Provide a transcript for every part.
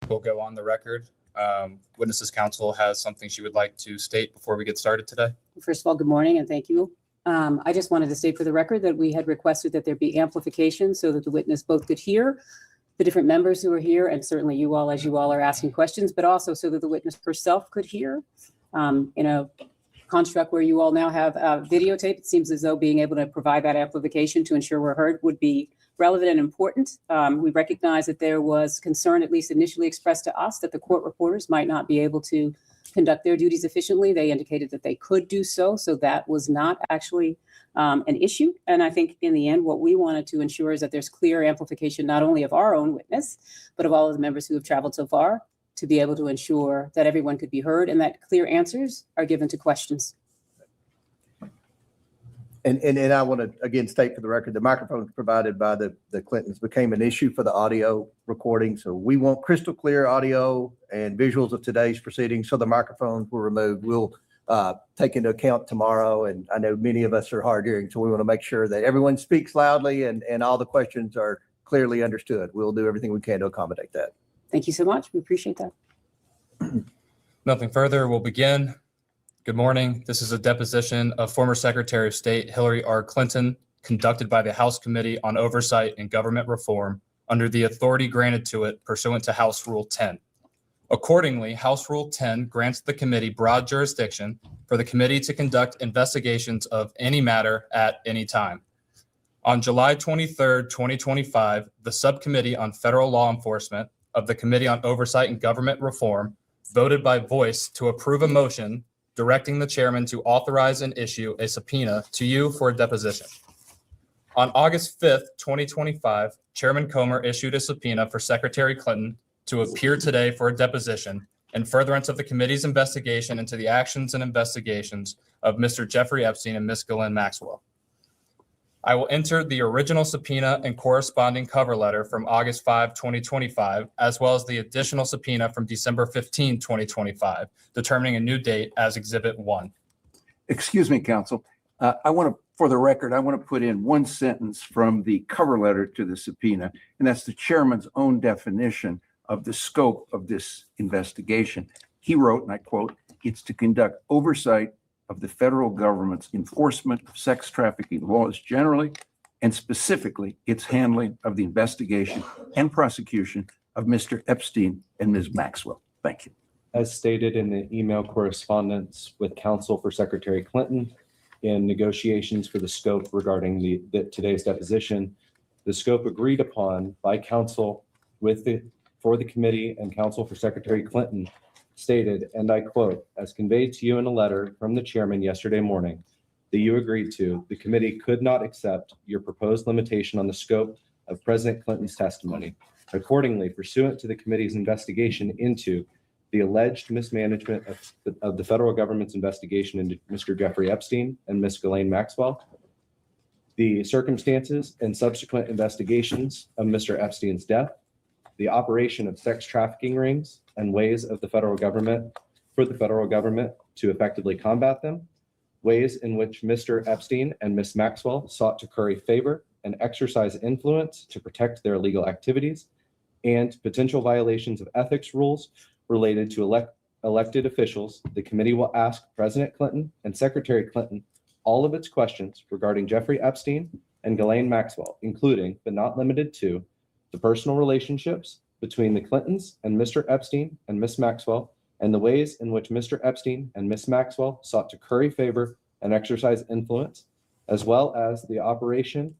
will go on the record. Witnesses Counsel has something she would like to state before we get started today. First of all, good morning and thank you. I just wanted to state for the record that we had requested that there be amplification so that the witness both could hear the different members who are here, and certainly you all as you all are asking questions, but also so that the witness herself could hear. In a construct where you all now have videotape, it seems as though being able to provide that amplification to ensure we're heard would be relevant and important. We recognize that there was concern, at least initially expressed to us, that the court reporters might not be able to conduct their duties efficiently. They indicated that they could do so. So that was not actually an issue. And I think in the end, what we wanted to ensure is that there's clear amplification, not only of our own witness, but of all of the members who have traveled so far, to be able to ensure that everyone could be heard and that clear answers are given to questions. And I want to again state for the record, the microphones provided by the Clintons became an issue for the audio recording. So we want crystal clear audio and visuals of today's proceedings. So the microphones were removed. We'll take into account tomorrow. And I know many of us are hard hearing, so we want to make sure that everyone speaks loudly and all the questions are clearly understood. We'll do everything we can to accommodate that. Thank you so much. We appreciate that. Nothing further. We'll begin. Good morning. This is a deposition of former Secretary of State Hillary R. Clinton conducted by the House Committee on Oversight and Government Reform under the authority granted to it pursuant to House Rule 10. Accordingly, House Rule 10 grants the committee broad jurisdiction for the committee to conduct investigations of any matter at any time. On July 23rd, 2025, the Subcommittee on Federal Law Enforcement of the Committee on Oversight and Government Reform voted by voice to approve a motion directing the chairman to authorize and issue a subpoena to you for a deposition. On August 5th, 2025, Chairman Comer issued a subpoena for Secretary Clinton to appear today for a deposition in furtherance of the committee's investigation into the actions and investigations of Mr. Jeffrey Epstein and Ms. Ghislaine Maxwell. I will enter the original subpoena and corresponding cover letter from August 5, 2025, as well as the additional subpoena from December 15, 2025, determining a new date as Exhibit 1. Excuse me, counsel. For the record, I want to put in one sentence from the cover letter to the subpoena, and that's the chairman's own definition of the scope of this investigation. He wrote, and I quote, "It's to conduct oversight of the federal government's enforcement of sex trafficking laws generally, and specifically its handling of the investigation and prosecution of Mr. Epstein and Ms. Maxwell." Thank you. As stated in the email correspondence with counsel for Secretary Clinton in negotiations for the scope regarding today's deposition, the scope agreed upon by counsel for the committee and counsel for Secretary Clinton stated, and I quote, "As conveyed to you in a letter from the chairman yesterday morning that you agreed to, the committee could not accept your proposed limitation on the scope of President Clinton's testimony. Accordingly, pursuant to the committee's investigation into the alleged mismanagement of the federal government's investigation into Mr. Jeffrey Epstein and Ms. Ghislaine Maxwell, the circumstances and subsequent investigations of Mr. Epstein's death, the operation of sex trafficking rings and ways of the federal government to effectively combat them, ways in which Mr. Epstein and Ms. Maxwell sought to curry favor and exercise influence to protect their legal activities, and potential violations of ethics rules related to elected officials, the committee will ask President Clinton and Secretary Clinton all of its questions regarding Jeffrey Epstein and Ghislaine Maxwell, including, but not limited to, the personal relationships between the Clintons and Mr. Epstein and Ms. Maxwell, and the ways in which Mr. Epstein and Ms. Maxwell sought to curry favor and exercise influence, as well as the operation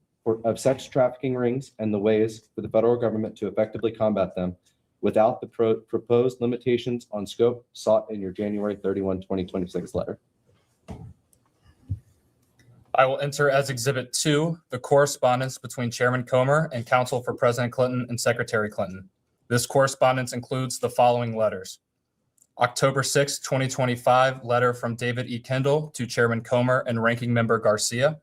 of sex trafficking rings and the ways for the federal government to effectively combat them without the proposed limitations on scope sought in your January 31, 2026 letter." I will enter as Exhibit 2 the correspondence between Chairman Comer and counsel for President Clinton and Secretary Clinton. This correspondence includes the following letters. October 6, 2025, letter from David E. Kendall to Chairman Comer and Ranking Member Garcia.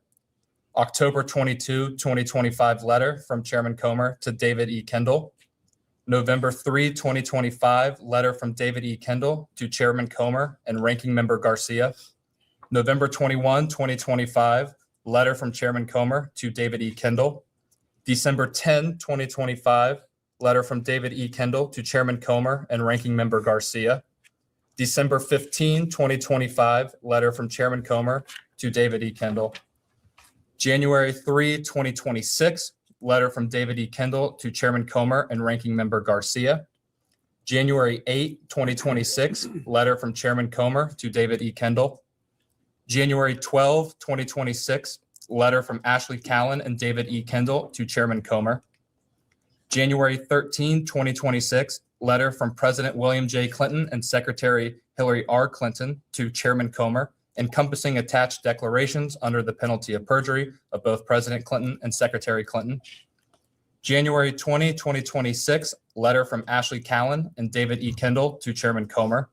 October 22, 2025, letter from Chairman Comer to David E. Kendall. November 3, 2025, letter from David E. Kendall to Chairman Comer and Ranking Member Garcia. November 21, 2025, letter from Chairman Comer to David E. Kendall. December 10, 2025, letter from David E. Kendall to Chairman Comer and Ranking Member Garcia. December 15, 2025, letter from Chairman Comer to David E. Kendall. January 3, 2026, letter from David E. Kendall to Chairman Comer and Ranking Member Garcia. January 8, 2026, letter from Chairman Comer to David E. Kendall. January 12, 2026, letter from Ashley Callan and David E. Kendall to Chairman Comer. January 13, 2026, letter from President William J. Clinton and Secretary Hillary R. Clinton to Chairman Comer, encompassing attached declarations under the penalty of perjury of both President Clinton and Secretary Clinton. January 20, 2026, letter from Ashley Callan and David E. Kendall to Chairman Comer.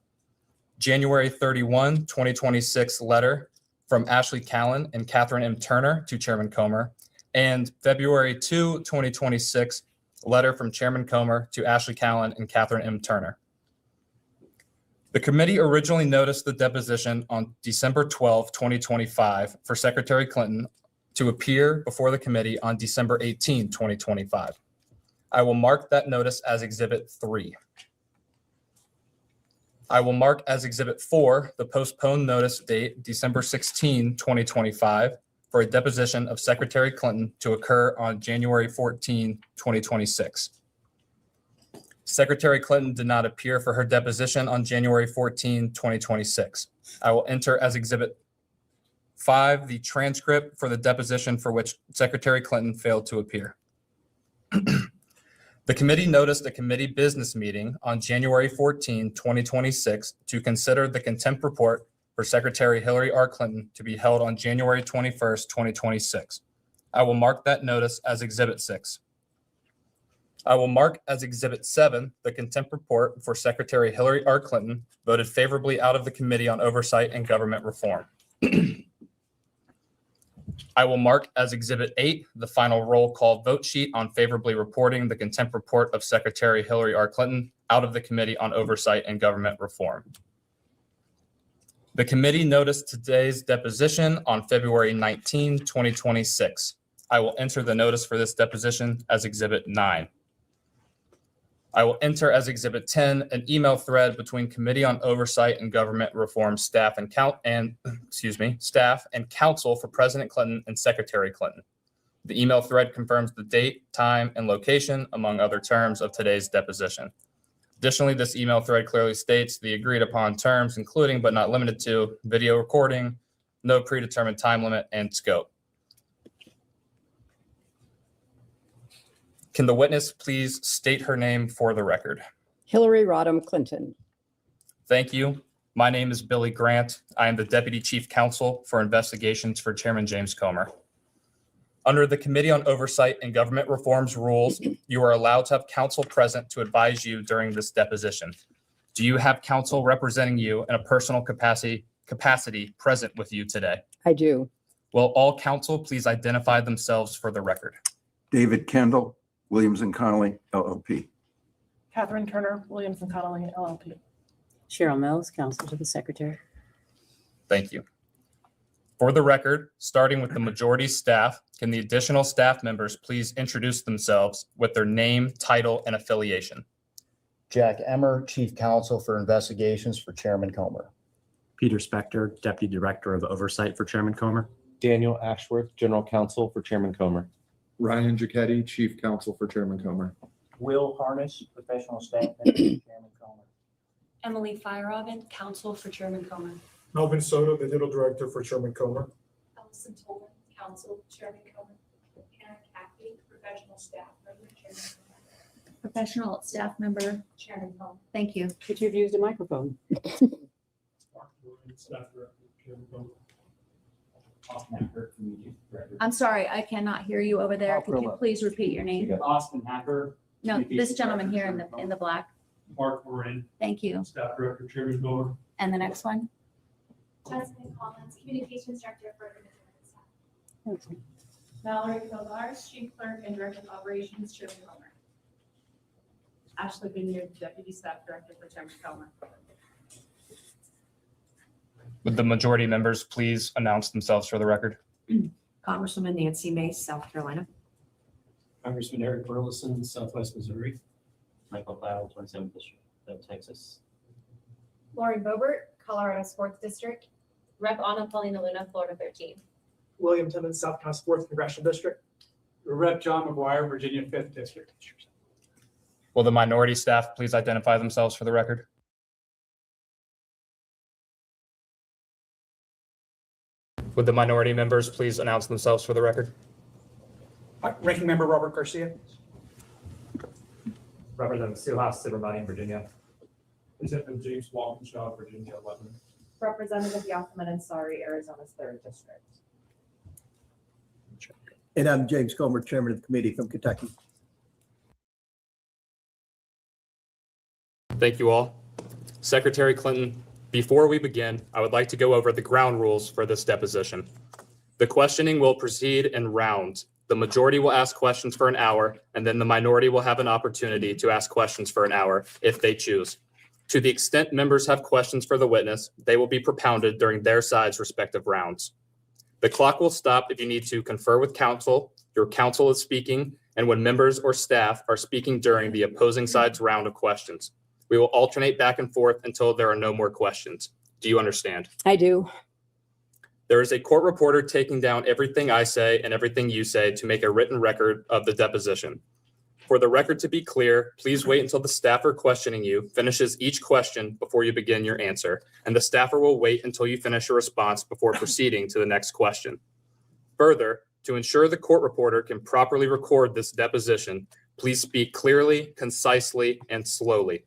January 31, 2026, letter from Ashley Callan and Catherine M. Turner to Chairman Comer. And February 2, 2026, letter from Chairman Comer to Ashley Callan and Catherine M. Turner. The committee originally noticed the deposition on December 12, 2025 for Secretary Clinton to appear before the committee on December 18, 2025. I will mark that notice as Exhibit 3. I will mark as Exhibit 4 the postponed notice date December 16, 2025 for a deposition of Secretary Clinton to occur on January 14, 2026. Secretary Clinton did not appear for her deposition on January 14, 2026. I will enter as Exhibit 5 the transcript for the deposition for which Secretary Clinton failed to appear. The committee noticed a committee business meeting on January 14, 2026 to consider the contempt report for Secretary Hillary R. Clinton to be held on January 21st, 2026. I will mark that notice as Exhibit 6. I will mark as Exhibit 7 the contempt report for Secretary Hillary R. Clinton voted favorably out of the Committee on Oversight and Government Reform. I will mark as Exhibit 8 the final roll call vote sheet on favorably reporting the contempt report of Secretary Hillary R. Clinton out of the Committee on Oversight and Government Reform. The committee noticed today's deposition on February 19, 2026. I will enter the notice for this deposition as Exhibit 9. I will enter as Exhibit 10 an email thread between Committee on Oversight and Government Reform staff and counsel for President Clinton and Secretary Clinton. The email thread confirms the date, time, and location, among other terms, of today's deposition. Additionally, this email thread clearly states the agreed upon terms, including but not limited to video recording, no predetermined time limit, and scope. Can the witness please state her name for the record? Hillary Rodham Clinton. Thank you. My name is Billy Grant. I am the Deputy Chief Counsel for Investigations for Chairman James Comer. Under the Committee on Oversight and Government Reform's rules, you are allowed to have counsel present to advise you during this deposition. Do you have counsel representing you in a personal capacity present with you today? I do. Will all counsel please identify themselves for the record? David Kendall, Williams and Connolly, LLP. Catherine Turner, Williams and Connolly, LLP. Cheryl Mills, counsel to the secretary. Thank you. For the record, starting with the majority staff, can the additional staff members please introduce themselves with their name, title, and affiliation? Jack Emmer, Chief Counsel for Investigations for Chairman Comer. Peter Spector, Deputy Director of Oversight for Chairman Comer. Daniel Ashworth, General Counsel for Chairman Comer. Ryan Giacchetti, Chief Counsel for Chairman Comer. Will Harness, Professional Staff Member for Chairman Comer. Emily Feierabend, Counsel for Chairman Comer. Melvin Soto, the Digital Director for Chairman Comer. Allison Tolman, Counsel, Chairman Comer. Anna Caffey, Professional Staff Member, Chairman Comer. Professional Staff Member, Chairman Comer. Thank you. Could you have used a microphone? I'm sorry, I cannot hear you over there. Could you please repeat your name? Austin Hacker. No, this gentleman here in the black. Mark Moran, Thank you. Staff Director, Chairman Comer. And the next one? Jasmine Collins, Communications Director for Administrative Staff. Okay. Mallory Kovar, Chief Clerk and Director of Operations, Chairman Comer. Ashley Vineyard, Deputy Staff Director for Chairman Comer. Would the majority members please announce themselves for the record? Congresswoman Nancy Mace, South Carolina. Congressman Eric Burleson, Southwest Missouri. Michael Cloud, 27th District of Texas. Lauren Boebert, Colorado Sports District. Rep. Anna Paulina Luna, Florida 13. William Timmons, South Carolina Fourth Congressional District. Rep. John McGuire, Virginia 5th District. Will the minority staff please identify themselves for the record? Would the minority members please announce themselves for the record? Ranking Member Robert Garcia. Representative Steelhouse, Cibermine, Virginia. Representative James Walkinshaw, Virginia 11. Representative Youngman Ansari, Arizona's 3rd District. And I'm James Comer, Chairman of the committee from Kentucky. Thank you all. Secretary Clinton, before we begin, I would like to go over the ground rules for this deposition. The questioning will proceed in rounds. The majority will ask questions for an hour, and then the minority will have an opportunity to ask questions for an hour if they choose. To the extent members have questions for the witness, they will be propounded during their side's respective rounds. The clock will stop if you need to confer with counsel, your counsel is speaking, and when members or staff are speaking during the opposing side's round of questions. We will alternate back and forth until there are no more questions. Do you understand? I do. There is a court reporter taking down everything I say and everything you say to make a written record of the deposition. For the record to be clear, please wait until the staffer questioning you finishes each question before you begin your answer, and the staffer will wait until you finish your response before proceeding to the next question. Further, to ensure the court reporter can properly record this deposition, please speak clearly, concisely, and slowly.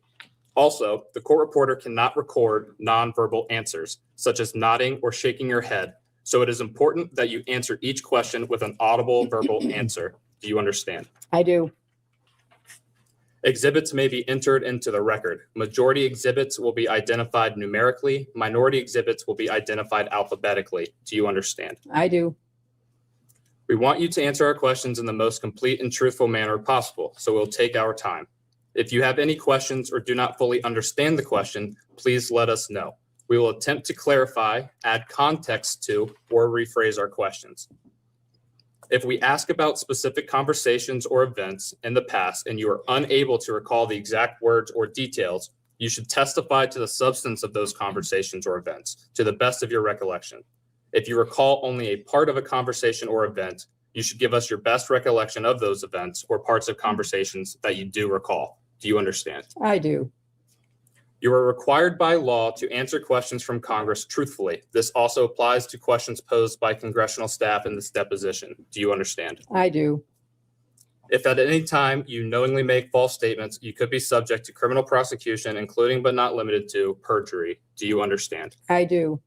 Also, the court reporter cannot record nonverbal answers, such as nodding or shaking your head, so it is important that you answer each question with an audible verbal answer. Do you understand? I do. Exhibits may be entered into the record. Majority exhibits will be identified numerically. Minority exhibits will be identified alphabetically. Do you understand? I do. We want you to answer our questions in the most complete and truthful manner possible, so we'll take our time. If you have any questions or do not fully understand the question, please let us know. We will attempt to clarify, add context to, or rephrase our questions. If we ask about specific conversations or events in the past and you are unable to recall the exact words or details, you should testify to the substance of those conversations or events to the best of your recollection. If you recall only a part of a conversation or event, you should give us your best recollection of those events or parts of conversations that you do recall. Do you understand? I do. You are required by law to answer questions from Congress truthfully. This also applies to questions posed by congressional staff in this deposition. Do you understand? I do. If at any time you knowingly make false statements, you could be subject to criminal prosecution, including but not limited to perjury. Do you understand? I do.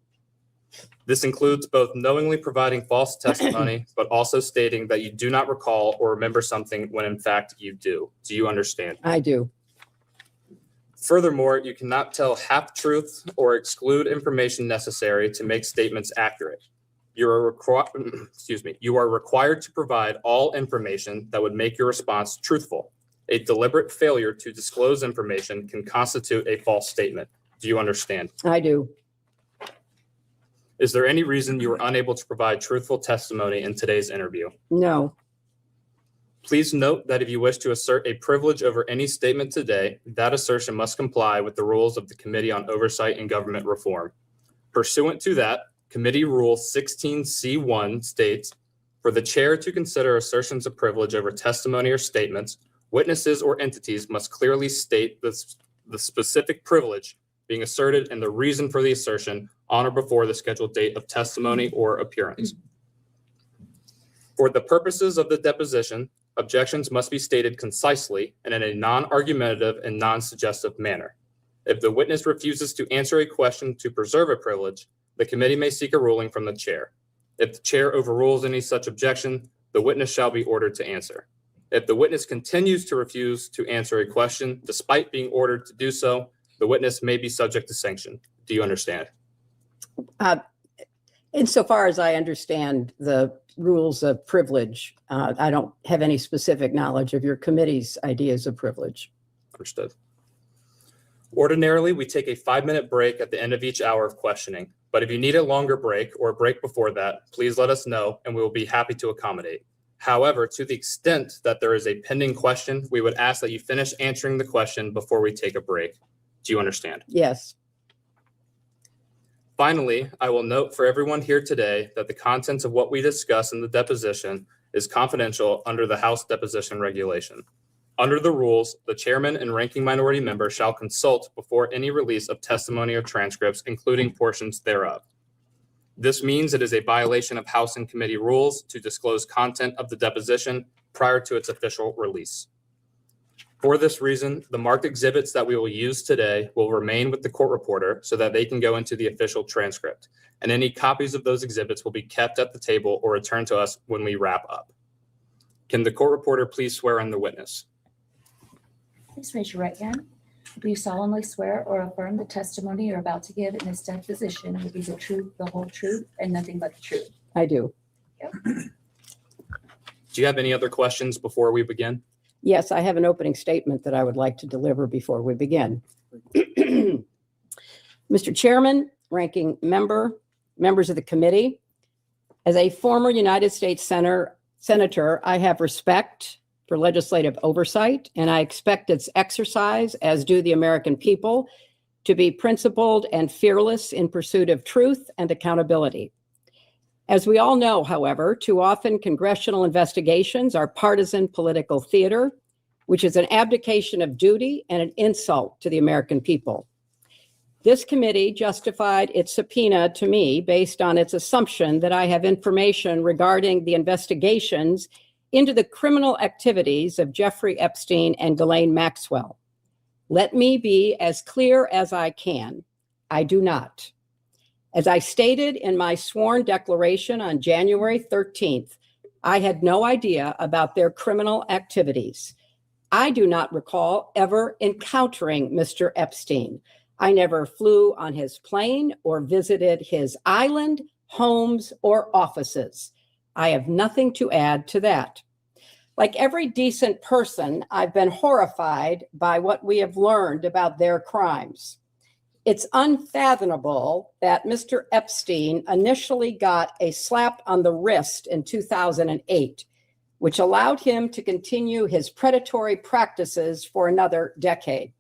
This includes both knowingly providing false testimony, but also stating that you do not recall or remember something when in fact you do. Do you understand? I do. Furthermore, you cannot tell half-truths or exclude information necessary to make statements accurate. You are required to provide all information that would make your response truthful. A deliberate failure to disclose information can constitute a false statement. Do you understand? I do. Is there any reason you are unable to provide truthful testimony in today's interview? No. Please note that if you wish to assert a privilege over any statement today, that assertion must comply with the rules of the Committee on Oversight and Government Reform. Pursuant to that, Committee Rule 16C1 states, for the chair to consider assertions of privilege over testimony or statements, witnesses or entities must clearly state the specific privilege being asserted and the reason for the assertion on or before the scheduled date of testimony or appearance. For the purposes of the deposition, objections must be stated concisely and in a non-argumentative and non-suggestive manner. If the witness refuses to answer a question to preserve a privilege, the committee may seek a ruling from the chair. If the chair overrules any such objection, the witness shall be ordered to answer. If the witness continues to refuse to answer a question despite being ordered to do so, the witness may be subject to sanction. Do you understand? Insofar as I understand the rules of privilege, I don't have any specific knowledge of your committee's ideas of privilege. Understood. Ordinarily, we take a 5-minute break at the end of each hour of questioning, but if you need a longer break or a break before that, please let us know and we will be happy to accommodate. However, to the extent that there is a pending question, we would ask that you finish answering the question before we take a break. Do you understand? Yes. Finally, I will note for everyone here today that the contents of what we discuss in the deposition is confidential under the House deposition regulation. Under the rules, the chairman and ranking minority member shall consult before any release of testimony or transcripts, including portions thereof. This means it is a violation of House and committee rules to disclose content of the deposition prior to its official release. For this reason, the marked exhibits that we will use today will remain with the court reporter so that they can go into the official transcript, and any copies of those exhibits will be kept at the table or returned to us when we wrap up. Can the court reporter please swear in the witness? Please raise your right hand. Do you solemnly swear or affirm the testimony you're about to give in this deposition will be the truth, the whole truth, and nothing but the truth? I do. Do you have any other questions before we begin? Yes, I have an opening statement that I would like to deliver before we begin. Mr. Chairman, ranking member, members of the committee, as a former United States Senator, I have respect for legislative oversight, and I expect its exercise, as do the American people, to be principled and fearless in pursuit of truth and accountability. As we all know, however, too often congressional investigations are partisan political theater, which is an abdication of duty and an insult to the American people. This committee justified its subpoena to me based on its assumption that I have information regarding the investigations into the criminal activities of Jeffrey Epstein and Ghislaine Maxwell. Let me be as clear as I can. I do not. As I stated in my sworn declaration on January 13th, I had no idea about their criminal activities. I do not recall ever encountering Mr. Epstein. I never flew on his plane or visited his island, homes, or offices. I have nothing to add to that. Like every decent person, I've been horrified by what we have learned about their crimes. It's unfathomable that Mr. Epstein initially got a slap on the wrist in 2008, which allowed him to continue his predatory practices for another decade.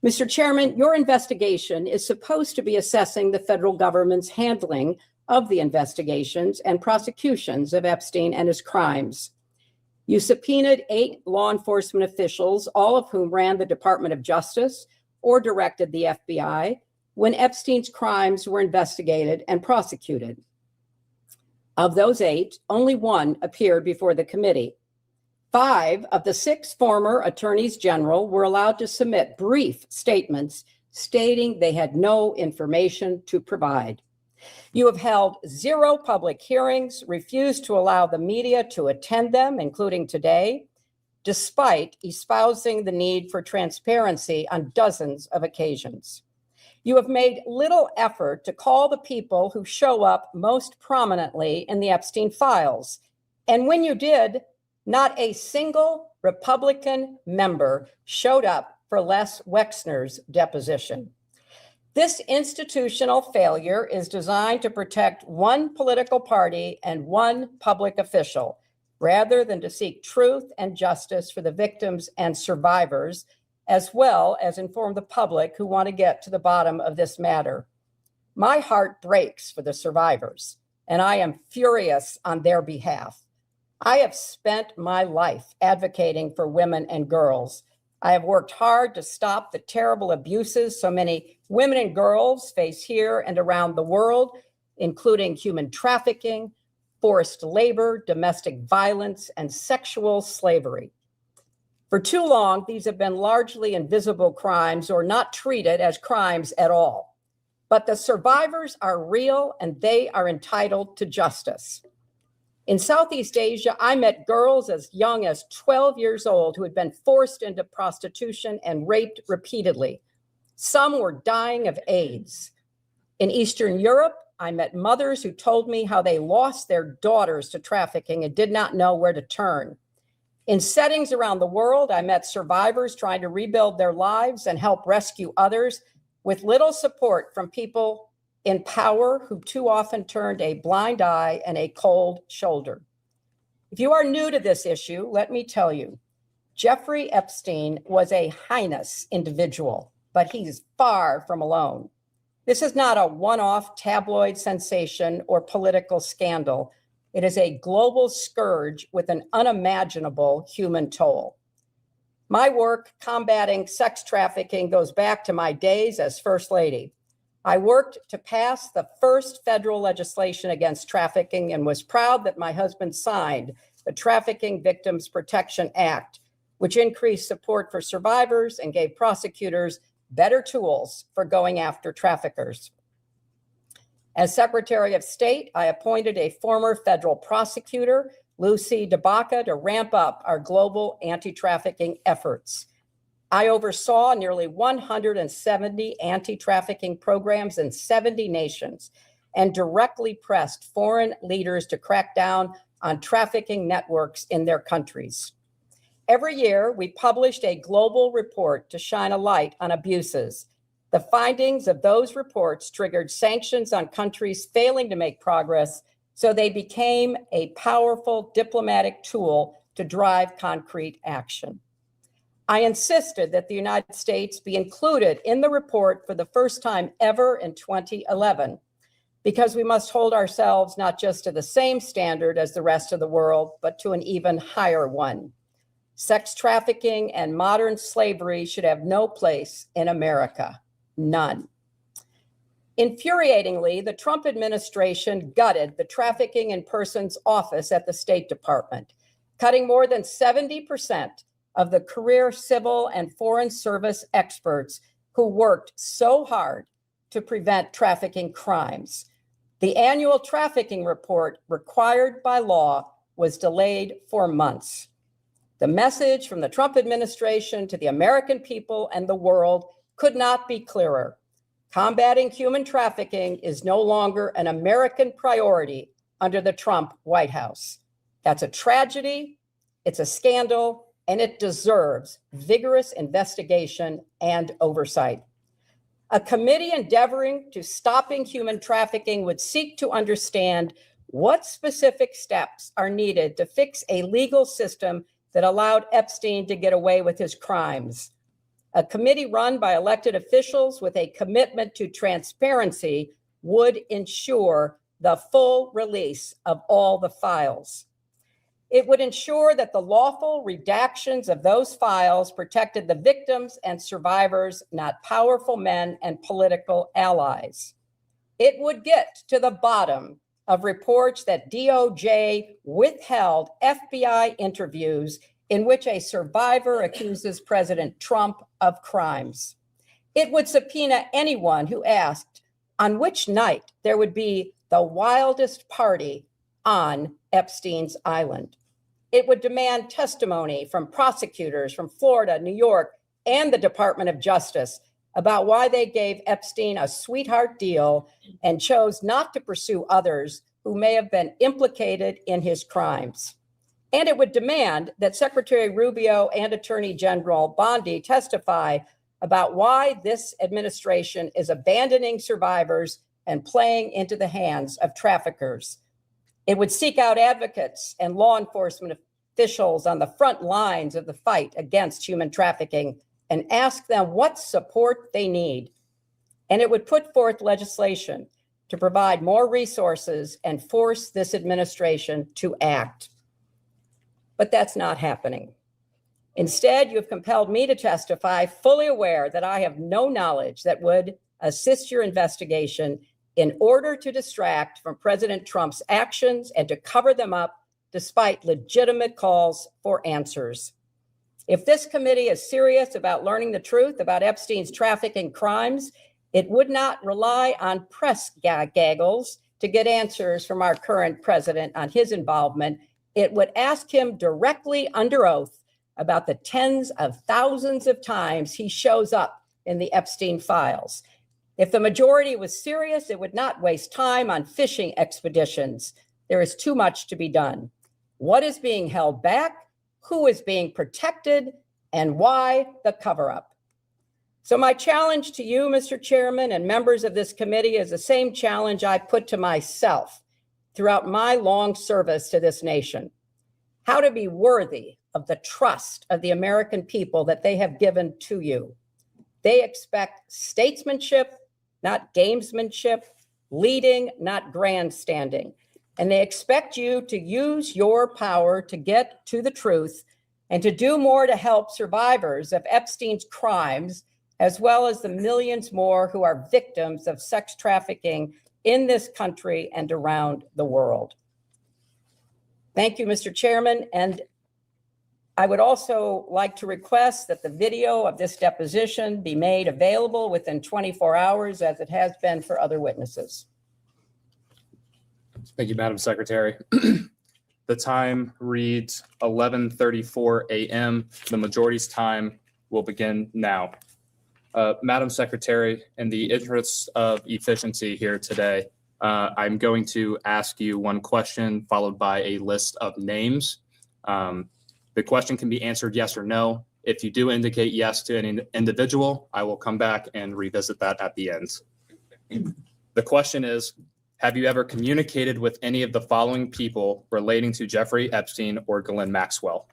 Mr. Chairman, your investigation is supposed to be assessing the federal government's handling of the investigations and prosecutions of Epstein and his crimes. You subpoenaed 8 law enforcement officials, all of whom ran the Department of Justice or directed the FBI when Epstein's crimes were investigated and prosecuted. Of those 8, only 1 appeared before the committee. 5 of the 6 former attorneys general were allowed to submit brief statements stating they had no information to provide. You have held 0 public hearings, refused to allow the media to attend them, including today, despite espousing the need for transparency on dozens of occasions. You have made little effort to call the people who show up most prominently in the Epstein files. And when you did, not a single Republican member showed up for Les Wexner's deposition. This institutional failure is designed to protect one political party and one public official, rather than to seek truth and justice for the victims and survivors, as well as inform the public who want to get to the bottom of this matter. My heart breaks for the survivors, and I am furious on their behalf. I have spent my life advocating for women and girls. I have worked hard to stop the terrible abuses so many women and girls face here and around the world, including human trafficking, forced labor, domestic violence, and sexual slavery. For too long, these have been largely invisible crimes or not treated as crimes at all. But the survivors are real and they are entitled to justice. In Southeast Asia, I met girls as young as 12 years old who had been forced into prostitution and raped repeatedly. Some were dying of AIDS. In Eastern Europe, I met mothers who told me how they lost their daughters to trafficking and did not know where to turn. In settings around the world, I met survivors trying to rebuild their lives and help rescue others with little support from people in power who too often turned a blind eye and a cold shoulder. If you are new to this issue, let me tell you, Jeffrey Epstein was a heinous individual, but he's far from alone. This is not a one-off tabloid sensation or political scandal. It is a global scourge with an unimaginable human toll. My work combating sex trafficking goes back to my days as First Lady. I worked to pass the first federal legislation against trafficking and was proud that my husband signed the Trafficking Victims Protection Act, which increased support for survivors and gave prosecutors better tools for going after traffickers. As Secretary of State, I appointed a former federal prosecutor, Lucy DeBaca, to ramp up our global anti-trafficking efforts. I oversaw nearly 170 anti-trafficking programs in 70 nations and directly pressed foreign leaders to crack down on trafficking networks in their countries. Every year, we published a global report to shine a light on abuses. The findings of those reports triggered sanctions on countries failing to make progress, so they became a powerful diplomatic tool to drive concrete action. I insisted that the United States be included in the report for the first time ever in 2011, because we must hold ourselves not just to the same standard as the rest of the world, but to an even higher one. Sex trafficking and modern slavery should have no place in America, none. Infuriatingly, the Trump administration gutted the Trafficking in Persons Office at the State Department, cutting more than 70% of the career civil and foreign service experts who worked so hard to prevent trafficking crimes. The annual trafficking report required by law was delayed for months. The message from the Trump administration to the American people and the world could not be clearer. Combating human trafficking is no longer an American priority under the Trump White House. That's a tragedy, it's a scandal, and it deserves vigorous investigation and oversight. A committee endeavoring to stopping human trafficking would seek to understand what specific steps are needed to fix a legal system that allowed Epstein to get away with his crimes. A committee run by elected officials with a commitment to transparency would ensure the full release of all the files. It would ensure that the lawful redactions of those files protected the victims and survivors, not powerful men and political allies. It would get to the bottom of reports that DOJ withheld FBI interviews in which a survivor accuses President Trump of crimes. It would subpoena anyone who asked on which night there would be the wildest party on Epstein's island. It would demand testimony from prosecutors from Florida, New York, and the Department of Justice about why they gave Epstein a sweetheart deal and chose not to pursue others who may have been implicated in his crimes. And it would demand that Secretary Rubio and Attorney General Bondi testify about why this administration is abandoning survivors and playing into the hands of traffickers. It would seek out advocates and law enforcement officials on the front lines of the fight against human trafficking and ask them what support they need. And it would put forth legislation to provide more resources and force this administration to act. But that's not happening. Instead, you have compelled me to testify, fully aware that I have no knowledge that would assist your investigation in order to distract from President Trump's actions and to cover them up despite legitimate calls for answers. If this committee is serious about learning the truth about Epstein's trafficking crimes, it would not rely on press gaggles to get answers from our current president on his involvement. It would ask him directly under oath about the tens of thousands of times he shows up in the Epstein files. If the majority was serious, it would not waste time on fishing expeditions. There is too much to be done. What is being held back? Who is being protected? And why the cover-up? So my challenge to you, Mr. Chairman, and members of this committee is the same challenge I put to myself throughout my long service to this nation. how to be worthy of the trust of the American people that they have given to you. They expect statesmanship, not gamesmanship, leading, not grandstanding. And they expect you to use your power to get to the truth and to do more to help survivors of Epstein's crimes, as well as the millions more who are victims of sex trafficking in this country and around the world. Thank you, Mr. Chairman. And I would also like to request that the video of this deposition be made available within 24 hours, as it has been for other witnesses. Thank you, Madam Secretary. The time reads 11:34 a.m. The majority's time will begin now. Madam Secretary, in the interest of efficiency here today, I'm going to ask you one question followed by a list of names. The question can be answered yes or no. If you do indicate yes to an individual, I will come back and revisit that at the end. The question is, have you ever communicated with any of the following people relating to Jeffrey Epstein or Ghislaine Maxwell?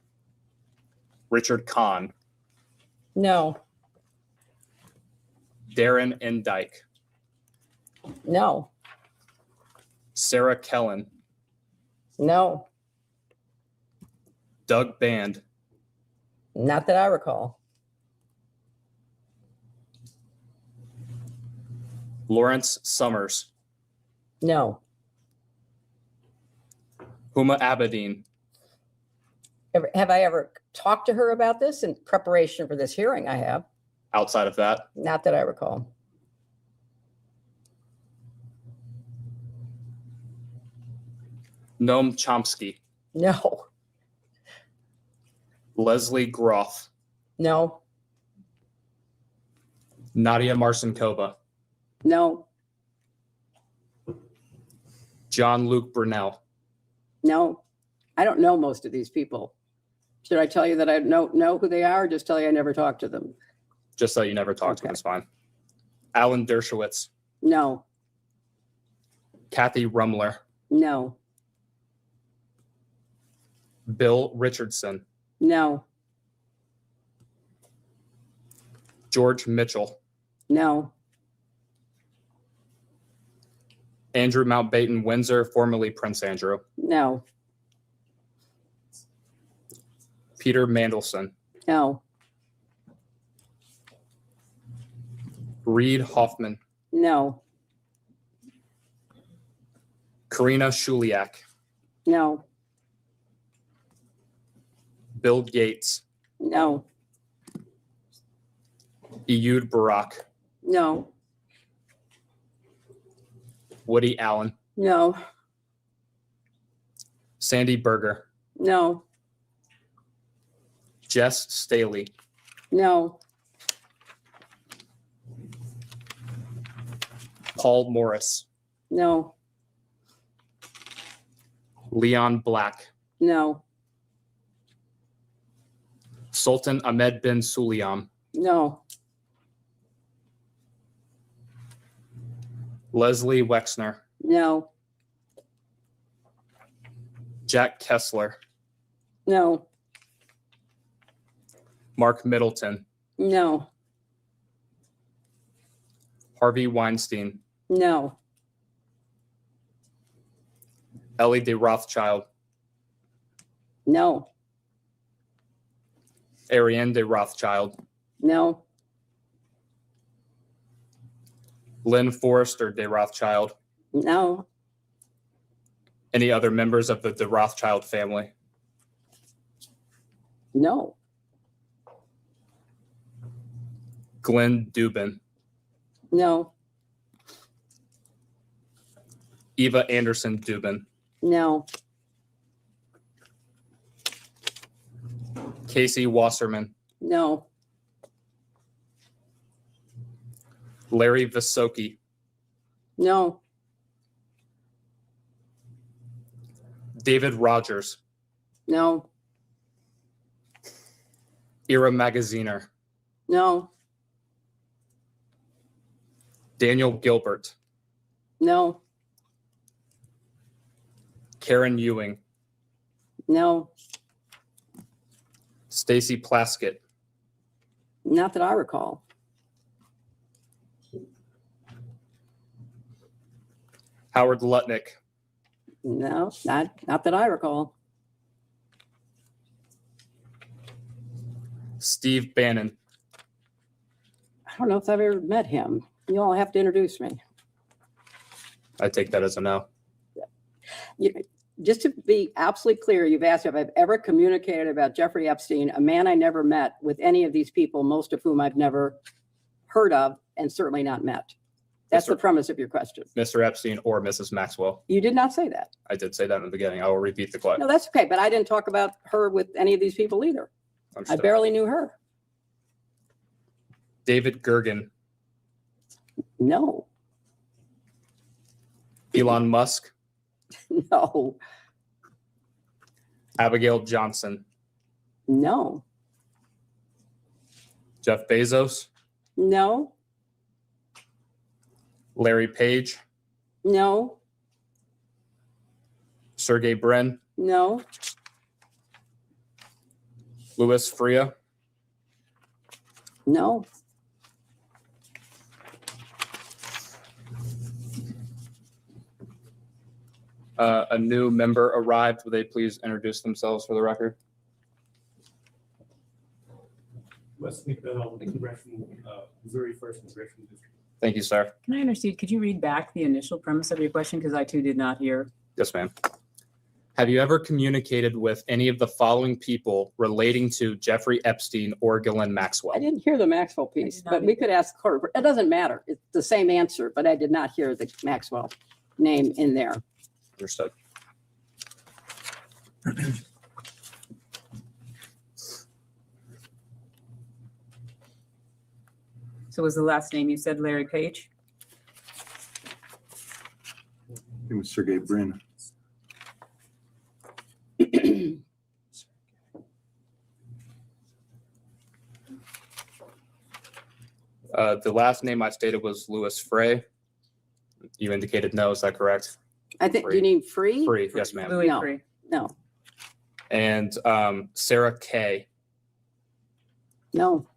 Richard Kahn, No. Darren N. Dyke, No. Sarah Kellen, No. Doug Band, Not that I recall. Lawrence Summers, No. Huma Abedin, Have I ever talked to her about this in preparation for this hearing? I have. outside of that, Not that I recall. Noam Chomsky, No. Leslie Groff, No. Nadia Marcinkova, No, John Luke Brunel, no, I don't know most of these people. Should I tell you that I know who they are, or just tell you I never talked to them? just so you never talked to him, Okay. it's fine. Alan Dershowitz, No, Kathy Rumler, no, Bill Richardson, no, George Mitchell, no, Andrew Mountbatten Windsor, formerly Prince Andrew, no, Peter Mandelson, no, Reed Hoffman, no, Karina Shuliak, no, Bill Gates, no, Ehud Barak, no, Woody Allen, no, Sandy Berger, no, Jess Staley, no, Paul Morris, no, Leon Black, no, Sultan Ahmed bin Sulayam, no, Leslie Wexner, no, Jack Kessler, no, Mark Middleton, no, Harvey Weinstein, no, Ellie de Rothschild, no, Ariane de Rothschild, no, Lynn Forrester de Rothschild, no, any other members of the de Rothschild family, no, Glenn Dubin, no, Eva Anderson Dubin, no, Casey Wasserman, no, Larry Visoki, no, David Rogers, no, Ira Magaziner, no, Daniel Gilbert, no, Karen Ewing, no, Stacy Plaskett, Not that I recall. Howard Lutnick, No, not that I recall. Steve Bannon, I don't know if I've ever met him. You all have to introduce me. I take that as a no. Just to be absolutely clear, you've asked if I've ever communicated about Jeffrey Epstein, a man I never met, with any of these people, most of whom I've never heard of and certainly not met. That's the premise of your question. Mr. Epstein or Mrs. Maxwell. You did not say that. I did say that in the beginning. I will repeat the question. No, that's okay, but I didn't talk about her with any of these people either. I barely knew her. David Gergen, No, Elon Musk, no, Abigail Johnson, no, Jeff Bezos, no, Larry Page, no, Sergey Brin, no, Louis Freeh, no. A new member arrived. Would they please introduce themselves for the record? Wesley Bell, Congressional, Missouri First Congressional District. Thank you, sir. Can I understand, could you read back the initial premise of your question? Because I too did not hear. Yes, ma'am. Have you ever communicated with any of the following people relating to Jeffrey Epstein or Ghislaine Maxwell? I didn't hear the Maxwell piece, did not but we could ask her. It doesn't matter. It's the same answer, but I did not hear the Maxwell name in there. Understood. So was the last name you said Larry Page? It was Sergey Brin. The last name I stated was Louis Freeh. You indicated no, is that correct? I think, do Free. you need free? Free, yes, ma'am. Louis No. Free. No, And Sarah Kay. no.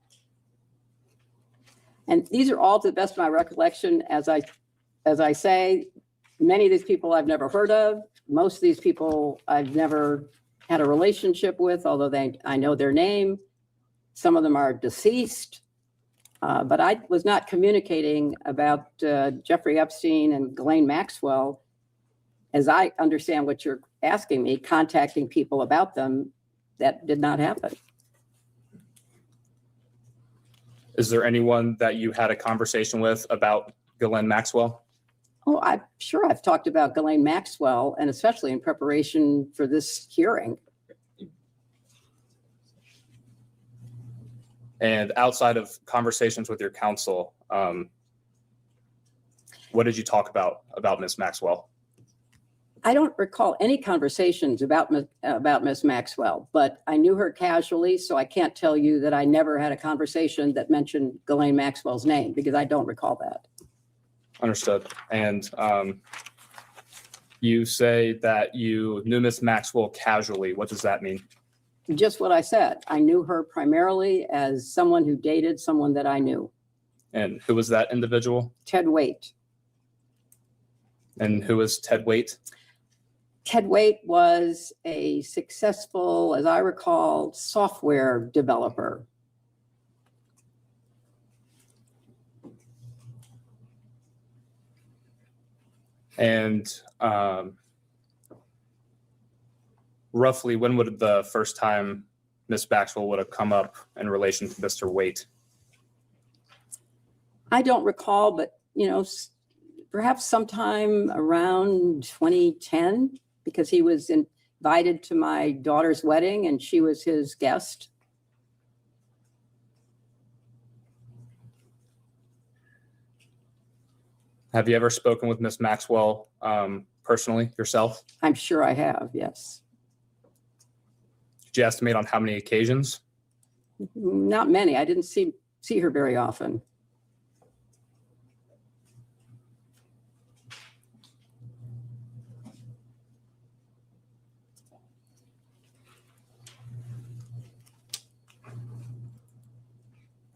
And these are all, to the best of my recollection, as I say, many of these people I've never heard of. Most of these people I've never had a relationship with, although I know their name. Some of them are deceased. But I was not communicating about Jeffrey Epstein and Ghislaine Maxwell, as I understand what you're asking me, contacting people about them. That did not happen. Is there anyone that you had a conversation with about Ghislaine Maxwell? Oh, I'm sure I've talked about Ghislaine Maxwell, and especially in preparation for this hearing. And outside of conversations with your counsel, what did you talk about Ms. Maxwell? I don't recall any conversations about Miss Maxwell, but I knew her casually, so I can't tell you that I never had a conversation that mentioned Ghislaine Maxwell's name, because I don't recall that. Understood. And you say that you knew Ms. Maxwell casually. What does that mean? Just what I said. I knew her primarily as someone who dated someone that I knew, And who was that individual? Ted Waite. And who was Ted Waite? Ted Waite was a successful, as I recall, software developer. And roughly when would the first time Ms. Maxwell would have come up in relation to Mr. Waite? I don't recall, but perhaps sometime around 2010, because he was invited to my daughter's wedding and she was his guest. Have you ever spoken with Ms. Maxwell personally yourself? I'm sure I have, yes. Did you estimate on how many occasions? Not many. I didn't see her very often.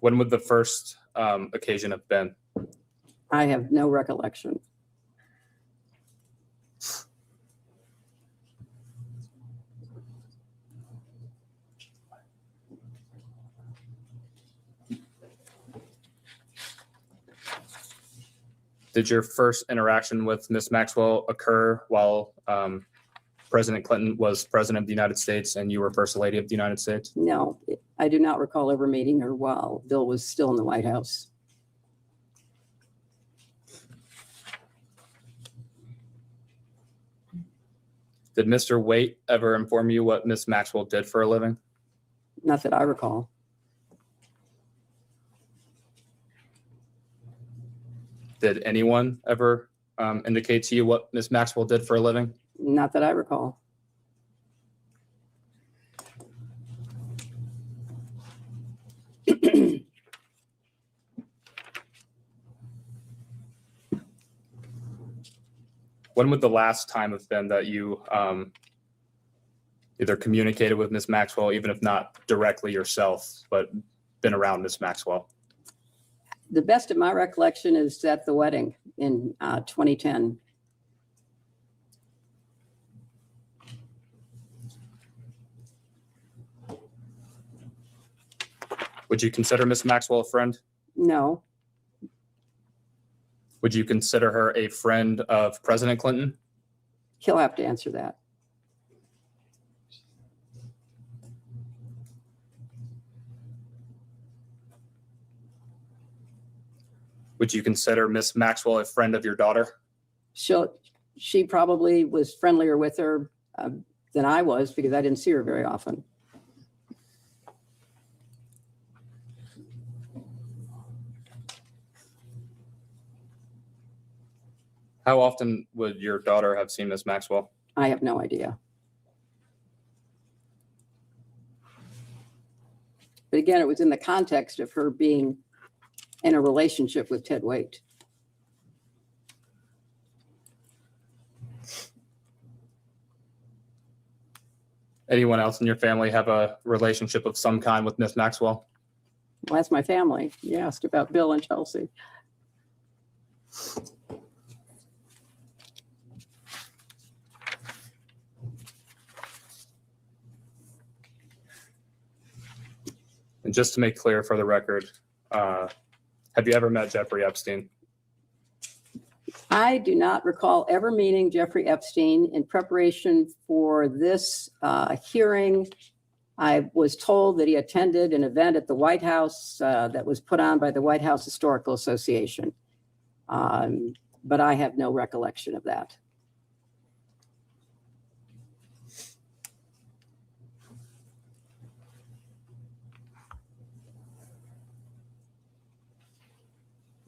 When would the first occasion have been? I have no recollection. Did your first interaction with Ms. Maxwell occur while President Clinton was president of the United States and you were First Lady of the United States? No, I do not recall ever meeting her while Bill was still in the White House. Did Mr. Waite ever inform you what Ms. Maxwell did for a living? Not that I recall. Did anyone ever indicate to you what Ms. Maxwell did for a living? Not that I recall. When would the last time have been that you either communicated with Ms. Maxwell, even if not directly yourself, but been around Ms. Maxwell? The best of my recollection is at the wedding in 2010. Would you consider Ms. Maxwell a friend? No, Would you consider her a friend of President Clinton? he'll have to answer that. Would you consider Ms. Maxwell a friend of your daughter? She probably was friendlier with her than I was because I didn't see her very often. How often would your daughter have seen Ms. Maxwell? I have no idea. But again, it was in the context of her being in a relationship with Ted Waite. Anyone else in your family have a relationship of some kind with Ms. Maxwell? Well, that's my family. You asked about Bill and Chelsea. And just to make clear for the record, have you ever met Jeffrey Epstein? I do not recall ever meeting Jeffrey Epstein. In preparation for this hearing, I was told that he attended an event at the White House that was put on by the White House Historical Association. But I have no recollection of that.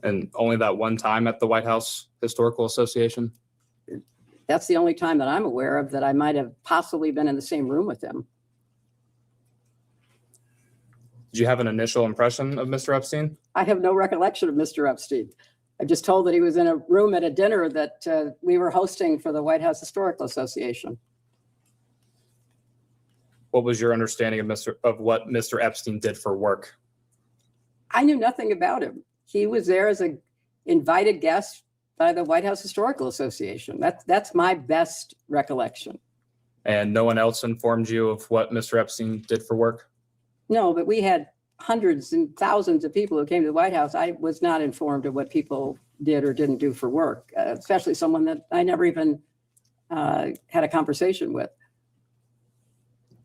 And only that one time at the White House Historical Association? That's the only time that I'm aware of that I might have possibly been in the same room with him. Did you have an initial impression of Mr. Epstein? I have no recollection of Mr. Epstein. I'm just told that he was in a room at a dinner that we were hosting for the White House Historical Association. What was your understanding of what Mr. Epstein did for work? I knew nothing about him. He was there as an invited guest by the White House Historical Association. That's my best recollection. And no one else informed you of what Mr. Epstein did for work? No, but we had hundreds and thousands of people who came to the White House. I was not informed of what people did or didn't do for work, especially someone that I never even had a conversation with.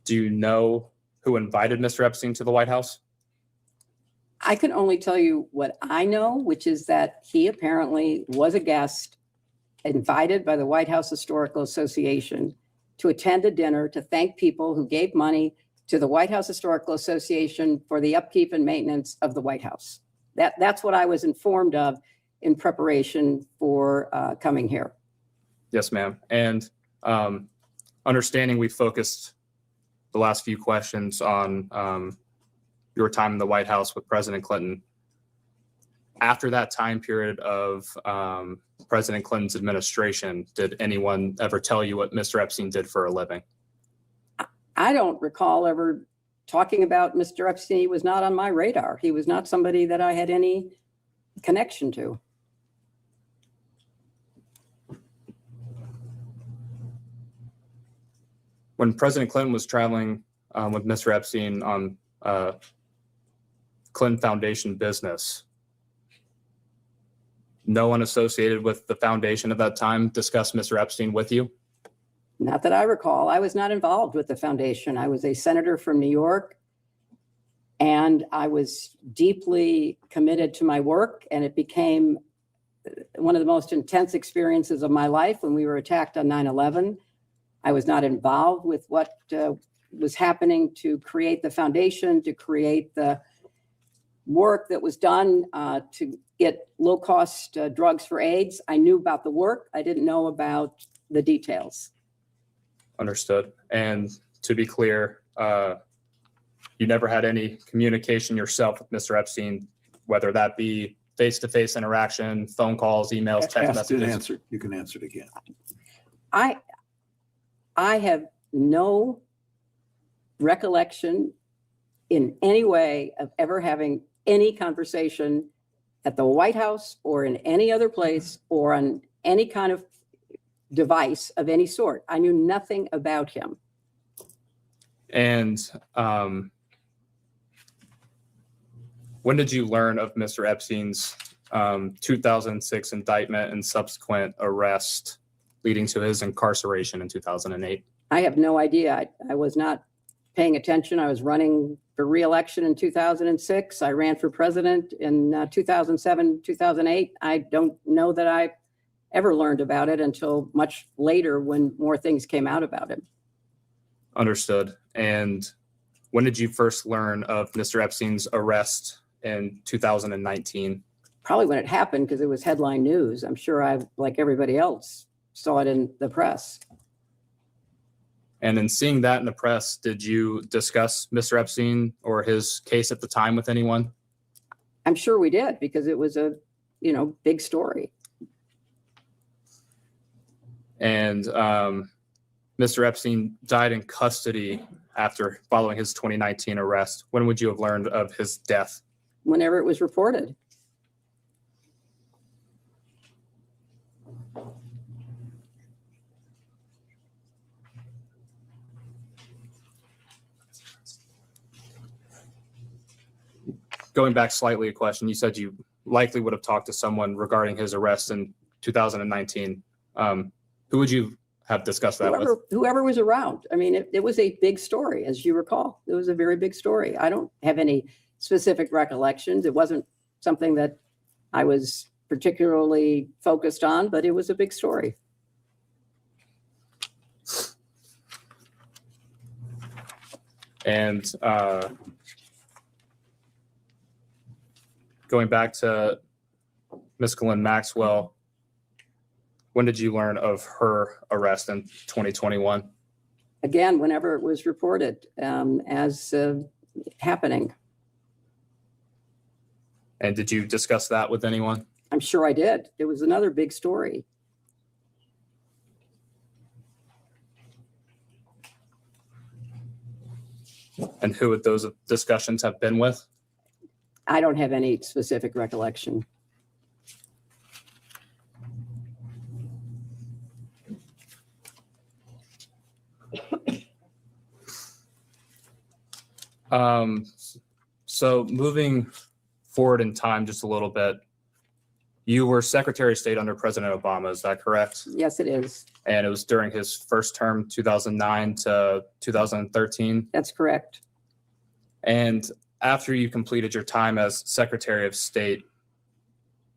Do you know who invited Mr. Epstein to the White House? I can only tell you what I know, which is that he apparently was a guest invited by the White House Historical Association to attend a dinner to thank people who gave money to the White House Historical Association for the upkeep and maintenance of the White House. That's what I was informed of in preparation for coming here. Yes, ma'am. And understanding we focused the last few questions on your time in the White House with President Clinton. After that time period of President Clinton's administration, did anyone ever tell you what Mr. Epstein did for a living? I don't recall ever talking about Mr. Epstein, he was not on my radar. He was not somebody that I had any connection to. When President Clinton was traveling with Mr. Epstein on Clinton Foundation business, no one associated with the foundation at that time discussed Mr. Epstein with you? Not that I recall. I was not involved with the foundation. I was a senator from New York, and I was deeply committed to my work, and it became one of the most intense experiences of my life when we were attacked on 9/11. I was not involved with what was happening to create the foundation, to create the work that was done to get low-cost drugs for AIDS. I knew about the work. I didn't know about the details. Understood. And to be clear, you never had any communication yourself with Mr. Epstein, whether that be face-to-face interaction, phone calls, emails, text Asked and messages? answered. You can answer it again. I have no recollection in any way of ever having any conversation at the White House or in any other place or on any kind of device of any sort. I knew nothing about him. And when did you learn of Mr. Epstein's 2006 indictment and subsequent arrest leading to his incarceration in 2008? I have no idea. I was not paying attention. I was running for re-election in 2006. I ran for president in 2007, 2008. I don't know that I ever learned about it until much later when more things came out about him. Understood. And when did you first learn of Mr. Epstein's arrest in 2019? Probably when it happened, because it was headline news. I'm sure I, like everybody else, saw it in the press. And in seeing that in the press, did you discuss Mr. Epstein or his case at the time with anyone? I'm sure we did, because it was a, big story. And Mr. Epstein died in custody after following his 2019 arrest. When would you have learned of his death? Whenever it was reported. Going back slightly, a question, you said you likely would have talked to someone regarding his arrest in 2019. Who would you have discussed that with? Whoever was around. I mean, it was a big story, as you recall. It was a very big story. I don't have any specific recollections. It wasn't something that I was particularly focused on, but it was a big story. And going back to Ms. Ghislaine Maxwell, when did you learn of her arrest in 2021? Again, whenever it was reported as happening. And did you discuss that with anyone? I'm sure I did. It was another big story. And who would those discussions have been with? I don't have any specific recollection. So moving forward in time just a little bit, you were Secretary of State under President Obama, is that correct? Yes, it is. And it was during his first term, 2009 to 2013? That's correct. And after you completed your time as Secretary of State,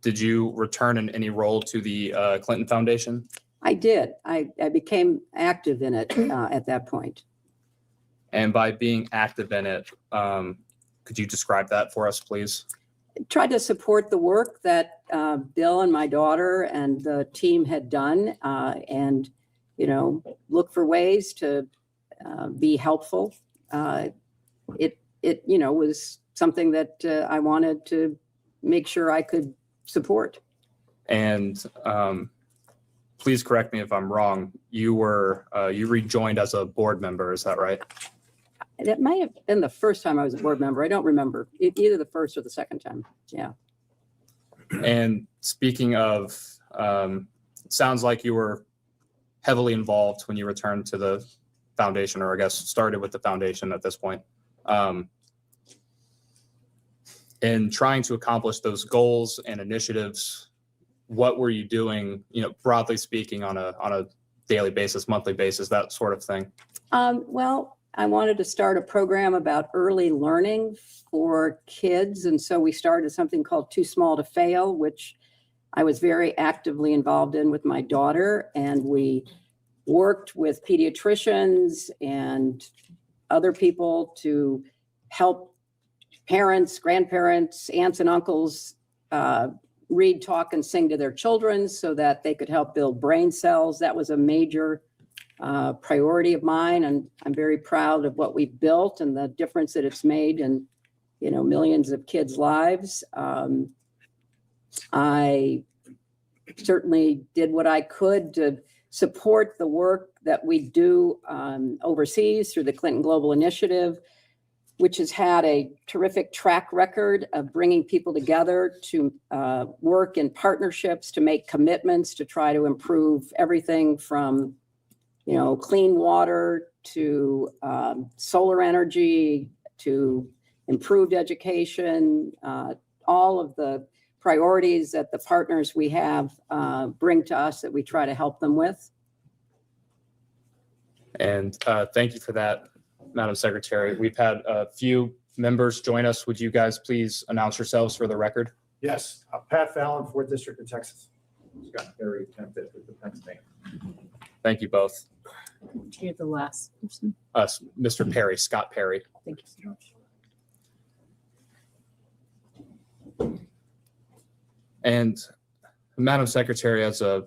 did you return in any role to the Clinton Foundation? I did. I became active in it at that point. And by being active in it, could you describe that for us, please? Tried to support the work that Bill and my daughter and the team had done, and look for ways to be helpful. It was something that I wanted to make sure I could support. And please correct me if I'm wrong. You rejoined as a board member, is that right? That might have been the first time I was a board member. I don't remember. Either the first or the second time. Yeah. And speaking of, it sounds like you were heavily involved when you returned to the foundation, or I guess started with the foundation at this point. In trying to accomplish those goals and initiatives, what were you doing, broadly speaking, on a daily basis, monthly basis, that sort of thing? Well, I wanted to start a program about early learning for kids. And so we started something called Too Small to Fail, which I was very actively involved in with my daughter. And we worked with pediatricians and other people to help parents, grandparents, aunts and uncles read, talk, and sing to their children so that they could help build brain cells. That was a major priority of mine, and I'm very proud of what we've built and the difference that it's made in, millions of kids' lives. I certainly did what I could to support the work that we do overseas through the Clinton Global Initiative, which has had a terrific track record of bringing people together to work in partnerships, to make commitments, to try to improve everything from clean water to solar energy to improved education, all of the priorities that the partners we have bring to us that we try to help them with. And thank you for that, Madam Secretary. We've had a few members join us. Would you guys please announce yourselves for the record? Yes, Pat Fallon, 4th District of Texas. Scott Perry, 10th District of Pennsylvania. Thank you both. You're the last person. Mr. Perry, Scott Perry. Thank you so much. And Madam Secretary, as a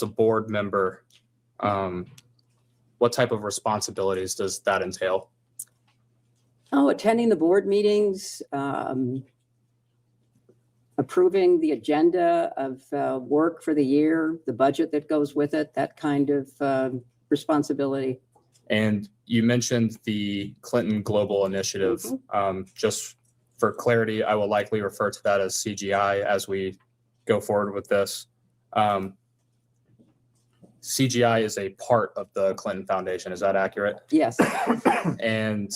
board member, what type of responsibilities does that entail? Attending the board meetings, approving the agenda of work for the year, the budget that goes with it, that kind of responsibility. And you mentioned the Clinton Global Initiative. Just for clarity, I will likely refer to that as CGI as we go forward with this. CGI is a part of the Clinton Foundation. Is that accurate? Yes. And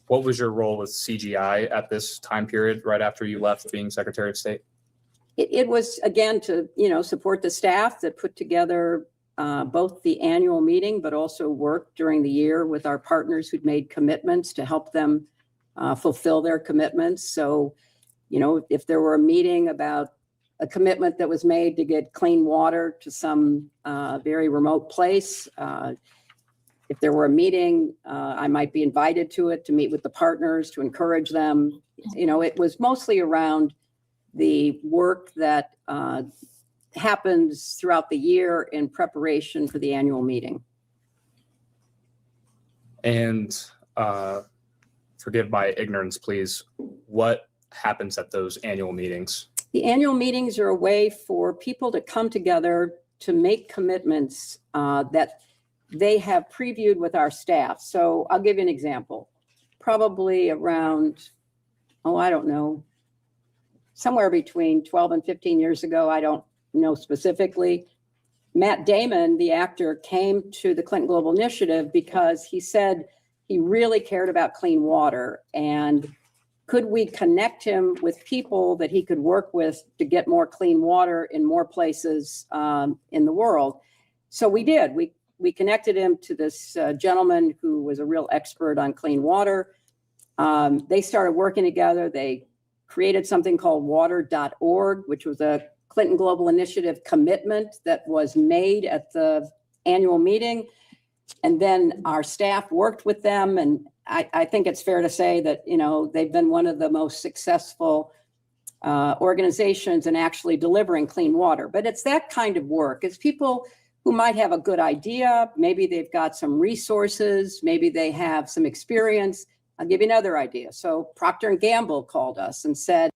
what was your role with CGI at this time period, right after you left being Secretary of State? It was, again, to, support the staff that put together both the annual meeting, but also work during the year with our partners who'd made commitments to help them fulfill their commitments. So, if there were a meeting about a commitment that was made to get clean water to some very remote place, if there were a meeting, I might be invited to it to meet with the partners, to encourage them. It was mostly around the work that happens throughout the year in preparation for the annual meeting. And forgive my ignorance, please. What happens at those annual meetings? The annual meetings are a way for people to come together to make commitments that they have previewed with our staff. So I'll give you an example. Probably around, I don't know, somewhere between 12 and 15 years ago, I don't know specifically, Matt Damon, the actor, came to the Clinton Global Initiative because he said he really cared about clean water. And could we connect him with people that he could work with to get more clean water in more places in the world? So we did. We connected him to this gentleman who was a real expert on clean water. They started working together. They created something called water.org, which was a Clinton Global Initiative commitment that was made at the annual meeting. And then our staff worked with them. And I think it's fair to say that, they've been one of the most successful organizations in actually delivering clean water. But it's that kind of work. It's people who might have a good idea. Maybe they've got some resources. Maybe they have some experience. I'll give you another idea. So Procter & Gamble called us and said,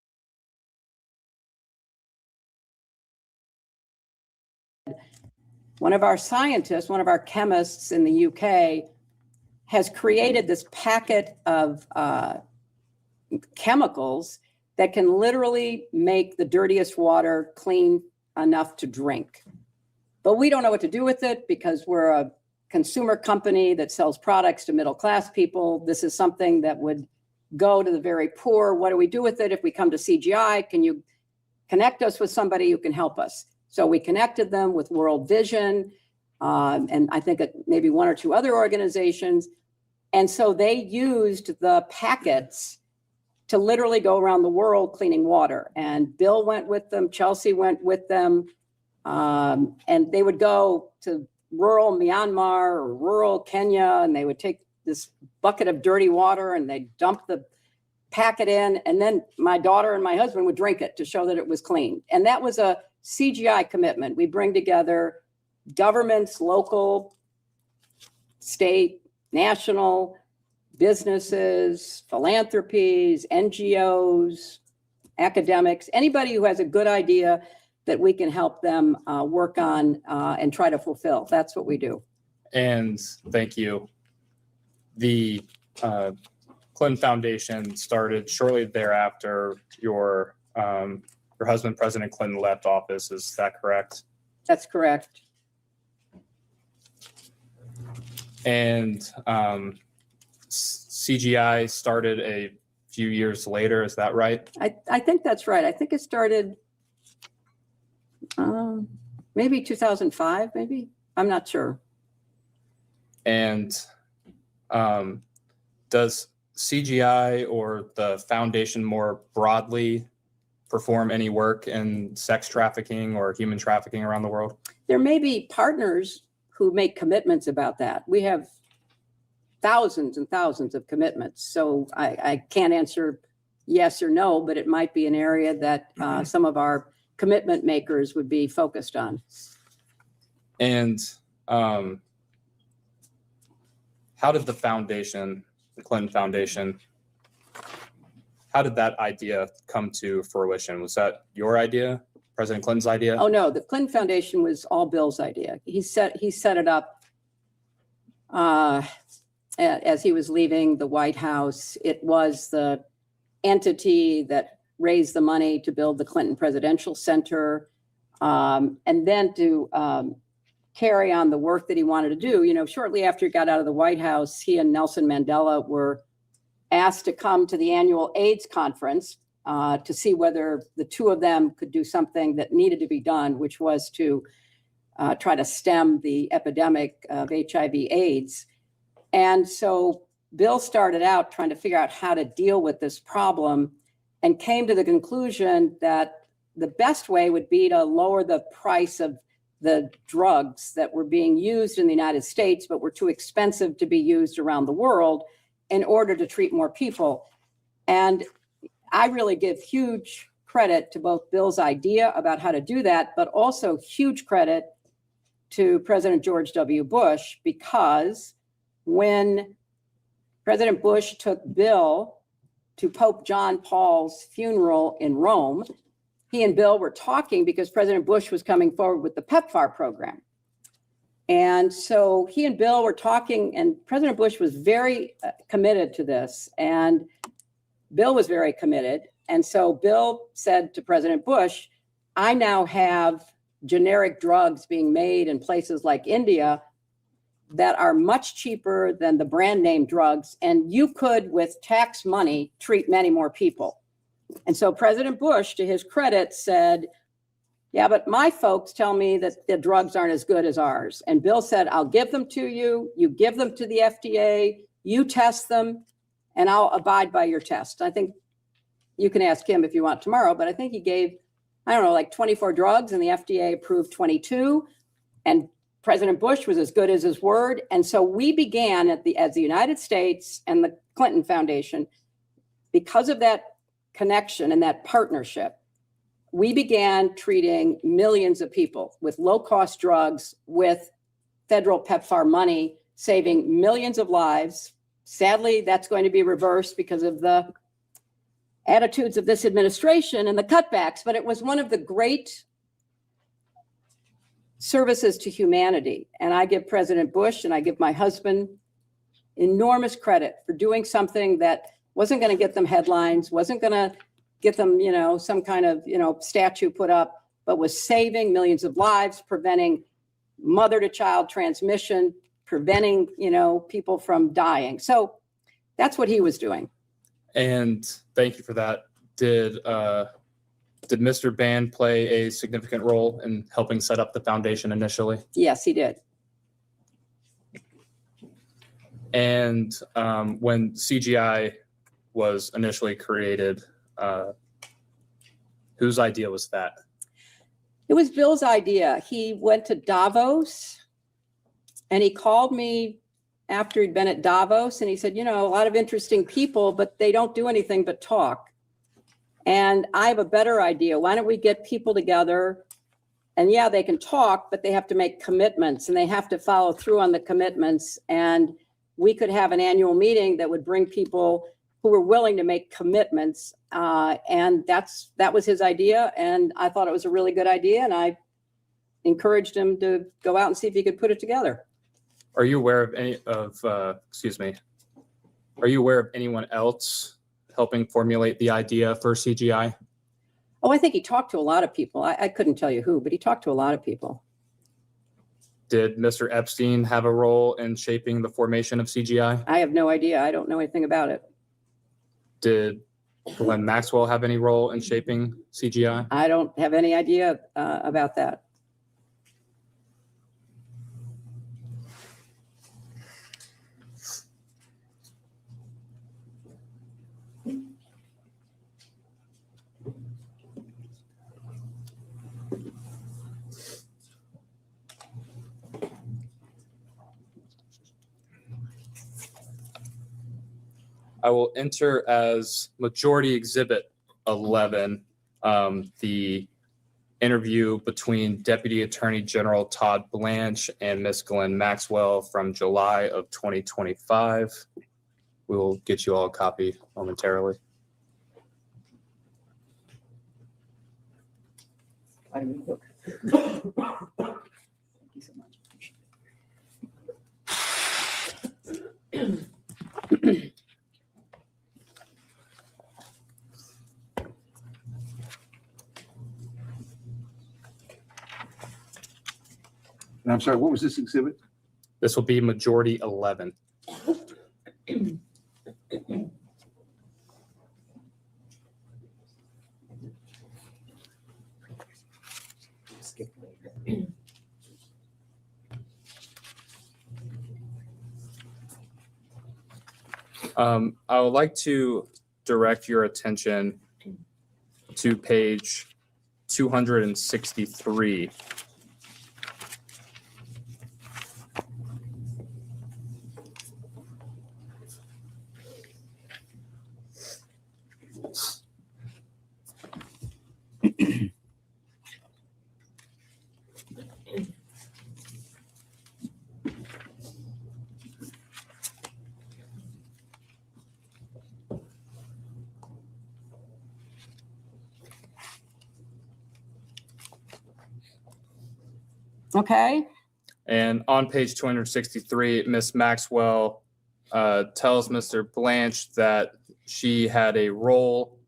one of our scientists, one of our chemists in the UK has created this packet of chemicals that can literally make the dirtiest water clean enough to drink. But we don't know what to do with it because we're a consumer company that sells products to middle-class people. This is something that would go to the very poor. What do we do with it? If we come to CGI, can you connect us with somebody who can help us? So we connected them with World Vision, and I think maybe one or two other organizations. And so they used the packets to literally go around the world cleaning water. And Bill went with them, Chelsea went with them, and they would go to rural Myanmar or rural Kenya, and they would take this bucket of dirty water and they dump the packet in, and then my daughter and my husband would drink it to show that it was clean. And that was a CGI commitment. We bring together governments, local, state, national, businesses, philanthropies, NGOs, academics, anybody who has a good idea that we can help them work on and try to fulfill. That's what we do. And thank you. The Clinton Foundation started shortly thereafter your husband, President Clinton, left office. Is that correct? That's correct. And CGI started a few years later. Is that right? I think that's right. I think it started maybe 2005, maybe. I'm not sure. And does CGI or the foundation more broadly perform any work in sex trafficking or human trafficking around the world? There may be partners who make commitments about that. We have thousands and thousands of commitments. So I can't answer yes or no, but it might be an area that some of our commitment makers would be focused on. And how did the foundation, the Clinton Foundation, how did that idea come to fruition? Was that your idea, President Clinton's idea? Oh no, the Clinton Foundation was all Bill's idea. He set it up as he was leaving the White House. It was the entity that raised the money to build the Clinton Presidential Center, and then to carry on the work that he wanted to do. You know, shortly after he got out of the White House, he and Nelson Mandela were asked to come to the annual AIDS conference to see whether the two of them could do something that needed to be done, which was to try to stem the epidemic of HIV/AIDS. And so Bill started out trying to figure out how to deal with this problem and came to the conclusion that the best way would be to lower the price of the drugs that were being used in the United States, but were too expensive to be used around the world in order to treat more people. And I really give huge credit to both Bill's idea about how to do that, but also huge credit to President George W. Bush, because when President Bush took Bill to Pope John Paul's funeral in Rome, he and Bill were talking because President Bush was coming forward with the PEPFAR program. And so he and Bill were talking, and President Bush was very committed to this, and Bill was very committed. And so Bill said to President Bush, I now have generic drugs being made in places like India that are much cheaper than the brand name drugs, and you could, with tax money, treat many more people. And so President Bush, to his credit, said, yeah, but my folks tell me that the drugs aren't as good as ours. And Bill said, I'll give them to you. You give them to the FDA, you test them, and I'll abide by your test. I think you can ask him if you want tomorrow, but I think he gave, I don't know, like 24 drugs, and the FDA approved 22. And President Bush was as good as his word. And so we began as the United States and the Clinton Foundation, because of that connection and that partnership, we began treating millions of people with low-cost drugs with federal PEPFAR money, saving millions of lives. Sadly, that's going to be reversed because of the attitudes of this administration and the cutbacks, but it was one of the great services to humanity. And I give President Bush and I give my husband enormous credit for doing something that wasn't going to get them headlines, wasn't going to get them, some kind of, statue put up, but was saving millions of lives, preventing mother to child transmission, preventing, people from dying. So that's what he was doing. And thank you for that. Did Mr. Band play a significant role in helping set up the foundation initially? Yes, he did. And when CGI was initially created, whose idea was that? It was Bill's idea. He went to Davos and he called me after he'd been at Davos and he said, a lot of interesting people, but they don't do anything but talk. And I have a better idea. Why don't we get people together? And yeah, they can talk, but they have to make commitments and they have to follow through on the commitments. And we could have an annual meeting that would bring people who were willing to make commitments. And that was his idea. And I thought it was a really good idea. And I encouraged him to go out and see if he could put it together. Are you aware of are you aware of anyone else helping formulate the idea for CGI? Oh, I think he talked to a lot of people. I couldn't tell you who, but he talked to a lot of people. Did Mr. Epstein have a role in shaping the formation of CGI? I have no idea. I don't know anything about it. Did Glenn Maxwell have any role in shaping CGI? I don't have any idea about that. I will enter as Majority Exhibit 11, the interview between Deputy Attorney General Todd Blanche and Ms. Glenn Maxwell from July of 2025. We will get you all a copy momentarily. Thank you so much. And I'm sorry, what was this exhibit? This will be Majority 11. I would like to direct your attention to page 263. Okay. And on page 263, Ms. Maxwell tells Mr. Blanche that she had a role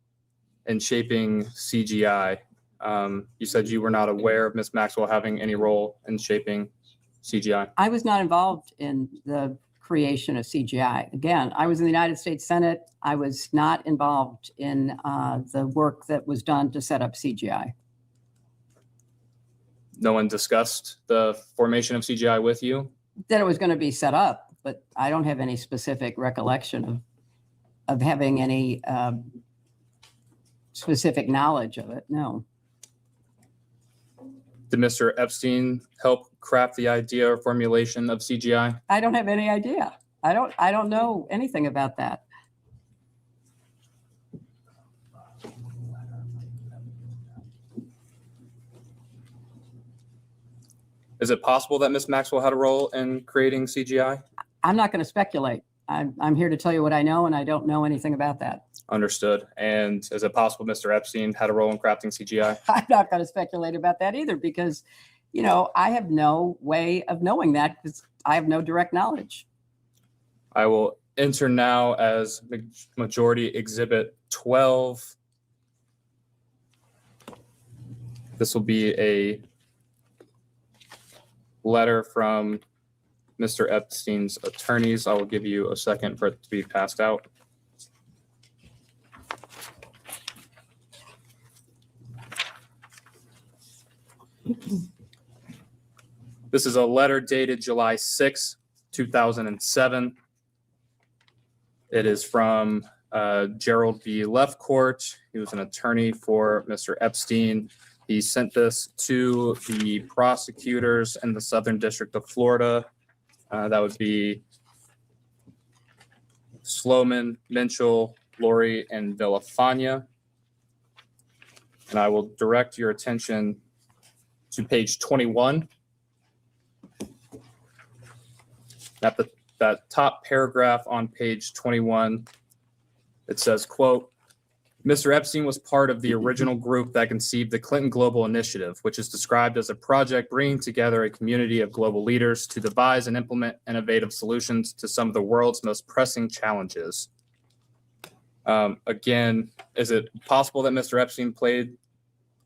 in shaping CGI. You said you were not aware of Ms. Maxwell having any role in shaping CGI. I was not involved in the creation of CGI. Again, I was in the United States Senate. I was not involved in the work that was done to set up CGI. No one discussed the formation of CGI with you? That it was going to be set up, but I don't have any specific recollection of having any specific knowledge of it. No. Did Mr. Epstein help craft the idea or formulation of CGI? I don't have any idea. I don't know anything about that. Is it possible that Ms. Maxwell had a role in creating CGI? I'm not going to speculate. I'm here to tell you what I know, and I don't know anything about that. Understood. And is it possible Mr. Epstein had a role in crafting CGI? I'm not going to speculate about that either, because I have no way of knowing that because I have no direct knowledge. I will enter now as Majority Exhibit 12. This will be a letter from Mr. Epstein's attorneys. I will give you a second for it to be passed out. This is a letter dated July 6, 2007. It is from Gerald B. Lefcourt. He was an attorney for Mr. Epstein. He sent this to the prosecutors in the Southern District of Florida. That would be Sloman, Minchell, Lori, and Villafania. And I will direct your attention to page 21. That top paragraph on page 21, it says, quote, Mr. Epstein was part of the original group that conceived the Clinton Global Initiative, which is described as a project bringing together a community of global leaders to devise and implement innovative solutions to some of the world's most pressing challenges. Again, is it possible that Mr. Epstein played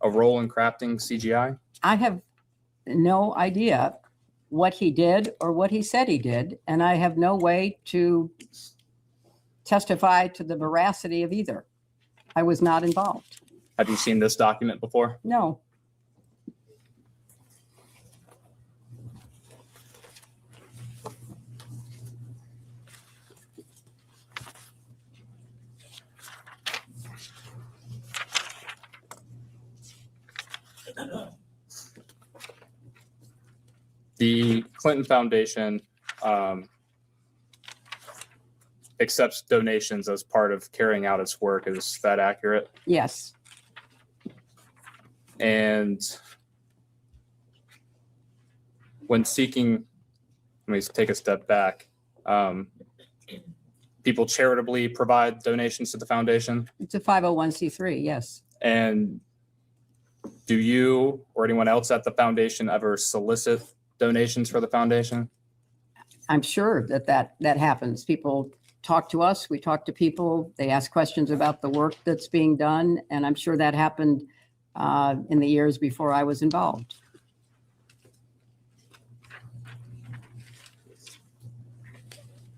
a role in crafting CGI? I have no idea what he did or what he said he did, and I have no way to testify to the veracity of either. I was not involved. Have you seen this document before? No. The Clinton Foundation accepts donations as part of carrying out its work. Is that accurate? Yes. And when seeking, let me take a step back. People charitably provide donations to the foundation. It's a 501c3, yes. And do you or anyone else at the foundation ever solicit donations for the foundation? I'm sure that happens. People talk to us, we talk to people, they ask questions about the work that's being done, and I'm sure that happened in the years before I was involved.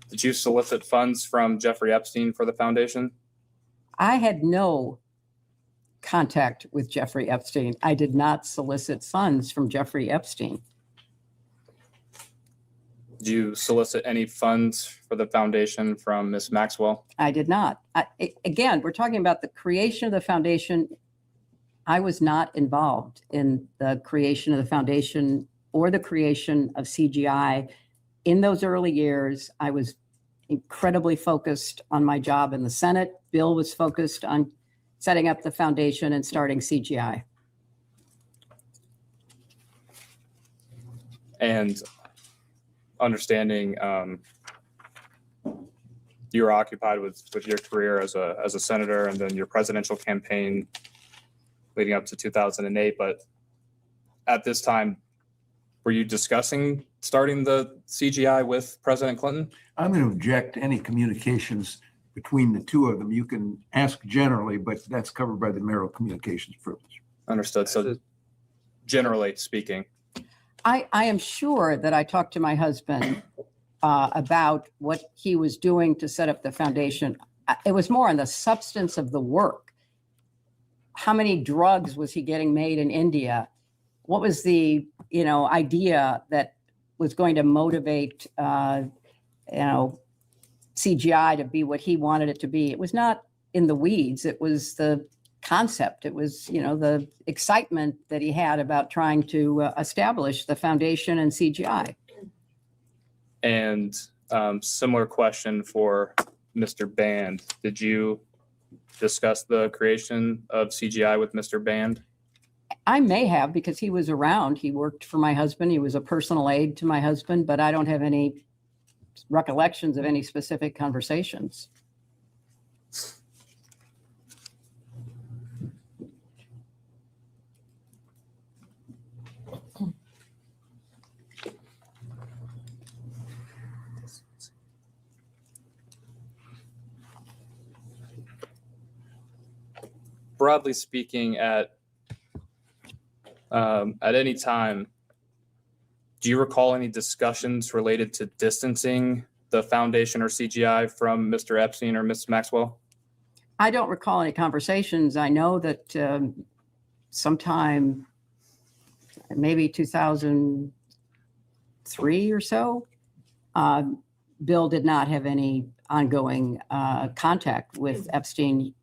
Did you solicit funds from Jeffrey Epstein for the foundation? I had no contact with Jeffrey Epstein. I did not solicit funds from Jeffrey Epstein. Did you solicit any funds for the foundation from Ms. Maxwell? I did not. Again, we're talking about the creation of the foundation. I was not involved in the creation of the foundation or the creation of CGI. In those early years, I was incredibly focused on my job in the Senate. Bill was focused on setting up the foundation and starting CGI. And understanding you were occupied with your career as a senator and then your presidential campaign leading up to 2008. But at this time, were you discussing starting the CGI with President Clinton? I'm going to object to any communications between the two of them. You can ask generally, but that's covered by the marital communications privilege. Understood. So generally speaking. I am sure that I talked to my husband about what he was doing to set up the foundation. It was more on the substance of the work. How many drugs was he getting made in India? What was the, idea that was going to motivate, CGI to be what he wanted it to be? It was not in the weeds. It was the concept. It was, the excitement that he had about trying to establish the foundation and CGI. And similar question for Mr. Band. Did you discuss the creation of CGI with Mr. Band? I may have, because he was around. He worked for my husband. He was a personal aide to my husband, but I don't have any recollections of any specific conversations. broadly speaking, at any time, do you recall any discussions related to distancing the foundation or CGI from Mr. Epstein or Ms. Maxwell? I don't recall any conversations. I know that sometime, maybe 2003 or so, Bill did not have any ongoing contact with Epstein.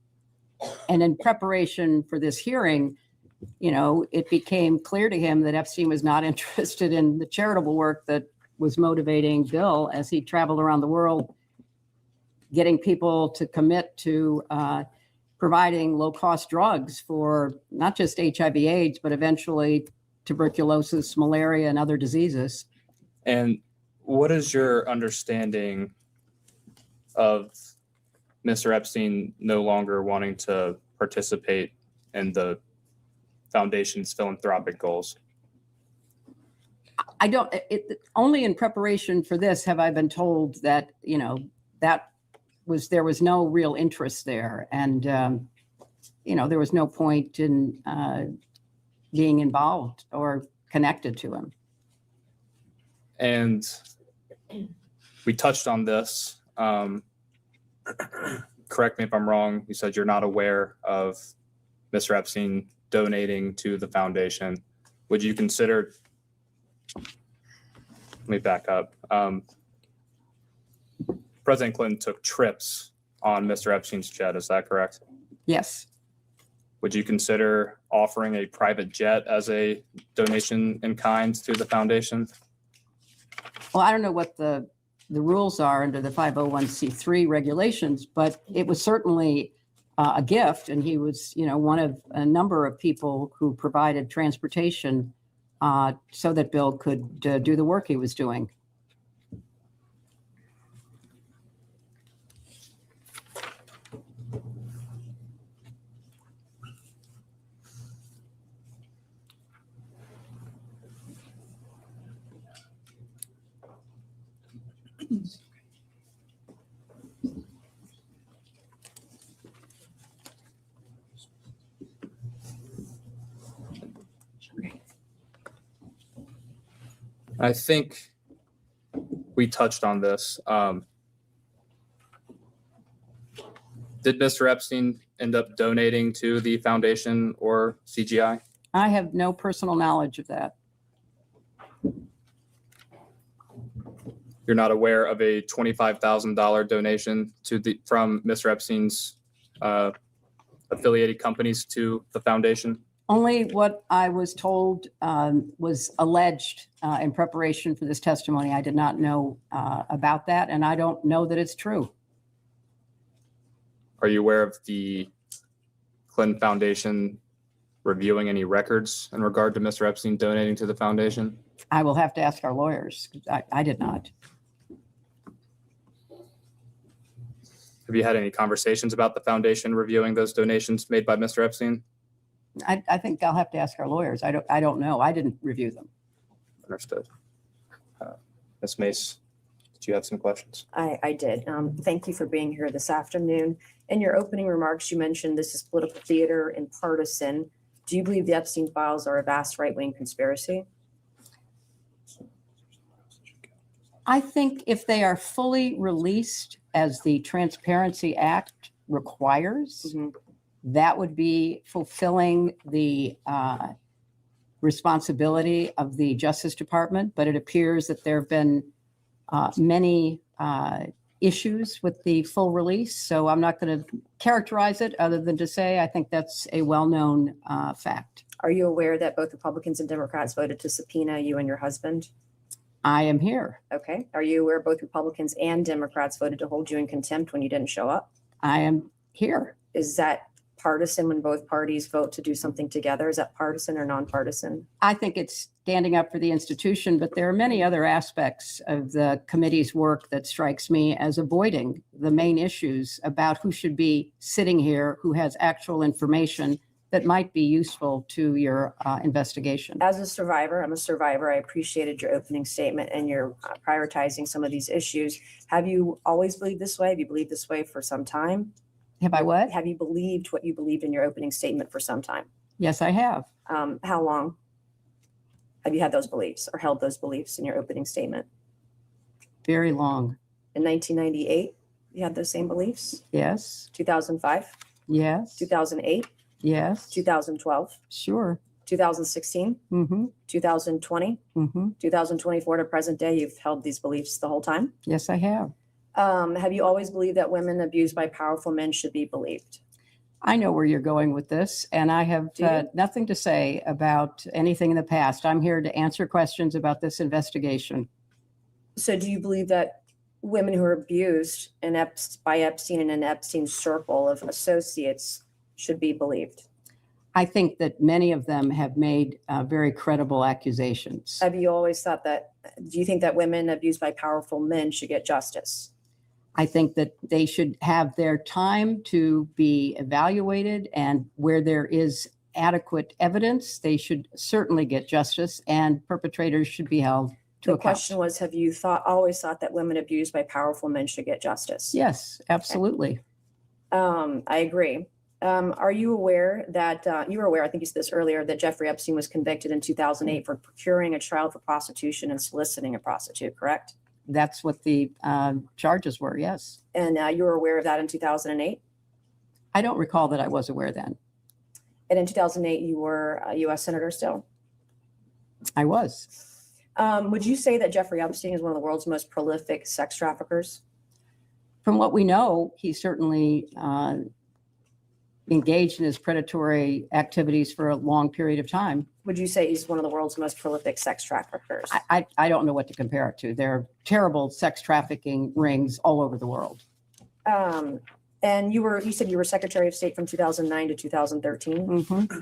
And in preparation for this hearing, it became clear to him that Epstein was not interested in the charitable work that was motivating Bill as he traveled around the world, getting people to commit to providing low-cost drugs for not just HIV/AIDS, but eventually tuberculosis, malaria, and other diseases. And what is your understanding of Mr. Epstein no longer wanting to participate in the foundation's philanthropic goals? I don't, only in preparation for this have I been told that, there was no real interest there. And, there was no point in being involved or connected to him. And we touched on this. Correct me if I'm wrong. You said you're not aware of Mr. Epstein donating to the foundation. Would you consider, let me back up. President Clinton took trips on Mr. Epstein's jet. Is that correct? Yes. Would you consider offering a private jet as a donation in kind to the foundation? Well, I don't know what the rules are under the 501c3 regulations, but it was certainly a gift. And he was, one of a number of people who provided transportation so that Bill could do the work he was doing. I think we touched on this. Did Mr. Epstein end up donating to the foundation or CGI? I have no personal knowledge of that. You're not aware of a $25,000 donation from Mr. Epstein's affiliated companies to the foundation? Only what I was told was alleged in preparation for this testimony. I did not know about that, and I don't know that it's true. Are you aware of the Clinton Foundation reviewing any records in regard to Mr. Epstein donating to the foundation? I will have to ask our lawyers. I did not. Have you had any conversations about the foundation reviewing those donations made by Mr. Epstein? I think I'll have to ask our lawyers. I don't know. I didn't review them. Understood. Ms. Mace, did you have some questions? I did. Thank you for being here this afternoon. In your opening remarks, you mentioned this is political theater and partisan. Do you believe the Epstein files are a vast right-wing conspiracy? I think if they are fully released as the Transparency Act requires, that would be fulfilling the responsibility of the Justice Department. But it appears that there have been many issues with the full release. So I'm not going to characterize it other than to say I think that's a well-known fact. Are you aware that both Republicans and Democrats voted to subpoena you and your husband? I am here. Okay. Are you aware both Republicans and Democrats voted to hold you in contempt when you didn't show up? I am here. Is that partisan when both parties vote to do something together? Is that partisan or nonpartisan? I think it's standing up for the institution, but there are many other aspects of the committee's work that strikes me as avoiding the main issues about who should be sitting here, who has actual information that might be useful to your investigation. As a survivor, I'm a survivor. I appreciated your opening statement and your prioritizing some of these issues. Have you always believed this way? Have you believed this way for some time? Have I what? Have you believed what you believed in your opening statement for some time? Yes, I have. How long have you had those beliefs or held those beliefs in your opening statement? Very long. In 1998, you had those same beliefs? Yes. 2005, Yes. 2008, Yes. 2012, Sure. 2016, Mm-hmm. 2020, Mm-hmm. 2024 to present day, you've held these beliefs the whole time? Yes, I have. Have you always believed that women abused by powerful men should be believed? I know where you're going with this, and I have Do you? nothing to say about anything in the past. I'm here to answer questions about this investigation. So do you believe that women who are abused by Epstein and an Epstein circle of associates should be believed? I think that many of them have made very credible accusations. Have you always thought that, do you think that women abused by powerful men should get justice? I think that they should have their time to be evaluated, and where there is adequate evidence, they should certainly get justice, and perpetrators should be held to The account. question was, have you always thought that women abused by powerful men should get justice? Yes, absolutely. I agree. Are you aware that, you were aware, I think you said this earlier, that Jeffrey Epstein was convicted in 2008 for procuring a child for prostitution and soliciting a prostitute, correct? That's what the charges were, yes. And you were aware of that in 2008? I don't recall that I was aware then. And in 2008, you were a U.S. Senator still? I was. Would you say that Jeffrey Epstein is one of the world's most prolific sex traffickers? From what we know, he certainly engaged in his predatory activities for a long period of time. Would you say he's one of the world's most prolific sex traffickers? I don't know what to compare it to. There are terrible sex trafficking rings all over the world. And you said you were Secretary of State from 2009 to 2013. Mm-hmm.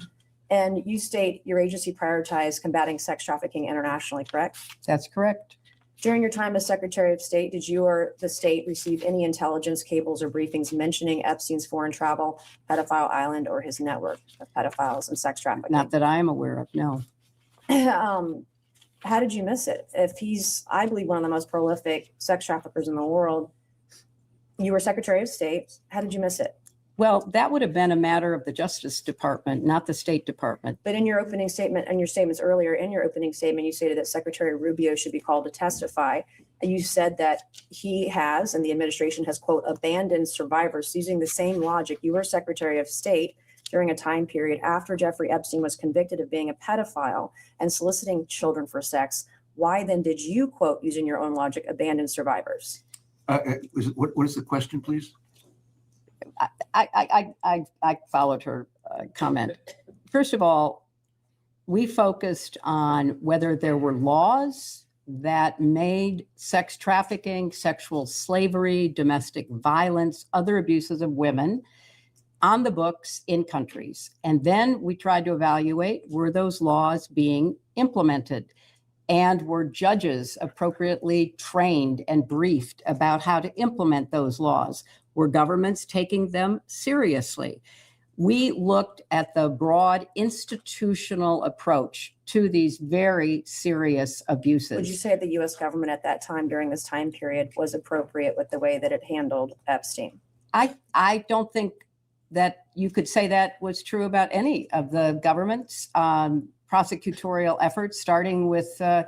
And you state your agency prioritized combating sex trafficking internationally, correct? That's correct. During your time as Secretary of State, did you or the state receive any intelligence cables or briefings mentioning Epstein's foreign travel, pedophile island, or his network of pedophiles and sex trafficking? Not that I am aware of, no. How did you miss it? If he's, I believe, one of the most prolific sex traffickers in the world, you were Secretary of State. How did you miss it? Well, that would have been a matter of the Justice Department, not the State Department. But in your opening statement and your statements earlier, in your opening statement, you stated that Secretary Rubio should be called to testify. And you said that he has, and the administration has, quote, abandoned survivors. Using the same logic, you were Secretary of State during a time period after Jeffrey Epstein was convicted of being a pedophile and soliciting children for sex. Why then did you, quote, using your own logic, abandon survivors? What is the question, please? I followed her comment. First of all, we focused on whether there were laws that made sex trafficking, sexual slavery, domestic violence, other abuses of women on the books in countries. And then we tried to evaluate, were those laws being implemented? And were judges appropriately trained and briefed about how to implement those laws? Were governments taking them seriously? We looked at the broad institutional approach to these very serious abuses. Would you say the U.S. government at that time, during this time period, was appropriate with the way that it handled Epstein? I don't think that you could say that was true about any of the government's prosecutorial efforts, starting with the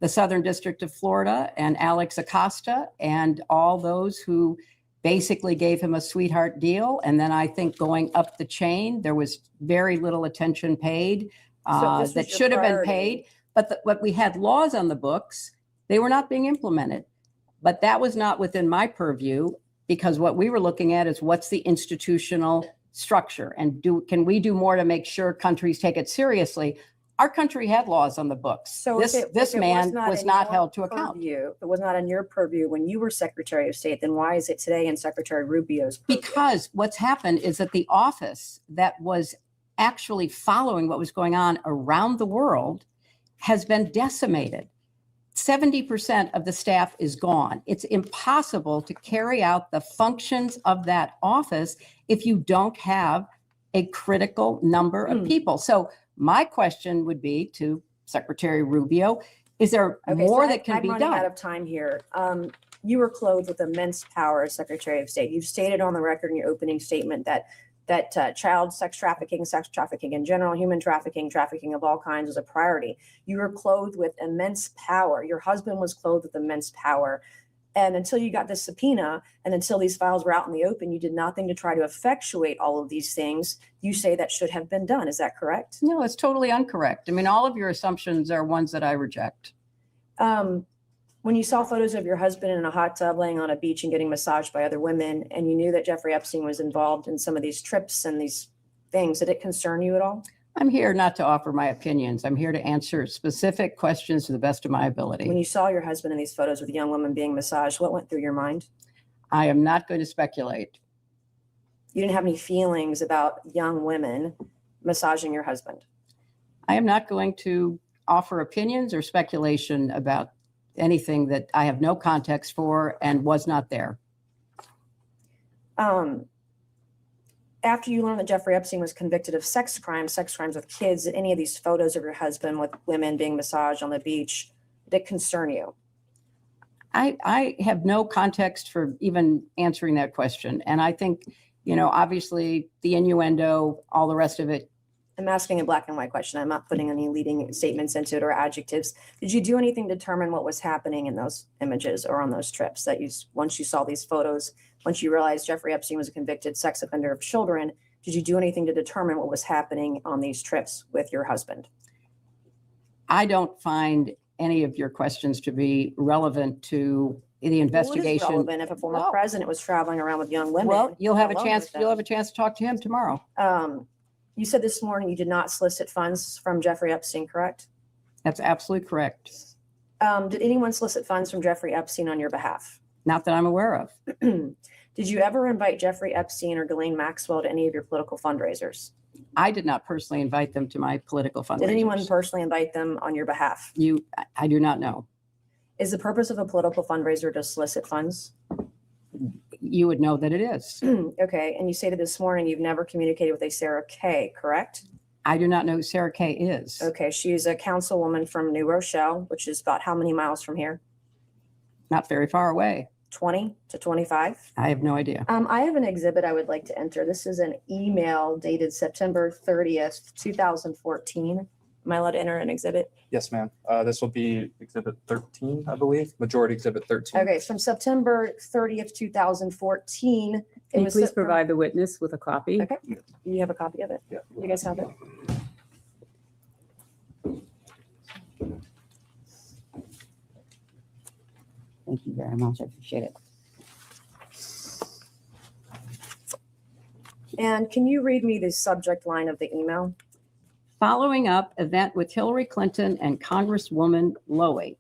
Southern District of Florida and Alex Acosta and all those who basically gave him a sweetheart deal. And then I think going up the chain, there was very little attention paid that should have been paid. But we had laws on the books, they were not being implemented. But that was not within my purview, because what we were looking at is what's the institutional structure, and can we do more to make sure countries take it seriously? Our country had laws on the books. So this man was not held to account. If it was not in your purview when you were Secretary of State, then why is it today in Secretary Rubio's purview? Because what's happened is that the office that was actually following what was going on around the world has been decimated. 70% of the staff is gone. It's impossible to carry out the functions of that office if you don't have a critical number of people. So my question would be to Secretary Rubio, is there more that can be I'm running done? out of time here. you were clothed with immense power as Secretary of State. You've stated on the record in your opening statement that child sex trafficking in general, human trafficking of all kinds was a priority. You were clothed with immense power. Your husband was clothed with immense power. And until you got this subpoena and until these files were out in the open, you did nothing to try to effectuate all of these things. You say that should have been done. Is that correct? No, it's totally incorrect. I mean, all of your assumptions are ones that I reject. When you saw photos of your husband in a hot tub laying on a beach and getting massaged by other women, and you knew that Jeffrey Epstein was involved in some of these trips and these things, did it concern you at all? I'm here not to offer my opinions. I'm here to answer specific questions to the best of my ability. When you saw your husband in these photos with young women being massaged, what went through your mind? I am not going to speculate. You didn't have any feelings about young women massaging your husband? I am not going to offer opinions or speculation about anything that I have no context for and was not there. After you learned that Jeffrey Epstein was convicted of sex crimes with kids, did any of these photos of your husband with women being massaged on the beach, did it concern you? I have no context for even answering that question. And I think, obviously the innuendo, all the rest of it. I'm asking a black and white question. I'm not putting any leading statements into it or adjectives. Did you do anything to determine what was happening in those images or on those trips that once you saw these photos, once you realized Jeffrey Epstein was a convicted sex offender of children, did you do anything to determine what was happening on these trips with your husband? I don't find any of your questions to be relevant to the investigation. What is relevant if a former president was traveling around with young women? Well, you'll have a alone chance. with them? You'll have a chance to talk to him tomorrow. You said this morning you did not solicit funds from Jeffrey Epstein, correct? That's absolutely correct. Did anyone solicit funds from Jeffrey Epstein on your behalf? Not that I'm aware of. Did you ever invite Jeffrey Epstein or Ghislaine Maxwell to any of your political fundraisers? I did not personally invite them to my political fundraisers. Did anyone personally invite them on your behalf? I do not know. Is the purpose of a political fundraiser to solicit funds? You would know that it is. Okay, and you stated this morning you've never communicated with a Sarah Kay, correct? I do not know who Sarah Kay is. Okay, she's a councilwoman from New Rochelle, which is about how many miles from here? Not very far away. 20 to 25? I have no idea. I have an exhibit I would like to enter. This is an email dated September 30th, 2014. Am I allowed to enter an exhibit? Yes, ma'am. This will be Exhibit 13, I believe, Majority Exhibit 13. Okay, it's from September 30th, 2014. Can you please provide the witness with a copy? Okay, you have a copy of it? Yeah. You guys have it? Thank you very much. I appreciate it. And can you read me the subject line of the email? Following up event with Hillary Clinton and Congresswoman Lowy.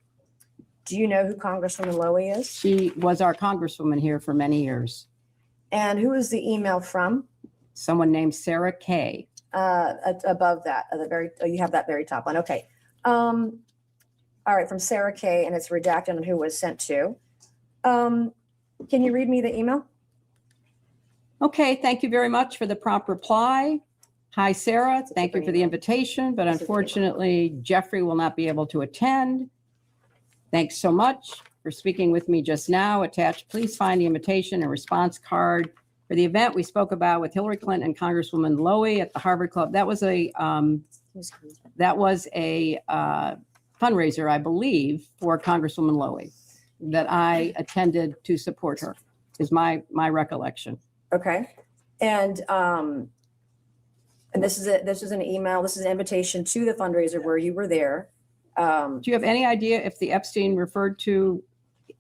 Do you know who Congresswoman Lowy is? She was our congresswoman here for many years. And who is the email from? Someone named Sarah Kay. Above that, you have that very top one. Okay. All right, from Sarah Kay, and it's redacted on who was sent to. Can you read me the email? Okay, thank you very much for the prompt reply. Hi, Sarah. Thank you for the invitation, but unfortunately, Jeffrey will not be able to attend. Thanks so much for speaking with me just now. Attached, please find the invitation and response card for the event we spoke about with Hillary Clinton and Congresswoman Lowy at the Harvard Club. That was a fundraiser, I believe, for Congresswoman Lowy that I attended to support her, is my recollection. Okay. And this is an email, this is an invitation to the fundraiser where you were there. Do you have any idea if the Epstein referred to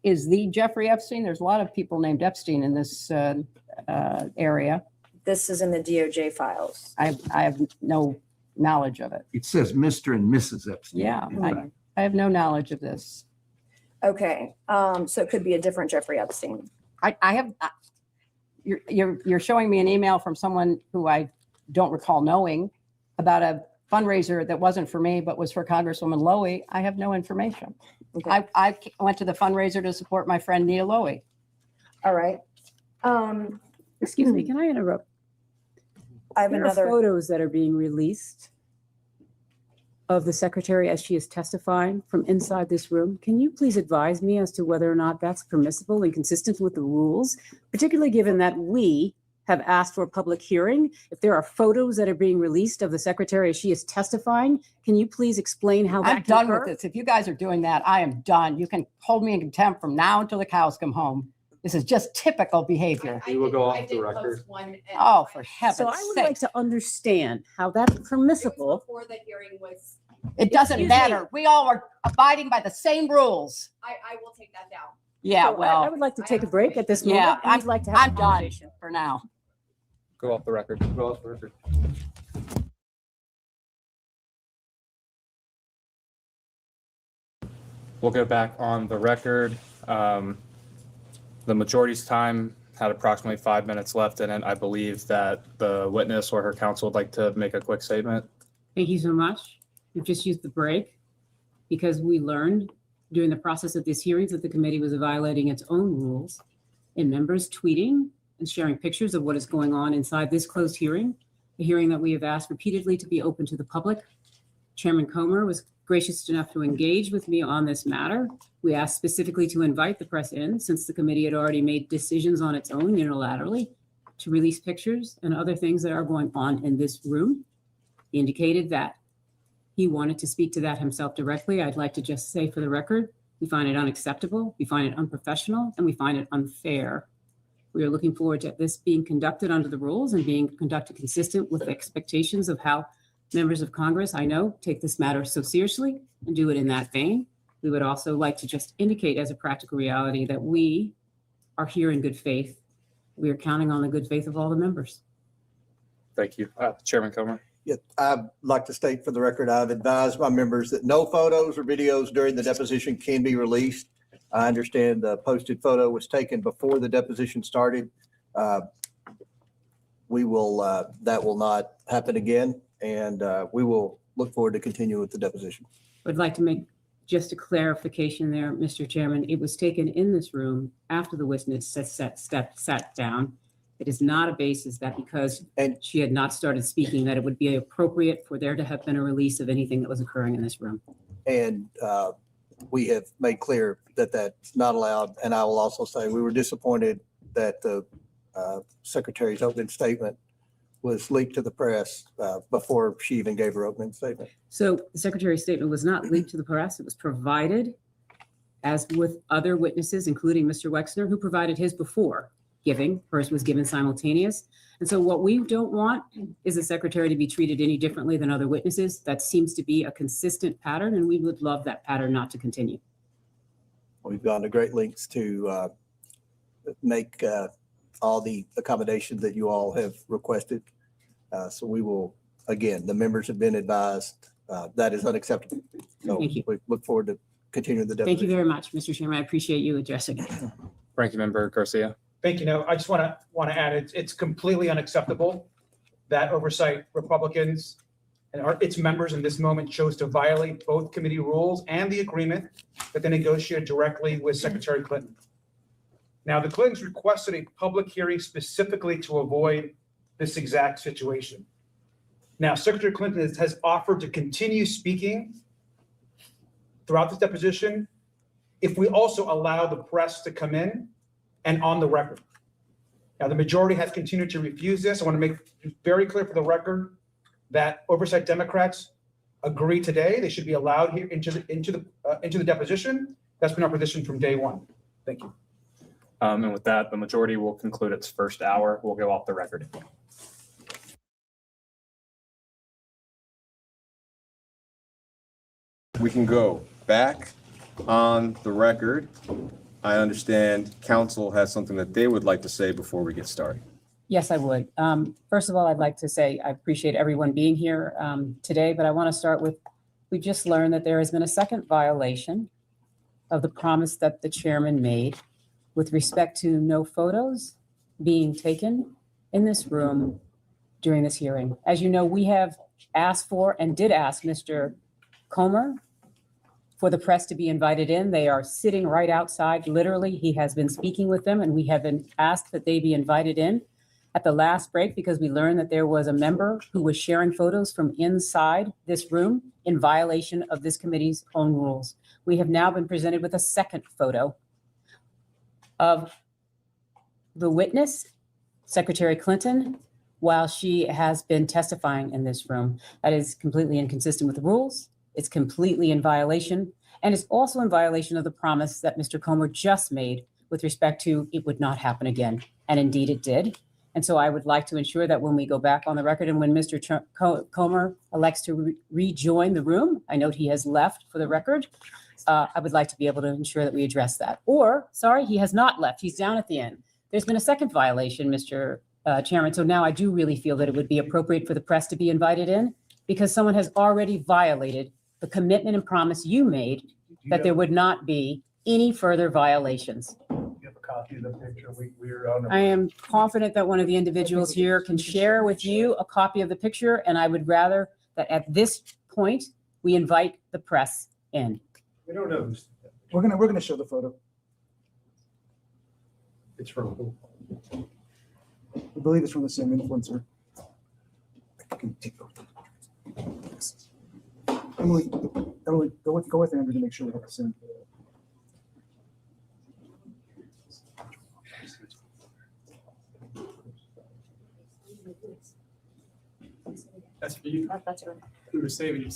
is the Jeffrey Epstein? There's a lot of people named Epstein in this area. This is in the DOJ files. I have no knowledge of it. It says Mr. and Mrs. Epstein. Yeah, I have no knowledge of this. Okay, so it could be a different Jeffrey Epstein. You're showing me an email from someone who I don't recall knowing about a fundraiser that wasn't for me, but was for Congresswoman Lowy. I have no information. Okay. I went to the fundraiser to support my friend Nia Lowy. All right. Excuse me, can I interrupt? I have There are another. photos that are being released of the secretary as she is testifying from inside this room. Can you please advise me as to whether or not that's permissible and consistent with the rules, particularly given that we have asked for a public hearing? If there are photos that are being released of the secretary as she is testifying, can you please explain how that I'm can done with occur? this. If you guys are doing that, I am done. You can hold me in contempt from now until the cows come home. This is just typical behavior. We will go off the record. Oh, for heaven's So I would like sake. to understand how that's permissible. Before the hearing was, It doesn't Excuse matter. We all are abiding by the same rules. I will take that down. Yeah, So I well, would like to take a break at this moment. yeah, and I'd like to have I'm a done conversation. for now. Go off the record. Go off the record. We'll go back on the record. The majority's time had approximately 5 minutes left in it. I believe that the witness or her counsel would like to make a quick statement. Thank you so much. We've just used the break because we learned during the process of these hearings that the committee was violating its own rules in members tweeting and sharing pictures of what is going on inside this closed hearing, a hearing that we have asked repeatedly to be open to the public. Chairman Comer was gracious enough to engage with me on this matter. We asked specifically to invite the press in, since the committee had already made decisions on its own unilaterally to release pictures and other things that are going on in this room. He indicated that he wanted to speak to that himself directly. I'd like to just say for the record, we find it unacceptable, we find it unprofessional, and we find it unfair. We are looking forward to this being conducted under the rules and being conducted consistent with the expectations of how members of Congress, I know, take this matter so seriously and do it in that vein. We would also like to just indicate as a practical reality that we are here in good faith. We are counting on the good faith of all the members. Thank you. Chairman Comer. Yeah, I'd like to state for the record, I've advised my members that no photos or videos during the deposition can be released. I understand the posted photo was taken before the deposition started. We will, that will not happen again, and we will look forward to continuing with the deposition. I'd like to make just a clarification there, Mr. Chairman. It was taken in this room after the witness sat down. It is not a basis that because she had not started speaking, that it would be appropriate for there to have been a release of anything that was occurring in this room. And we have made clear that that's not allowed. And I will also say we were disappointed that the secretary's opening statement was leaked to the press before she even gave her opening statement. So the secretary's statement was not leaked to the press. It was provided, as with other witnesses, including Mr. Wexner, who provided his before giving. Hers was given simultaneous. And so what we don't want is the secretary to be treated any differently than other witnesses. That seems to be a consistent pattern, and we would love that pattern not to continue. We've gone to great lengths to make all the accommodations that you all have requested. So we will, again, the members have been advised that is unacceptable. So Thank you. we look forward to continuing the deposition. Thank you very much, Mr. Chairman. I appreciate you addressing it. Ranking Member Garcia. Thank you. No, I just want to add, it's completely unacceptable that oversight Republicans and its members in this moment chose to violate both committee rules and the agreement that they negotiated directly with Secretary Clinton. Now, the Clintons requested a public hearing specifically to avoid this exact situation. Now, Secretary Clinton has offered to continue speaking throughout this deposition if we also allow the press to come in and on the record. Now, the majority has continued to refuse this. I want to make it very clear for the record that oversight Democrats agree today they should be allowed here into the deposition. That's been our position from day one. Thank you. And with that, the majority will conclude its first hour. We'll go off the record. We can go back on the record. I understand counsel has something that they would like to say before we get started. Yes, I would. First of all, I'd like to say I appreciate everyone being here today, but I want to start with, we just learned that there has been a second violation of the promise that the chairman made with respect to no photos being taken in this room during this hearing. As you know, we have asked for and did ask Mr. Comer for the press to be invited in. They are sitting right outside. Literally, he has been speaking with them, and we have been asked that they be invited in. at the last break because we learned that there was a member who was sharing photos from inside this room in violation of this committee's own rules. We have now been presented with a second photo of the witness, Secretary Clinton, while she has been testifying in this room. That is completely inconsistent with the rules. It's completely in violation. And it's also in violation of the promise that Mr. Comer just made with respect to it would not happen again. And indeed it did. And so I would like to ensure that when we go back on the record and when Mr. Comer elects to rejoin the room, I note he has left for the record, I would like to be able to ensure that we address that. Or, sorry, he has not left. He's down at the end. There's been a second violation, Mr. Chairman. So now I do really feel that it would be appropriate for the press to be invited in because someone has already violated the commitment and promise you made that there would not be any further violations. You have a copy of the picture. We're on. I am confident that one of the individuals here can share with you a copy of the picture, and I would rather that at this point, we invite the press in. We don't know. We're gonna show the photo. It's from who? I believe it's from the same influencer. Emily, go with Andrew to make sure we have the same. That's for you. We were saving you.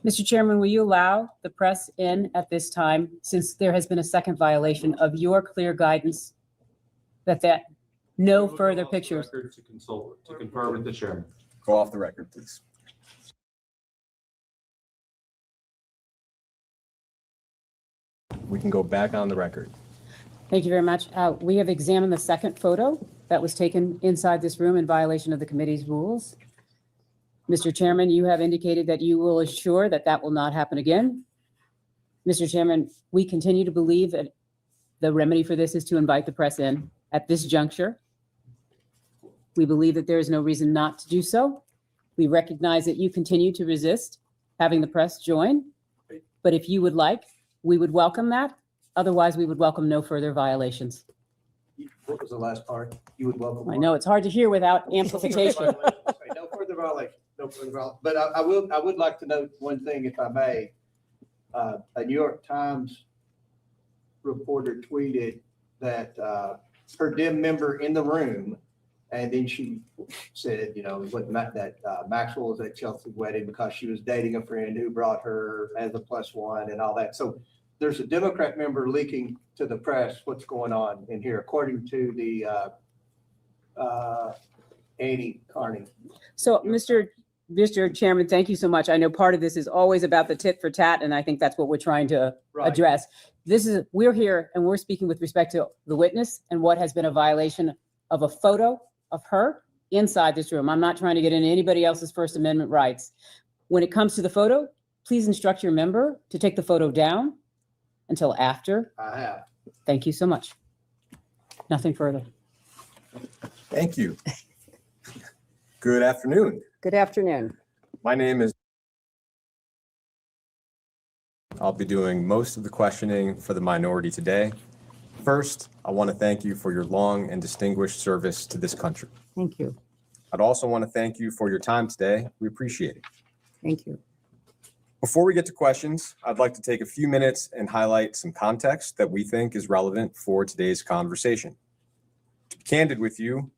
Mr. Chairman, will you allow the press in at this time, since there has been a second violation of your clear guidance that no further pictures. To consult, to confer with the chairman. Go off the record, please. We can go back on the record. Thank you very much. We have examined the second photo that was taken inside this room in violation of the committee's rules. Mr. Chairman, you have indicated that you will assure that that will not happen again. Mr. Chairman, we continue to believe that the remedy for this is to invite the press in at this juncture. We believe that there is no reason not to do so. We recognize that you continue to resist having the press join, but if you would like, we would welcome that. Otherwise, we would welcome no further violations. What was the last part? You would welcome. I know it's hard to hear without amplification. No further violation. No further violation. But I would like to note one thing, if I may. A New York Times reporter tweeted that her dim member in the room, and then she said, you know, that Maxwell was at Chelsea's wedding because she was dating a friend who brought her as a +1 and all that. So there's a Democrat member leaking to the press what's going on in here, according to the Annie Carney. So, Mr. Chairman, thank you so much. I know part of this is always about the tit for tat, and I think that's what we're trying to address. We're here and we're speaking with respect to the witness and what has been a violation of a photo of her inside this room. I'm not trying to get into anybody else's First Amendment rights. When it comes to the photo, please instruct your member to take the photo down until after. I have. Thank you so much. Nothing further. Thank you. Good afternoon. Good afternoon. My name is. I'll be doing most of the questioning for the minority today. First, I want to thank you for your long and distinguished service to this country. Thank you. I'd also want to thank you for your time today. We appreciate it. Thank you. Before we get to questions, I'd like to take a few minutes and highlight some context that we think is relevant for today's conversation. To be candid with you,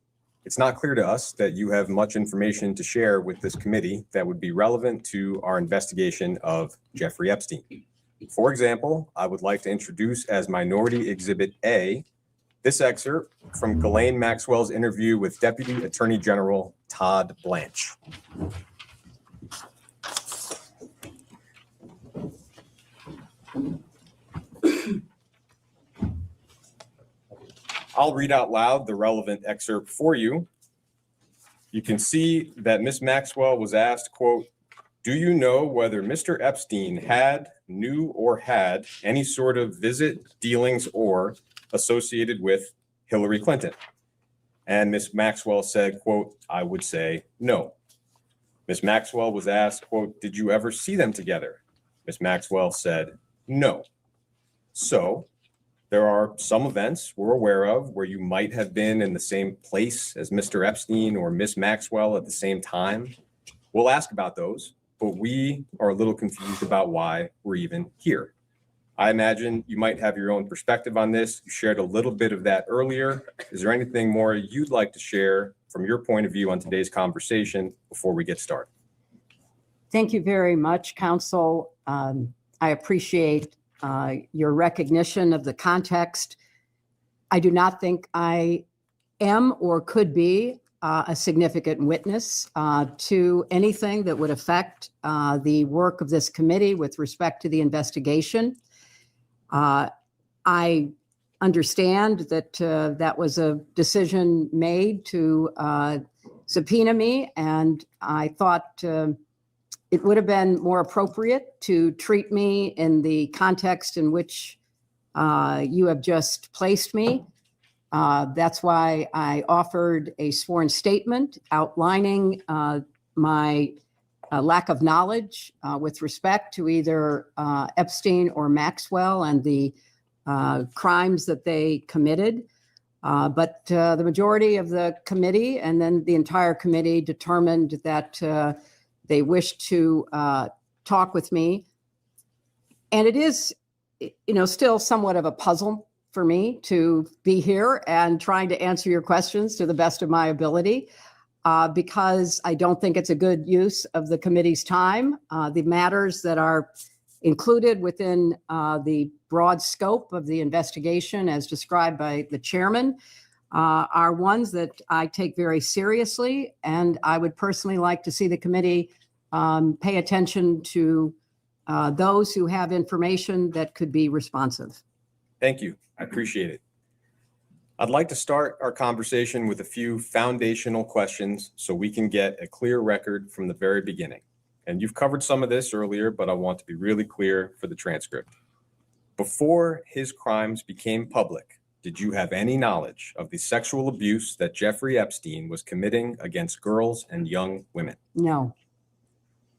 it's not clear to us that you have much information to share with this committee that would be relevant to our investigation of Jeffrey Epstein. For example, I would like to introduce as Minority Exhibit A, this excerpt from Ghislaine Maxwell's interview with Deputy Attorney General Todd Blanche. I'll read out loud the relevant excerpt for you. You can see that Ms. Maxwell was asked, quote, "Do you know whether Mr. Epstein knew or had any sort of visit, dealings, or associated with Hillary Clinton?" And Ms. Maxwell said, quote, "I would say no." Ms. Maxwell was asked, quote, "Did you ever see them together?" Ms. Maxwell said, "No." So there are some events we're aware of where you might have been in the same place as Mr. Epstein or Ms. Maxwell at the same time. We'll ask about those, but we are a little confused about why we're even here. I imagine you might have your own perspective on this. You shared a little bit of that earlier. Is there anything more you'd like to share from your point of view on today's conversation before we get started? Thank you very much, Counsel. I appreciate your recognition of the context. I do not think I am or could be a significant witness to anything that would affect the work of this committee with respect to the investigation. I understand that that was a decision made to subpoena me, and I thought it would have been more appropriate to treat me in the context in which you have just placed me. That's why I offered a sworn statement outlining my lack of knowledge with respect to either Epstein or Maxwell and the crimes that they committed. But the majority of the committee and then the entire committee determined that they wished to talk with me. And it is, still somewhat of a puzzle for me to be here and trying to answer your questions to the best of my ability, because I don't think it's a good use of the committee's time. The matters that are included within the broad scope of the investigation as described by the chairman are ones that I take very seriously, and I would personally like to see the committee pay attention to those who have information that could be responsive. Thank you. I appreciate it. I'd like to start our conversation with a few foundational questions so we can get a clear record from the very beginning. And you've covered some of this earlier, but I want to be really clear for the transcript. Before his crimes became public, did you have any knowledge of the sexual abuse that Jeffrey Epstein was committing against girls and young women? No.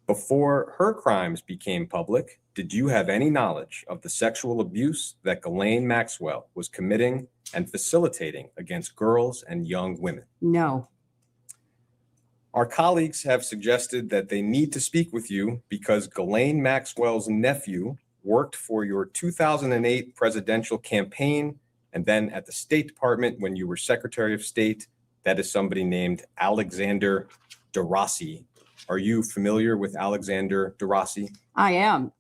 Before her crimes became public, did you have any knowledge of the sexual abuse that Ghislaine Maxwell was committing and facilitating against girls and young women? No. Our colleagues have suggested that they need to speak with you because Ghislaine Maxwell's nephew worked for your 2008 presidential campaign and then at the State Department when you were Secretary of State. That is somebody named Alexander DeRossi. Are you familiar with Alexander DeRossi? I am.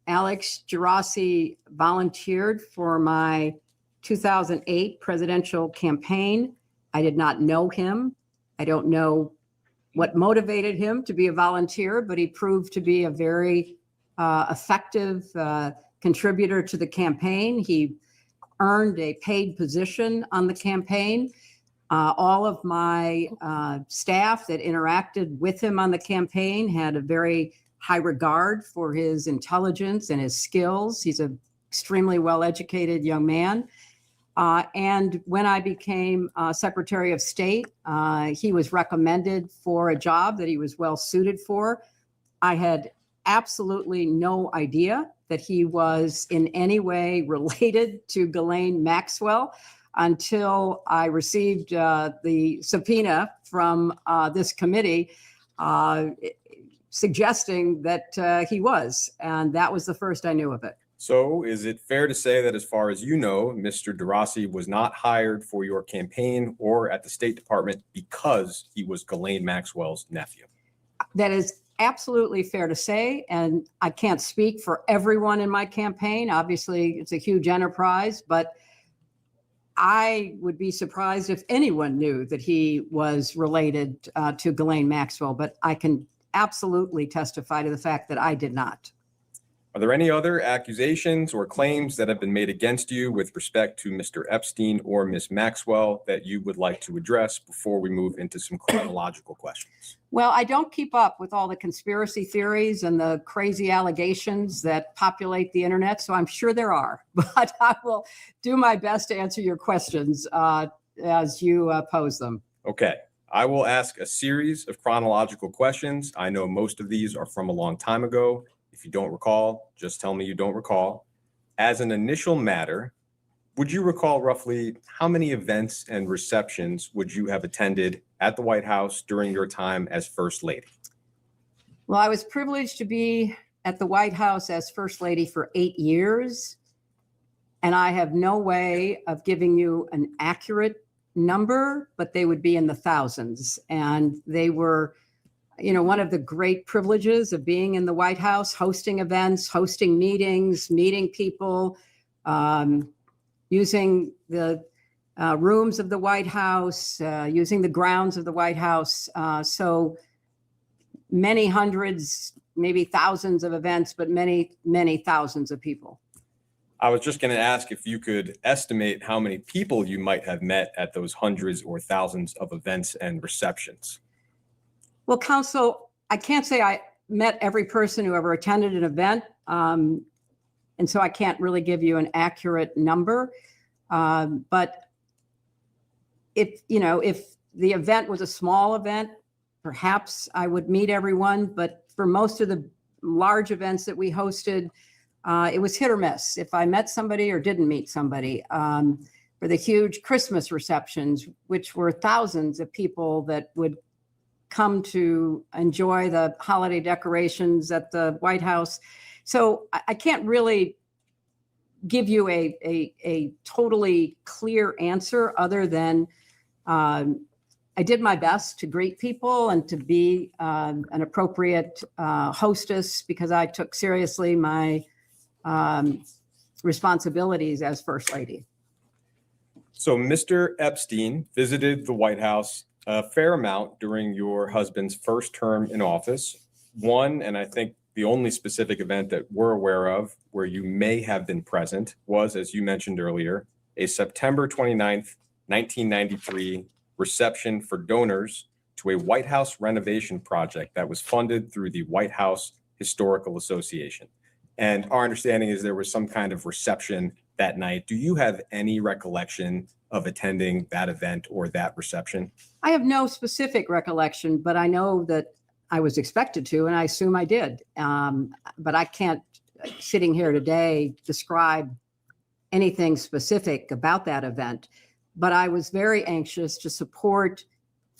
Alex DeRossi volunteered for my 2008 presidential campaign. I did not know him. I don't know what motivated him to be a volunteer, but he proved to be a very effective contributor to the campaign. He earned a paid position on the campaign. All of my staff that interacted with him on the campaign had a very high regard for his intelligence and his skills. He's an extremely well-educated young man. And when I became Secretary of State, he was recommended for a job that he was well suited for. I had absolutely no idea that he was in any way related to Ghislaine Maxwell until I received the subpoena from this committee suggesting that he was. And that was the first I knew of it. So is it fair to say that as far as you know, Mr. DeRossi was not hired for your campaign or at the State Department because he was Ghislaine Maxwell's nephew? That is absolutely fair to say. And I can't speak for everyone in my campaign. Obviously, it's a huge enterprise, but I would be surprised if anyone knew that he was related to Ghislaine Maxwell, but I can absolutely testify to the fact that I did not. Are there any other accusations or claims that have been made against you with respect to Mr. Epstein or Ms. Maxwell that you would like to address before we move into some chronological questions? Well, I don't keep up with all the conspiracy theories and the crazy allegations that populate the internet, so I'm sure there are, but I will do my best to answer your questions as you pose them. Okay, I will ask a series of chronological questions. I know most of these are from a long time ago. If you don't recall, just tell me you don't recall. As an initial matter, would you recall roughly how many events and receptions would you have attended at the White House during your time as First Lady? Well, I was privileged to be at the White House as First Lady for 8 years, and I have no way of giving you an accurate number, but they would be in the thousands. And they were, one of the great privileges of being in the White House, hosting events, hosting meetings, meeting people, using the rooms of the White House, using the grounds of the White House. So many hundreds, maybe thousands of events, but many, many thousands of people. I was just going to ask if you could estimate how many people you might have met at those hundreds or thousands of events and receptions. Well, Counsel, I can't say I met every person who ever attended an event. And so I can't really give you an accurate number. But if the event was a small event, perhaps I would meet everyone. But for most of the large events that we hosted, it was hit or miss if I met somebody or didn't meet somebody. For the huge Christmas receptions, which were thousands of people that would come to enjoy the holiday decorations at the White House. So I can't really give you a totally clear answer other than I did my best to greet people and to be an appropriate hostess because I took seriously my responsibilities as First Lady. So Mr. Epstein visited the White House a fair amount during your husband's first term in office. One, and I think the only specific event that we're aware of where you may have been present was, as you mentioned earlier, a September 29th, 1993 reception for donors to a White House renovation project that was funded through the White House Historical Association. And our understanding is there was some kind of reception that night. Do you have any recollection of attending that event or that reception? I have no specific recollection, but I know that I was expected to, and I assume I did. But I can't, sitting here today, describe anything specific about that event. But I was very anxious to support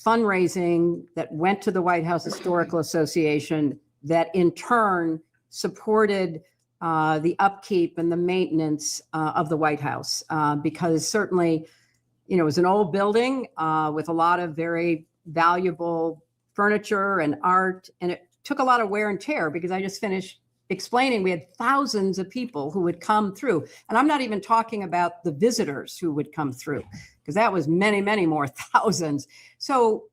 fundraising that went to the White House Historical Association that in turn supported the upkeep and the maintenance of the White House, because certainly, it was an old building with a lot of very valuable furniture and art, and it took a lot of wear and tear because I just finished explaining we had thousands of people who would come through. And I'm not even talking about the visitors who would come through because that was many, many more thousands. So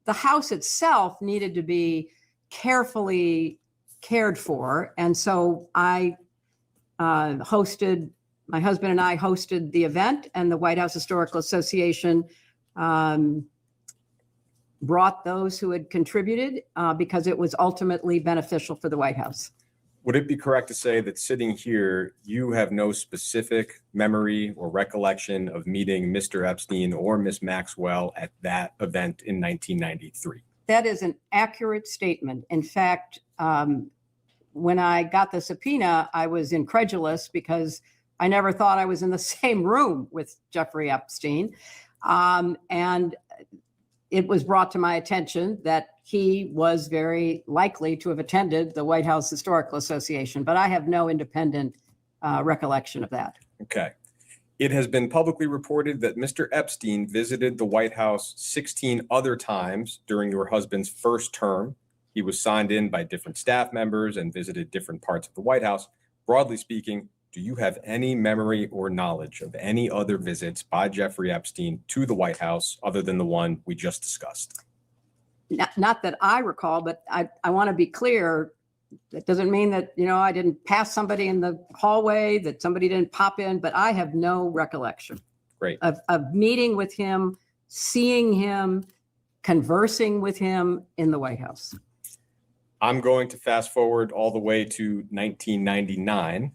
the house itself needed to be carefully cared for. And so my husband and I hosted the event, and the White House Historical Association brought those who had contributed because it was ultimately beneficial for the White House. Would it be correct to say that sitting here, you have no specific memory or recollection of meeting Mr. Epstein or Ms. Maxwell at that event in 1993? That is an accurate statement. In fact, when I got the subpoena, I was incredulous because I never thought I was in the same room with Jeffrey Epstein. And it was brought to my attention that he was very likely to have attended the White House Historical Association, but I have no independent recollection of that. Okay. It has been publicly reported that Mr. Epstein visited the White House 16 other times during your husband's first term. He was signed in by different staff members and visited different parts of the White House. Broadly speaking, do you have any memory or knowledge of any other visits by Jeffrey Epstein to the White House other than the one we just discussed? Not that I recall, but I want to be clear That doesn't mean that, I didn't pass somebody in the hallway, that somebody didn't pop in, but I have no recollection Great. of meeting with him, seeing him, conversing with him in the White House. I'm going to fast forward all the way to 1999.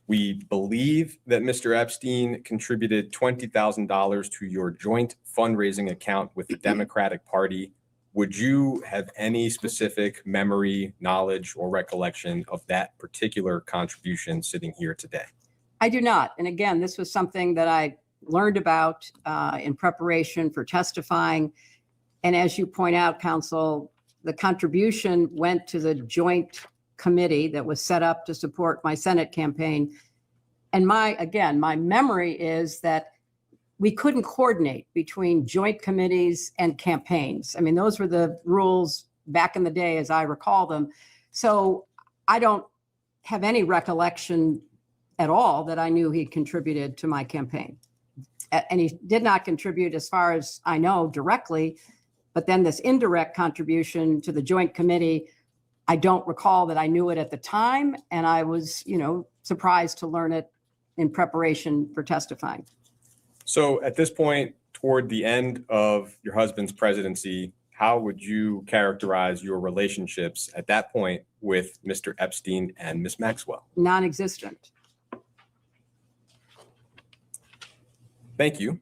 We believe that Mr. Epstein contributed $20,000 to your joint fundraising account with the Democratic Party. Would you have any specific memory, knowledge, or recollection of that particular contribution sitting here today? I do not. And again, this was something that I learned about in preparation for testifying. And as you point out, counsel, the contribution went to the joint committee that was set up to support my Senate campaign. And my memory is that we couldn't coordinate between joint committees and campaigns. I mean, those were the rules back in the day, as I recall them. So I don't have any recollection at all that I knew he contributed to my campaign. And he did not contribute, as far as I know, directly. But then this indirect contribution to the joint committee, I don't recall that I knew it at the time. And I was, surprised to learn it in preparation for testifying. So at this point, toward the end of your husband's presidency, how would you characterize your relationships at that point with Mr. Epstein and Ms. Maxwell? Non-existent. Thank you.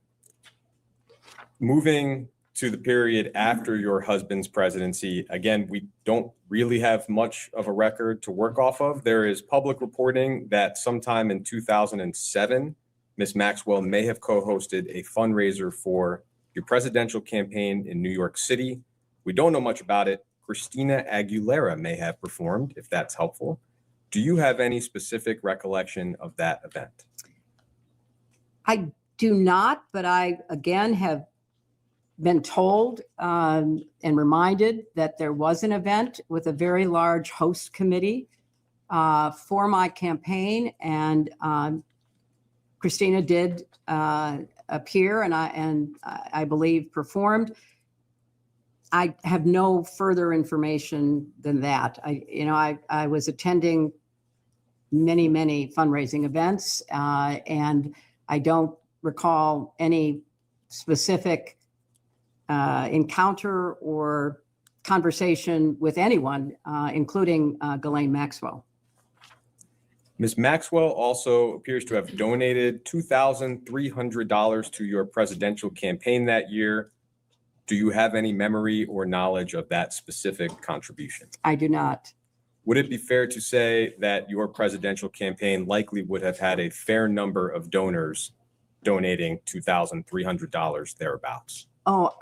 Moving to the period after your husband's presidency, again, we don't really have much of a record to work off of. There is public reporting that sometime in 2007, Ms. Maxwell may have co-hosted a fundraiser for your presidential campaign in New York City. We don't know much about it. Christina Aguilera may have performed, if that's helpful. Do you have any specific recollection of that event? I do not, but I, again, have been told and reminded that there was an event with a very large host committee for my campaign, and Christina did appear and I believe performed. I have no further information than that. I was attending many fundraising events, and I don't recall any specific encounter or conversation with anyone, including Ghislaine Maxwell. Ms. Maxwell also appears to have donated $2,300 to your presidential campaign that year. Do you have any memory or knowledge of that specific contribution? I do not. Would it be fair to say that your presidential campaign likely would have had a fair number of donors donating $2,300 thereabouts? Oh,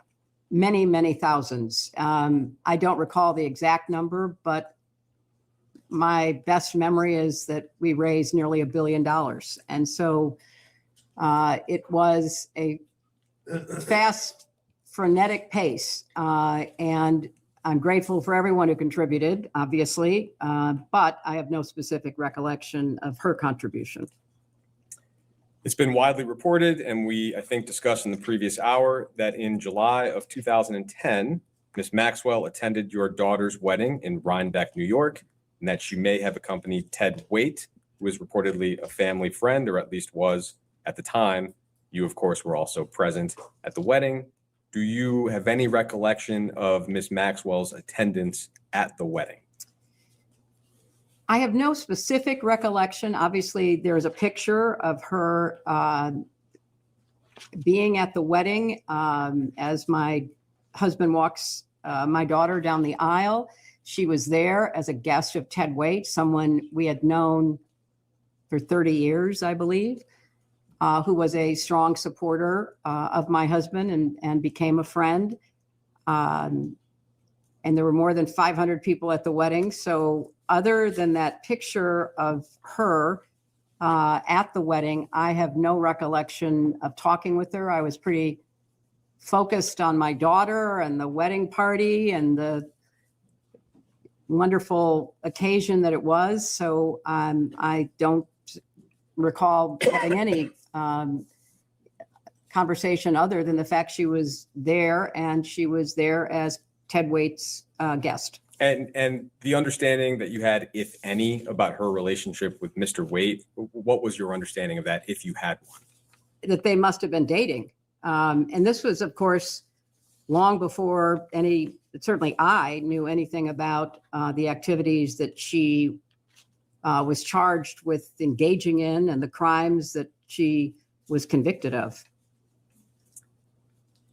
many thousands. I don't recall the exact number, but my best memory is that we raised nearly $1 billion. And so it was a fast, frenetic pace. And I'm grateful for everyone who contributed, obviously, but I have no specific recollection of her contribution. It's been widely reported, and we, I think, discussed in the previous hour, that in July of 2010, Ms. Maxwell attended your daughter's wedding in Rhinebeck, New York, and that she may have accompanied Ted Waite, who is reportedly a family friend, or at least was at the time. You, of course, were also present at the wedding. Do you have any recollection of Ms. Maxwell's attendance at the wedding? I have no specific recollection. Obviously, there's a picture of her being at the wedding as my husband walks my daughter down the aisle. She was there as a guest of Ted Waite, someone we had known for 30 years, I believe, who was a strong supporter of my husband and became a friend. And there were more than 500 people at the wedding. So other than that picture of her at the wedding, I have no recollection of talking with her. I was pretty focused on my daughter and the wedding party and the wonderful occasion that it was. So I don't recall having any conversation other than the fact she was there, and she was there as Ted Waite's guest. And the understanding that you had, if any, about her relationship with Mr. Waite, what was your understanding of that, if you had one? That they must have been dating. And this was, of course, long before certainly I knew anything about the activities that she was charged with engaging in and the crimes that she was convicted of.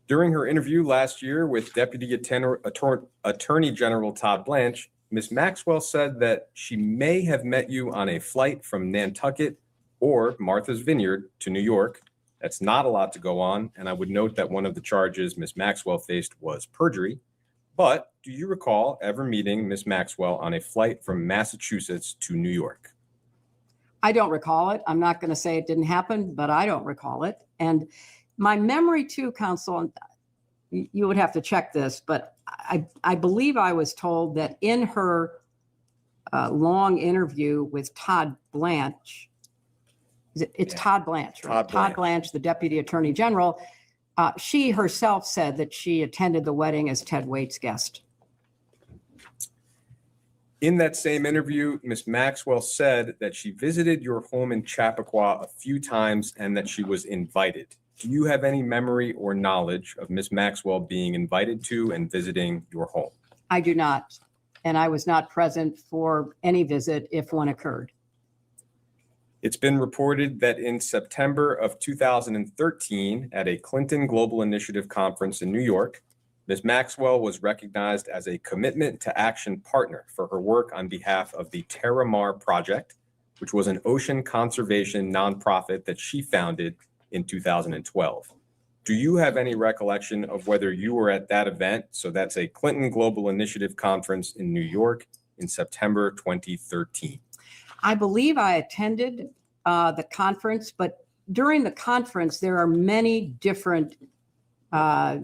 During her interview last year with Deputy Attorney General Todd Blanche, Ms. Maxwell said that she may have met you on a flight from Nantucket or Martha's Vineyard to New York. That's not a lot to go on, and I would note that one of the charges Ms. Maxwell faced was perjury. But do you recall ever meeting Ms. Maxwell on a flight from Massachusetts to New York? I don't recall it. I'm not going to say it didn't happen, but I don't recall it. And my memory too, counsel, and you would have to check this, but I believe I was told that in her long interview with Todd Blanche, it's Todd Blanche, right? Todd Blanche, the Deputy Attorney General, she herself said that she attended the wedding as Ted Waite's guest. In that same interview, Ms. Maxwell said that she visited your home in Chappaqua a few times and that she was invited. Do you have any memory or knowledge of Ms. Maxwell being invited to and visiting your home? I do not. And I was not present for any visit if one occurred. It's been reported that in September of 2013, at a Clinton Global Initiative conference in New York, Ms. Maxwell was recognized as a commitment to action partner for her work on behalf of the Terramar Project, which was an ocean conservation nonprofit that she founded in 2012. Do you have any recollection of whether you were at that event? So that's a Clinton Global Initiative conference in New York in September 2013. I believe I attended the conference, but during the conference, there are many different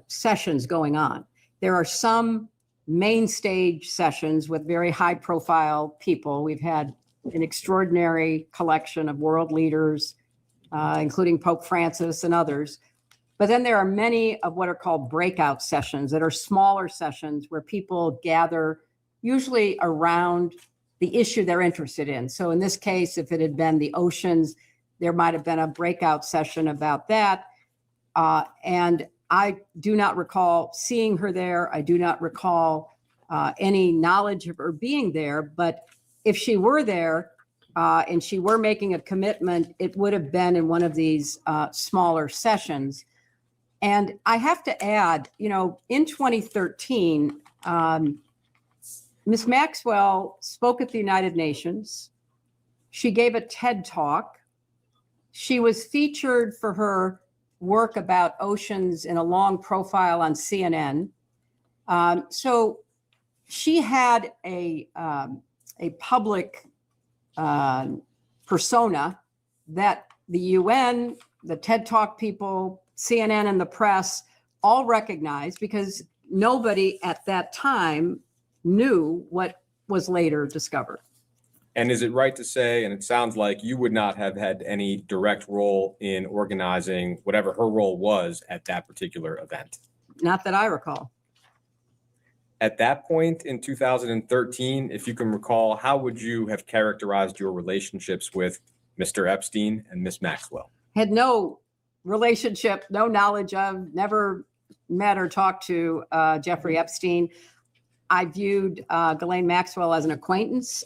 sessions going on. There are some main stage sessions with very high profile people. We've had an extraordinary collection of world leaders, including Pope Francis and others. But then there are many of what are called breakout sessions that are smaller sessions where people gather usually around the issue they're interested in. So in this case, if it had been the oceans, there might have been a breakout session about that. And I do not recall seeing her there. I do not recall any knowledge of her being there. But if she were there and she were making a commitment, it would have been in one of these smaller sessions. And I have to add, in 2013, Ms. Maxwell spoke at the United Nations. She gave a TED Talk. She was featured for her work about oceans in a long profile on CNN. So she had a public persona that the UN, the TED Talk people, CNN and the press all recognized, because nobody at that time knew what was later discovered. And is it right to say, and it sounds like you would not have had any direct role in organizing whatever her role was at that particular event? Not that I recall. At that point in 2013, if you can recall, how would you have characterized your relationships with Mr. Epstein and Ms. Maxwell? Had no relationship, no knowledge of, never met or talked to Jeffrey Epstein. I viewed Ghislaine Maxwell as an acquaintance,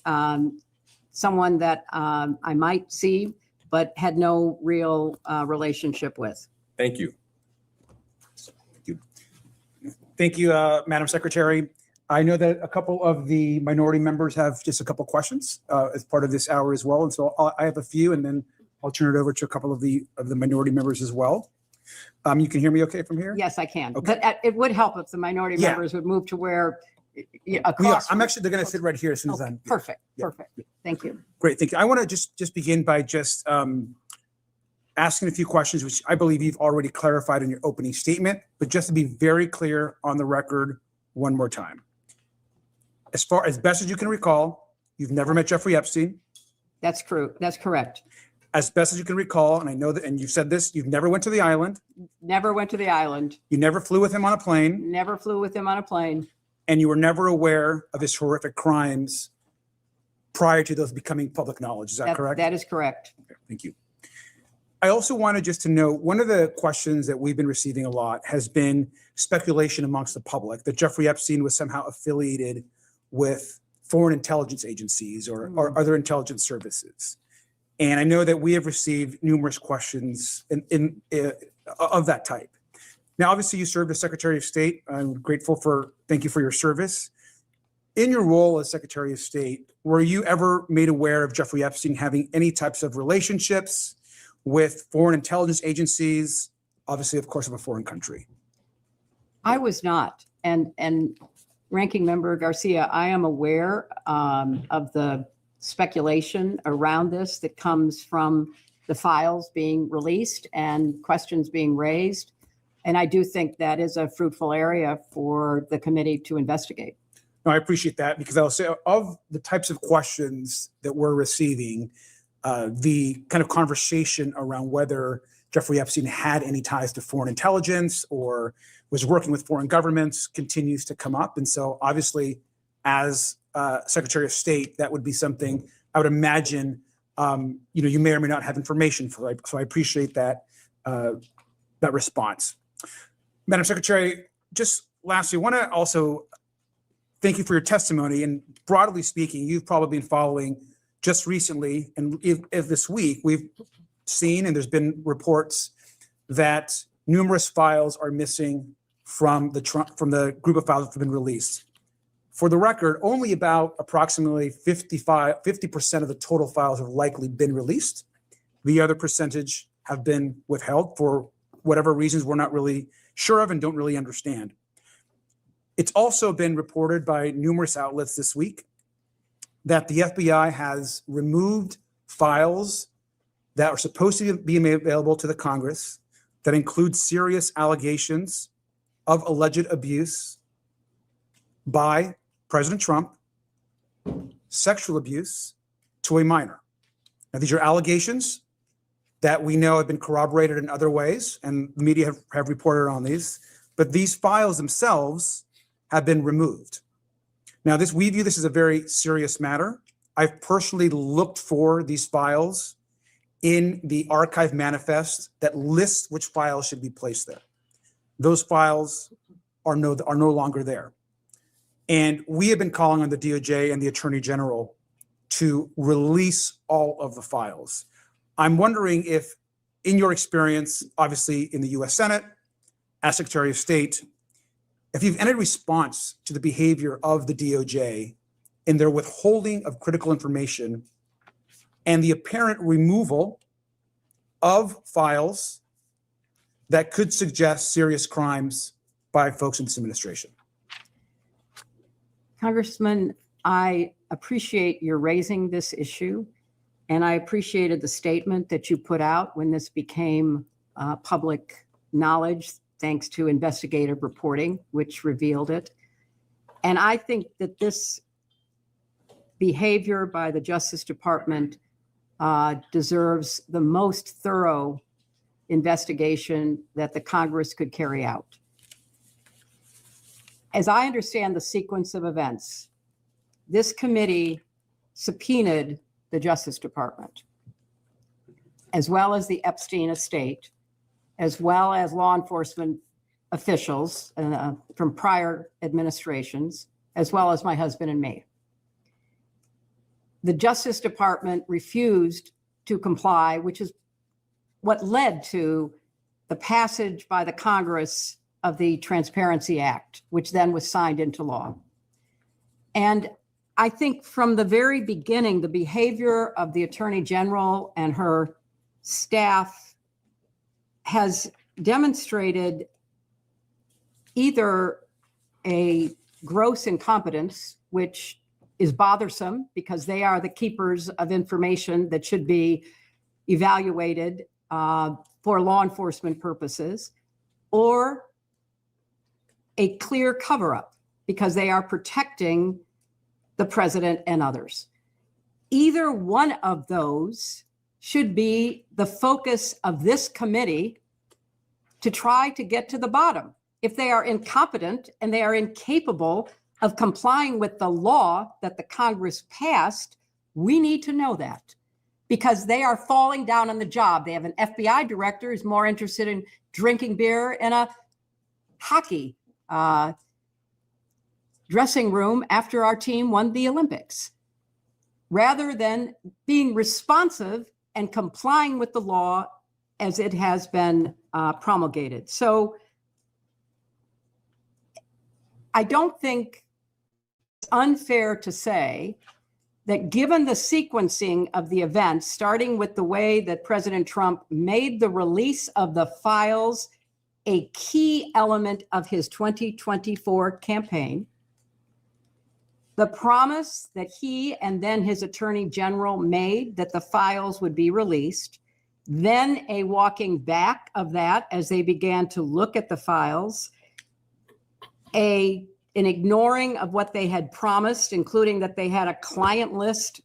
someone that I might see, but had no real relationship with. Thank you. Thank you, Madam Secretary. I know that a couple of the minority members have just a couple questions as part of this hour as well. And so I have a few, and then I'll turn it over to a couple of the minority members as well. You can hear me okay from here? Yes, I can. Okay. But it would help if the minority members would move to where across. I'm actually, they're going to sit right here as soon as I'm. Perfect, perfect. Thank you. Great, thank you. I want to just begin by just asking a few questions, which I believe you've already clarified in your opening statement, but just to be very clear on the record one more time. As best as you can recall, you've never met Jeffrey Epstein. That's true. That's correct. As best as you can recall, and I know that, and you've said this, you've never went to the island. Never went to the island. You never flew with him on a plane. Never flew with him on a plane. and you were never aware of his horrific crimes prior to those becoming public knowledge. Is that correct? That is correct. Okay, thank you. I also wanted just to know, one of the questions that we've been receiving a lot has been speculation amongst the public that Jeffrey Epstein was somehow affiliated with foreign intelligence agencies or other intelligence services. And I know that we have received numerous questions of that type. Now, obviously, you served as Secretary of State. I'm grateful thank you for your service. In your role as Secretary of State, were you ever made aware of Jeffrey Epstein having any types of relationships with foreign intelligence agencies, obviously, of course, of a foreign country? I was not. And Ranking Member Garcia, I am aware of the speculation around this that comes from the files being released and questions being raised. And I do think that is a fruitful area for the committee to investigate. No, I appreciate that, because I'll say of the types of questions that we're receiving, the kind of conversation around whether Jeffrey Epstein had any ties to foreign intelligence or was working with foreign governments continues to come up. And so obviously, as Secretary of State, that would be something I would imagine, you may or may not have information for. So I appreciate that response. Madam Secretary, just lastly, I want to also thank you for your testimony. And broadly speaking, you've probably been following just recently, and if this week, we've seen, and there's been reports that numerous files are missing from the group of files that have been released. For the record, only about approximately 50% of the total files have likely been released. The other percentage have been withheld for whatever reasons we're not really sure of and don't really understand. It's also been reported by numerous outlets this week that the FBI has removed files that are supposed to be made available to the Congress that include serious allegations of alleged abuse by President Trump, sexual abuse to a minor. Now, these are allegations that we know have been corroborated in other ways, and the media have reported on these, but these files themselves have been removed. Now, we view this as a very serious matter. I've personally looked for these files in the archive manifest that lists which files should be placed there. Those files are no longer there. And we have been calling on the DOJ and the Attorney General to release all of the files. I'm wondering if, in your experience, obviously in the US Senate, as Secretary of State, if you've any response to the behavior of the DOJ in their withholding of critical information and the apparent removal of files that could suggest serious crimes by folks in this administration. Congressman, I appreciate your raising this issue, and I appreciated the statement that you put out when this became public knowledge, thanks to investigative reporting, which revealed it. And I think that this behavior by the Justice Department deserves the most thorough investigation that the Congress could carry out. As I understand the sequence of events, this committee subpoenaed the Justice Department, as well as the Epstein estate, as well as law enforcement officials from prior administrations, as well as my husband and me. The Justice Department refused to comply, which is what led to the passage by the Congress of the Transparency Act, which then was signed into law. And I think from the very beginning, the behavior of the Attorney General and her staff has demonstrated either a gross incompetence, which is bothersome because they are the keepers of information that should be evaluated for law enforcement purposes, or a clear cover-up because they are protecting the president and others. Either one of those should be the focus of this committee to try to get to the bottom. If they are incompetent and they are incapable of complying with the law that the Congress passed, we need to know that because they are falling down on the job. They have an FBI director who's more interested in drinking beer in a hockey dressing room after our team won the Olympics, rather than being responsive and complying with the law as it has been promulgated. So I don't think it's unfair to say that given the sequencing of the events, starting with the way that President Trump made the release of the files a key element of his 2024 campaign, the promise that he and then his attorney general made that the files would be released, then a walking back of that as they began to look at the files, an ignoring of what they had promised, including that they had a client list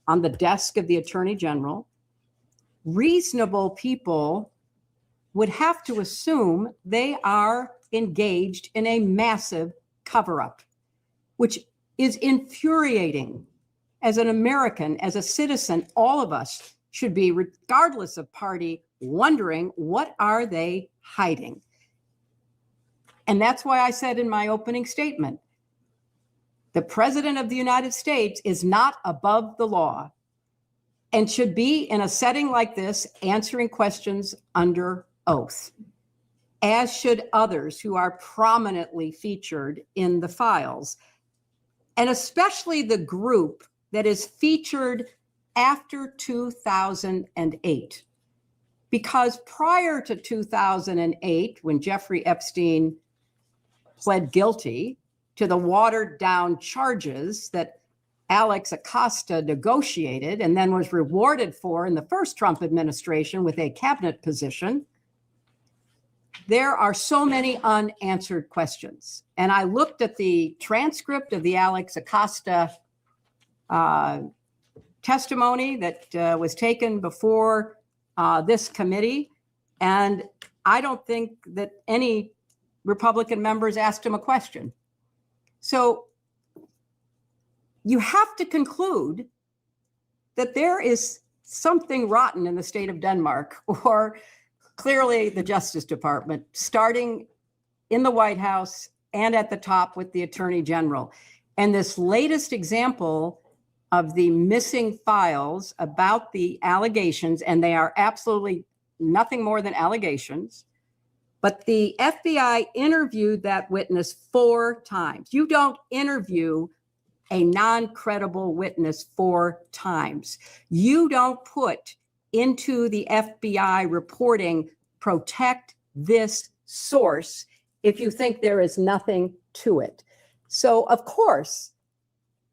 on the desk of the attorney general. Reasonable people would have to assume they are engaged in a massive cover-up, which is infuriating. As an American, as a citizen, all of us should be, regardless of party, wondering what are they hiding? And that's why I said in my opening statement, the President of the United States is not above the law and should be in a setting like this answering questions under oath, as should others who are prominently featured in the files, and especially the group that is featured after 2008. Because prior to 2008, when Jeffrey Epstein pled guilty to the watered down charges that Alex Acosta negotiated and then was rewarded for in the first Trump administration with a cabinet position, there are so many unanswered questions. And I looked at the transcript of the Alex Acosta testimony that was taken before this committee, and I don't think that any Republican members asked him a question. So you have to conclude that there is something rotten in the state of Denmark, or clearly the Justice Department, starting in the White House and at the top with the Attorney General. And this latest example of the missing files about the allegations, and they are absolutely nothing more than allegations, but the FBI interviewed that witness 4 times. You don't interview a non-credible witness 4 times. You don't put into the FBI reporting, protect this source, if you think there is nothing to it. So, of course,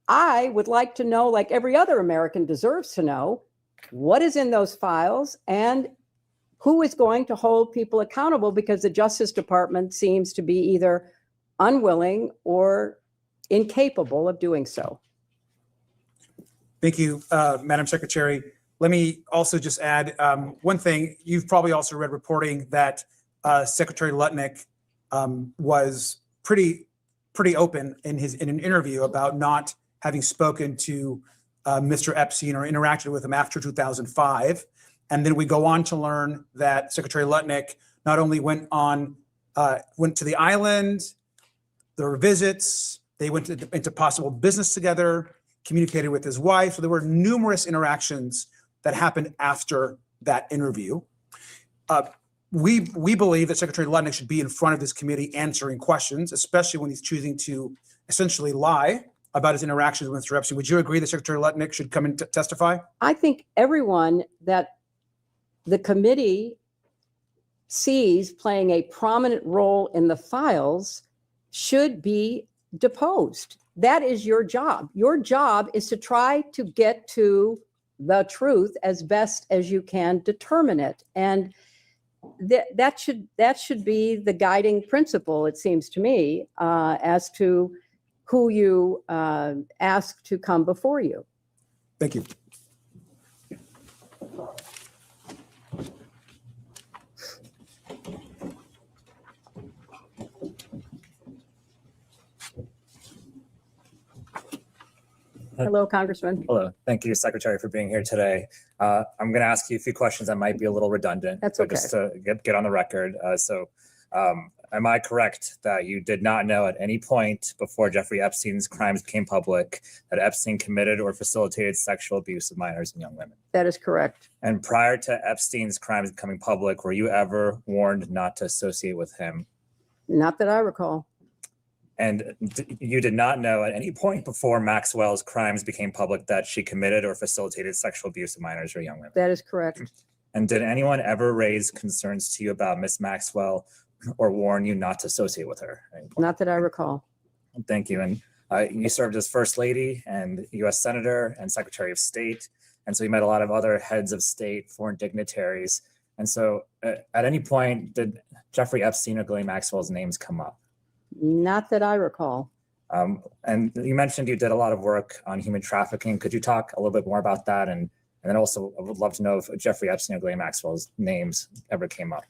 I would like to know, like every other American deserves to know, what is in those files and who is going to hold people accountable, because the Justice Department seems to be either unwilling or incapable of doing so. Thank you, Madam Secretary. Let me also just add one thing. You've probably also read reporting that Secretary Lutnick was pretty open in an interview about not having spoken to Mr. Epstein or interacted with him after 2005. And then we go on to learn that Secretary Lutnick not only went to the island, there were visits, they went into possible business together, communicated with his wife. So there were numerous interactions that happened after that interview. We believe that Secretary Lutnick should be in front of this committee answering questions, especially when he's choosing to essentially lie about his interactions with Mr. Epstein. Would you agree that Secretary Lutnick should come and testify? I think everyone that the committee sees playing a prominent role in the files should be deposed. That is your job. Your job is to try to get to the truth as best as you can determine it. And that should be the guiding principle, it seems to me, as to who you ask to come before you. Thank you. Hello, Congressman. Hello. Thank you, Secretary, for being here today. I'm going to ask you a few questions that might be a little redundant. That's but okay. Just to get on the record. Am I correct that you did not know at any point before Jeffrey Epstein's crimes became public that Epstein committed or facilitated sexual abuse of minors and young women? That is correct. And prior to Epstein's crimes becoming public, were you ever warned not to associate with him? Not that I recall. And you did not know at any point before Maxwell's crimes became public that she committed or facilitated sexual abuse of minors or young women? That is correct. And did anyone ever raise concerns to you about Miss Maxwell or warn you not to associate with her? Not that I recall. Thank you. And you served as First Lady and U.S. Senator and Secretary of State. And so you met a lot of other heads of state, foreign dignitaries. And so at any point, did Jeffrey Epstein or Ghislaine Maxwell's names come up? Not that I recall. And you mentioned you did a lot of work on human trafficking. Could you talk a little bit more about that? And then also, I would love to know if Jeffrey Epstein or Ghislaine Maxwell's names ever came up.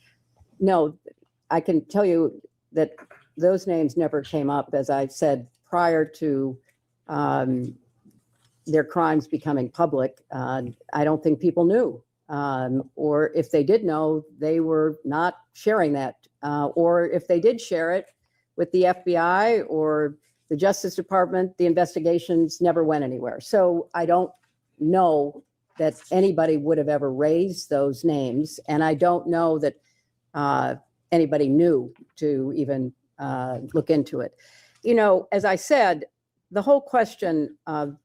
No, I can tell you that those names never came up, as I said, prior to their crimes becoming public. I don't think people knew. Or if they did know, they were not sharing that. Or if they did share it with the FBI or the Justice Department, the investigations never went anywhere. So I don't know that anybody would have ever raised those names. And I don't know that anybody knew to even look into it. You know, as I said, the whole question of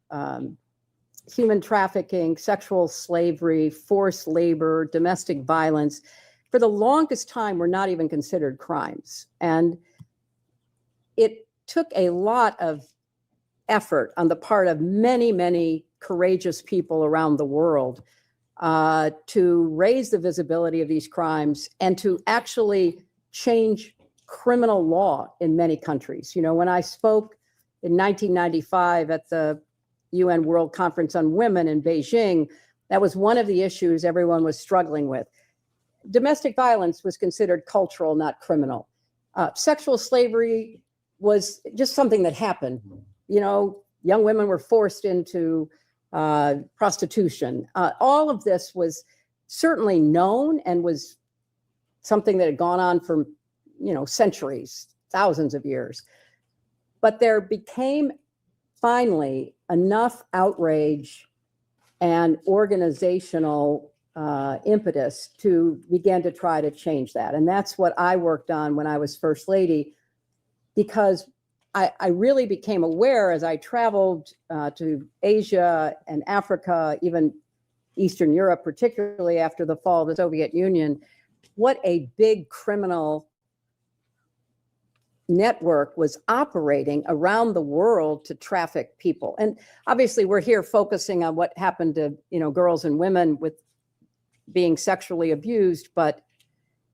human trafficking, sexual slavery, forced labor, domestic violence, for the longest time were not even considered crimes. And it took a lot of effort on the part of many, many courageous people around the world to raise the visibility of these crimes and to actually change criminal law in many countries. You know, when I spoke in 1995 at the UN World Conference on Women in Beijing, that was one of the issues everyone was struggling with. Domestic violence was considered cultural, not criminal. Sexual slavery was just something that happened. You know, young women were forced into prostitution. All of this was certainly known and was something that had gone on for, you know, centuries, thousands of years. But there became finally enough outrage and organizational impetus to begin to try to change that. And that's what I worked on when I was First Lady, because I really became aware as I traveled to Asia and Africa, even Eastern Europe, particularly after the fall of the Soviet Union, what a big criminal network was operating around the world to traffic people. And obviously we're here focusing on what happened to, you know, girls and women with being sexually abused, but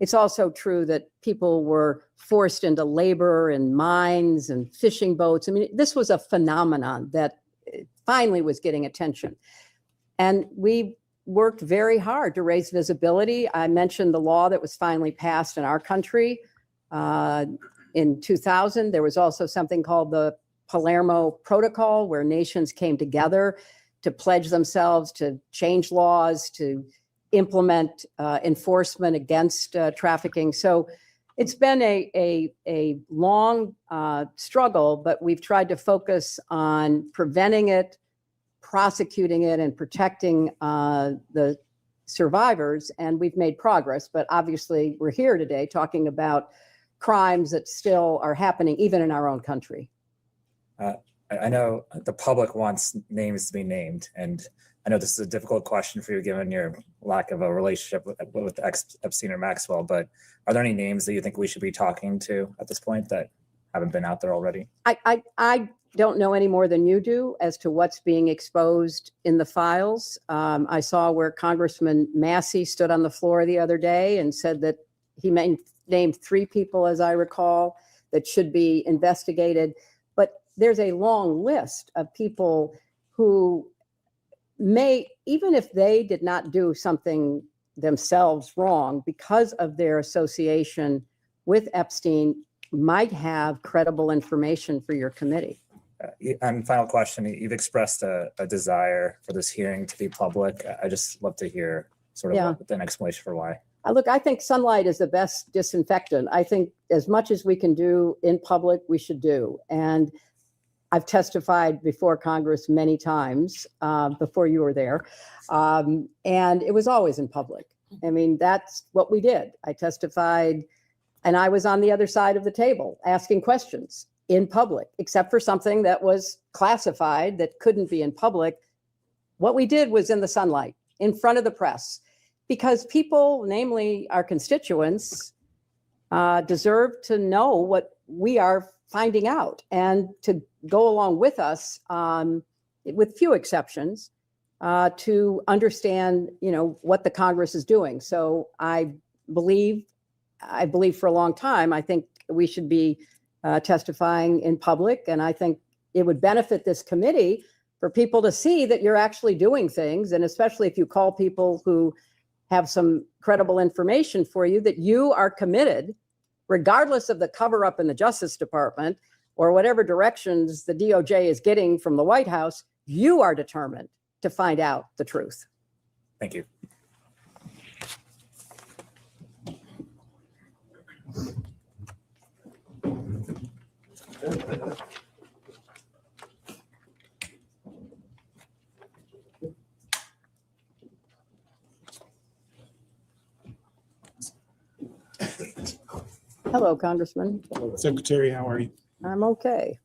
it's also true that people were forced into labor in mines and fishing boats. I mean, this was a phenomenon that finally was getting attention. And we worked very hard to raise visibility. I mentioned the law that was finally passed in our country in 2000. There was also something called the Palermo Protocol, where nations came together to pledge themselves to change laws, to implement enforcement against trafficking. So it's been a long struggle, but we've tried to focus on preventing it, prosecuting it, and protecting the survivors. And we've made progress, but obviously we're here today talking about crimes that still are happening even in our own country. I know the public wants names to be named, and I know this is a difficult question for you given your lack of a relationship with Epstein or Maxwell, but are there any names that you think we should be talking to at this point that haven't been out there already? I don't know any more than you do as to what's being exposed in the files. I saw where Congressman Massey stood on the floor the other day and said that he named 3 people, as I recall, that should be investigated. But there's a long list of people who may, even if they did not do something themselves wrong, because of their association with Epstein, might have credible information for your committee. And final question, you've expressed a desire for this hearing to be public. I just love to hear sort of an explanation for why. Look, I think sunlight is the best disinfectant. I think as much as we can do in public, we should do. And I've testified before Congress many times before you were there. And it was always in public. I mean, that's what we did. I testified and I was on the other side of the table asking questions in public, except for something that was classified that couldn't be in public. What we did was in the sunlight, in front of the press, because people, namely our constituents, deserve to know what we are finding out and to go along with us, with few exceptions, to understand, what the Congress is doing. So I believe for a long time, I think we should be testifying in public. And I think it would benefit this committee for people to see that you're actually doing things. And especially if you call people who have some credible information for you, that you are committed, regardless of the cover up in the Justice Department or whatever directions the DOJ is getting from the White House, you are determined to find out the truth. Thank you. Hello, Congressman. Secretary, how are you? I'm okay.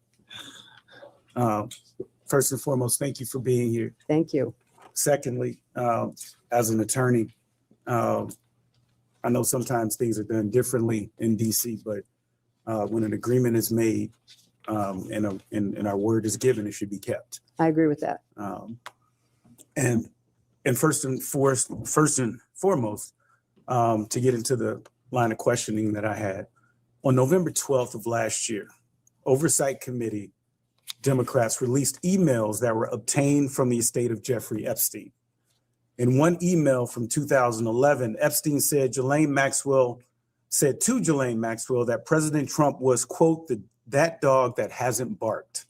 First and foremost, thank you for being here. Thank you. Secondly, as an attorney, I know sometimes things are done differently in DC, but when an agreement is made and our word is given, it should be kept. I agree with that. And first and foremost, to get into the line of questioning that I had, on November 12th of last year, Oversight Committee Democrats released emails that were obtained from the estate of Jeffrey Epstein. In one email from 2011, Epstein said to Ghislaine Maxwell that President Trump was, quote, that dog that hasn't barked,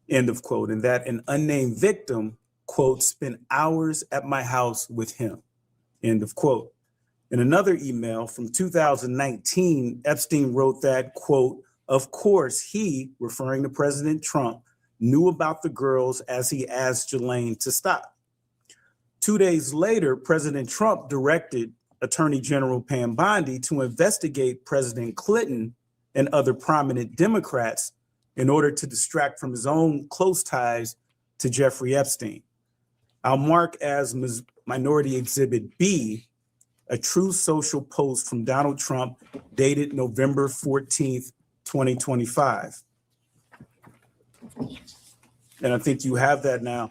end of quote, and that an unnamed victim, quote, spent hours at my house with him, end of quote. In another email from 2019, Epstein wrote that, quote, of course, he, referring to President Trump, knew about the girls as he asked Ghislaine to stop. 2 days later, President Trump directed Attorney General Pam Bondi to investigate President Clinton and other prominent Democrats in order to distract from his own close ties to Jeffrey Epstein. I'll mark as Minority Exhibit B a True Social post from Donald Trump dated November 14th, 2025. And I think you have that now.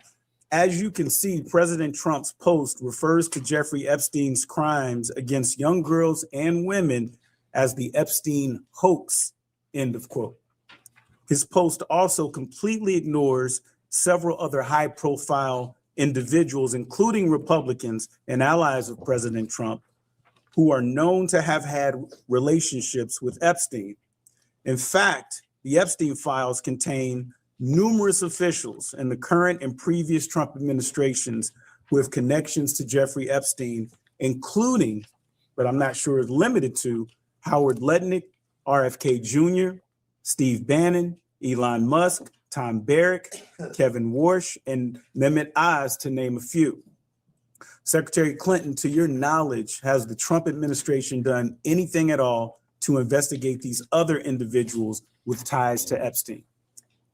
As you can see, President Trump's post refers to Jeffrey Epstein's crimes against young girls and women as the Epstein hoax, end of quote. His post also completely ignores several other high-profile individuals, including Republicans and allies of President Trump, who are known to have had relationships with Epstein. In fact, the Epstein files contain numerous officials in the current and previous Trump administrations with connections to Jeffrey Epstein, including, but I'm not sure is limited to, Howard Lutnick, RFK Jr., Steve Bannon, Elon Musk, Tom Barrack, Kevin Warsh, and Mehmet Oz, to name a few. Secretary Clinton, to your knowledge, has the Trump administration done anything at all to investigate these other individuals with ties to Epstein?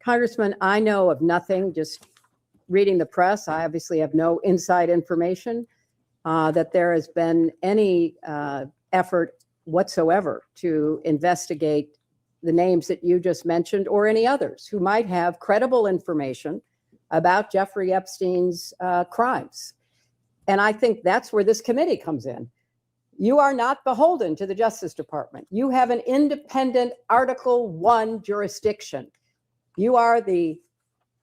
Congressman, I know of nothing, just reading the press. I obviously have no inside information that there has been any effort whatsoever to investigate the names that you just mentioned or any others who might have credible information about Jeffrey Epstein's crimes. And I think that's where this committee comes in. You are not beholden to the Justice Department. You have an independent Article I jurisdiction. You are the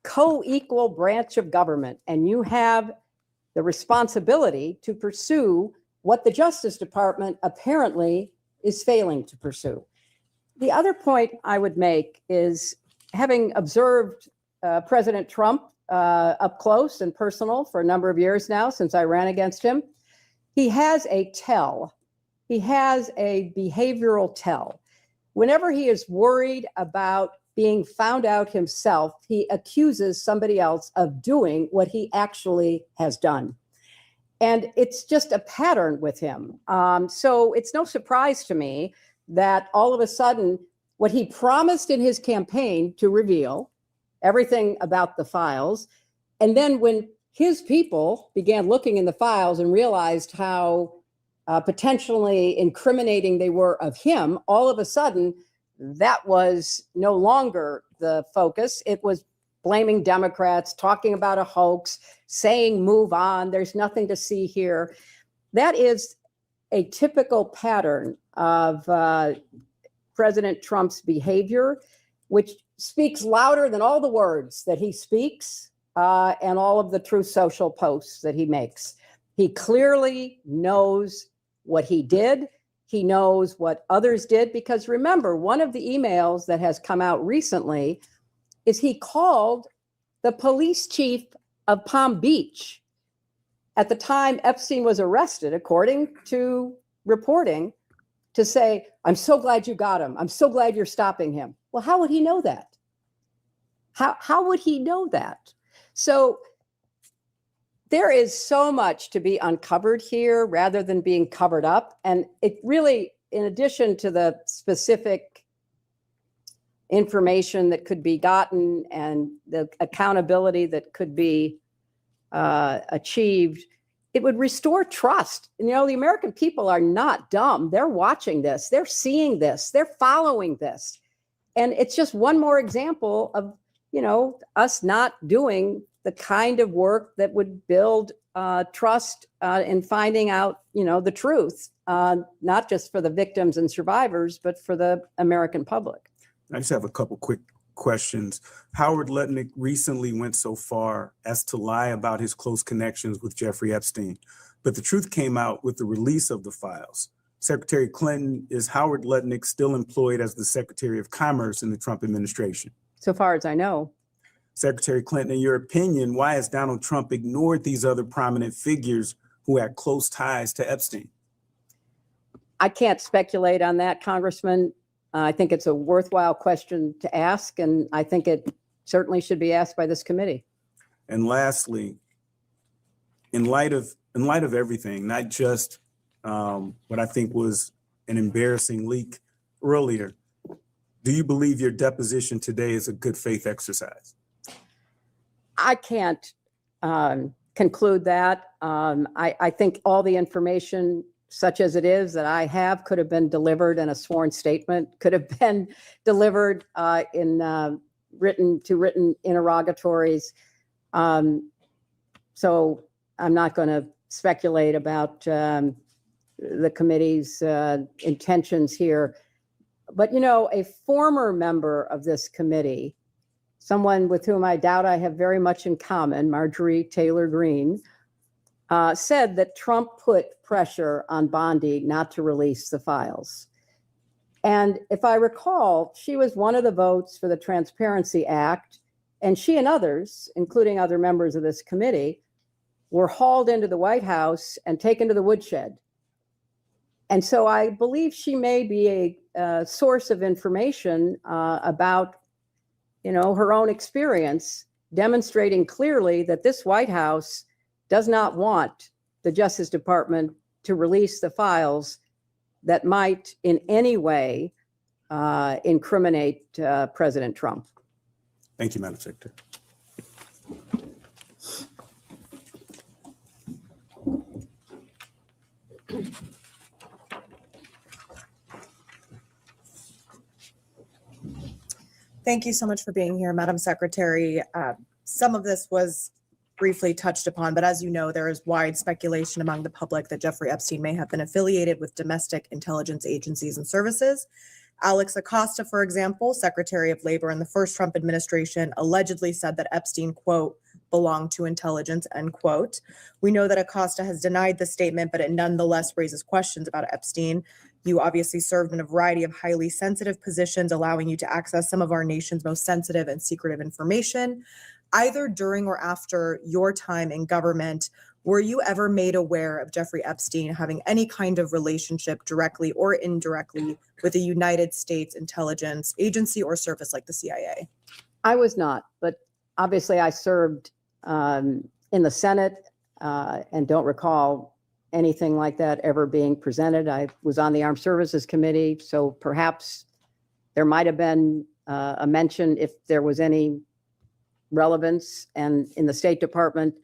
co-equal branch of government, and you have the responsibility to pursue what the Justice Department apparently is failing to pursue. The other point I would make is, having observed President Trump up close and personal for a number of years now since I ran against him, he has a tell. He has a behavioral tell. Whenever he is worried about being found out himself, he accuses somebody else of doing what he actually has done. And it's just a pattern with him. So it's no surprise to me that all of a sudden, what he promised in his campaign to reveal, everything about the files, and then when his people began looking in the files and realized how potentially incriminating they were of him, all of a sudden, that was no longer the focus. It was blaming Democrats, talking about a hoax, saying move on, there's nothing to see here. That is a typical pattern of President Trump's behavior, which speaks louder than all the words that he speaks and all of the Truth Social posts that he makes. He clearly knows what he did. He knows what others did, because remember, one of the emails that has come out recently is he called the police chief of Palm Beach at the time Epstein was arrested, according to reporting, to say, I'm so glad you got him. I'm so glad you're stopping him. Well, how would he know that? How would he know that? So there is so much to be uncovered here rather than being covered up. And it really, in addition to the specific information that could be gotten and the accountability that could be achieved, it would restore trust. You know, the American people are not dumb. They're watching this. They're seeing this. They're following this. And it's just one more example of, you know, us not doing the kind of work that would build trust in finding out, you know, the truth, not just for the victims and survivors, but for the American public. I just have a couple quick questions. Howard Lutnick recently went so far as to lie about his close connections with Jeffrey Epstein, but the truth came out with the release of the files. Secretary Clinton, is Howard Lutnick still employed as the Secretary of Commerce in the Trump administration? So far as I know. Secretary Clinton, in your opinion, why has Donald Trump ignored these other prominent figures who had close ties to Epstein? I can't speculate on that, Congressman. I think it's a worthwhile question to ask, and I think it certainly should be asked by this committee. And lastly, in light of everything, not just what I think was an embarrassing leak earlier, do you believe your deposition today is a good faith exercise? I can't conclude that. I think all the information, such as it is, that I have could have been delivered in a sworn statement, could have been delivered in written interrogatories. So I'm not going to speculate about the committee's intentions here. But, you know, a former member of this committee, someone with whom I doubt I have very much in common, Marjorie Taylor Greene, said that Trump put pressure on Bondi not to release the files. And if I recall, she was one of the votes for the Transparency Act, and she and others, including other members of this committee, were hauled into the White House and taken to the woodshed. And so I believe she may be a source of information about, you know, her own experience, demonstrating clearly that this White House does not want the Justice Department to release the files that might in any way incriminate President Trump. Thank you, Madam Secretary. Thank you so much for being here, Madam Secretary. Some of this was briefly touched upon, but as you know, there is wide speculation among the public that Jeffrey Epstein may have been affiliated with domestic intelligence agencies and services. Alex Acosta, for example, Secretary of Labor in the first Trump administration, allegedly said that Epstein, quote, belonged to intelligence, end quote. We know that Acosta has denied the statement, but it nonetheless raises questions about Epstein. You obviously served in a variety of highly sensitive positions, allowing you to access some of our nation's most sensitive and secretive information. Either during or after your time in government, were you ever made aware of Jeffrey Epstein having any kind of relationship directly or indirectly with a United States intelligence agency or service like the CIA? I was not, but obviously I served in the Senate and don't recall anything like that ever being presented. I was on the Armed Services Committee, so perhaps there might have been a mention if there was any relevance. And in the State Department,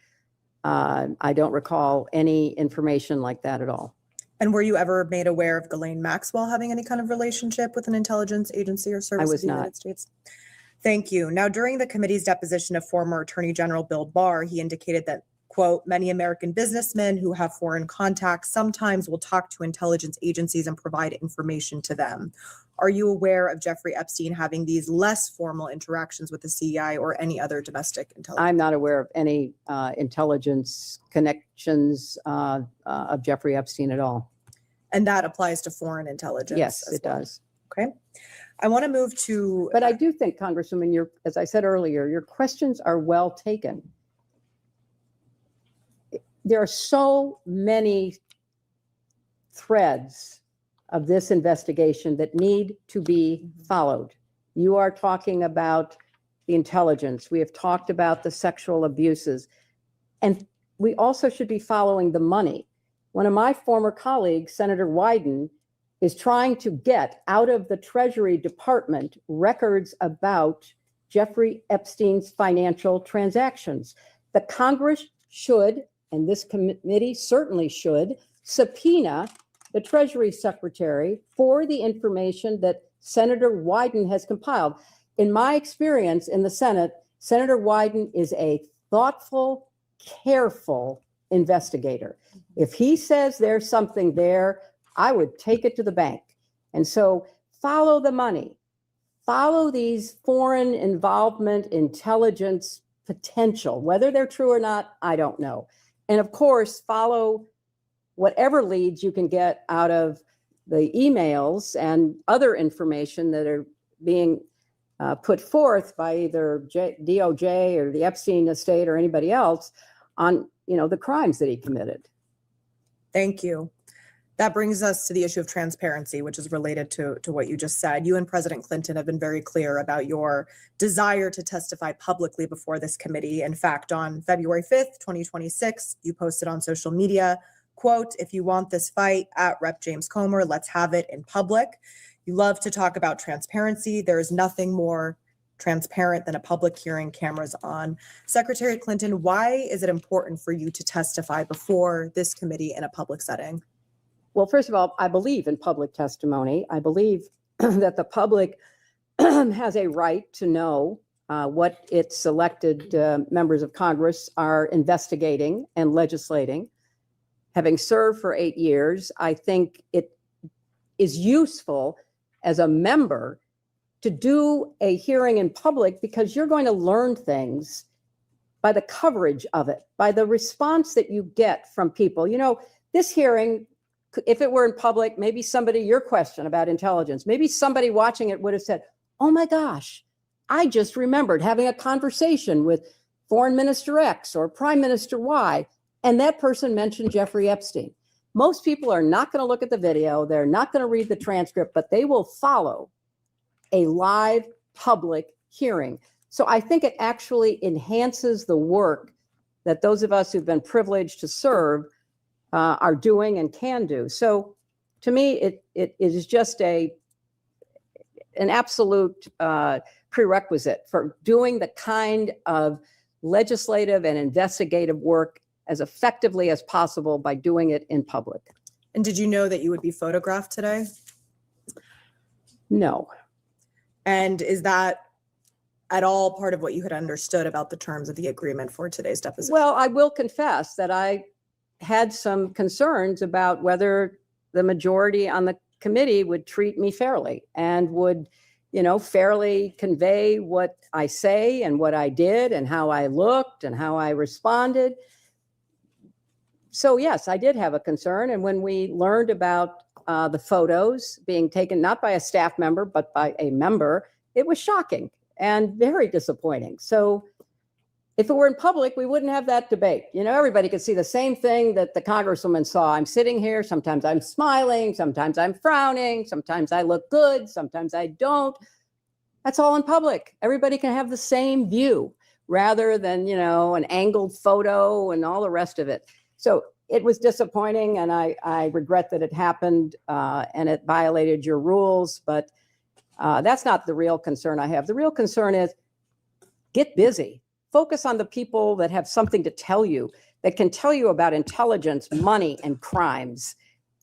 I don't recall any information like that at all. And were you ever made aware of Ghislaine Maxwell having any kind of relationship with an intelligence agency or service was of the United States? Thank you. Now, during the committee's deposition of former Attorney General Bill Barr, he indicated that, quote, many American businessmen who have foreign contacts sometimes will talk to intelligence agencies and provide information to them. Are you aware of Jeffrey Epstein having these less formal interactions with the CIA or any other domestic intelligence? I'm not aware of any intelligence connections of Jeffrey Epstein at all. And that applies to foreign intelligence? Yes, as it well. does. Okay. I want to move to... But I do think, Congresswoman, as I said earlier, your questions are well taken. There are so many threads of this investigation that need to be followed. You are talking about the intelligence. We have talked about the sexual abuses. And we also should be following the money. One of my former colleagues, Senator Wyden, is trying to get out of the Treasury Department records about Jeffrey Epstein's financial transactions. The Congress should, and this committee certainly should, subpoena the Treasury Secretary for the information that Senator Wyden has compiled. In my experience in the Senate, Senator Wyden is a thoughtful, careful investigator. If he says there's something there, I would take it to the bank. And so follow the money, follow these foreign involvement, intelligence potential, whether they're true or not, I don't know. And of course, follow whatever leads you can get out of the emails and other information that are being put forth by either DOJ or the Epstein estate or anybody else on, the crimes that he committed. Thank you. That brings us to the issue of transparency, which is related to what you just said. You and President Clinton have been very clear about your desire to testify publicly before this committee. In fact, on February 5th, 2026, you posted on social media, quote, if you want this fight at Rep. James Comer, let's have it in public. You love to talk about transparency. There is nothing more transparent than a public hearing, cameras on. Secretary Clinton, why is it important for you to testify before this committee in a public setting? Well, first of all, I believe in public testimony. I believe that the public has a right to know what its elected members of Congress are investigating and legislating. Having served for 8 years, I think it is useful as a member to do a hearing in public because you're going to learn things by the coverage of it, by the response that you get from people. This hearing, if it were in public, maybe your question about intelligence, maybe somebody watching it would have said, oh my gosh, I just remembered having a conversation with Foreign Minister X or Prime Minister Y, and that person mentioned Jeffrey Epstein. Most people are not going to look at the video. They're not going to read the transcript, but they will follow a live public hearing. So I think it actually enhances the work that those of us who've been privileged to serve are doing and can do. So to me, it is just an absolute prerequisite for doing the kind of legislative and investigative work as effectively as possible by doing it in public. And did you know that you would be photographed today? No. And is that at all part of what you had understood about the terms of the agreement for today's deposition? Well, I will confess that I had some concerns about whether the majority on the committee would treat me fairly and would, fairly convey what I say and what I did and how I looked and how I responded. So yes, I did have a concern. And when we learned about the photos being taken, not by a staff member, but by a member, it was shocking and very disappointing. So if it were in public, we wouldn't have that debate. Everybody could see the same thing that the congresswoman saw. I'm sitting here, sometimes I'm smiling, sometimes I'm frowning, sometimes I look good, sometimes I don't. That's all in public. Everybody can have the same view rather than, an angled photo and all the rest of it. So it was disappointing, and I regret that it happened and it violated your rules, but that's not the real concern I have. The real concern is get busy. Focus on the people that have something to tell you, that can tell you about intelligence, money, and crimes,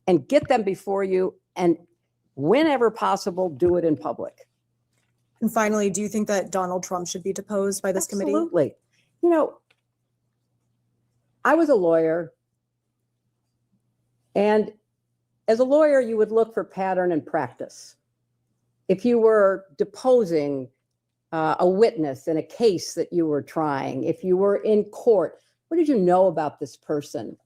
and get them before you, and whenever possible, do it in public. And finally, do you think that Donald Trump should be deposed by this committee? Absolutely. I was a lawyer, and as a lawyer, you would look for pattern and practice. If you were deposing a witness in a case that you were trying, if you were in court, what did you know about this person?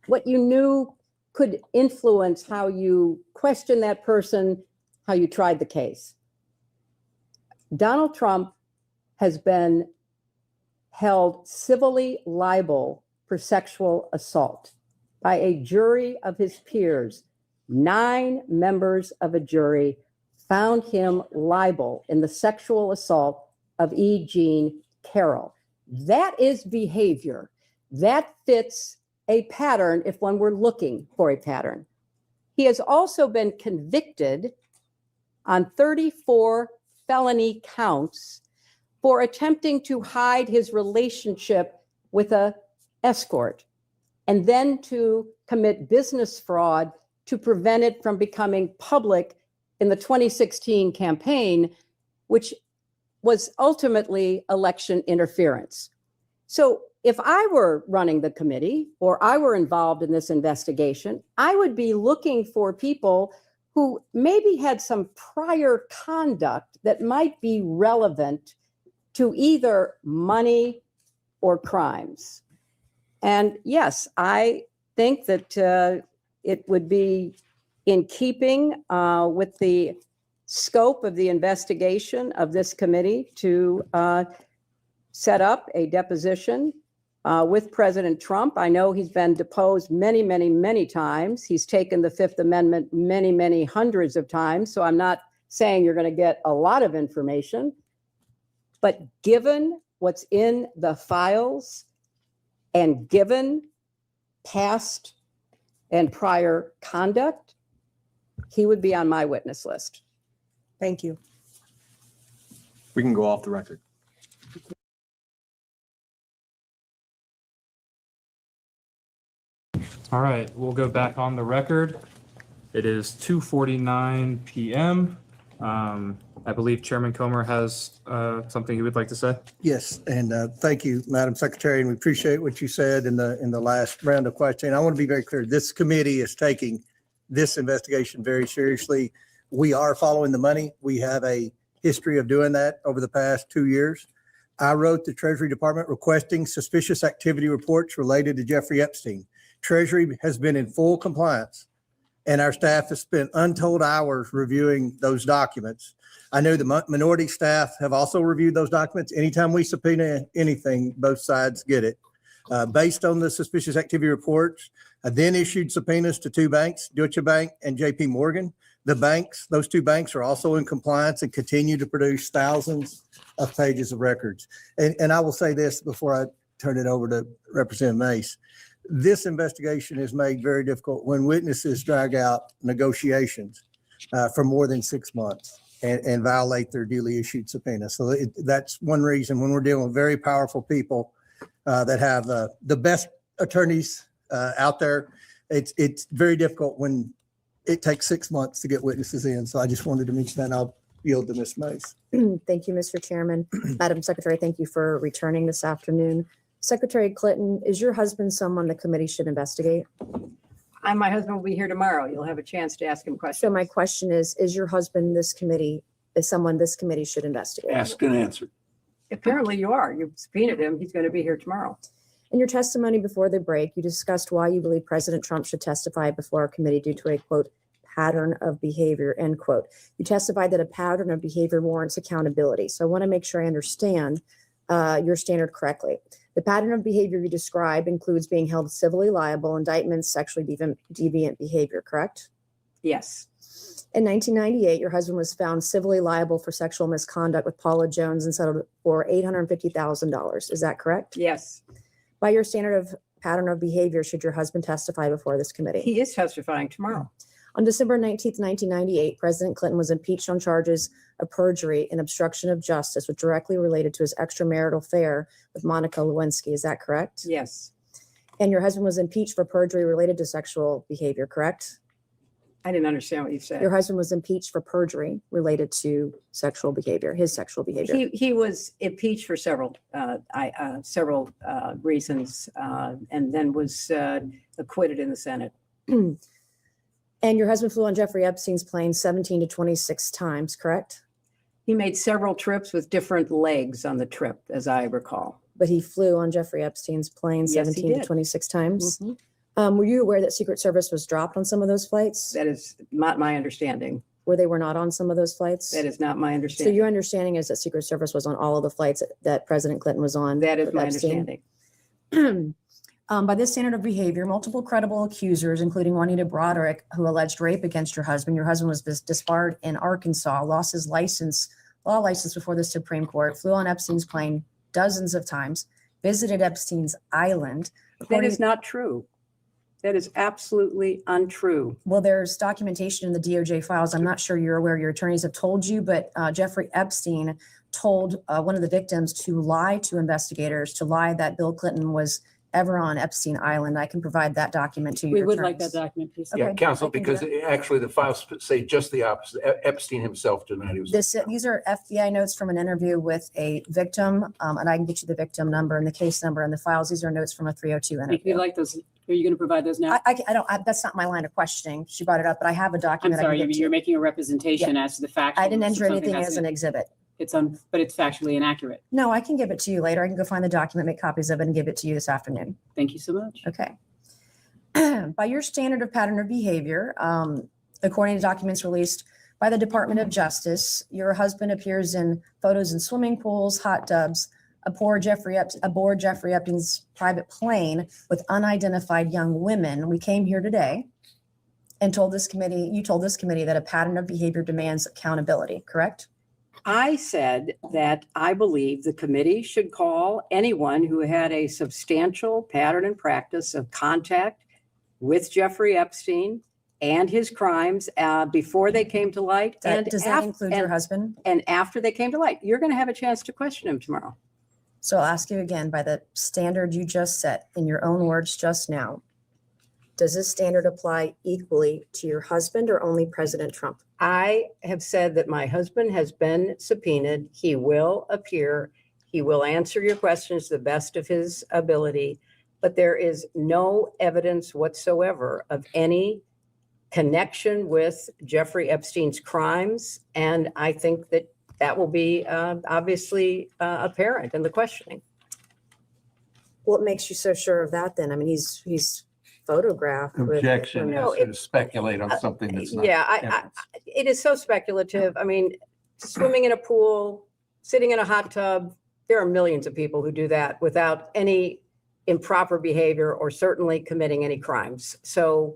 What you knew could influence how you questioned that person, how you tried the case. Donald Trump has been held civilly liable for sexual assault by a jury of his peers. 9 members of a jury found him liable in the sexual assault of E. Jean Carroll. That is behavior. That fits a pattern if one were looking for a pattern. He has also been convicted on 34 felony counts for attempting to hide his relationship with an escort and then to commit business fraud to prevent it from becoming public in the 2016 campaign, which was ultimately election interference. So if I were running the committee or I were involved in this investigation, I would be looking for people who maybe had some prior conduct that might be relevant to either money or crimes. And yes, I think that it would be in keeping with the scope of the investigation of this committee to set up a deposition with President Trump. I know he's been deposed many, many, many times. He's taken the Fifth Amendment many, many hundreds of times. So I'm not saying you're going to get a lot of information. But given what's in the files and given past and prior conduct, he would be on my witness list. Thank you. We can go off the record. All right, we'll go back on the record. It is 2:49 p.m. I believe Chairman Comer has something he would like to say. Yes, and thank you, Madam Secretary, and we appreciate what you said in the last round of questioning. I want to be very clear. This committee is taking this investigation very seriously. We are following the money. We have a history of doing that over the past 2 years. I wrote the Treasury Department requesting suspicious activity reports related to Jeffrey Epstein. Treasury has been in full compliance, and our staff has spent untold hours reviewing those documents. I know the minority staff have also reviewed those documents. Anytime we subpoena anything, both sides get it. Based on the suspicious activity reports, I then issued subpoenas to 2 banks, Deutsche Bank and JP Morgan. The banks, those 2 banks are also in compliance and continue to produce thousands of pages of records. And I will say this before I turn it over to Representative Mace. This investigation is made very difficult when witnesses drag out negotiations for more than 6 months and violate their duly issued subpoena. So that's one reason when we're dealing with very powerful people that have the best attorneys out there, it's very difficult when it takes 6 months to get witnesses in. So I just wanted to mention that, and I'll yield to Ms. Mace. Thank you, Mr. Chairman. Madam Secretary, thank you for returning this afternoon. Secretary Clinton, is your husband someone the committee should investigate? My husband will be here tomorrow. You'll have a chance to ask him questions. So my question is your husband someone this committee should investigate? Asked and answered. Apparently you are. You've subpoenaed him. He's going to be here tomorrow. In your testimony before the break, you discussed why you believe President Trump should testify before our committee due to a, quote, pattern of behavior, end quote. You testified that a pattern of behavior warrants accountability. So I want to make sure I understand your standard correctly. The pattern of behavior you describe includes being held civilly liable, indictments, sexually deviant behavior, correct? Yes. In 1998, your husband was found civilly liable for sexual misconduct with Paula Jones and settled for $850,000. Is that correct? Yes. By your standard of pattern of behavior, should your husband testify before this committee? He is testifying tomorrow. On December 19th, 1998, President Clinton was impeached on charges of perjury and obstruction of justice, which directly related to his extramarital affair with Monica Lewinsky. Is that correct? Yes. And your husband was impeached for perjury related to sexual behavior, correct? I didn't understand what you said. Your husband was impeached for perjury related to sexual behavior, his sexual behavior. He was impeached for several reasons and then was acquitted in the Senate. And your husband flew on Jeffrey Epstein's plane 17 to 26 times, correct? He made several trips with different legs on the trip, as I recall. But he flew on Jeffrey Epstein's plane Yes, he 17 to did. 26 times. Mhm. Were you aware that Secret Service was dropped on some of those flights? That is not my understanding. Where they were not on some of those flights? That is not my So understanding. your understanding is that Secret Service was on all of the flights that President Clinton was on? That is with my Epstein? understanding. By this standard of behavior, multiple credible accusers, including Juanita Broderick, who alleged rape against your husband was disbarred in Arkansas, lost his law license before the Supreme Court, flew on Epstein's plane dozens of times, visited Epstein's island. That is not true. That is absolutely untrue. Well, there's documentation in the DOJ files. I'm not sure you're aware, your attorneys have told you, but Jeffrey Epstein told one of the victims to lie to investigators, to lie that Bill Clinton was ever on Epstein Island. I can provide that document to you. We would like that document, please. Yeah, Okay, counsel, I can do because actually the files say just the opposite. Epstein himself denied he was. These are FBI notes from an interview with a victim, and I can get you the victim number and the case number and the files. These are notes from a 302 If interview. you'd like those, are you going to provide those now? That's not my line of questioning. She brought it up, but I have a I'm document. I can sorry, get to you're you. making a representation as to the fact. I didn't enter anything as an exhibit. But it's factually inaccurate. No, I can give it to you later. I can go find the document, make copies of it, and give it to you this afternoon. Thank you so much. Okay. By your standard of pattern of behavior, according to documents released by the Department of Justice, your husband appears in photos in swimming pools, hot tubs, aboard Jeffrey Epstein's private plane with unidentified young women. We came here today and you told this committee that a pattern of behavior demands accountability, correct? I said that I believe the committee should call anyone who had a substantial pattern and practice of contact with Jeffrey Epstein and his crimes before they came to light. Does that include your husband? And after they came to light. You're going to have a chance to question him tomorrow. So I'll ask you again, by the standard you just set in your own words just now, does this standard apply equally to your husband or only President Trump? I have said that my husband has been subpoenaed. He will appear. He will answer your questions to the best of his ability, but there is no evidence whatsoever of any connection with Jeffrey Epstein's crimes. And I think that will be obviously apparent in the questioning. What makes you so sure of that then? I mean, he's photographed. with- Objection No, is to speculate on something that's not. Yeah, evidence. it is so speculative. I mean, swimming in a pool, sitting in a hot tub, there are millions of people who do that without any improper behavior or certainly committing any crimes. So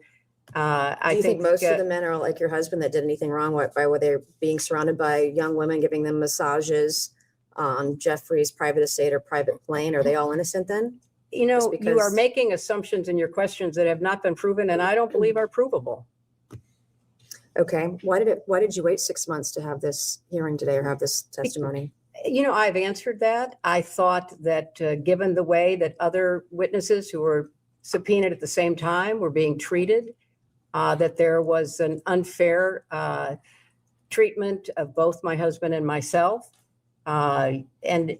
I Do you think most of uh, the men are like your husband that did anything wrong? By were they being surrounded by young women, giving them massages on Jeffrey's private estate or private plane? Are they all innocent then? you know, Just you are because- making assumptions in your questions that have not been proven and I don't believe are provable. Okay, why did you wait 6 months to have this hearing today or have this testimony? You know, I've answered that. I thought that given the way that other witnesses who were subpoenaed at the same time were being treated, that there was an unfair treatment of both my husband and myself. And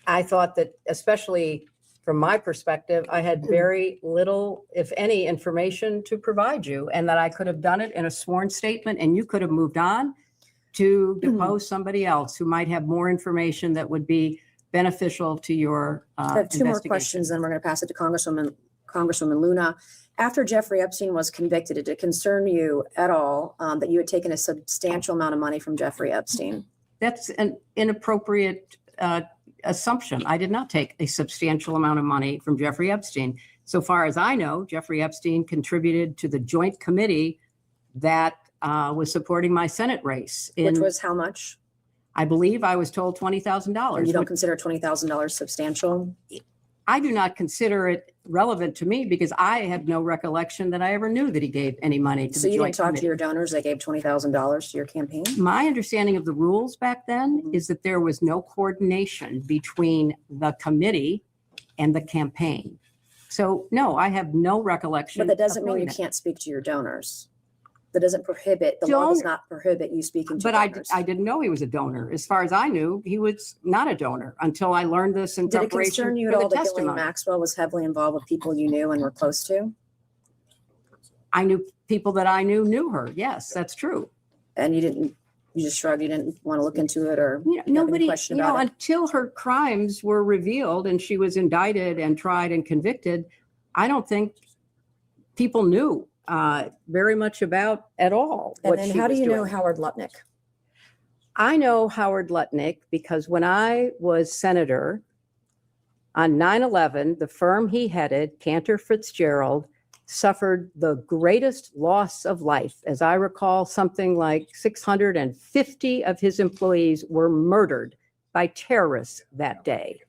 I thought that especially from my perspective, I had very little, if any, information to provide you, and that I could have done it in a sworn statement, and you could have moved on to depose somebody else who might have more information that would be beneficial to your I have two more investigation. questions, then we're going to pass it to Congresswoman Luna. After Jeffrey Epstein was convicted, did it concern you at all that you had taken a substantial amount of money from Jeffrey Epstein? That's an inappropriate assumption. I did not take a substantial amount of money from Jeffrey Epstein. So far as I know, Jeffrey Epstein contributed to the joint committee that was supporting my Senate race. Which was how much? I believe I was told $20,000. You don't consider $20,000 substantial? I do not consider it relevant to me because I have no recollection that I ever knew that he gave any money to So the you joint didn't talk to committee. your donors that gave $20,000 to your campaign? My understanding of the rules back then is that there was no coordination between the committee and the campaign. So no, I have no recollection. But that doesn't of mean doing you it. can't speak to your donors. That doesn't prohibit, the law does Don't- not prohibit you speaking to But donors. I didn't know he was a donor. As far as I knew, he was not a donor until I learned this in Did it preparation concern you for at the all that Ghislaine testimony. Maxwell was heavily involved with people you knew and were close to? I knew people that I knew her. Yes, that's true. And you just shrugged, you didn't want to look into it or You know, have any nobody, question you know, about it? until her crimes were revealed and she was indicted and tried and convicted, I don't think people knew very much about at all. And what then she how do was you know doing. Howard Lutnick? I know Howard Lutnick because when I was senator on 9/11, the firm he headed, Cantor Fitzgerald, suffered the greatest loss of life. As I recall, something like 650 of his employees were murdered by terrorists that day.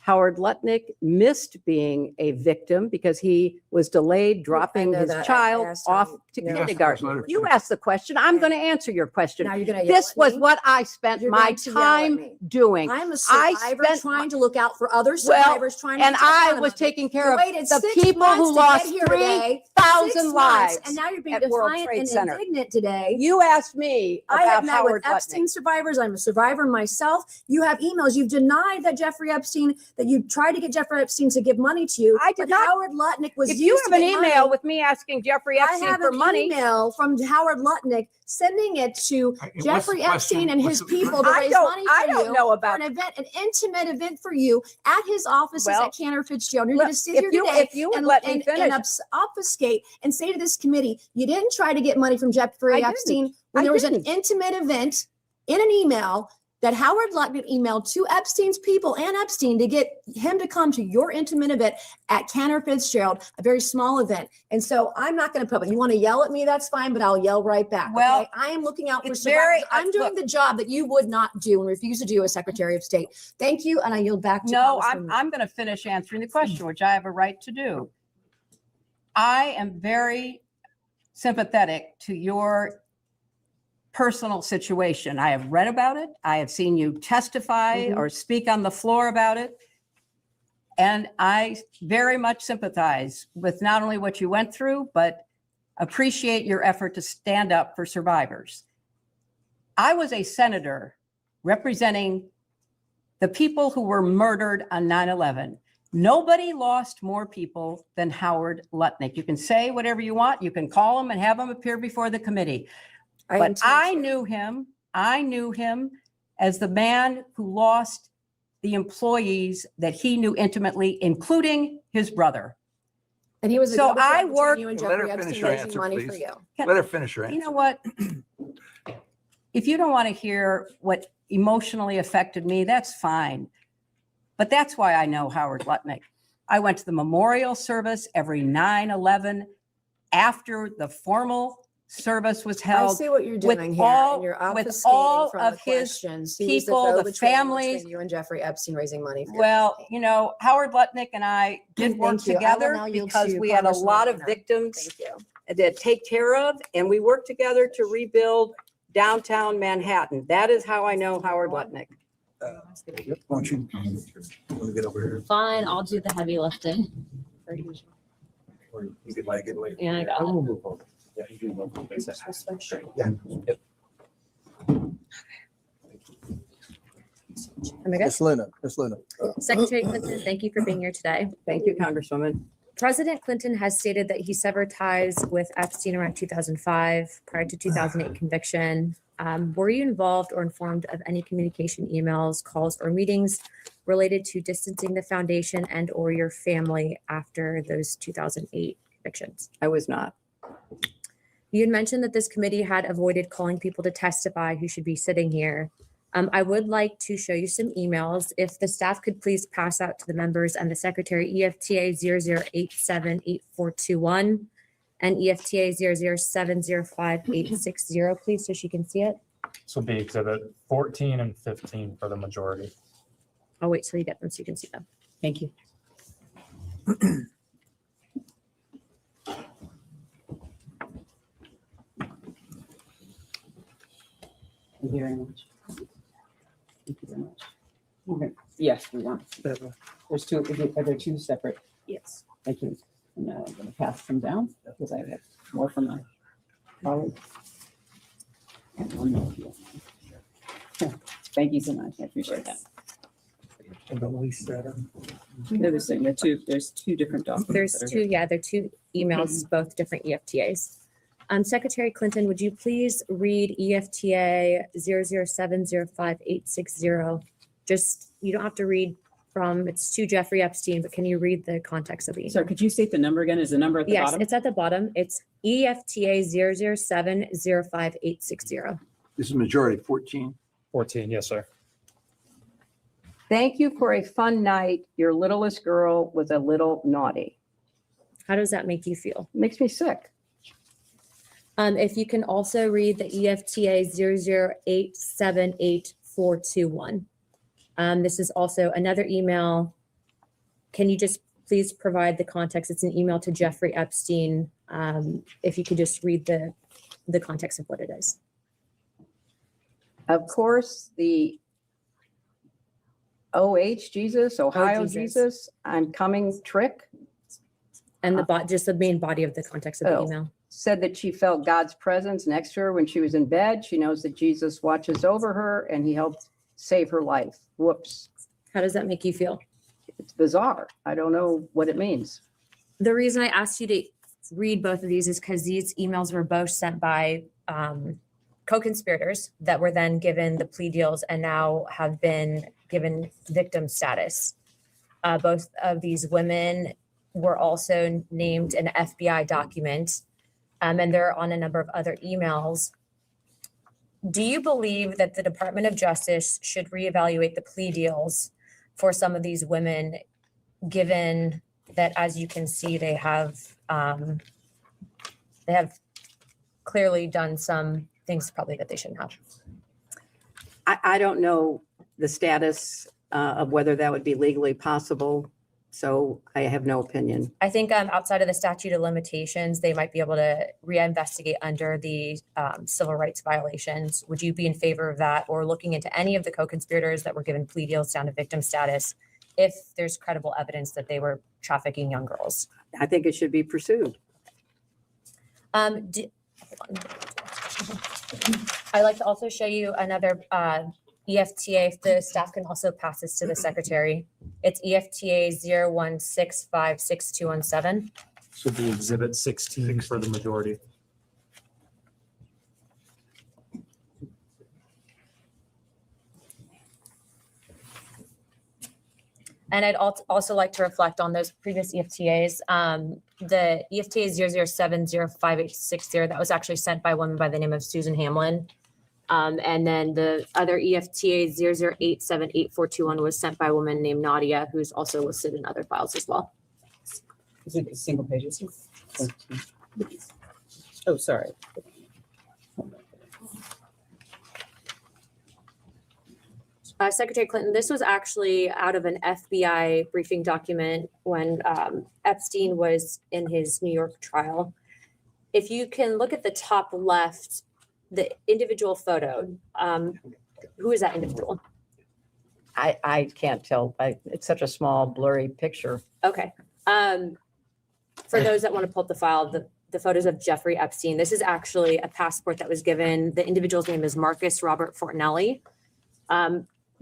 Howard Lutnick missed being a victim because he was delayed dropping know his that. I child asked off him, to you know. kindergarten. You asked the question. I'm going to answer your question. Now you're going to yell This at was me? what I spent You're my going to yell at time me. doing. I'm a I survivor spent trying to look out for other Well, survivors, trying to and protect I them. was taking care You of waited the 6 people months who to lost get here today, 3,000 6 months, lives and now you're being at World defiant Trade and Center. indignant today. You asked me I have about met Howard with Lutnick. Epstein survivors. I'm a survivor myself. You have emails. You've denied that Jeffrey Epstein, that you tried to get Jeffrey Epstein to give money to you. I did but not. Howard Lutnick was If you used have an to get email money. with me asking Jeffrey I Epstein have for an money, email from Howard Lutnick sending it to Jeffrey Epstein and his people to I raise don't- money for I don't you know for about- an event, an intimate event for you at his offices Well, at Cantor Fitzgerald. You're look, going to sit if here you- today if you would let me finish. obfuscate and say to this committee, you didn't try to get money from Jeffrey I didn't. Epstein when I there was didn't. an intimate event in an email that Howard Lutnick emailed to Epstein's people and Epstein to get him to come to your intimate event at Cantor Fitzgerald, a very small event. And so I'm not going to put it. You want to yell at me, that's fine, but I'll yell right back. Well, okay? I am looking out for it's survivors. very- I'm doing the job that you would not do and refuse to do as Secretary of State. Thank you, and I yield back to No, Congresswoman. I'm going to finish answering the question, which I have a right to do. I am very sympathetic to your personal situation. I have read about it. I have seen you testify or speak on the floor about it. And I very much sympathize with not only what you went through, but appreciate your effort to stand up for survivors. I was a senator representing the people who were murdered on 9/11. Nobody lost more people than Howard Lutnick. You can say whatever you want. You can call him and have him appear before the committee. But I knew him as the man who lost the employees that he knew intimately, including his brother. And he was a So go-between I between worked. you and Let her Jeffrey finish Epstein her raising answer, money for please. you. Let her finish her answer. You know what? If you don't want to hear what emotionally affected me, that's fine. But that's why I know Howard Lutnick. I went to the memorial service every 9/11 after the formal service was I held. see what you're with doing here, all- and you're with obfuscating all from of the his questions. He was people, the go-between families. between you and Jeffrey Epstein raising money for your Well, campaign. you know, Howard Lutnick and I did work Thank you. I will together now yield because to we had a Congresswoman lot of Luna. victims Thank you. to take care of, and we worked together to rebuild downtown Manhattan. That is how I know Howard Lutnick. Why don't you get over here? Fine, I'll do the heavy lifting. Or you could like it later. Yeah, I got it. move on. Yeah, you can move on. Yeah. Am I good? Miss Luna, Secretary Clinton, thank you for being here today. Thank you, Congresswoman. President Clinton has stated that he severed ties with Epstein around 2005 prior to 2008 conviction. Were you involved or informed of any communication, emails, calls, or meetings related to distancing the foundation and or your family after those 2008 convictions? I was not. You had mentioned that this committee had avoided calling people to testify who should be sitting here. I would like to show you some emails. If the staff could please pass out to the members and the secretary EFTA 00878421 and EFTA 007058660, please, so she can see it. This will be exhibit 14 and 15 for the majority. I'll wait till you get them so you can see them. Thank you. Thank you very much. Thank you very much. Okay. Yes, we want. There's two, are there two separate? Yes. Thank you. And now I'm going to pass them down because I have more from my colleague. And one more here. Thank you so much. I appreciate that. They're the same. There's two different documents. There's two, yeah, they're two emails, both different EFTAs. Secretary Clinton, would you please read EFTA 007058660? Just, you don't have to read from, it's to Jeffrey Epstein, but can you read the context of the email? Sorry, could you state the number again? Is the number at the bottom? Yes, it's at the bottom. It's EFTA 007058660. This is majority 14. 14, yes, sir. Thank you for a fun night. Your littlest girl was a little naughty. How does that make you feel? Makes me sick. If you can also read the EFTA 008788421. This is also another email. Can you just please provide the context? It's an email to Jeffrey Epstein. If you could just read the context of what it is. Of course, the Ohio Jesus, I'm coming trick. And just the main body of the context of the email. Said that she felt God's presence next to her when she was in bed. She knows that Jesus watches over her and he helped save her life. Whoops. How does that make you feel? It's bizarre. I don't know what it means. The reason I asked you to read both of these is because these emails were both sent by co-conspirators that were then given the plea deals and now have been given victim status. Both of these women were also named an FBI document, and they're on a number of other emails. Do you believe that the Department of Justice should reevaluate the plea deals for some of these women, given that, as you can see, they have clearly done some things probably that they shouldn't have? I don't know the status of whether that would be legally possible, so I have no opinion. I think outside of the statute of limitations, they might be able to reinvestigate under the civil rights violations. Would you be in favor of that, or looking into any of the co-conspirators that were given plea deals down to victim status if there's credible evidence that they were trafficking young girls? I think it should be pursued. Hold on. I'd like to also show you another EFTA, if the staff can also pass this to the secretary. It's EFTA 0165617. Should be exhibit 16 for the majority. And I'd also like to reflect on those previous EFTAs. The EFTA 007058660, that was actually sent by a woman by the name of Susan Hamlin. And then the other EFTA 0087841 was sent by a woman named Nadia, who's also listed in other files as well. Is it single pages? Oh, sorry. Secretary Clinton, this was actually out of an FBI briefing document when Epstein was in his New York trial. If you can look at the top left, the individual photo, who is that individual? I can't tell. It's such a small, blurry picture. Okay. For those that want to pull up the file, the photos of Jeffrey Epstein, this is actually a passport that was given. The individual's name is Marcus Robert Fortinelli.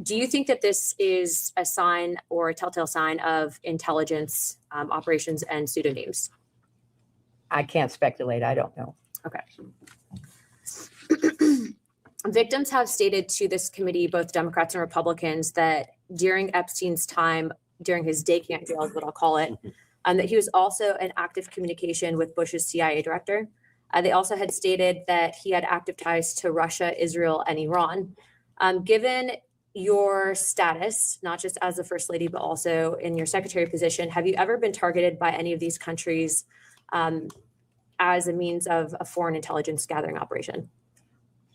Do you think that this is a sign or a telltale sign of intelligence operations and pseudonyms? I can't speculate. I don't know. Okay. Victims have stated to this committee, both Democrats and Republicans, that during Epstein's time, during his day camp jail is what I'll call it, that he was also in active communication with Bush's CIA director. They also had stated that he had active ties to Russia, Israel, and Iran. Given your status, not just as the First Lady, but also in your secretary position, have you ever been targeted by any of these countries as a means of a foreign intelligence gathering operation?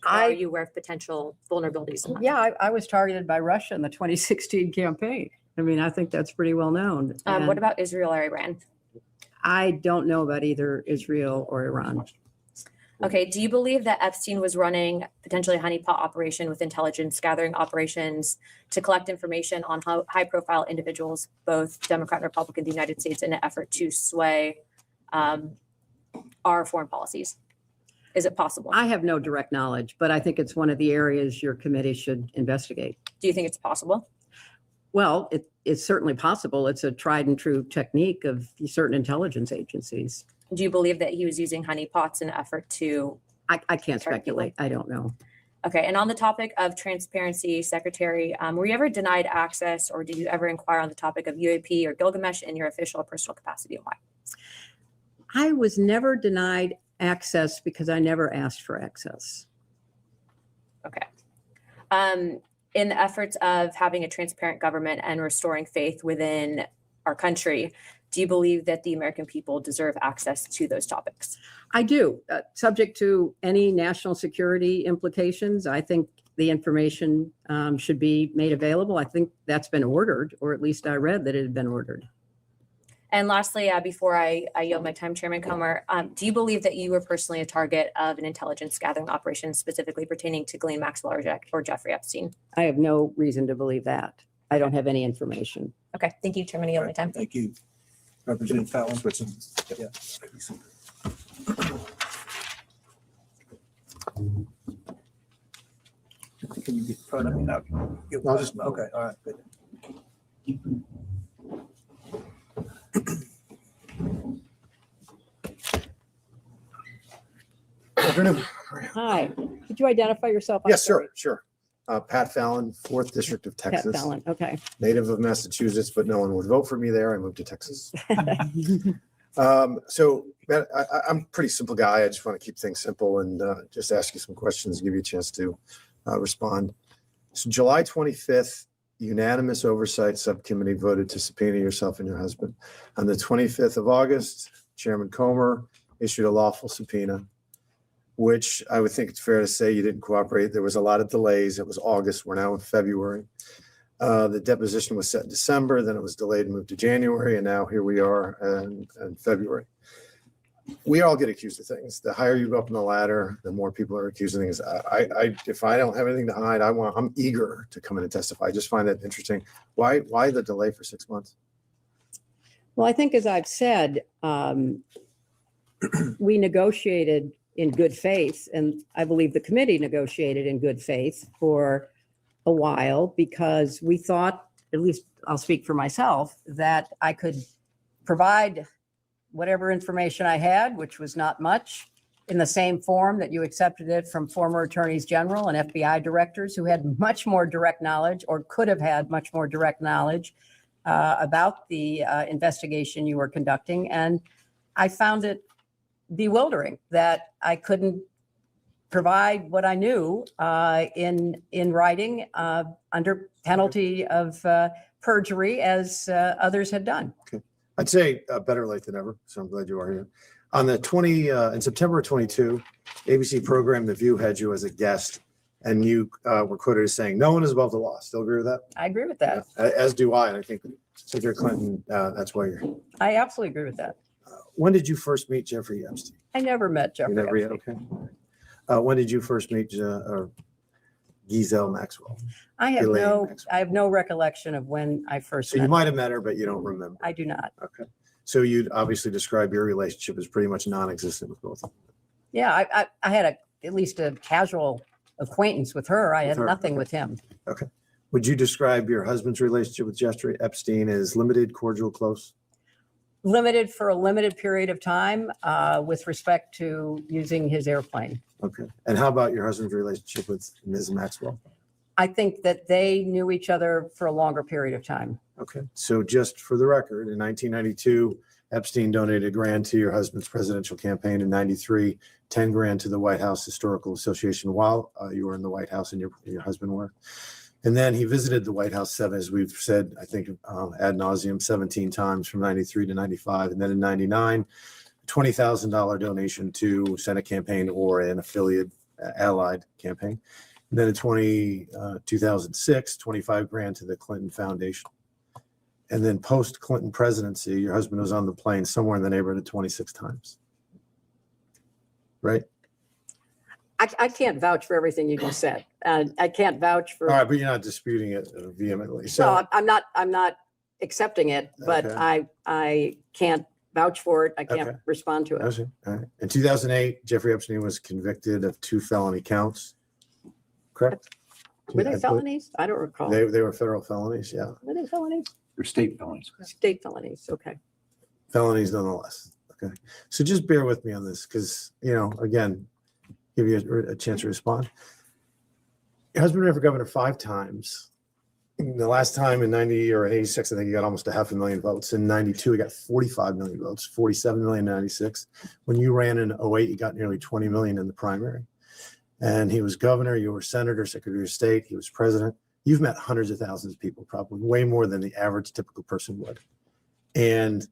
Are you aware of potential vulnerabilities? Yeah, I was targeted by Russia in the 2016 campaign. I mean, I think that's pretty well known. What And about Israel or Iran? I don't know about either Israel or Iran. Okay, do you believe that Epstein was running potentially a honeypot operation with intelligence gathering operations to collect information on high-profile individuals, both Democrat and Republican in the United States, in an effort to sway our foreign policies? Is it possible? I have no direct knowledge, but I think it's one of the areas your committee should investigate. Do you think it's possible? Well, it's certainly possible. It's a tried and true technique of certain intelligence agencies. Do you believe that he was using honeypots in an effort to? I can't speculate. I don't know. Okay, and on the topic of transparency, Secretary, were you ever denied access, or did you ever inquire on the topic of UAP or Gilgamesh in your official or personal capacity, and why? I was never denied access because I never asked for access. Okay. In the efforts of having a transparent government and restoring faith within our country, do you believe that the American people deserve access to those topics? I do. Subject to any national security implications, I think the information should be made available. I think that's been ordered, or at least I read that it had been ordered. And lastly, before I yield my time, Chairman Comer, do you believe that you were personally a target of an intelligence gathering operation specifically pertaining to Ghislaine Maxwell or Jeffrey Epstein? I have no reason to believe that. I don't have any information. Okay, thank you, Chairman. I yield my time. Thank you. Representative Fallon. Yeah. Can you get in front of me now? I'll just, okay, all right, good. Afternoon. Hi, could you identify yourself? I'm Yes, sorry. sure. Pat Fallon, 4th District of Pat Texas. Fallon, okay. Native of Massachusetts, but no one would vote for me there. I moved to Texas. So Matt, I'm a pretty simple guy. I just want to keep things simple and just ask you some questions, give you a chance to respond. So July 25th, unanimous oversight subcommittee voted to subpoena yourself and your husband. On the 25th of August, Chairman Comer issued a lawful subpoena, which I would think it's fair to say you didn't cooperate. There was a lot of delays. It was August. We're now in February. The deposition was set in December, then it was delayed and moved to January, and now here we are in February. We all get accused of things. The higher you go up in the ladder, the more people are accused of things. If I don't have anything to hide, I'm eager to come in and testify. I just find that interesting. Why the delay for 6 months? Well, I think, as I've said, we negotiated in good faith, and I believe the committee negotiated in good faith for a while because we thought, at least I'll speak for myself, that I could provide whatever information I had, which was not much, in the same form that you accepted it from former attorneys general and FBI directors who had much more direct knowledge, or could have had much more direct knowledge about the investigation you were conducting. And I found it bewildering that I couldn't provide what I knew in writing under penalty of perjury, as others had done. Okay. I'd say better late than never. So I'm glad you are here. On the in September of 22, ABC program The View had you as a guest, and you were quoted as saying, "No one is above the law." Still agree with that? I agree with that. As do I. And I think Secretary Clinton, that's why you're here. I absolutely agree with that. When did you first meet Jeffrey Epstein? I never met Jeffrey You never yet? Epstein. Okay. When did you first meet Ghislaine Maxwell? I have Ghislaine no recollection of when I first So met you her. might have met her, but you don't remember. I do not. Okay. So you'd obviously describe your relationship as pretty much non-existent with both of them. Yeah, I had at least a casual acquaintance with her. I With had her, nothing okay. with him. Okay. Would you describe your husband's relationship with Jeffrey Epstein as limited, cordial, close? Limited for a limited period of time with respect to using his airplane. Okay. And how about your husband's relationship with Ms. Maxwell? I think that they knew each other for a longer period of time. Okay. So just for the record, in 1992, Epstein donated a grand to your husband's presidential campaign. In 93, 10 grand to the White House Historical Association while you were in the White House and your husband were. And then he visited the White House as we've said, I think ad nauseum 17 times from 93 to 95. And then in 99, $20,000 donation to Senate campaign or an affiliate allied campaign. And then in 2006, 25 grand to the Clinton Foundation. And then post Clinton presidency, your husband was on the plane somewhere in the neighborhood of 26 times. Right? I can't vouch for everything you just said. I can't vouch for. All right, but you're not disputing it vehemently. No, So, I'm not accepting it, but Okay. I can't vouch for it. I can't Okay. respond to I it. see. All right. In 2008, Jeffrey Epstein was convicted of 2 felony counts. Correct? Were I they believe- felonies? I don't recall. They were federal felonies, yeah. Were they felonies? They're state felonies. State felonies, okay. Felonies nonetheless. Okay. So just bear with me on this because, again, give you a chance to respond. Your husband ran for governor 5 times. The last time in 90 or 86, I think he got almost 500,000 votes. In 92, he got 45 million votes, 47 million in 96. When you ran in 08, you got nearly 20 million in the primary. And he was governor, you were senator, secretary of state, he was president. You've met hundreds of thousands of people, probably way more than the average typical person would. And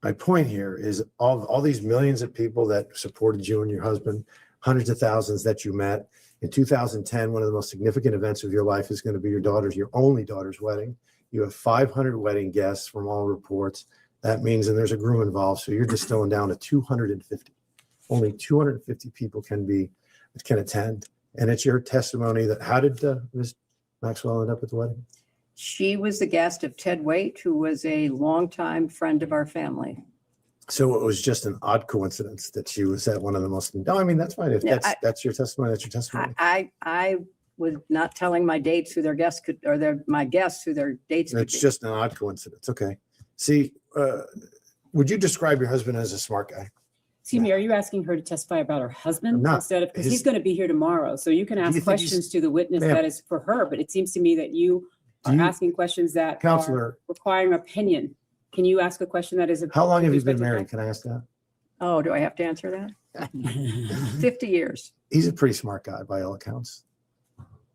my point here is all these millions of people that supported you and your husband, hundreds of thousands that you met. In 2010, one of the most significant events of your life is going to be your only daughter's wedding. You have 500 wedding guests from all reports. That means, and there's a groom involved, so you're distilling down to 250. Only 250 people can attend. And it's your testimony that, how did Ms. Maxwell end up at the wedding? She was the guest of Ted Waite, who was a longtime friend of our family. So it was just an odd coincidence that she was at one of the most, no, I mean, that's fine. If Yeah, that's your testimony, that's your testimony. I was not telling my dates who their guests could, or my guests who their dates could It's be. just an odd coincidence. Okay. See, would you describe your husband as a smart guy? Excuse me, are you asking her to testify about her husband I'm not. instead of, because His- he's going to be here tomorrow, so you can you ask think he's- questions to the witness Ma'am. that is for her, but it seems to me that you Do are you- asking questions that are Counselor, requiring opinion. Can you ask a question that is? how long have you with been respect to married? that? Can I ask that? Oh, do I have to answer that? 50 years. He's a pretty smart guy by all accounts.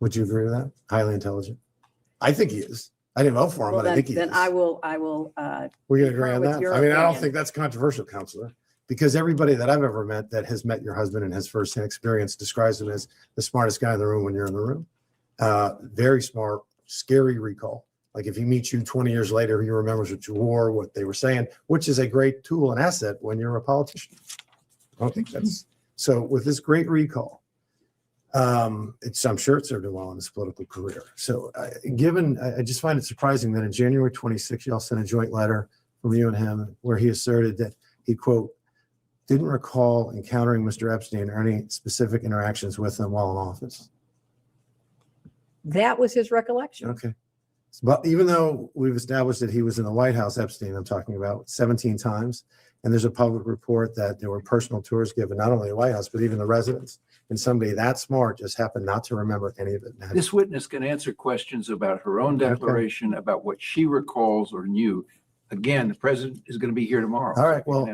Would you agree with that? Highly intelligent. I think he is. I didn't vote for him, Well, but I think he then is. I will, We're going to agree concur on with that? your I mean, I don't opinion. think that's controversial, Counselor, because everybody that I've ever met that has met your husband and has firsthand experience describes him as the smartest guy in the room when you're in the room. Very smart, scary recall. Like if he meets you 20 years later, he remembers what you wore, what they were saying, which is a great tool and asset when you're a politician. I don't think that's, so with this great recall, I'm sure it served him well in his political career. So I just find it surprising that in January 26, y'all sent a joint letter from you and him where he asserted that he, quote, didn't recall encountering Mr. Epstein or any specific interactions with him while in office. that was his recollection. Okay. But even though we've established that he was in the White House, Epstein, I'm talking about 17 times, and there's a public report that there were personal tours given, not only the White House, but even the residence. And somebody that smart just happened not to remember any of it. This witness can answer questions about her own declaration, about what she recalls or knew. Again, the president is going to be here tomorrow. All right. Well,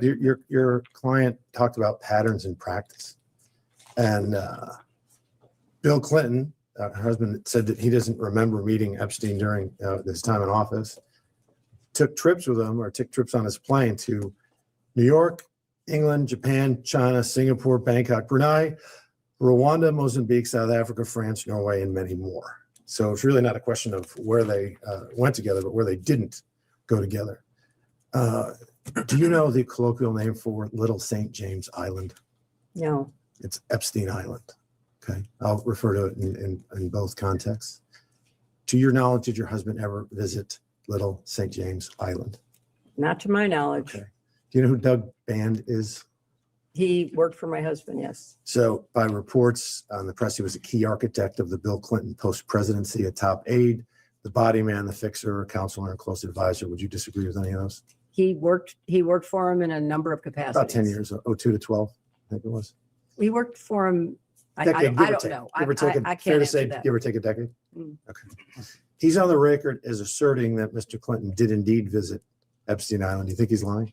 your client talked about patterns in practice. And Bill Clinton, her husband, said that he doesn't remember meeting Epstein during his time in office. Took trips with him or took trips on his plane to New York, England, Japan, China, Singapore, Bangkok, Brunei, Rwanda, Mozambique, South Africa, France, Norway, and many more. So it's really not a question of where they went together, but where they didn't go together. Do you know the colloquial name for Little St. James Island? No. It's Epstein Island. Okay. I'll refer to it in both contexts. To your knowledge, did your husband ever visit Little St. James Island? Not to my knowledge. Okay. Do you know who Doug Band is? He worked for my husband, yes. So by reports on the press, he was a key architect of the Bill Clinton post-presidency, a top aide, the body man, the fixer, a counselor, and close advisor. Would you disagree with any of those? He worked for him in a number of capacities. About 10 years, 02 to 12, I think it was. He worked for him. I Decade, give or don't take. know. Give or take, I fair can't to answer say, that. give or take a decade? Mm. Okay. He's on the record as asserting that Mr. Clinton did indeed visit Epstein Island. Do you think he's lying?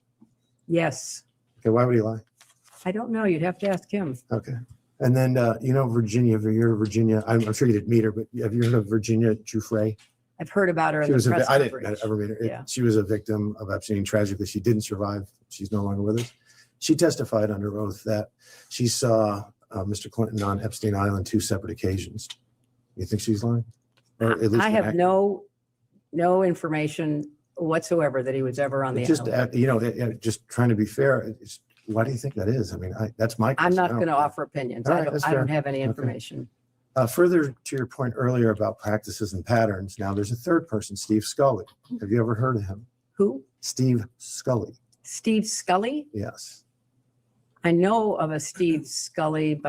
Yes. Okay, why would he lie? I don't know. You'd have to ask him. Okay. And then, Virginia, have you heard of Virginia? I'm sure you didn't meet her, but have you heard of Virginia Giuffre? I've heard about her in She the was press I didn't coverage. ever meet her. Yeah. She was a victim of Epstein. Tragically, she didn't survive. She's no longer with us. She testified under oath that she saw Mr. Clinton on Epstein Island 2 separate occasions. You think she's lying? Or at least I an have act- no information whatsoever that he was ever on the Just, island. just trying to be fair. Why do you think that is? I mean, that's my I'm question. not I don't- going to offer opinions. All right, that's I don't fair. have any Okay. information. Further to your point earlier about practices and patterns, now there's a third person, Steve Scully. Have you ever heard of him? Who? Steve Scully. Steve Scully? Yes. I know of a Steve Scully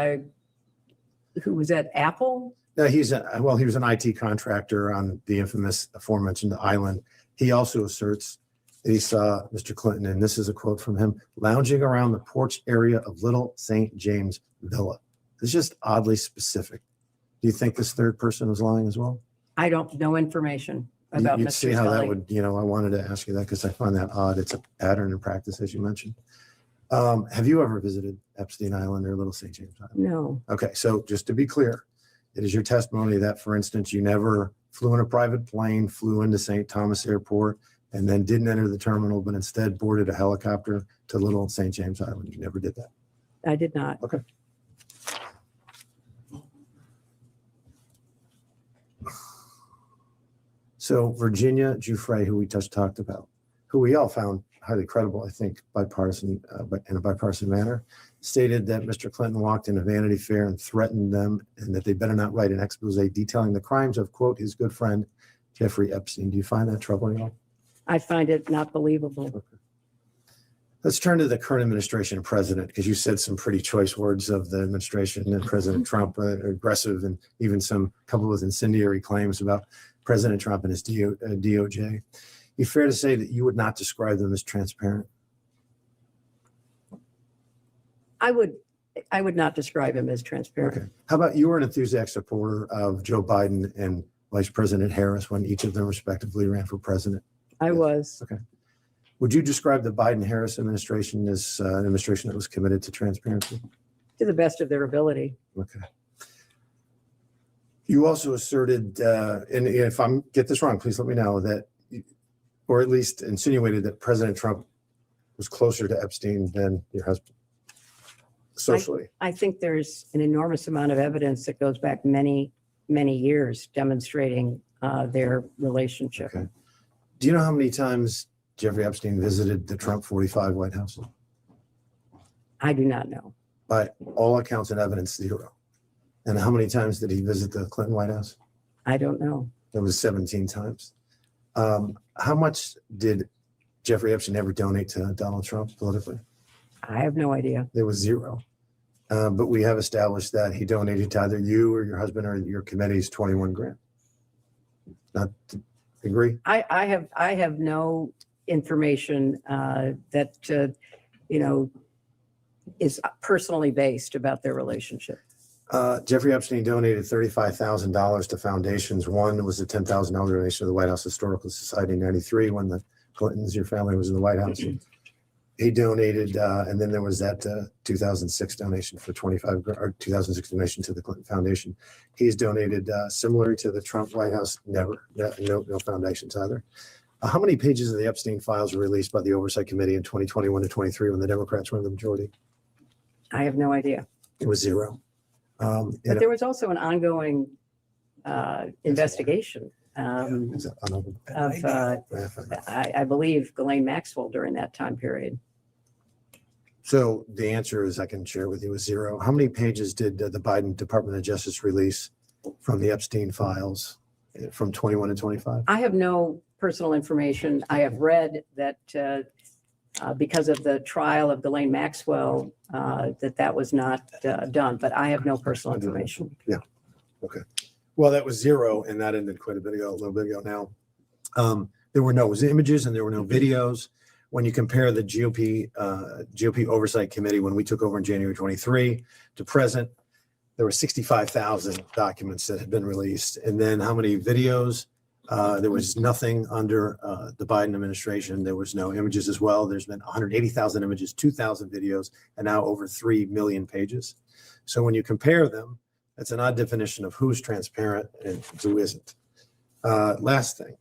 who was at Apple. No, he was an IT contractor on the infamous aforementioned island. He also asserts that he saw Mr. Clinton, and this is a quote from him, lounging around the porch area of Little St. James Villa. It's just oddly specific. Do you think this third person was lying as well? I don't know information about You'd Mr. see how that Scully. would, I wanted to ask you that because I find that odd. It's a pattern in practice, as you mentioned. Have you ever visited Epstein Island or Little St. James Island? No. Okay, so just to be clear, it is your testimony that, for instance, you never flew in a private plane, flew into St. Thomas Airport, and then didn't enter the terminal, but instead boarded a helicopter to Little St. James Island. You never did that. I did not. Okay. So Virginia Giuffre, who we just talked about, who we all found highly credible, I think, bipartisan, but in a bipartisan manner, stated that Mr. Clinton walked in a Vanity Fair and threatened them and that they better not write an expose detailing the crimes of, quote, his good friend, Jeffrey Epstein. Do you find that troubling at all? I find it not believable. Let's turn to the current administration and president, because you said some pretty choice words of the administration and President Trump, aggressive and even some coupled with incendiary claims about President Trump and his DOJ. You fair to say that you would not describe them as transparent? I would not describe him as transparent. Okay. How about you were an enthusiastic supporter of Joe Biden and Vice President Harris when each of them respectively ran for president? I was. Okay. Would you describe the Biden-Harris administration as an administration that was committed to transparency? To the best of their ability. Okay. You also asserted, and if I get this wrong, please let me know, that, or at least insinuated that President Trump was closer to Epstein than your husband, socially. I think there's an enormous amount of evidence that goes back many, many years demonstrating their relationship. Okay. Do you know how many times Jeffrey Epstein visited the Trump 45 White House? I do not know. By all accounts and evidence, 0. And how many times did he visit the Clinton White House? I don't know. It was 17 times. How much did Jeffrey Epstein ever donate to Donald Trump politically? I have no idea. There was 0. But we have established that he donated to either you or your husband or your committees 21 grand. Not to agree? I have no information that is personally based about their relationship. Jeffrey Epstein donated $35,000 to foundations. One was a $10,000 donation to the White House Historical Society in '93 when the Clintons, your family, was in the White House. He donated, and then there was that 2006 donation for 25, or 2006 donation to the Clinton Foundation. He's donated similar to the Trump White House, never, no foundations either. How many pages of the Epstein files were released by the Oversight Committee in 2021 to 23 when the Democrats were in the majority? I have no idea. It was 0. But there was also an ongoing investigation Is that unopened? of, I believe, Ghislaine Maxwell during that time period. So the answer is, I can share with you, is 0. How many pages did the Biden Department of Justice release from the Epstein files from 21 to 25? I have no personal information. I have read that because of the trial of Ghislaine Maxwell, that was not done, but I have no personal information. Yeah. Okay. Well, that was zero, and that ended quite a little bit ago now. There were no images and there were no videos. When you compare the GOP Oversight Committee, when we took over in January 23 to present, there were 65,000 documents that had been released. And then how many videos? There was nothing under the Biden administration. There was no images as well. There's been 180,000 images, 2,000 videos, and now over 3 million pages. So when you compare them, that's an odd definition of who's transparent and who isn't. Last thing,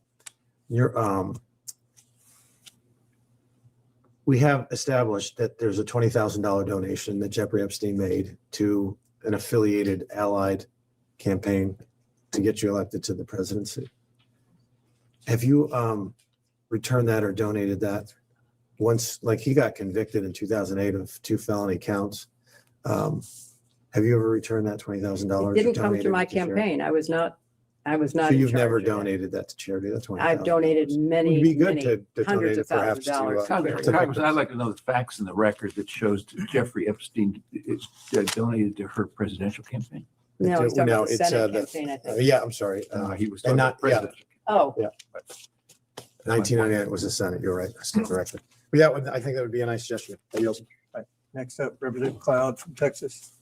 we have established that there's a $20,000 donation that Jeffrey Epstein made to an affiliated allied campaign to get you elected to the presidency. Have you returned that or donated that? Once, like he got convicted in 2008 of 2 felony counts. Have you ever returned that $20,000? It didn't come to my campaign. I was not. So in you've charge never of that. donated that to charity? That's $20,000. I've donated many, Would be good many to hundreds donate of it perhaps thousands of dollars. to, to Congressman, various- I'd like to know the facts in the record that shows that Jeffrey Epstein is donated to her presidential campaign. No, he's talking about the it's, Senate the- campaign, I think. yeah, I'm sorry. He was and talking not, about yeah, presidential. Oh, yeah. 1998 was the Senate. You're right. I stand corrected. But yeah, I think that would be a nice gesture. I yield. Next up, Representative Cloud from Texas.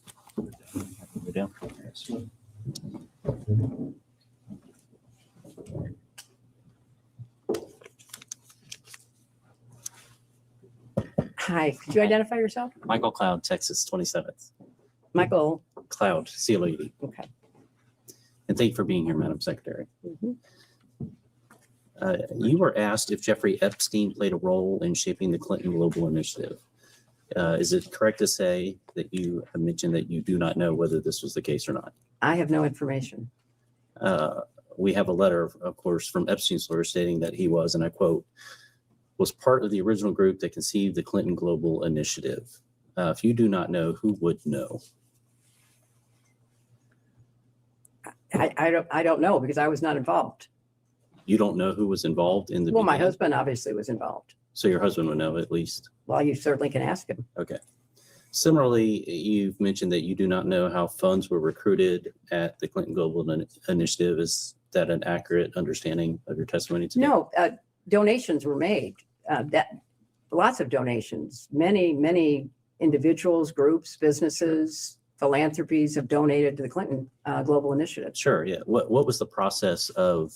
hi. Could you identify yourself? Michael Cloud, Texas 27th. Michael. Cloud, CLOED. Okay. And thank you for being here, Madam Secretary. Mhm. You were asked if Jeffrey Epstein played a role in shaping the Clinton Global Initiative. Is it correct to say that you have mentioned that you do not know whether this was the case or not? I have no information. We have a letter, of course, from Epstein's lawyer stating that he was, and I quote, was part of the original group that conceived the Clinton Global Initiative. If you do not know, who would know? I don't know because I was not involved. You don't know who was involved in the Well, my beginning? husband obviously was involved. So your husband would know at least? Well, you certainly can ask him. Okay. Similarly, you've mentioned that you do not know how funds were recruited at the Clinton Global Initiative. Is that an accurate understanding of your testimony today? No, donations were made. Lots of donations. Many individuals, groups, businesses, philanthropies have donated to the Clinton Global Initiative. Sure, yeah. What was the process of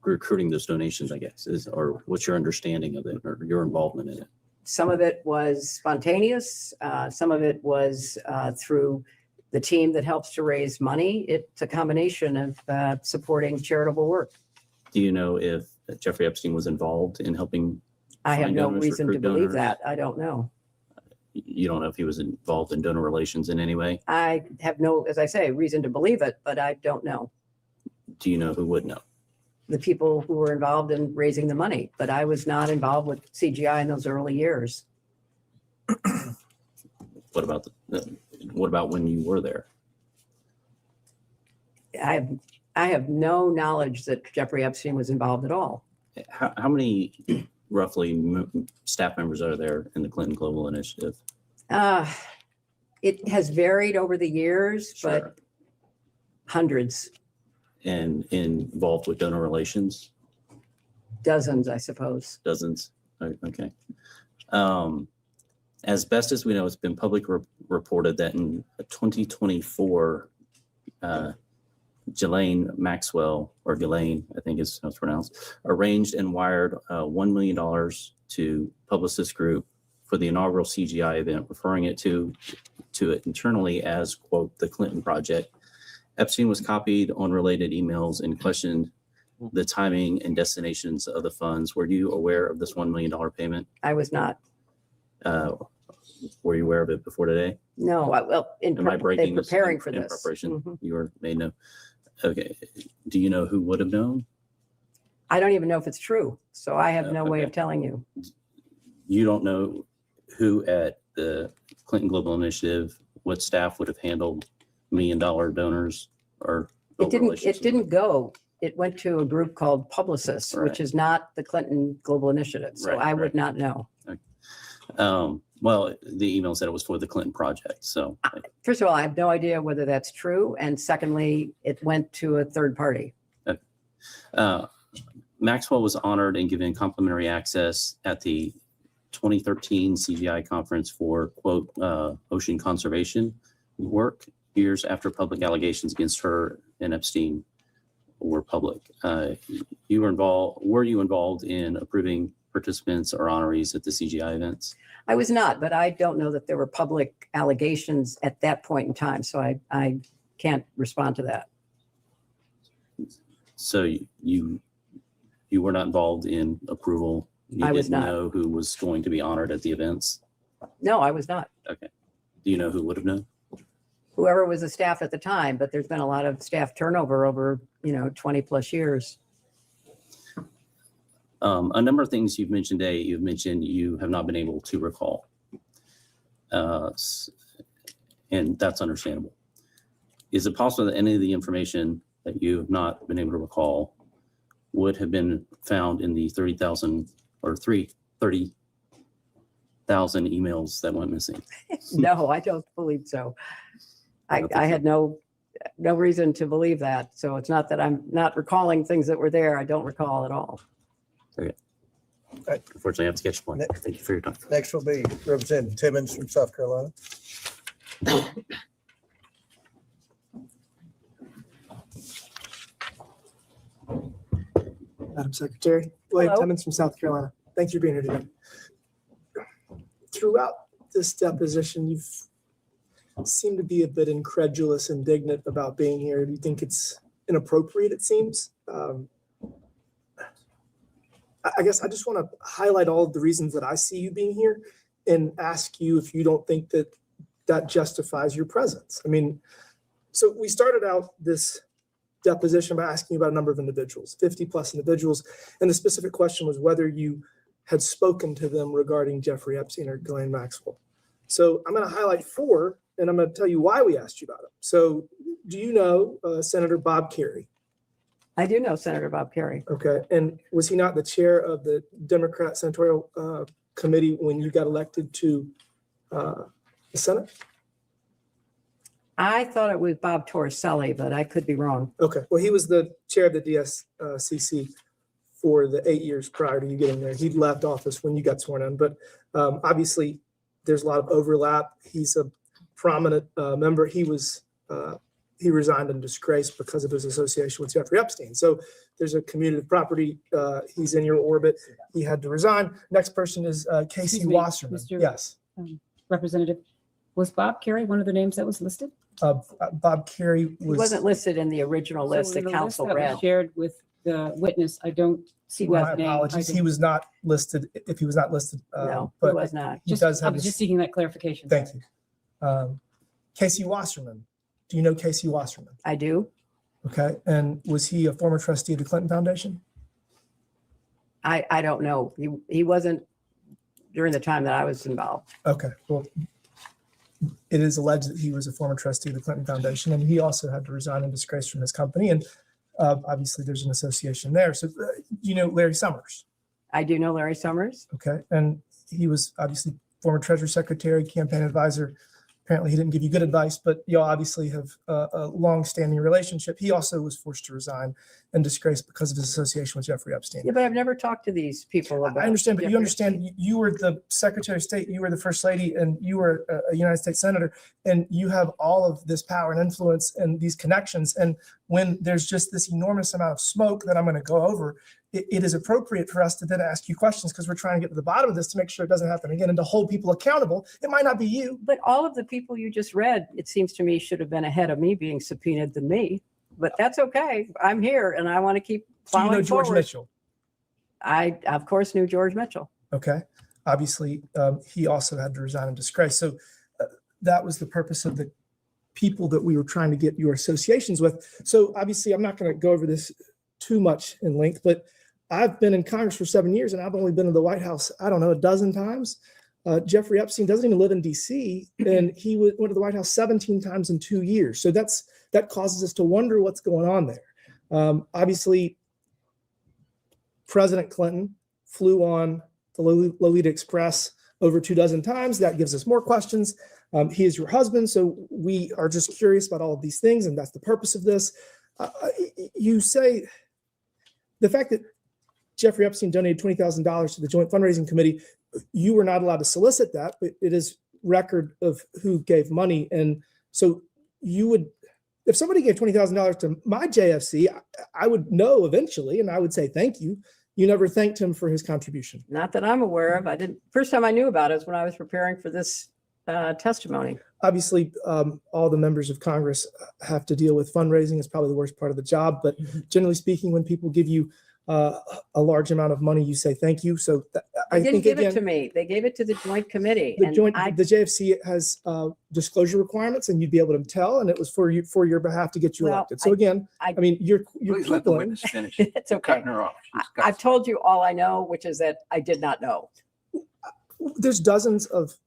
recruiting those donations, I guess, or what's your understanding of it or your involvement in it? Some of it was spontaneous. Some of it was through the team that helps to raise money. It's a combination of supporting charitable work. Do you know if Jeffrey Epstein was involved in helping? I have find no donors, reason to recruit believe donors? that. I don't know. You don't know if he was involved in donor relations in any way? I have no, as I say, reason to believe it, but I don't know. Do you know who would know? The people who were involved in raising the money, but I was not involved with CGI in those early years. What about what about when you were there? I have no knowledge that Jeffrey Epstein was involved at all. How many roughly staff members are there in the Clinton Global Initiative? It has varied over the years, but hundreds, And involved with donor relations? dozens, I suppose. Dozens? Okay. As best as we know, it's been publicly reported that in 2024, Ghislaine Maxwell, or Ghislaine, I think is how it's pronounced, arranged and wired $1 million to Publicist Group for the inaugural CGI event, referring it to it internally as, quote, the Clinton Project. Epstein was copied on related emails and questioned the timing and destinations of the funds. Were you aware of this $1 million payment? I was not. Were you aware of it before today? No, well, Am I breaking this preparing for in this. preparation? Mhm. You were made know. Okay. Do you know who would have known? I don't even know if it's true, so I have no way okay. of telling you. You don't know who at the Clinton Global Initiative, what staff would have handled $1 million donors or It didn't go it went to a group called Publicis, Right. which is not the Clinton Global Initiative. So Right, I would right. not know. Well, the email said it was for the Clinton project, so. First of all, I have no idea whether that's true. And secondly, it went to a third party. Maxwell was honored and given complimentary access at the 2013 CGI conference for, quote, ocean conservation work years after public allegations against her and Epstein were public. Were you involved in approving participants or honorees at the CGI events? I was not, but I don't know that there were public allegations at that point in time. So I can't respond to that. So you were not involved in approval? You I was didn't not. know who was going to be honored at the events? No, I was not. Okay. Do you know who would have known? Whoever was the staff at the time, but there's been a lot of staff turnover over, 20 plus years. A number of things you've mentioned today, you've mentioned you have not been able to recall. And that's understandable. Is it possible that any of the information that you have not been able to recall would have been found in the 30,000 or 30,000 emails that went missing? No, I don't believe so. I had no reason to believe that. So it's not that I'm not recalling things that were there. I don't recall at all. Okay. Unfortunately, I have to catch one. Thank you for your time. Next will be Representative Timmons from South Carolina. Madam Secretary, William Hello. Timmons from South Carolina. Thank you for being here today. Throughout this deposition, you've seemed to be a bit incredulous, indignant about being here. Do you think it's inappropriate, it seems? I guess I just want to highlight all of the reasons that I see you being here and ask you if you don't think that that justifies your presence. I mean, so we started out this deposition by asking you about a number of individuals, 50 plus individuals. And the specific question was whether you had spoken to them regarding Jeffrey Epstein or Ghislaine Maxwell. So I'm going to highlight 4, and I'm going to tell you why we asked you about them. So do you know Senator Bob Kerrey? I do know Senator Bob Kerrey. Okay. And was he not the chair of the Democrat Senatorial Committee when you got elected to the Senate? I thought it was Bob Torricelli, but I could be wrong. Okay. Well, he was the chair of the DSCC for the 8 years prior to you getting there. He left office when you got sworn in, but obviously there's a lot of overlap. He's a prominent member. He resigned in disgrace because of his association with Jeffrey Epstein. So there's a community property. He's in your orbit. He had to resign. Next person is Casey Excuse me, Wasserman. Mr. Yes. Representative, was Bob Kerrey one of the names that was listed? Bob Kerrey He was. wasn't listed in the original list So in that the council that was read. Shared with the witness, I don't see My his name. apologies. He was not listed. If he was not listed. No, he but was not. He does I have. was his- just seeking that clarification. Thank you. Casey Wasserman. Do you know Casey Wasserman? I do. Okay. And was he a former trustee of the Clinton Foundation? I don't know. He wasn't during the time that I was involved. Okay. Well, it is alleged that he was a former trustee of the Clinton Foundation, and he also had to resign in disgrace from his company. And obviously, there's an association there. So, you know Larry Summers. I do know Larry Summers. Okay. And he was obviously former Treasury Secretary, campaign advisor. Apparently, he didn't give you good advice, but you all obviously have a long-standing relationship. He also was forced to resign in disgrace because of his association with Jeffrey Epstein. Yeah, but I've never talked to these people about. I understand, but you Jeffrey understand, you were the Secretary of State, you were the First Lady, and you were a United States Senator, and you have all of this power and influence and these connections. And when there's just this enormous amount of smoke that I'm going to go over, it is appropriate for us to then ask you questions because we're trying to get to the bottom of this to make sure it doesn't happen again and to hold people accountable. It might not be you. But all of the people you just read, it seems to me, should have been ahead of me being subpoenaed than me. But that's okay. I'm here and I want to keep Do you plowing know George forward. Mitchell? I, of course, knew George Mitchell. Okay. Obviously, he also had to resign in disgrace. So that was the purpose of the people that we were trying to get your associations with. So obviously, I'm not going to go over this too much in length, but I've been in Congress for 7 years and I've only been to the White House, I don't know, a dozen times. Jeffrey Epstein doesn't even live in DC, and he went to the White House 17 times in 2 years. So that causes us to wonder what's going on there. Obviously, President Clinton flew on the Lolita Express over 24 times. That gives us more questions. He is your husband, so we are just curious about all of these things, and that's the purpose of this. You say the fact that Jeffrey Epstein donated $20,000 to the Joint Fundraising Committee, you were not allowed to solicit that, but it is record of who gave money. And so you would, if somebody gave $20,000 to my JFC, I would know eventually, and I would say, thank you. You never thanked him for his contribution. Not that I'm aware of. I didn't. First time I knew about it was when I was preparing for this testimony. Obviously, all the members of Congress have to deal with fundraising. It's probably the worst part of the job. But generally speaking, when people give you a large amount of money, you say thank you. So I They didn't think give again, it to me. They gave it to the joint committee. the and joint, I- the JFC has disclosure requirements, and you'd be able to tell, and it was for your behalf to get you Well, elected. So again, I mean, you're Please let the quibbling. witness finish. It's You're okay. cutting her off. She's got I've told you all I know, which is that I did not know. There's dozens of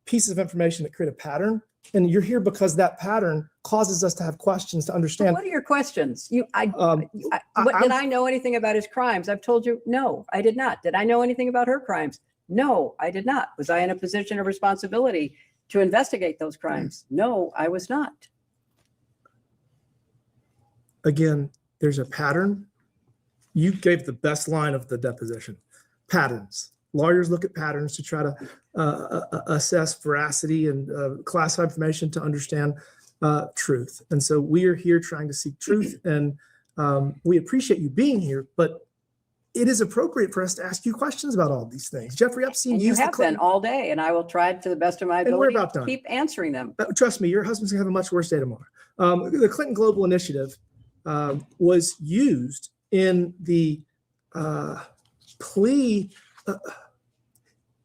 pieces of information that create a pattern, and you're here because that pattern causes us to have questions to understand. What are your questions? Did I'm- I know anything about his crimes? I've told you, no, I did not. Did I know anything about her crimes? No, I did not. Was I in a position of responsibility to investigate those crimes? No, I was not. Again, there's a pattern. You gave the best line of the deposition. Patterns. Lawyers look at patterns to try to assess veracity and classify information to understand truth. And so we are here trying to seek truth, and we appreciate you being here, but it is appropriate for us to ask you questions about all these things. Jeffrey Epstein And you used the have been Clinton. all day, and I will try to the best of my And we're ability about to done. keep answering them. Trust me, your husband's gonna have a much worse day tomorrow. The Clinton Global Initiative was used in the plea.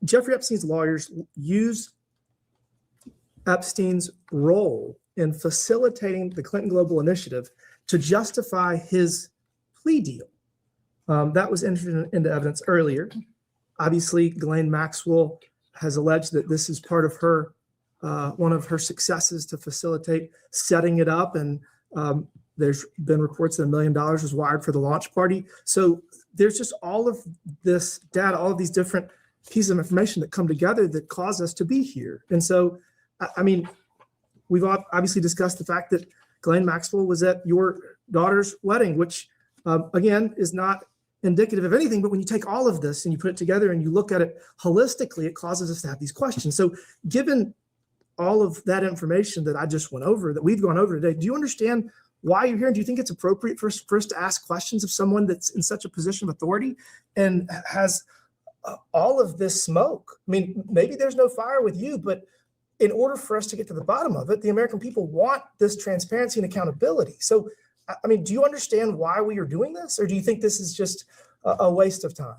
Jeffrey Epstein's lawyers used Epstein's role in facilitating the Clinton Global Initiative to justify his plea deal. That was entered into evidence earlier. Obviously, Ghislaine Maxwell has alleged that this is part of her, one of her successes to facilitate setting it up. And there's been reports that $1 million was wired for the launch party. So there's just all of this data, all of these different pieces of information that come together that cause us to be here. And so, I mean, we've obviously discussed the fact that Ghislaine Maxwell was at your daughter's wedding, which again is not indicative of anything. But when you take all of this and you put it together and you look at it holistically, it causes us to have these questions. So given all of that information that I just went over, that we've gone over today, do you understand why you're here? And do you think it's appropriate for us to ask questions of someone that's in such a position of authority and has all of this smoke? I mean, maybe there's no fire with you, but in order for us to get to the bottom of it, the American people want this transparency and accountability. So, I mean, do you understand why we are doing this? Or do you think this is just a waste of time?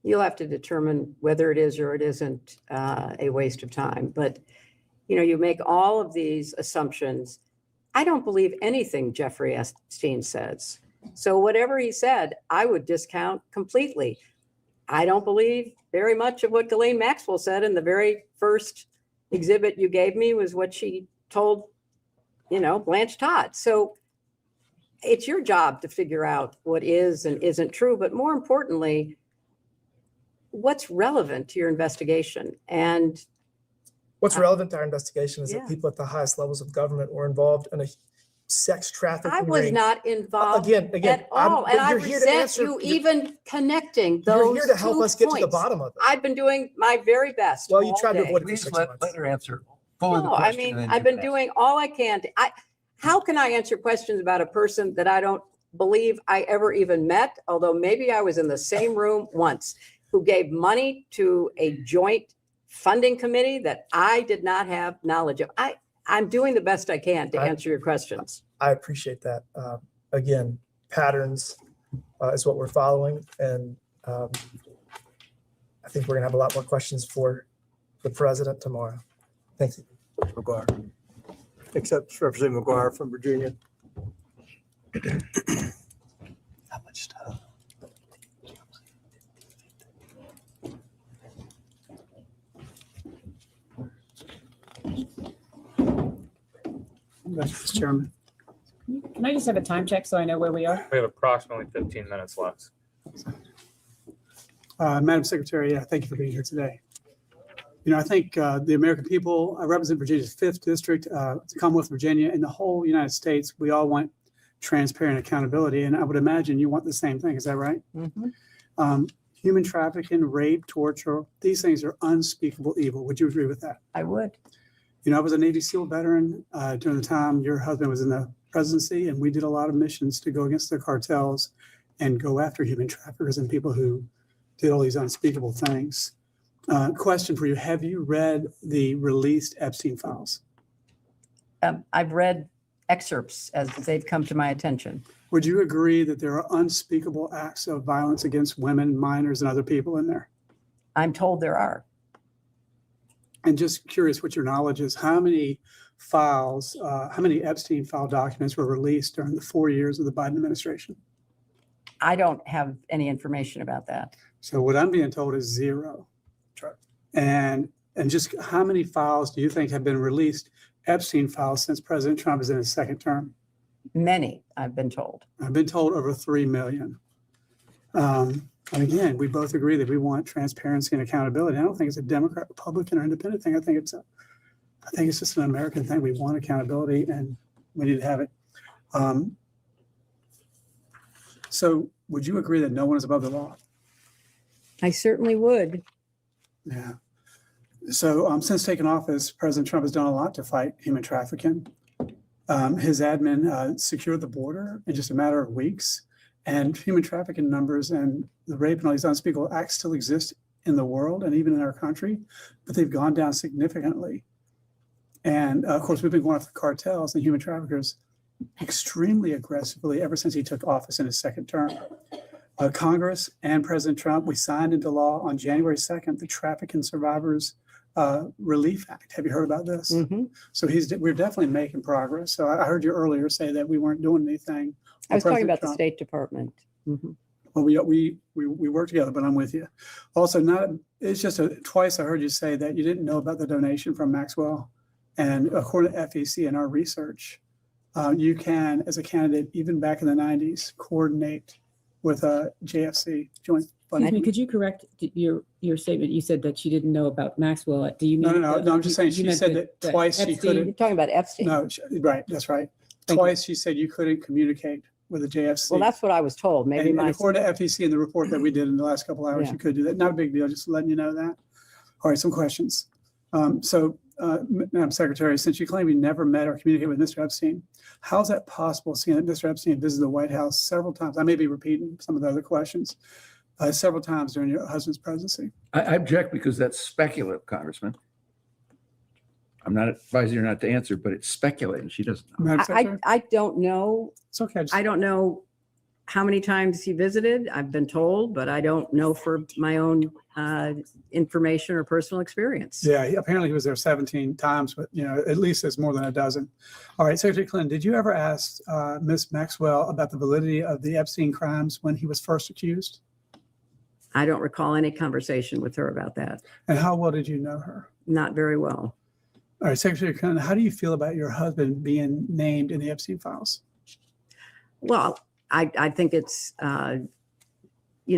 You'll have to determine whether it is or it isn't a waste of time. But, you know, you make all of these assumptions. I don't believe anything Jeffrey Epstein says. So whatever he said, I would discount completely. I don't believe very much of what Ghislaine Maxwell said in the very first exhibit you gave me was what she told, you know, Blanche Todd. So it's your job to figure out what is and isn't true, but more importantly, what's relevant to your investigation. And what's relevant to our investigation is Yeah. that people at the highest levels of government were involved in a sex trafficking I was ring. not involved Again, at all. but And I you're here to resent answer- you even connecting You're those here to help two us get to the points. bottom of it. I've been doing my very best. Well, you all tried to day. avoid it for Please 6 let months. her answer fully the No, I question. mean, and then I've you been can doing all I can. How can I answer questions about a person that I don't believe I ever even met, although maybe I was in the same room once, who gave money to a joint funding committee that I did not have knowledge of? I'm doing the best I can to answer your questions. I appreciate that. Again, patterns is what we're following. And I think we're gonna have a lot more questions for the president tomorrow. Thank you. McGuire. Except Representative McGuire from Virginia. How much stuff? Mr. Chairman. Can I just have a time check so I know where we are? We have approximately 15 minutes left. Madam Secretary, thank you for being here today. You know, I think the American people, I represent Virginia's 5th district, the Commonwealth of Virginia, and the whole United States. We all want transparent accountability, and I would imagine you want the same thing. Is that right? Human trafficking, rape, torture, these things are unspeakable evil. Would you agree with that? I would. You know, I was a Navy SEAL veteran during the time your husband was in the presidency, and we did a lot of missions to go against the cartels and go after human traffickers and people who did all these unspeakable things. Question for you. Have you read the released Epstein files? I've read excerpts as they've come to my attention. Would you agree that there are unspeakable acts of violence against women, minors, and other people in there? I'm told there are. And just curious what your knowledge is. How many files, how many Epstein file documents were released during the 4 years of the Biden administration? I don't have any information about that. So what I'm being told is 0. And just how many files do you think have been released, Epstein files, since President Trump is in his 2nd term? Many, I've been told. I've been told over 3 million. And again, we both agree that we want transparency and accountability. I don't think it's a Democrat, Republican, or independent thing. I think it's just an American thing. We want accountability, and we need to have it. So would you agree that no one is above the law? I certainly would. Yeah. So since taking office, President Trump has done a lot to fight human trafficking. His admin secured the border in just a matter of weeks, and human trafficking numbers and the rape and all these unspeakable acts still exist in the world and even in our country, but they've gone down significantly. And of course, we've been going after the cartels and human traffickers extremely aggressively ever since he took office in his 2nd term. Congress and President Trump, we signed into law on January 2nd, the Trafficking Survivors Relief Act. Have you heard about this? So we're definitely making progress. So I heard you earlier say that we weren't doing anything. I was talking about the State Department. Well, we work together, but I'm with you. Also, it's just twice I heard you say that you didn't know about the donation from Maxwell. And according to FEC and our research, you can, as a candidate, even back in the 90s, coordinate with a JFC, Joint Excuse me, could you correct your statement? You said that she didn't know about Maxwell. Do you mean? No, I'm just saying, she said that twice she Epstein- couldn't. You're talking about Epstein. No, right, that's right. Twice she said you couldn't communicate with the JFC. Well, that's what I was told. Maybe And my. according to FEC in the report that we did in the last couple hours, Yeah. you could do that. Not a big deal, just letting you know that. All right, some questions. Madam Secretary, since you claim you never met or communicated with Mr. Epstein, how is that possible, seeing that Mr. Epstein visited the White House several times? I may be repeating some of the other questions. Several times during your husband's presidency. I object because that's speculative, Congressman. I'm not advising her not to answer, but it's speculating. She doesn't know. Madam Secretary? I don't know. It's okay. I don't know how many times he visited. I've been told, but I don't know for my own information or personal experience. Yeah, apparently he was there 17 times, but at least it's more than a dozen. All right, Secretary Clinton, did you ever ask Ms. Maxwell about the validity of the Epstein crimes when he was first accused? I don't recall any conversation with her about that. And how well did you know her? Not very well. All right, Secretary Clinton, how do you feel about your husband being named in the Epstein files? Well, I think it's,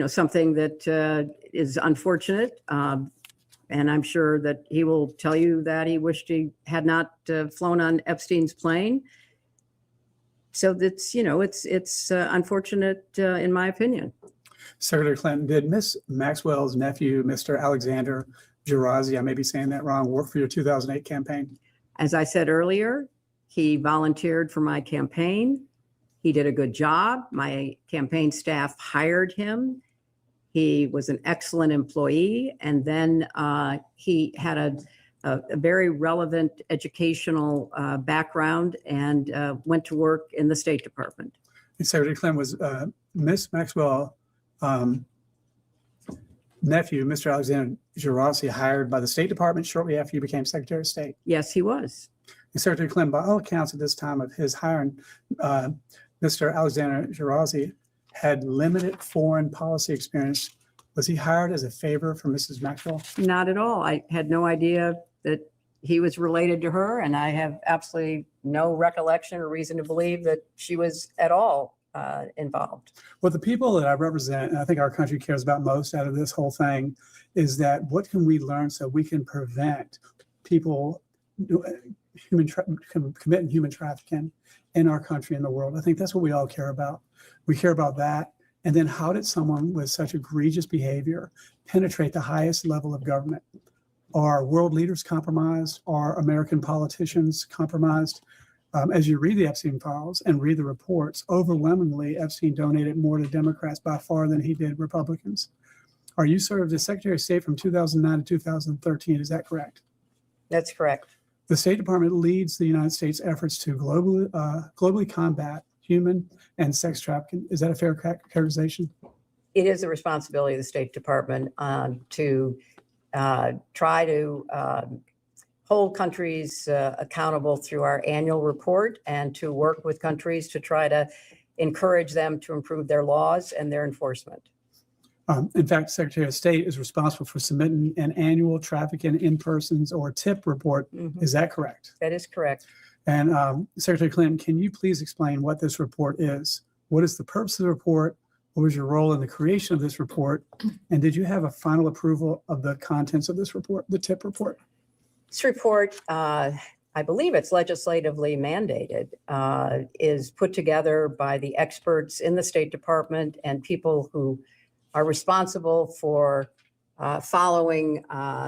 something that is unfortunate. And I'm sure that he will tell you that he wished he had not flown on Epstein's plane. So that's, it's unfortunate in my opinion. Secretary Clinton, did Ms. Maxwell's nephew, Mr. Alexander Gerazi, I may be saying that wrong, work for your 2008 campaign? As I said earlier, he volunteered for my campaign. He did a good job. My campaign staff hired him. He was an excellent employee. And then he had a very relevant educational background and went to work in the State Department. And Secretary Clinton, was Ms. Maxwell nephew, Mr. Alexander Gerazi, hired by the State Department shortly after you became Secretary of State? Yes, he was. And Secretary Clinton, by all accounts at this time of his hiring, Mr. Alexander Gerazi had limited foreign policy experience. Was he hired as a favor for Mrs. Maxwell? Not at all. I had no idea that he was related to her, and I have absolutely no recollection or reason to believe that she was at all involved. Well, the people that I represent, and I think our country cares about most out of this whole thing, is that what can we learn so we can prevent people committing human trafficking in our country and the world? I think that's what we all care about. We care about that. And then how did someone with such egregious behavior penetrate the highest level of government? Are world leaders compromised? Are American politicians compromised? As you read the Epstein files and read the reports, overwhelmingly, Epstein donated more to Democrats by far than he did Republicans. You served as Secretary of State from 2009 to 2013. Is that correct? That's correct. The State Department leads the United States efforts to globally combat human and sex trafficking. Is that a fair characterization? It is the responsibility of the State Department to try to hold countries accountable through our annual report and to work with countries to try to encourage them to improve their laws and their enforcement. In fact, Secretary of State is responsible for submitting an annual trafficking in persons or TIP report. Is that correct? That is correct. And Secretary Clinton, can you please explain what this report is? What is the purpose of the report? What was your role in the creation of this report? And did you have a final approval of the contents of this report, the TIP report? This report, I believe it's legislatively mandated, is put together by the experts in the State Department and people who are responsible for following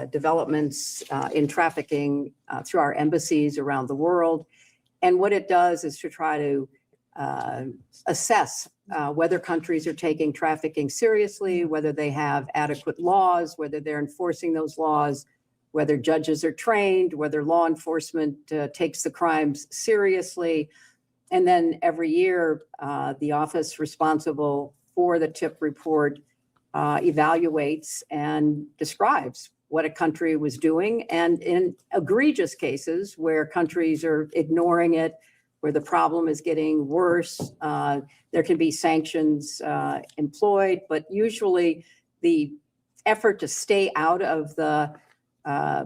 developments in trafficking through our embassies around the world. And what it does is to try to assess whether countries are taking trafficking seriously, whether they have adequate laws, whether they're enforcing those laws, whether judges are trained, whether law enforcement takes the crimes seriously. And then every year, the office responsible for the TIP report evaluates and describes what a country was doing. And in egregious cases where countries are ignoring it, where the problem is getting worse, there can be sanctions employed, but usually the effort to stay out of the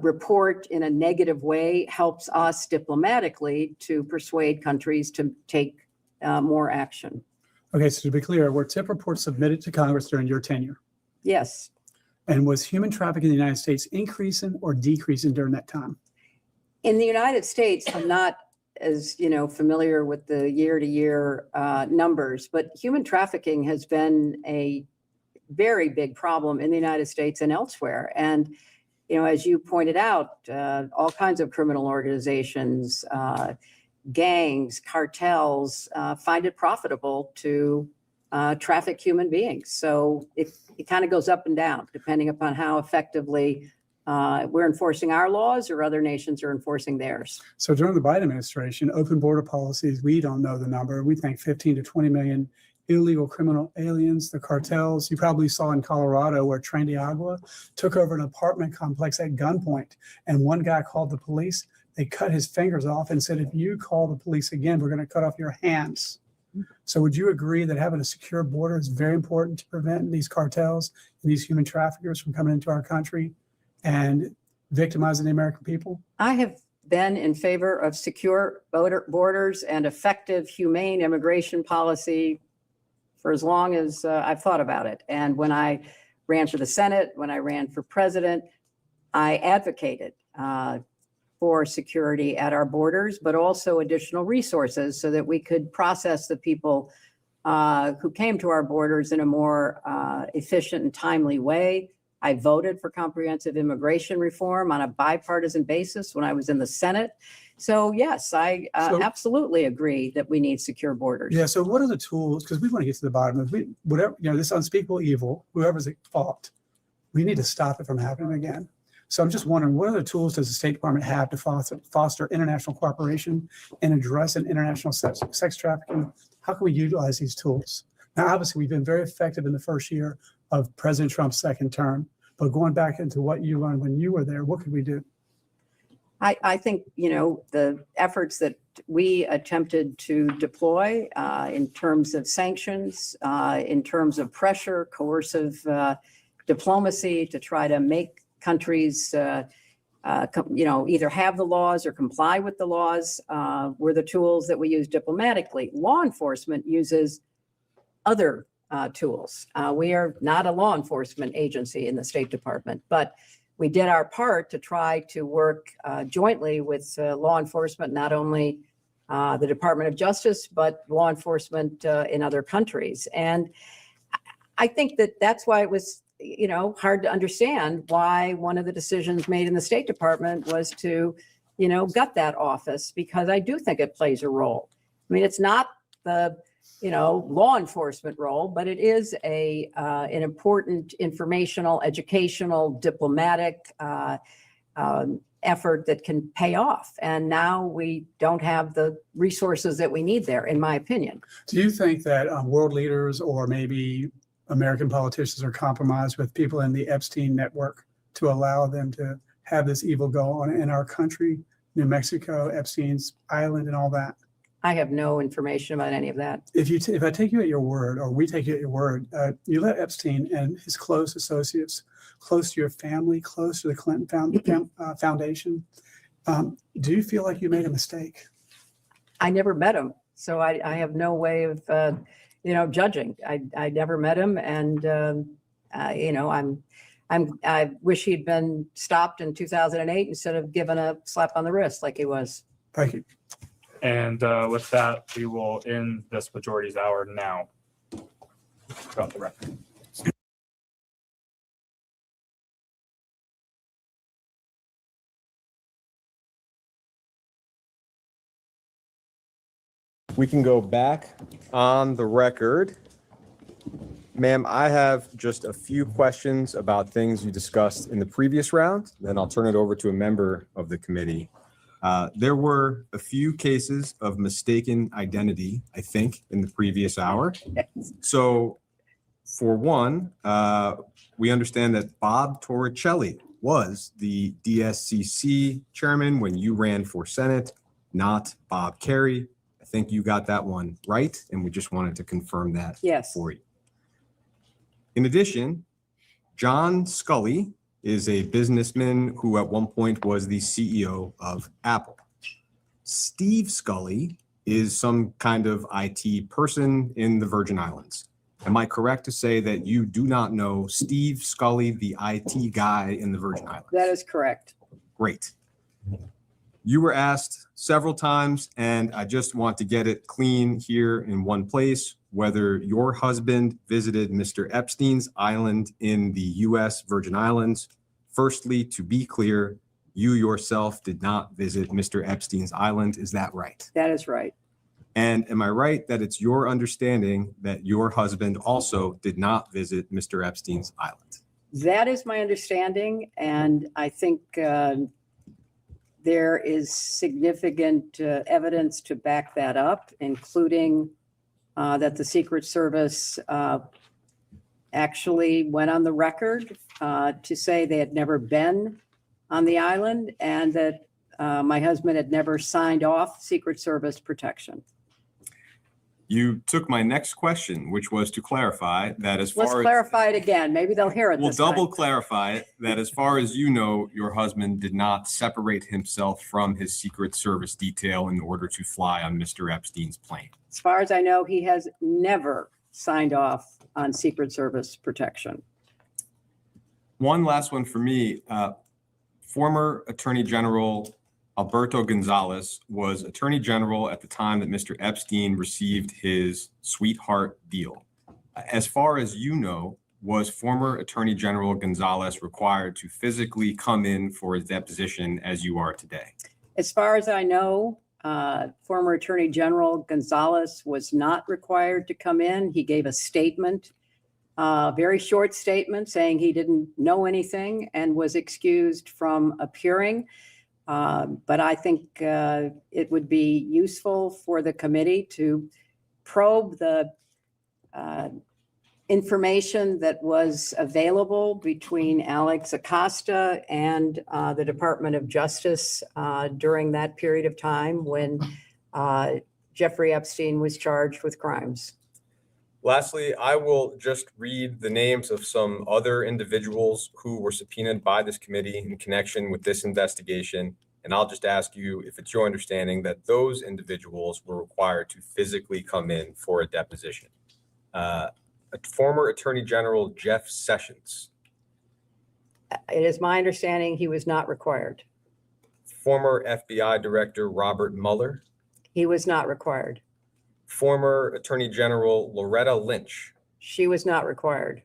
report in a negative way helps us diplomatically to persuade countries to take more action. Okay, so to be clear, were TIP reports submitted to Congress during your tenure? Yes. And was human trafficking in the United States increasing or decreasing during that time? In the United States, I'm not as familiar with the year-to-year numbers, but human trafficking has been a very big problem in the United States and elsewhere. And as you pointed out, all kinds of criminal organizations, gangs, cartels find it profitable to traffic human beings. So it kind of goes up and down depending upon how effectively we're enforcing our laws or other nations are enforcing theirs. So during the Biden administration, open border policies, we don't know the number. We think 15 to 20 million illegal criminal aliens, the cartels. You probably saw in Colorado where Tren de Agua took over an apartment complex at gunpoint. And one guy called the police. They cut his fingers off and said, if you call the police again, we're going to cut off your hands. So would you agree that having a secure border is very important to prevent these cartels and these human traffickers from coming into our country and victimizing the American people? I have been in favor of secure borders and effective, humane immigration policy for as long as I've thought about it. And when I ran for the Senate, when I ran for president, I advocated for security at our borders, but also additional resources so that we could process the people who came to our borders in a more efficient and timely way. I voted for comprehensive immigration reform on a bipartisan basis when I was in the Senate. So yes, I absolutely agree that we need secure borders. Yeah. So what are the tools? Because we want to get to the bottom of whatever, this unspeakable evil, whoever's at fault, we need to stop it from happening again. So I'm just wondering, what other tools does the State Department have to foster international cooperation and address international sex trafficking? How can we utilize these tools? Now, obviously, we've been very effective in the first year of President Trump's second term, but going back into what you learned when you were there, what could we do? I think, the efforts that we attempted to deploy in terms of sanctions, in terms of pressure, coercive diplomacy to try to make countries either have the laws or comply with the laws, were the tools that we use diplomatically. Law enforcement uses other tools. We are not a law enforcement agency in the State Department, but we did our part to try to work jointly with law enforcement, not only the Department of Justice, but law enforcement in other countries. And I think that that's why it was, hard to understand why one of the decisions made in the State Department was to, gut that office, because I do think it plays a role. I mean, it's not the law enforcement role, but it is an important informational, educational, diplomatic effort that can pay off. And now we don't have the resources that we need there, in my opinion. Do you think that world leaders or maybe American politicians are compromised with people in the Epstein network to allow them to have this evil go on in our country, New Mexico, Epstein's Island, and all that? I have no information about any of that. If I take you at your word, or we take you at your word, you let Epstein and his close associates, close to your family, close to the Clinton Foundation. Do you feel like you made a mistake? I never met him, so I have no way of, judging. I never met him, and I wish he'd been stopped in 2008 instead of given a slap on the wrist like he was. Thank you. And with that, we will end this majority's hour now. Got the record. We can go back on the record. Ma'am, I have just a few questions about things you discussed in the previous round, then I'll turn it over to a member of the committee. There were a few cases of mistaken identity, I think, in the previous hour. So for one, we understand that Bob Torricelli was the DSCC chairman when you ran for Senate, not Bob Kerry. I think you got that one right, and we just wanted to confirm that for you. In addition, John Scully is a businessman who at one point was the CEO of Apple. Steve Scully is some kind of IT person in the Virgin Islands. Am I correct to say that you do not know Steve Scully, the IT guy in the Virgin Islands? That is correct. Great. You were asked several times, and I just want to get it clean here in one place, whether your husband visited Mr. Epstein's island in the U.S. Virgin Islands. Firstly, to be clear, you yourself did not visit Mr. Epstein's island. Is that right? That is right. And am I right that it's your understanding that your husband also did not visit Mr. Epstein's island? That is my understanding, and I think there is significant evidence to back that up, including that the Secret Service actually went on the record to say they had never been on the island and that my husband had never signed off Secret Service protection. You took my next question, which was to clarify that as far as... Let's clarify it again. Maybe they'll hear it We'll this time. double clarify it, that as far as you know, your husband did not separate himself from his Secret Service detail in order to fly on Mr. Epstein's plane. As far as I know, he has never signed off on Secret Service protection. One last one for me. Former Attorney General Alberto Gonzales was Attorney General at the time that Mr. Epstein received his sweetheart deal. As far as you know, was former Attorney General Gonzales required to physically come in for his deposition as you are today? As far as I know, former Attorney General Gonzales was not required to come in. He gave a statement, a very short statement saying he didn't know anything and was excused from appearing. But I think it would be useful for the committee to probe the information that was available between Alex Acosta and the Department of Justice during that period of time when Jeffrey Epstein was charged with crimes. Lastly, I will just read the names of some other individuals who were subpoenaed by this committee in connection with this investigation. And I'll just ask you if it's your understanding that those individuals were required to physically come in for a deposition. Former Attorney General Jeff Sessions, It is my understanding he was not required. former FBI Director Robert Mueller, He was not required. former Attorney General Loretta Lynch. She was not required.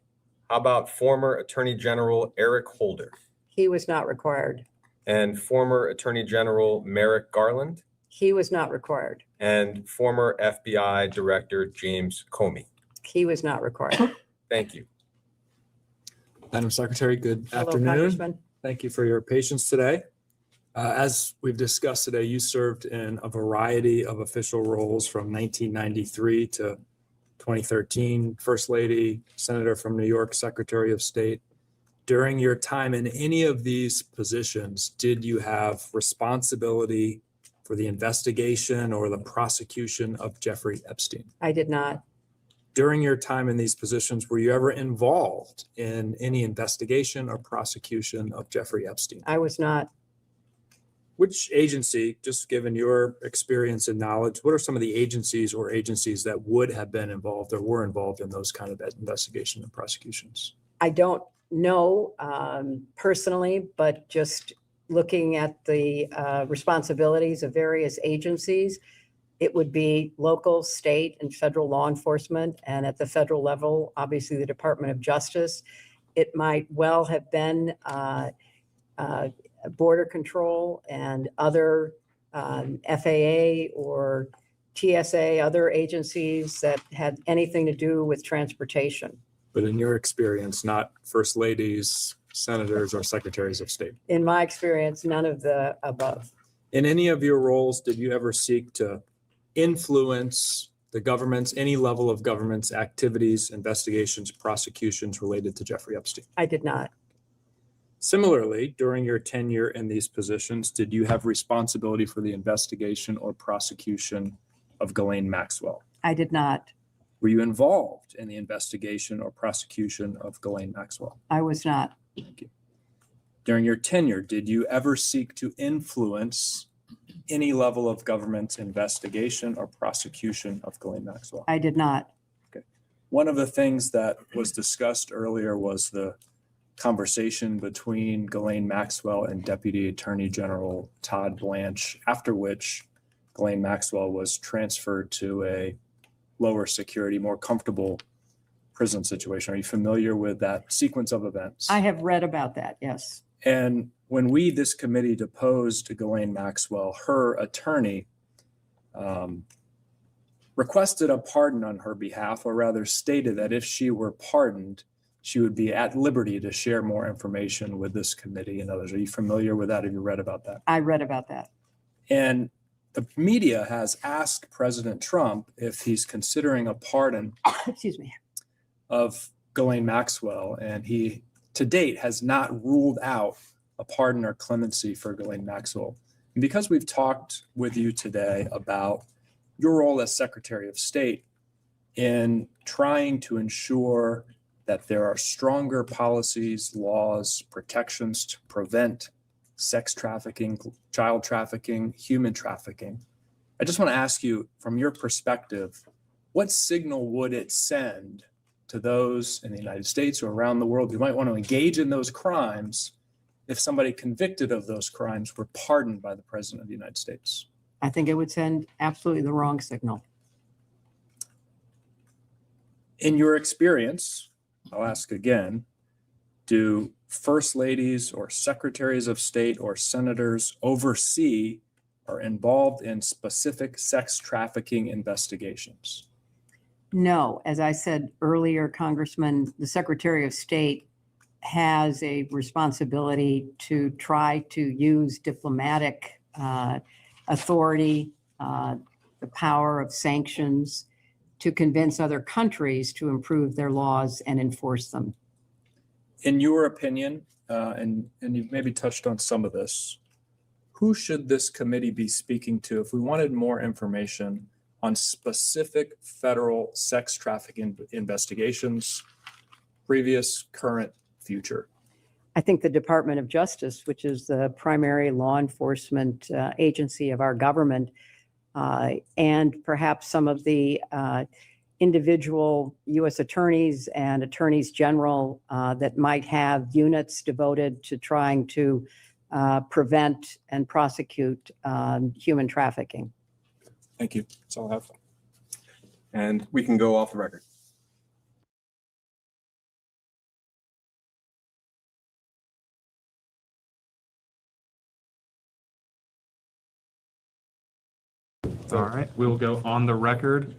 How about former Attorney General Eric Holder He was not required. and former Attorney General Merrick Garland He was not required. and former FBI Director James Comey? He was not required. Thank you. Madam Secretary, good Hello, afternoon. Congressman. Thank you for your patience today. As we've discussed today, you served in a variety of official roles from 1993 to 2013, First Lady, Senator from New York, Secretary of State. During your time in any of these positions, did you have responsibility for the investigation or the prosecution of Jeffrey Epstein? I did not. During your time in these positions, were you ever involved in any investigation or prosecution of Jeffrey Epstein? I was not. Which agency, just given your experience and knowledge, what are some of the agencies or agencies that would have been involved or were involved in those kind of investigation and prosecutions? I don't know personally, but just looking at the responsibilities of various agencies, it would be local, state, and federal law enforcement. And at the federal level, obviously the Department of Justice. It might well have been Border Control and other FAA or TSA, other agencies that had anything to do with transportation. But in your experience, not first ladies, senators, or secretaries of state? In my experience, none of the above. In any of your roles, did you ever seek to influence the government's, any level of government's activities, investigations, prosecutions related to Jeffrey Epstein? I did not. Similarly, during your tenure in these positions, did you have responsibility for the investigation or prosecution of Ghislaine Maxwell? I did not. Were you involved in the investigation or prosecution of Ghislaine Maxwell? I was not. Thank you. During your tenure, did you ever seek to influence any level of government's investigation or prosecution of Ghislaine Maxwell? I did not. Okay. One of the things that was discussed earlier was the conversation between Ghislaine Maxwell and Deputy Attorney General Todd Blanche, after which Ghislaine Maxwell was transferred to a lower security, more comfortable prison situation. Are you familiar with that sequence of events? I have read about that, yes. And when this committee deposed Ghislaine Maxwell, her attorney requested a pardon on her behalf, or rather stated that if she were pardoned, she would be at liberty to share more information with this committee and others. Are you familiar with that? Have you read about that? I read about that. And the media has asked President Trump if he's considering a pardon Excuse me. of Ghislaine Maxwell, and he to date has not ruled out a pardon or clemency for Ghislaine Maxwell. And because we've talked with you today about your role as Secretary of State in trying to ensure that there are stronger policies, laws, protections to prevent sex trafficking, child trafficking, human trafficking, I just want to ask you, from your perspective, what signal would it send to those in the United States or around the world who might want to engage in those crimes if somebody convicted of those crimes were pardoned by the President of the United States? I think it would send absolutely the wrong signal. In your experience, I'll ask again, do first ladies or secretaries of state or senators oversee or involved in specific sex trafficking investigations? No, as I said earlier, Congressman, the Secretary of State has a responsibility to try to use diplomatic authority, the power of sanctions, to convince other countries to improve their laws and enforce them. In your opinion, and you've maybe touched on some of this, who should this committee be speaking to if we wanted more information on specific federal sex trafficking investigations, previous, current, future? I think the Department of Justice, which is the primary law enforcement agency of our government, and perhaps some of the individual U.S. attorneys and attorneys general that might have units devoted to trying to prevent and prosecute human trafficking. Thank you. That's all I have. And we can go off the record. All right, we will go on the record.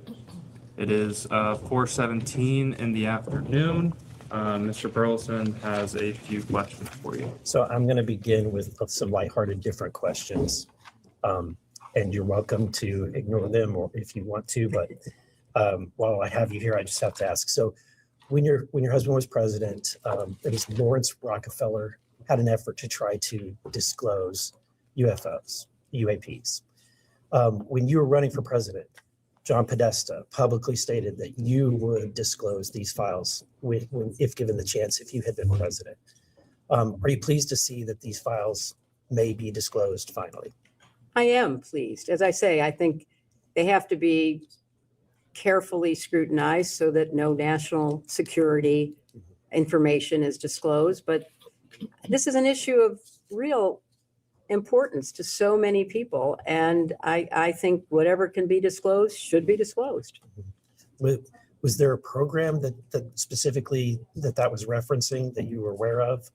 It is 4:17 in the afternoon. Mr. Burleson has a few questions for you. So I'm going to begin with some lighthearted, different questions. And you're welcome to ignore them or if you want to, but while I have you here, I just have to ask. So when your husband was president, it was Lawrence Rockefeller had an effort to try to disclose UFOs, UAPs. When you were running for president, John Podesta publicly stated that you would disclose these files if given the chance, if you had been president. Are you pleased to see that these files may be disclosed finally? I am pleased. As I say, I think they have to be carefully scrutinized so that no national security information is disclosed. But this is an issue of real importance to so many people. And I think whatever can be disclosed should be disclosed. Was there a program that specifically that was referencing that you were aware of?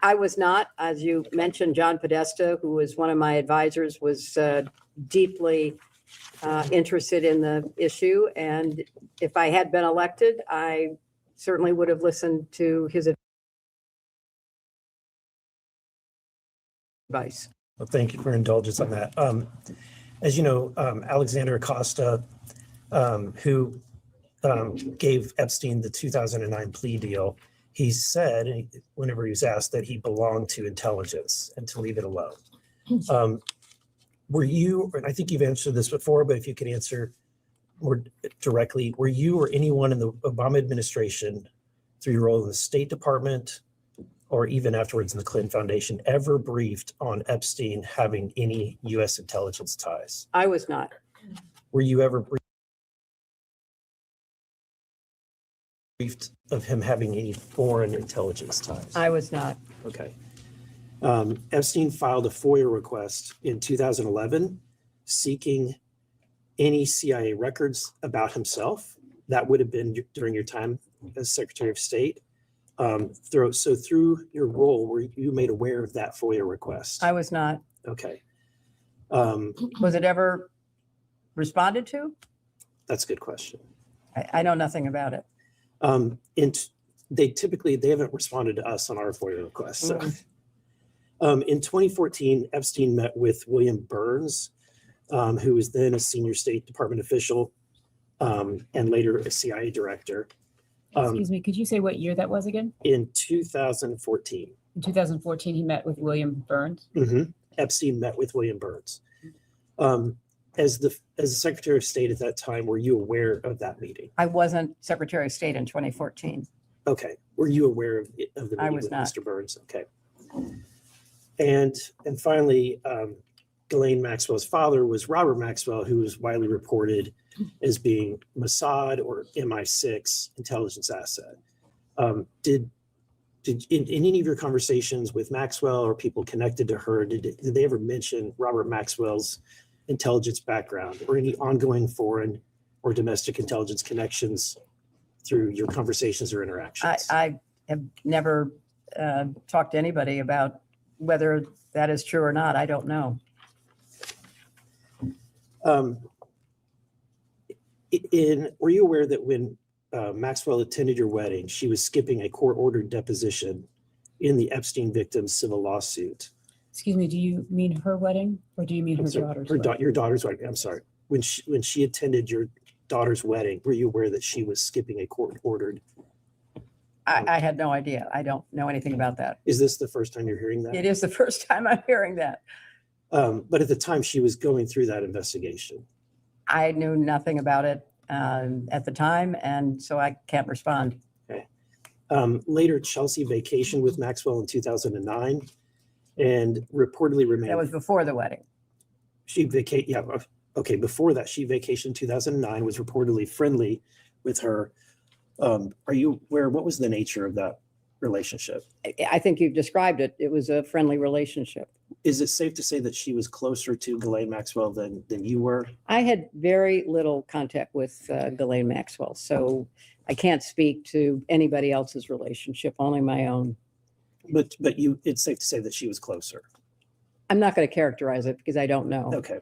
I was not, as you mentioned, John Podesta, who was one of my advisors, was deeply interested in the issue. And if I had been elected, I certainly would have listened to his advice. Well, thank you for indulgence on that. As you know, Alexander Acosta, who gave Epstein the 2009 plea deal, he said, whenever he was asked, that he belonged to intelligence and to leave it alone. Were you, and I think you've answered this before, but if you could answer more directly, were you or anyone in the Obama administration, through your role in the State Department, or even afterwards in the Clinton Foundation, ever briefed on Epstein having any U.S. intelligence ties? I was not. Were you ever briefed of him having any foreign intelligence ties? I was not. Okay. Epstein filed a FOIA request in 2011 seeking any CIA records about himself. That would have been during your time as Secretary of State. Through your role, were you made aware of that FOIA request? I was not. Okay. Was it ever responded to? That's a good question. I know nothing about it. They haven't responded to us on our FOIA request. So. In 2014, Epstein met with William Burns, who was then a senior State Department official and later a CIA director. Excuse me, could you say what year that was again? In 2014. In 2014, he met with William Burns. Epstein met with William Burns. As the Secretary of State at that time, were you aware of that meeting? I wasn't Secretary of State in 2014. Okay. Were you aware of the meeting I was with not. Mr. Burns? Okay. And finally, Ghislaine Maxwell's father was Robert Maxwell, who was widely reported as being Mossad or MI6 intelligence asset. Did in any of your conversations with Maxwell or people connected to her, did they ever mention Robert Maxwell's intelligence background or any ongoing foreign or domestic intelligence connections through your conversations or interactions? I have never talked to anybody about whether that is true or not. I don't know. Were you aware that when Maxwell attended your wedding, she was skipping a court-ordered deposition in the Epstein victim's civil lawsuit? Excuse me, do you mean her wedding or do you mean her daughter's wedding? Your daughter's wedding. I'm sorry. When she attended your daughter's wedding, were you aware that she was skipping a court-ordered? I had no idea. I don't know anything about that. Is this the first time you're hearing that? It is the first time I'm hearing that. But at the time she was going through that investigation. I knew nothing about it at the time, and so I can't respond. Later, Chelsea vacationed with Maxwell in 2009 and reportedly remained. That was before the wedding. Before that, she vacationed in 2009, was reportedly friendly with her. Are you aware, what was the nature of that relationship? I think you've described it. It was a friendly relationship. Is it safe to say that she was closer to Ghislaine Maxwell than you were? I had very little contact with Ghislaine Maxwell, so I can't speak to anybody else's relationship, only my own. But it's safe to say that she was closer. I'm not going to characterize it because I don't know. Okay.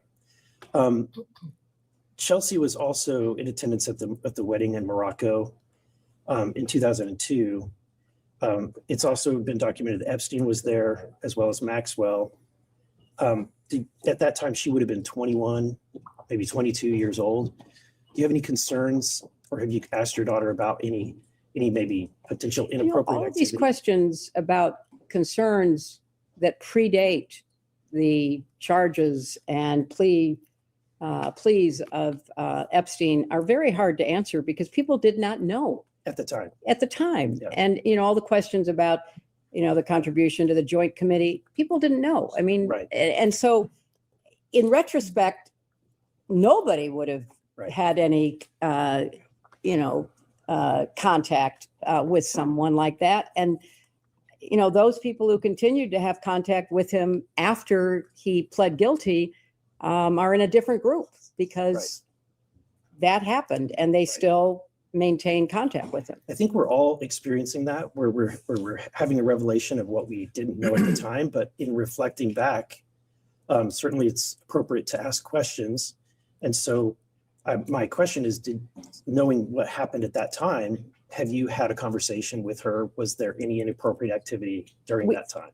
Chelsea was also in attendance at the wedding in Morocco in 2002. It's also been documented that Epstein was there as well as Maxwell. At that time, she would have been 21, maybe 22 years old. Do you have any concerns, or have you asked your daughter about any maybe potential inappropriate all of activity? these questions about concerns that predate the charges and pleas of Epstein are very hard to answer because people did not know At the time. Yeah. And, all the questions about, the contribution to the joint committee, people didn't know. I mean, Right. And so in retrospect, nobody would have had any, contact with someone like that. And, those people who continued to have contact with him after he pled guilty are in a different group because that happened and they still maintain contact with him. I think we're all experiencing that, where we're having a revelation of what we didn't know at the time. But in reflecting back, certainly it's appropriate to ask questions. And so my question is, knowing what happened at that time, have you had a conversation with her? Was there any inappropriate activity during that time?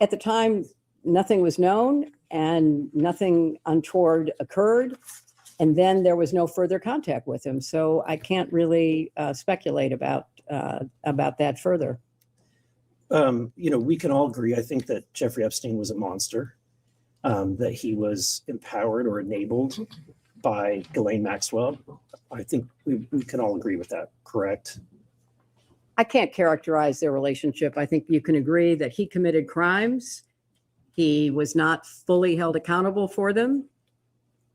At the time, nothing was known and nothing untoward occurred. And then there was no further contact with him. So I can't really speculate about that further. We can all agree, I think, that Jeffrey Epstein was a monster, that he was empowered or enabled by Ghislaine Maxwell. I think we can all agree with that, correct? I can't characterize their relationship. I think you can agree that he committed crimes. He was not fully held accountable for them,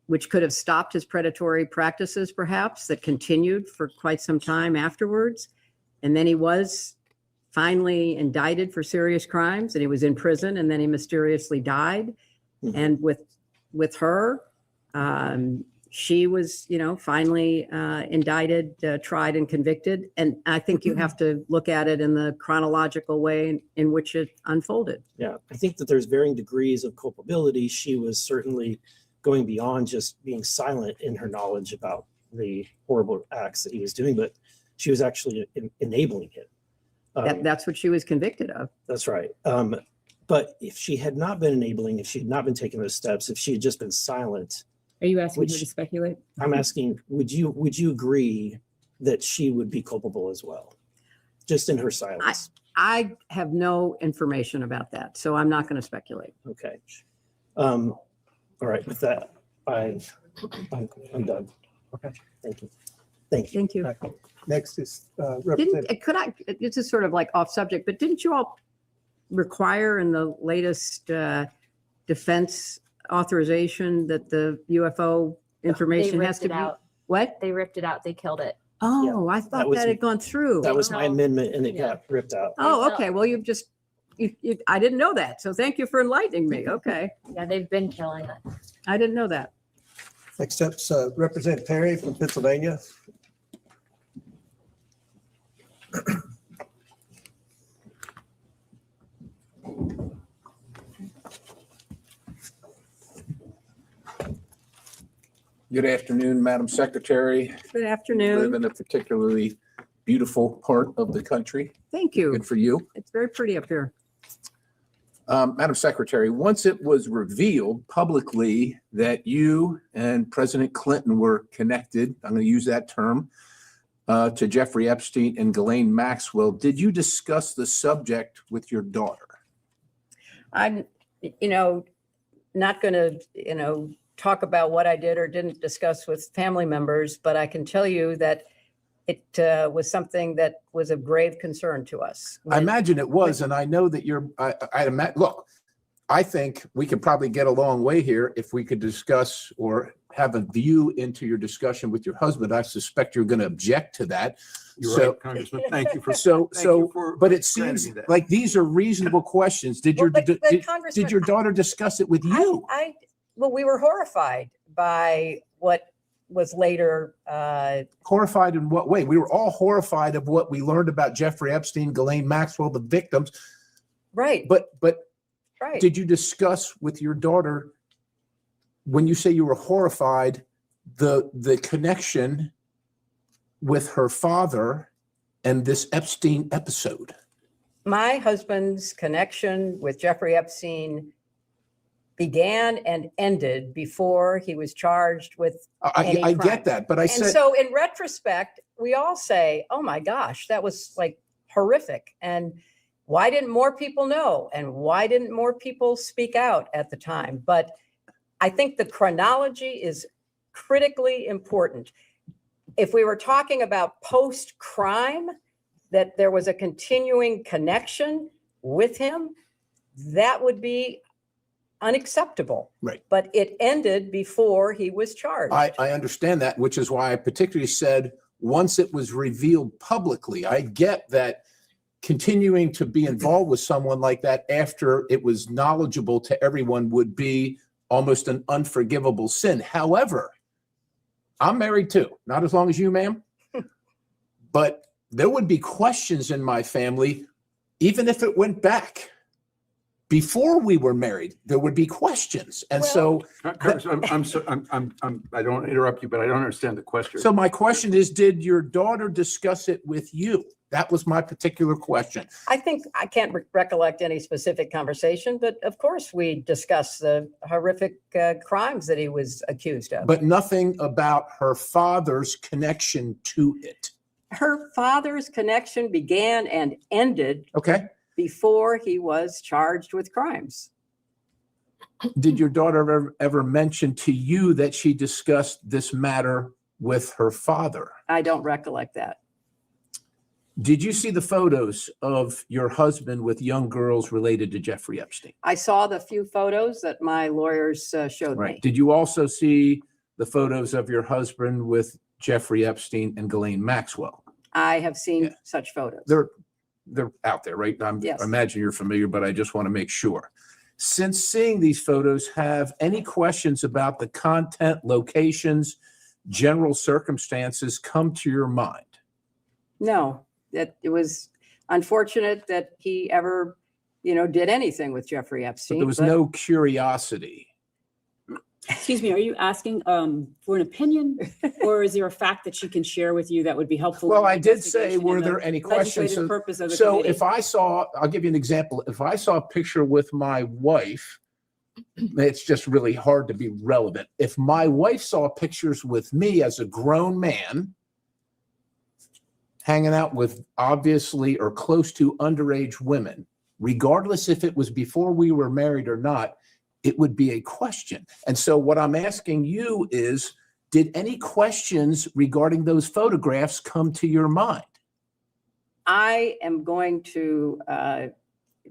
which could have stopped his predatory practices, perhaps, that continued for quite some time afterwards. And then he was finally indicted for serious crimes, and he was in prison, and then he mysteriously died. Mm-hmm. And with her, she was, finally indicted, tried, and convicted. And I think you have to look at it in the chronological way in which it unfolded. Yeah, I think that there's varying degrees of culpability. She was certainly going beyond just being silent in her knowledge about the horrible acts that he was doing, but she was actually enabling it. That's what she was convicted of. That's right. But if she had not been enabling, if she had not been taking those steps, if she had just been silent. Are you asking her to speculate? I'm asking, would you agree that she would be culpable as well? Just in her silence. I have no information about that, so I'm not going to speculate. Okay. All right, with that, I'm done. Okay. Thank you. Thank you. Next is Representative. This is sort of like off subject, but didn't you all require in the latest defense authorization that the UFO information has to be? What? They ripped it out. They killed it. Oh, I thought that had gone through. That was my amendment and it got ripped out. Oh, okay. Well, I didn't know that. So thank you for enlightening me. Okay. Yeah, they've been killing it. I didn't know that. Next up's Representative Perry from Pennsylvania. Good afternoon, Madam Secretary. Good You afternoon. live in a particularly beautiful part of the country. Thank you. Good for you. It's very pretty up here. Madam Secretary, once it was revealed publicly that you and President Clinton were connected, I'm going to use that term, to Jeffrey Epstein and Ghislaine Maxwell, did you discuss the subject with your daughter? I'm, not going to, talk about what I did or didn't discuss with family members, but I can tell you that it was something that was of grave concern to us. I imagine it was, and I know that look, I think we could probably get a long way here if we could discuss or have a view into your discussion with your husband. I suspect you're going to object to that. You're So- right, Congressman. Thank you for. But it seems like these are reasonable questions. Did your, Well, but did Congressman, your daughter discuss it with you? Well, we were horrified by what was later, Horrified in what way? We were all horrified of what we learned about Jeffrey Epstein, Ghislaine Maxwell, the victims. right, But right. did you discuss with your daughter, when you say you were horrified, the connection with her father and this Epstein episode? My husband's connection with Jeffrey Epstein began and ended before he was charged with any I crime. get that, but I And said, so in retrospect, we all say, oh my gosh, that was like horrific. And why didn't more people know? And why didn't more people speak out at the time? But I think the chronology is critically important. If we were talking about post-crime, that there was a continuing connection with him, that would be unacceptable. Right. But it ended before he was charged. I understand that, which is why I particularly said, once it was revealed publicly, I get that continuing to be involved with someone like that after it was knowledgeable to everyone would be almost an unforgivable sin. However, I'm married too, not as long as you, ma'am, but there would be questions in my family, even if it went back. Before we were married, there would be questions. And so, Congressman, I don't interrupt you, but I don't understand the question. so my question is, did your daughter discuss it with you? That was my particular question. I think I can't recollect any specific conversation, but of course we discussed the horrific crimes that he was accused of. But nothing about her father's connection to it. Her father's connection began and ended Okay. before he was charged with crimes. Did your daughter ever mention to you that she discussed this matter with her father? I don't recollect that. Did you see the photos of your husband with young girls related to Jeffrey Epstein? I saw the few photos that my lawyers showed me. Did you also see the photos of your husband with Jeffrey Epstein and Ghislaine Maxwell? I have seen such photos. They're out there, right? Yes. I imagine you're familiar, but I just want to make sure. Since seeing these photos, have any questions about the content, locations, general circumstances come to your mind? No, that it was unfortunate that he ever, did anything with Jeffrey But Epstein. there was but- no curiosity. Excuse me, are you asking for an opinion? Or is there a fact that she can share with you that would be helpful? Well, in the I did say, investigation were and the there any questions? legislative purpose of the So committee? if I saw, I'll give you an example. If I saw a picture with my wife, it's just really hard to be relevant. If my wife saw pictures with me as a grown man, hanging out with obviously or close to underage women, regardless if it was before we were married or not, it would be a question. And so what I'm asking you is, did any questions regarding those photographs come to your mind? I am going to,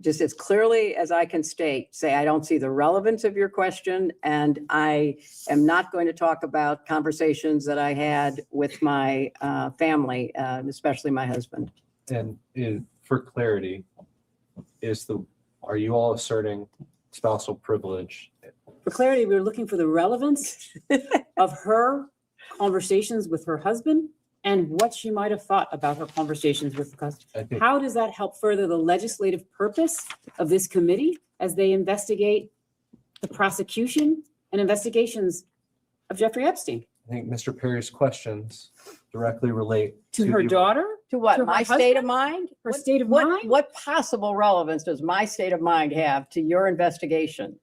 just as clearly as I can state, say I don't see the relevance of your question, and I am not going to talk about conversations that I had with my family, especially my husband. And for clarity, are you all asserting spousal privilege? For clarity, we're looking for the relevance of her conversations with her husband and what she might have thought about her conversations with her husband. How does that help further the legislative purpose of this committee as they investigate the prosecution and investigations of Jeffrey Epstein? I think Mr. Perry's questions directly relate To her daughter? To what? To her My state of husband? mind? Her state of mind? What possible relevance does my state of mind have to your investigation?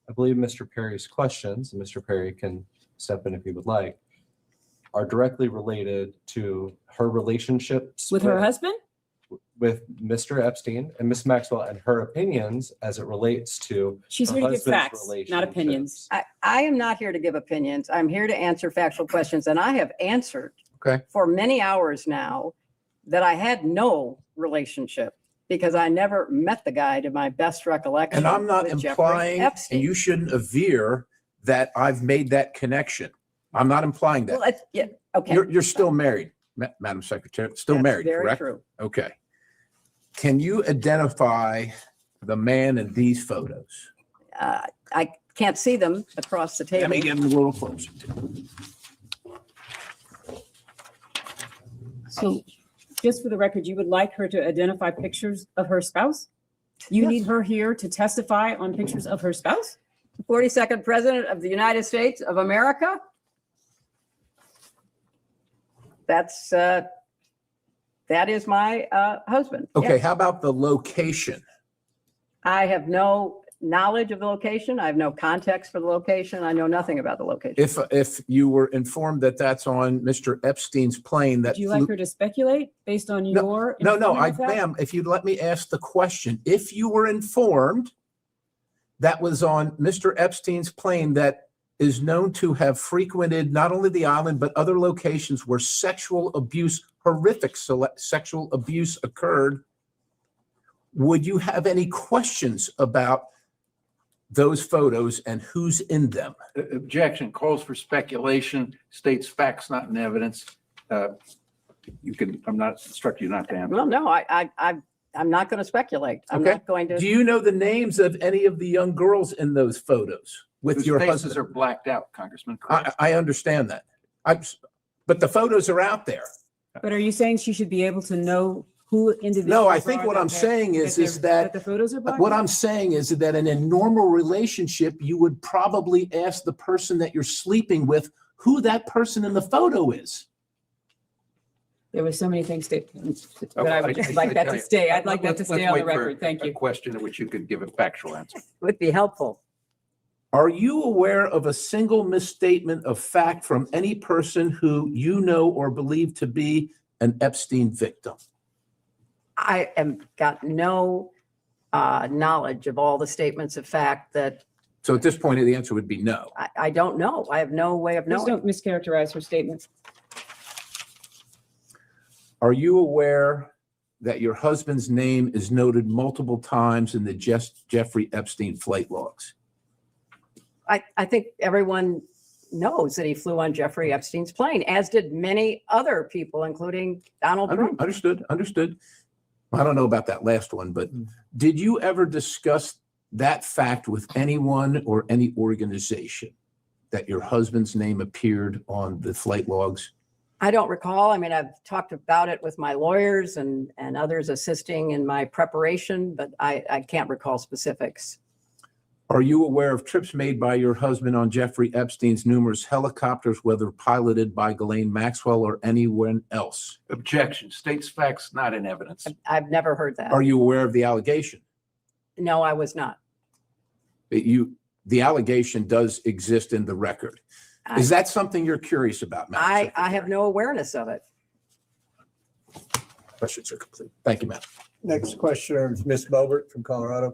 I believe Mr. Perry's questions, and Mr. Perry can step in if he would like, are directly related to her relationships With her husband? with Mr. Epstein and Ms. Maxwell and her opinions as it relates to She's her here to give husband's facts, not opinions. I am not here to give opinions. I'm here to answer factual questions, and I have answered Okay. for many hours now that I had no relationship because I never met the guy to my best recollection. And I'm not with Jeffrey implying, and Epstein. you shouldn't aver that I've made that connection. I'm not implying that. Well, yeah, okay. You're still married, Madam Secretary, still That's married, very correct? true. Okay. Can you identify the man in these photos? I can't see them across the table. Let me get them a little closer. So just for the record, you would like her to identify pictures of her spouse? You need her here to testify on pictures of her spouse? 42nd President of the United States of America. That is my husband. Okay, Yes. how about the location? I have no knowledge of the location. I have no context for the location. I know nothing about the location. If you were informed that that's on Mr. Epstein's plane that Would you like her to speculate based on your? No, informant of that? ma'am, if you'd let me ask the question, if you were informed that was on Mr. Epstein's plane that is known to have frequented not only the island, but other locations where sexual abuse, horrific sexual abuse occurred, would you have any questions about those photos and who's in them? Objection, calls for speculation, states facts not in evidence. You can, I'm not instructing you not to answer. Well, no, I'm not going to speculate. I'm Okay. not going to. Do you know the names of any of the young girls in those photos with Whose your faces husband? are blacked out, Congressman. Correct. I understand that. But the photos are out there. But are you saying she should be able to know who individuals? No, I think are what that I'm they're- saying is that that the photos are black? what I'm saying is that in a normal relationship, you would probably ask the person that you're sleeping with who that person in the photo is. There were so many things that I would like that to stay. I'd like that to stay on the record. Thank A you. question in which you could give a factual answer. Would be helpful. Are you aware of a single misstatement of fact from any person who you know or believe to be an Epstein victim? I am got no knowledge of all the statements of fact that So at this point, the answer would be no. I don't know. I have no way of Please knowing. don't mischaracterize her statements. Are you aware that your husband's name is noted multiple times in the Jeffrey Epstein flight logs? I think everyone knows that he flew on Jeffrey Epstein's plane, as did many other people, including Donald Trump. Understood. I don't know about that last one, but did you ever discuss that fact with anyone or any organization that your husband's name appeared on the flight logs? I don't recall. I mean, I've talked about it with my lawyers and others assisting in my preparation, but I can't recall specifics. Are you aware of trips made by your husband on Jeffrey Epstein's numerous helicopters, whether piloted by Ghislaine Maxwell or anyone else? Objection, states facts not in evidence. I've never heard that. Are you aware of the allegation? No, I was not. The allegation does exist in the record. Is that something you're curious about, Madam I have no awareness of it. Questions are complete. Thank you, ma'am. Next questioner is Ms. Bobert from Colorado.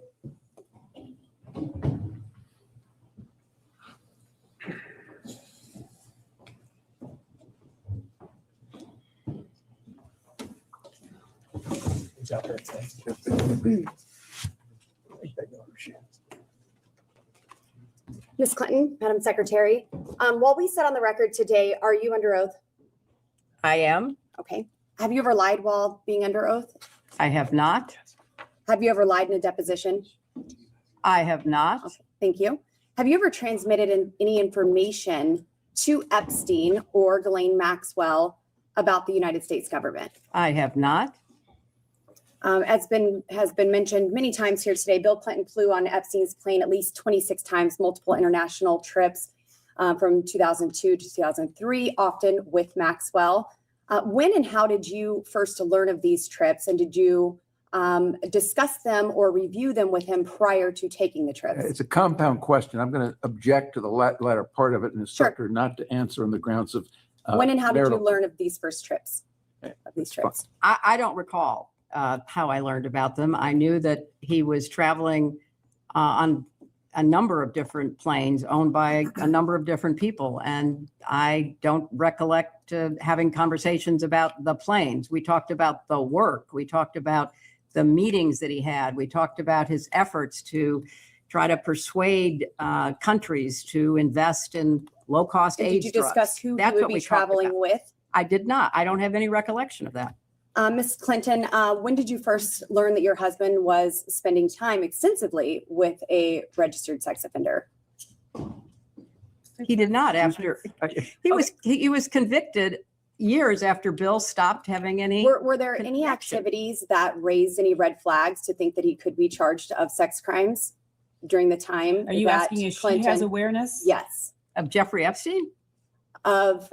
He's out there. Ms. Clinton, Madam Secretary, while we sit on the record today, are you under oath? I am. Okay. Have you ever lied while being under oath? I have not. Have you ever lied in a deposition? I have not. Okay, thank you. Have you ever transmitted any information to Epstein or Ghislaine Maxwell about the United States government? I have not. As has been mentioned many times here today, Bill Clinton flew on Epstein's plane at least 26 times, multiple international trips from 2002 to 2003, often with Maxwell. When and how did you first learn of these trips, and did you discuss them or review them with him prior to taking the trips? It's a compound question. I'm going to object to the latter part of it and instruct her not to answer on the grounds of When and how did you marital- learn of these first trips? Of these trips? I don't recall. how I learned about them. I knew that he was traveling on a number of different planes owned by a number of different people. And I don't recollect having conversations about the planes. We talked about the work. We talked about the meetings that he had. We talked about his efforts to try to persuade countries to invest in low-cost And AIDS did you discuss who he would be traveling with? I did not. I don't have any recollection of that. Ms. Clinton, when did you first learn that your husband was spending time extensively with a registered sex offender? He did not after, he was convicted years after Bill stopped having any. Were there any activities that raised any red flags to think that he could be charged of sex crimes during the time? Are you that asking if she Clinton- has awareness? Yes. Of Jeffrey Epstein? Of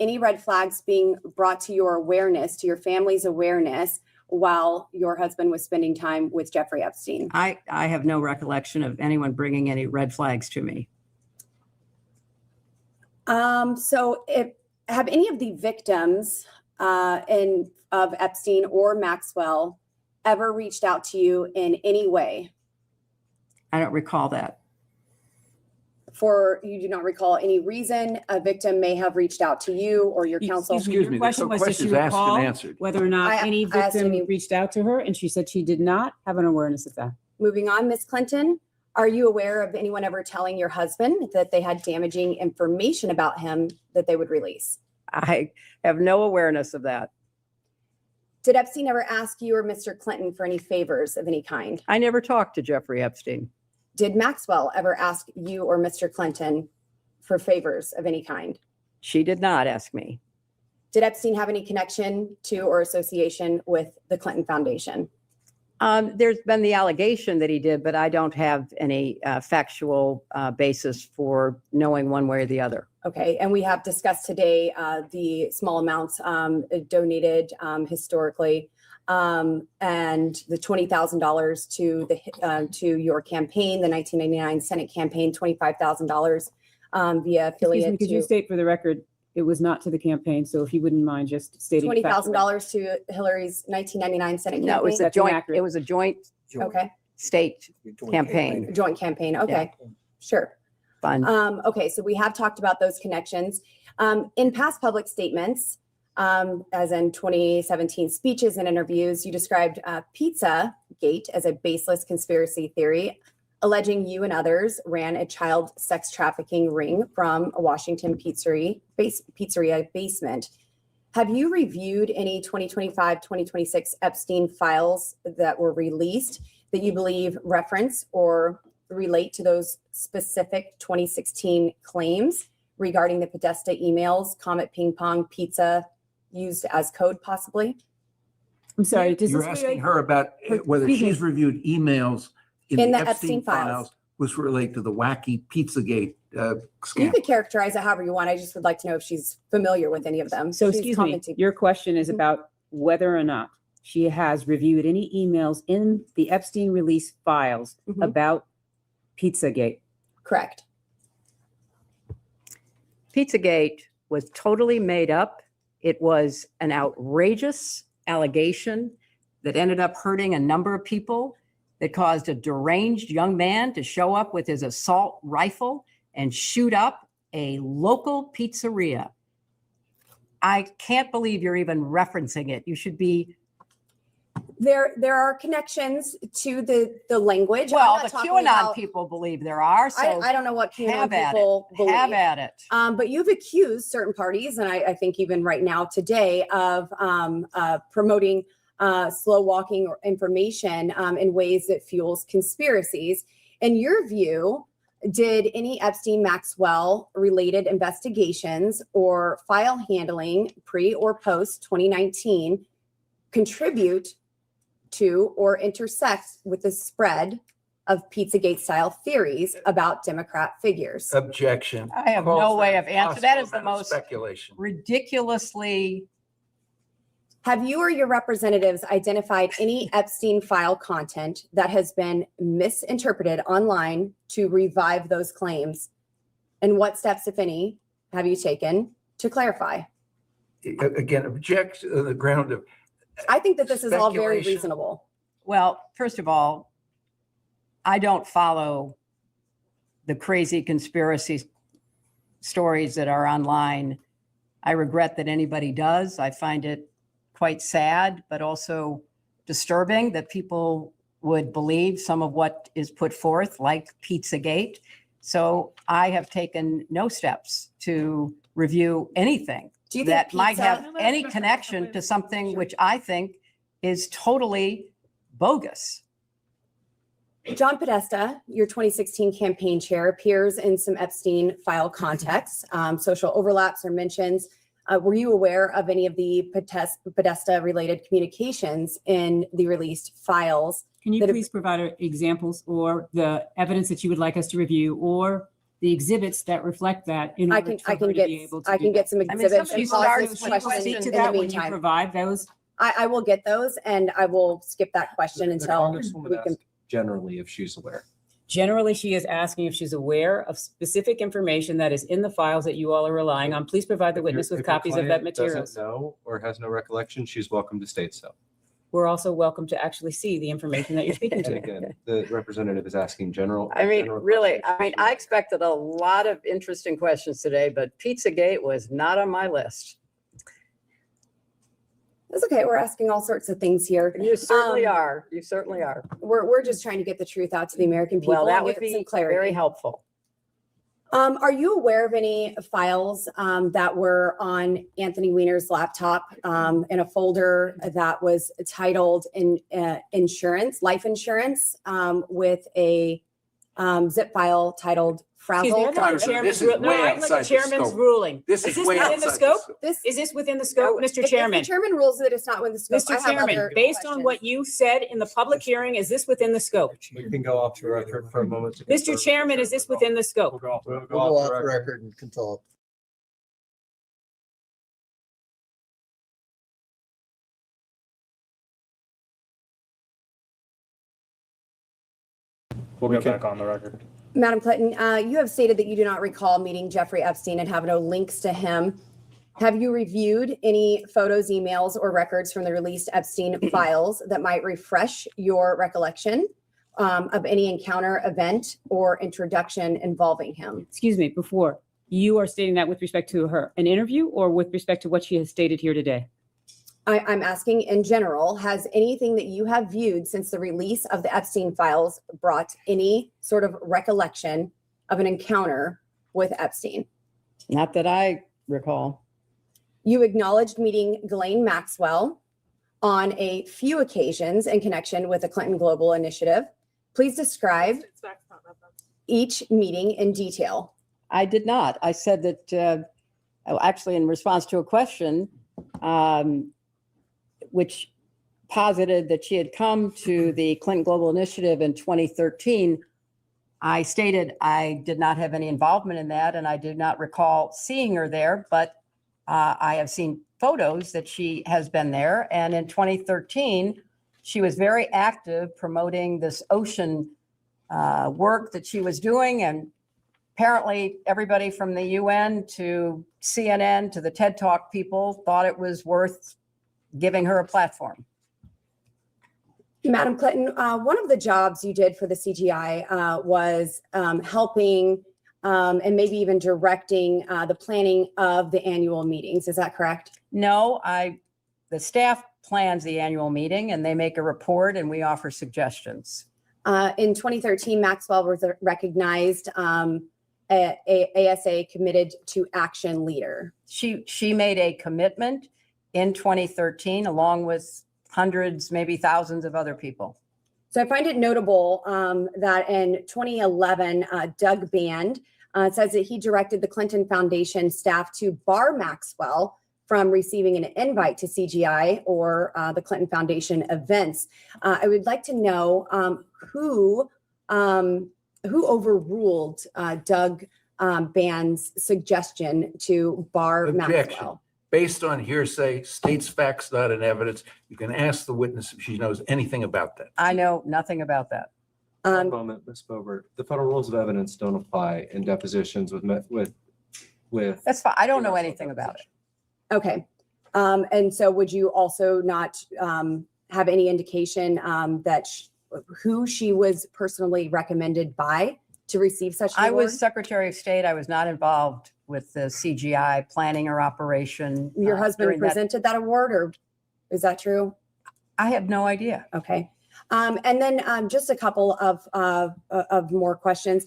any red flags being brought to your awareness, to your family's awareness, while your husband was spending time with Jeffrey Epstein? I have no recollection of anyone bringing any red flags to me. So have any of the victims of Epstein or Maxwell ever reached out to you in any way? I don't recall that. You do not recall any reason a victim may have reached out to you or your counsel? Excuse me, the Question was, does she question's asked and recall answered. whether or not any I asked victim any- reached out to her? And she said she did not have an awareness of that. Moving on, Ms. Clinton, are you aware of anyone ever telling your husband that they had damaging information about him that they would release? I have no awareness of that. Did Epstein ever ask you or Mr. Clinton for any favors of any kind? I never talked to Jeffrey Epstein. Did Maxwell ever ask you or Mr. Clinton for favors of any kind? She did not ask me. Did Epstein have any connection to or association with the Clinton Foundation? There's been the allegation that he did, but I don't have any factual basis for knowing one way or the other. Okay, and we have discussed today the small amounts donated historically, and the $20,000 to your campaign, the 1999 Senate campaign, $25,000 via affiliate. Excuse me, could you state for the record, it was not to the campaign, so if you wouldn't mind just stating. $20,000 to Hillary's 1999 Senate campaign? No, it was a That's joint. inaccurate. It was a joint Okay, state campaign. joint campaign, okay, sure. Fund. Okay, so we have talked about those connections. In past public statements, as in 2017 speeches and interviews, you described Pizzagate as a baseless conspiracy theory, alleging you and others ran a child sex trafficking ring from a Washington pizzeria basement. Have you reviewed any 2025-2026 Epstein files that were released that you believe reference or relate to those specific 2016 claims regarding the Podesta emails, Comet Ping Pong Pizza used as code possibly? I'm sorry, does You're this asking her about whether Excuse me. she's reviewed emails In the the Epstein files. which relate to the wacky Pizzagate You scam. could characterize it however you want. I just would like to know if she's familiar with any of them. So She's excuse me, commenting. your question is about whether or not she has reviewed any emails in the Epstein release files Mhm. about Pizzagate. Correct. Pizzagate was totally made up. It was an outrageous allegation that ended up hurting a number of people, that caused a deranged young man to show up with his assault rifle and shoot up a local pizzeria. I can't believe you're even referencing it. You should be. There are connections to the language. I'm Well, not the talking QAnon about- people believe there are, so. I don't know what QAnon have at people it. believe. Have at it. But you've accused certain parties, and I think even right now today, of promoting slow walking or information in ways that fuels conspiracies. In your view, did any Epstein Maxwell related investigations or file handling pre or post 2019 contribute to or intersect with the spread of Pizzagate style theories about Democrat figures? Objection. I have no way of answering. That is the most speculation. ridiculously. Have you or your representatives identified any Epstein file content that has been misinterpreted online to revive those claims? And what steps, if any, have you taken to clarify? Again, object on the ground of I think that this is all very Speculation. reasonable. Well, first of all, I don't follow the crazy conspiracy stories that are online. I regret that anybody does. I find it quite sad, but also disturbing that people would believe some of what is put forth, like Pizzagate. So I have taken no steps to review anything Do you think that might pizza- have any connection to something which I think is totally bogus. John Podesta, your 2016 campaign chair, appears in some Epstein file contexts. Social overlaps or mentions. Were you aware of any of the Podesta-related communications in the released files? Can you that have- please provide examples or the evidence that you would like us to review or the exhibits that reflect that in I order can, for I her can to get, be able to I do can get that? some I mean, exhibits somebody and starts causes with questions Speak to in that the when you meantime. provide those. I will get those and I will skip that question The until Congresswoman we can. asked generally if she's aware. Generally, she is asking if she's aware of specific information that is in the files that you all are relying on. Please provide the witness with If your copies of that client materials. doesn't know or has no recollection, she's welcome to state so. We're also welcome to actually see the information that you're speaking And to. again, the representative is asking general. I mean, general really, questions. I mean, I expected a lot of interesting questions today, but Pizzagate was not on my list. That's okay. We're asking all sorts of things here. You certainly Um, are. You certainly are. We're just trying to get the truth out to the American people. Well, that and would get be some clarity. very helpful. Are you aware of any files that were on Anthony Weiner's laptop in a folder that was titled insurance, life insurance, with a zip file titled Excuse me, frazzle? I'd like the chairman's ru- no, I'd like the chairman's ruling. This is way within the outside the scope? scope. This, Is this within the scope, Mr. if the Chairman? chairman rules that it's not within the scope. I Mr. have Chairman, other based on what questions. you said in the public hearing, is this within the scope? We can go off the record for a moment. to Mr. confirm. Chairman, is this within the scope? We'll go off We'll go off the record and can talk. We'll get back on the record. Madam Clinton, you have stated that you do not recall meeting Jeffrey Epstein and have no links to him. Have you reviewed any photos, emails, or records from the released Epstein files that might refresh your recollection of any encounter, event, or introduction involving him? Excuse me, before, you are stating that with respect to her, an interview, or with respect to what she has stated here today? I'm asking in general, has anything that you have viewed since the release of the Epstein files brought any sort of recollection of an encounter with Epstein? Not that I recall. You acknowledged meeting Ghislaine Maxwell on a few occasions in connection with the Clinton Global Initiative. Please describe each meeting in detail. I did not. I said that, actually, in response to a question, which posited that she had come to the Clinton Global Initiative in 2013, I stated I did not have any involvement in that, and I do not recall seeing her there, but I have seen photos that she has been there. And in 2013, she was very active promoting this ocean work that she was doing. And apparently everybody from the UN to CNN to the TED Talk people thought it was worth giving her a platform. Madam Clinton, one of the jobs you did for the CGI was helping and maybe even directing the planning of the annual meetings. Is that correct? No, the staff plans the annual meeting and they make a report and we offer suggestions. In 2013, Maxwell was recognized ASA Committed to Action Leader. She made a commitment in 2013, along with hundreds, maybe thousands of other people. So I find it notable that in 2011, Doug Band says that he directed the Clinton Foundation staff to bar Maxwell from receiving an invite to CGI or the Clinton Foundation events. I would like to know who overruled Doug Band's suggestion to bar Objection. Maxwell. Based on hearsay, states facts, not in evidence. You can ask the witness if she knows anything about that. I know nothing about that. One moment, Ms. Bobert. The federal rules of evidence don't apply in depositions with. That's fine. I don't know anything about it. Okay. And so would you also not have any indication that who she was personally recommended by to receive such an I award? was Secretary of State. I was not involved with the CGI planning or operation. Your husband during that. presented that award, or is that true? I have no idea. Okay. And then just a couple of more questions.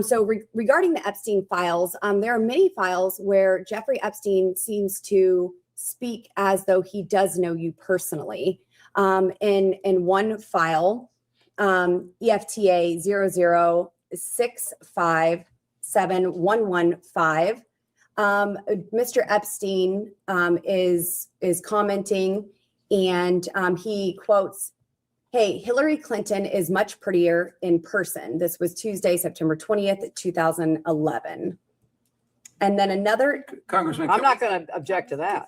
So regarding the Epstein files, there are many files where Jeffrey Epstein seems to speak as though he does know you personally. In one file, EFTA 006571115, Mr. Epstein is commenting, and he quotes, "Hey, Hillary Clinton is much prettier in person." This was Tuesday, September 20th, 2011. And then another, Congressman. I'm not going to object to that.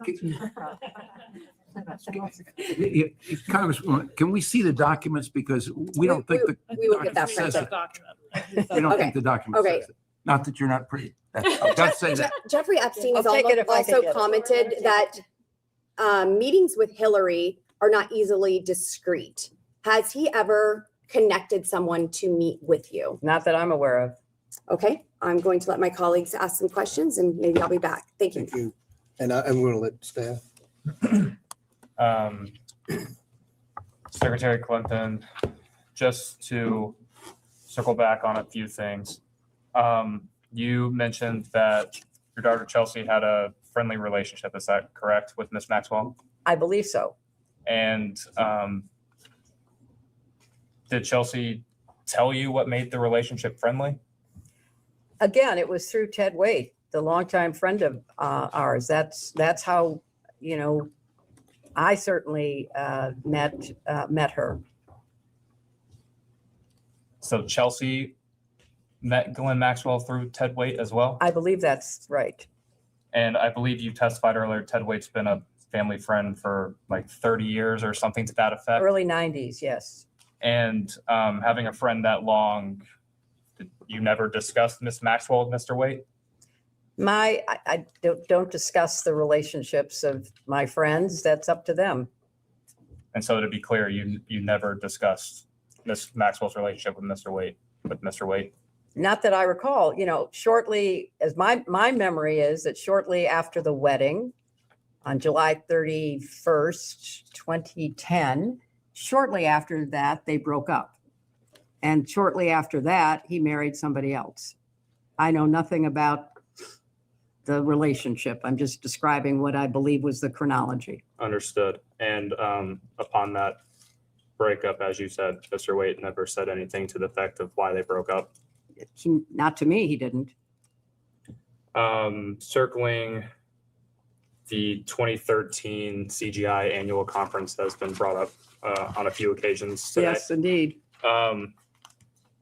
Congresswoman, can we see the documents? Because we don't think the. we will get that document says printed. it. We don't Okay. think the document Okay. says it. Not that you're not pretty. I've got to say that. Jeffrey Epstein has I'll take it if I can also get it. commented that meetings with Hillary are not easily discreet. Has he ever connected someone to meet with you? Not that I'm aware of. Okay, I'm going to let my colleagues ask some questions and maybe I'll be back. Thank you. Thank you. And I'm going to let staff. Secretary Clinton, just to circle back on a few things. You mentioned that your daughter Chelsea had a friendly relationship. Is that correct with Miss Maxwell? I believe so. And did Chelsea tell you what made the relationship friendly? Again, it was through Ted Waite, the longtime friend of ours. That's how, I certainly met her. So Chelsea met Glenn Maxwell through Ted Waite as well? I believe that's right. And I believe you testified earlier, Ted Waite's been a family friend for like 30 years or something to that effect. Early 90s, yes. And having a friend that long, did you never discussed Miss Maxwell with Mr. Waite? I don't discuss the relationships of my friends. That's up to them. And so to be clear, you never discussed Miss Maxwell's relationship with Mr. Waite? Not that I recall, shortly, as my memory is that shortly after the wedding on July 31st, 2010, shortly after that, they broke up. And shortly after that, he married somebody else. I know nothing about the relationship. I'm just describing what I believe was the chronology. Understood. And upon that breakup, as you said, Mr. Waite never said anything to the effect of why they broke up? Not to me, he didn't. Circling the 2013 CGI annual conference that has been brought up on a few occasions today. Yes, indeed.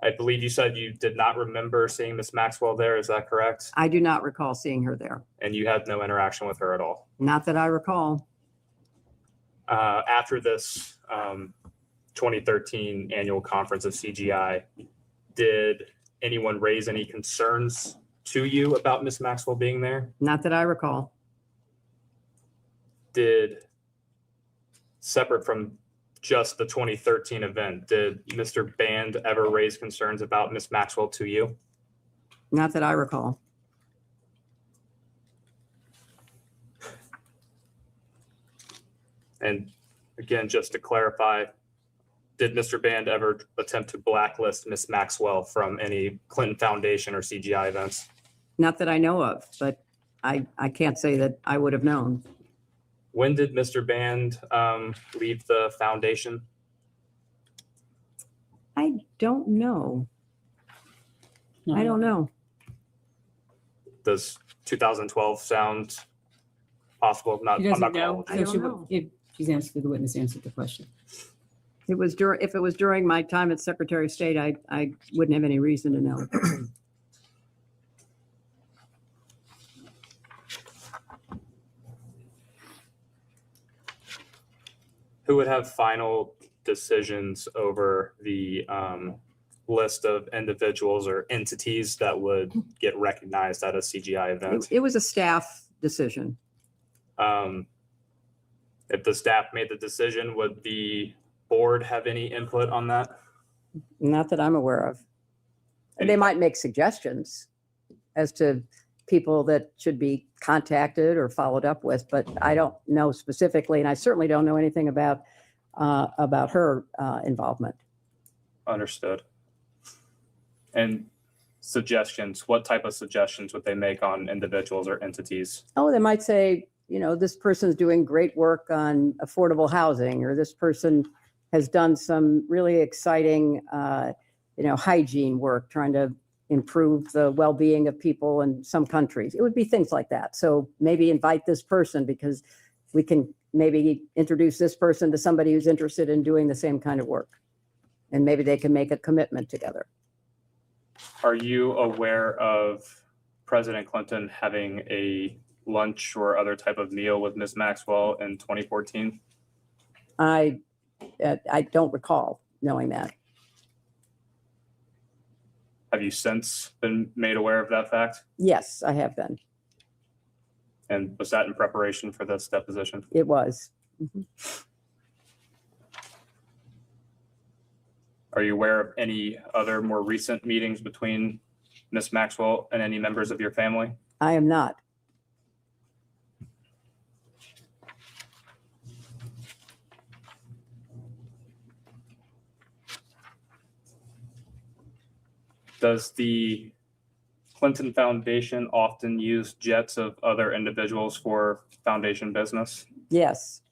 I believe you said you did not remember seeing Miss Maxwell there. Is that correct? I do not recall seeing her there. And you had no interaction with her at all? Not that I recall. After this 2013 annual conference of CGI, did anyone raise any concerns to you about Miss Maxwell being there? Not that I recall. Separate from just the 2013 event, did Mr. Band ever raise concerns about Miss Maxwell to you? Not that I recall. And again, just to clarify, did Mr. Band ever attempt to blacklist Miss Maxwell from any Clinton Foundation or CGI events? Not that I know of, but I can't say that I would have known. When did Mr. Band leave the foundation? I don't know. I don't know. Does 2012 sound possible? He I'm doesn't not know. calling. So if she's answered, the witness answered the question. It was if it was during my time as Secretary of State, I wouldn't have any reason to know. Who would have final decisions over the list of individuals or entities that would get recognized at a CGI event? It was a staff decision. If the staff made the decision, would the board have any input on that? Not that I'm aware of. They might make suggestions as to people that should be contacted or followed up with, but I don't know specifically, and I certainly don't know anything about her involvement. Understood. And suggestions, what type of suggestions would they make on individuals or entities? Oh, they might say, this person's doing great work on affordable housing, or this person has done some really exciting, hygiene work, trying to improve the well-being of people in some countries. It would be things like that. So maybe invite this person because we can maybe introduce this person to somebody who's interested in doing the same kind of work. And maybe they can make a commitment together. Are you aware of President Clinton having a lunch or other type of meal with Ms. Maxwell in 2014? I don't recall knowing that. Have you since been made aware of that fact? Yes, I have been. And was that in preparation for this deposition? It was. Mhm. Are you aware of any other more recent meetings between Ms. Maxwell and any members of your family? I am not. Does the Clinton Foundation often use jets of other individuals for foundation business? Yes.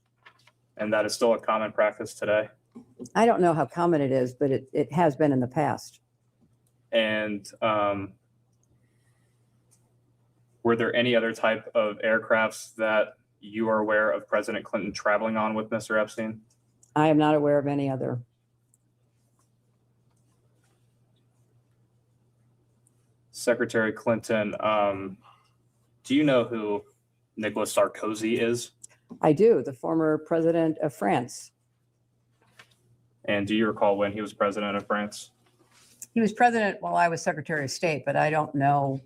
And that is still a common practice today? I don't know how common it is, but it has been in the past. And were there any other type of aircrafts that you are aware of President Clinton traveling on with Mr. Epstein? I am not aware of any other. Secretary Clinton, do you know who Nicolas Sarkozy is? I do, the former president of France. And do you recall when he was president of France? He was president while I was Secretary of State, but I don't know,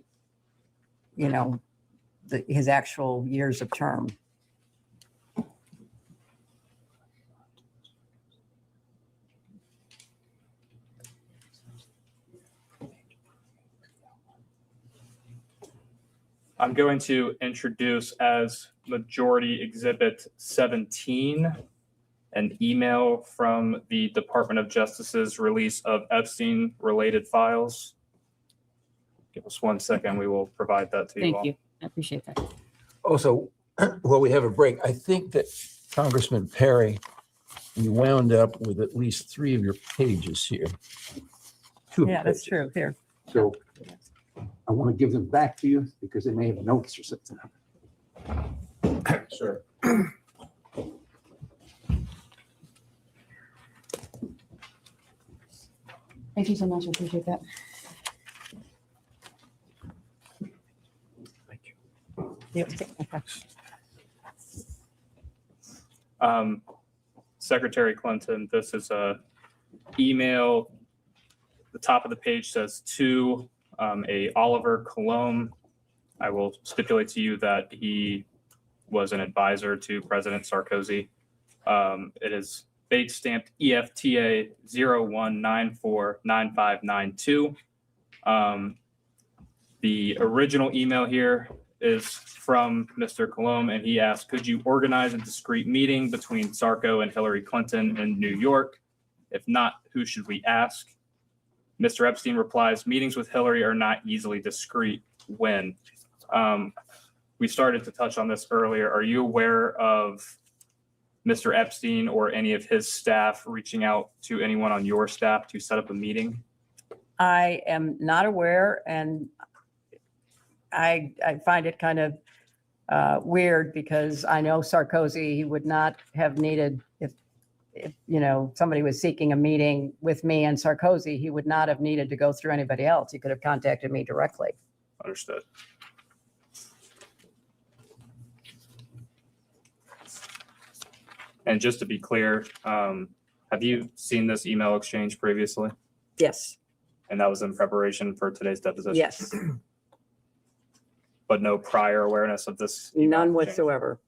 his actual years of term. I'm going to introduce as Majority Exhibit 17, an email from the Department of Justice's release of Epstein-related files. Give us 1 second. We will provide that to you all. Thank you. I appreciate that. Also, while we have a break, I think that Congressman Perry, you wound up with at least 3 of your pages here. 2 Yeah, that's pages. true. Here. So I want to give them back to you because they may have notes or something. Sure. Thank you so much. I appreciate that. Yep. Secretary Clinton, this is a email. The top of the page says to a Oliver Colomb. I will stipulate to you that he was an advisor to President Sarkozy. It is date stamped EFTA 01949592. The original email here is from Mr. Colomb, and he asked, could you organize a discreet meeting between Sarko and Hillary Clinton in New York? If not, who should we ask? Mr. Epstein replies, meetings with Hillary are not easily discreet. When? We started to touch on this earlier. Are you aware of Mr. Epstein or any of his staff reaching out to anyone on your staff to set up a meeting? I am not aware, and I find it kind of weird because I know Sarkozy, he would not have needed, if somebody was seeking a meeting with me and Sarkozy, he would not have needed to go through anybody else. He could have contacted me directly. Understood. And just to be clear, have you seen this email exchange previously? Yes. And that was in preparation for today's deposition? Yes. But no prior awareness of this? None whatsoever.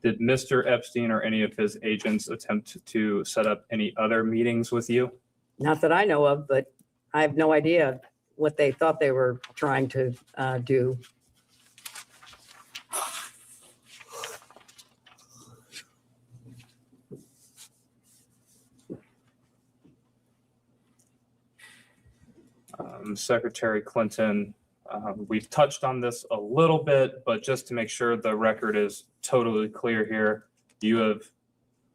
Did Mr. Epstein or any of his agents attempt to set up any other meetings with you? Not that I know of, but I have no idea what they thought they were trying to do. Secretary Clinton, we've touched on this a little bit, but just to make sure the record is totally clear here, you have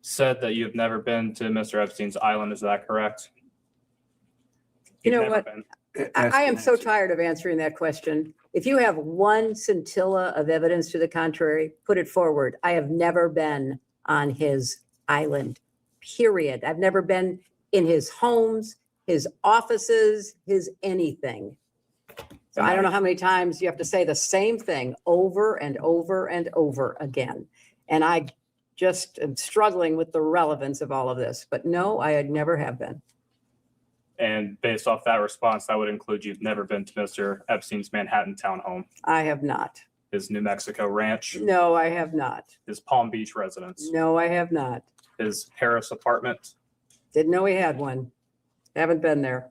said that you have never been to Mr. Epstein's island. Is that correct? You know You've never what? been. I am so tired of answering that question. If you have one scintilla of evidence to the contrary, put it forward. I have never been on his island, period. I've never been in his homes, his offices, his anything. So I don't know how many times you have to say the same thing over and over and over again. And I just am struggling with the relevance of all of this. But no, I had never have been. And based off that response, that would include you've never been to Mr. Epstein's Manhattan townhome, I have not. his New Mexico ranch, No, I have not. his Palm Beach residence, No, I have not. his Paris apartment. Didn't know he had one. Haven't been there.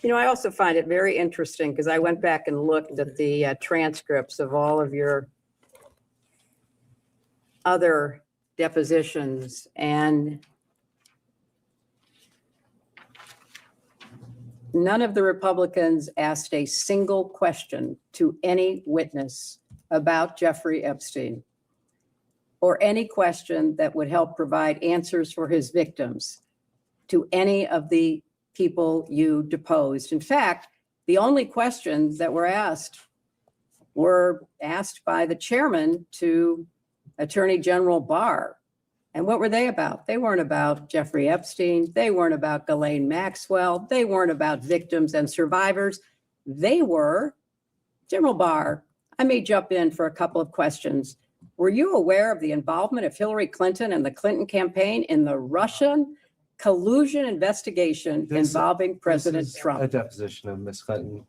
You know, I also find it very interesting because I went back and looked at the transcripts of all of your other depositions, and none of the Republicans asked a single question to any witness about Jeffrey Epstein or any question that would help provide answers for his victims to any of the people you deposed. In fact, the only questions that were asked by the chairman to Attorney General Barr. And what were they about? They weren't about Jeffrey Epstein. They weren't about Ghislaine Maxwell. They weren't about victims and survivors. They were General Barr. I may jump in for a couple of questions. Were you aware of the involvement of Hillary Clinton and the Clinton campaign in the Russian collusion investigation involving President Trump? A deposition of Ms. Clinton.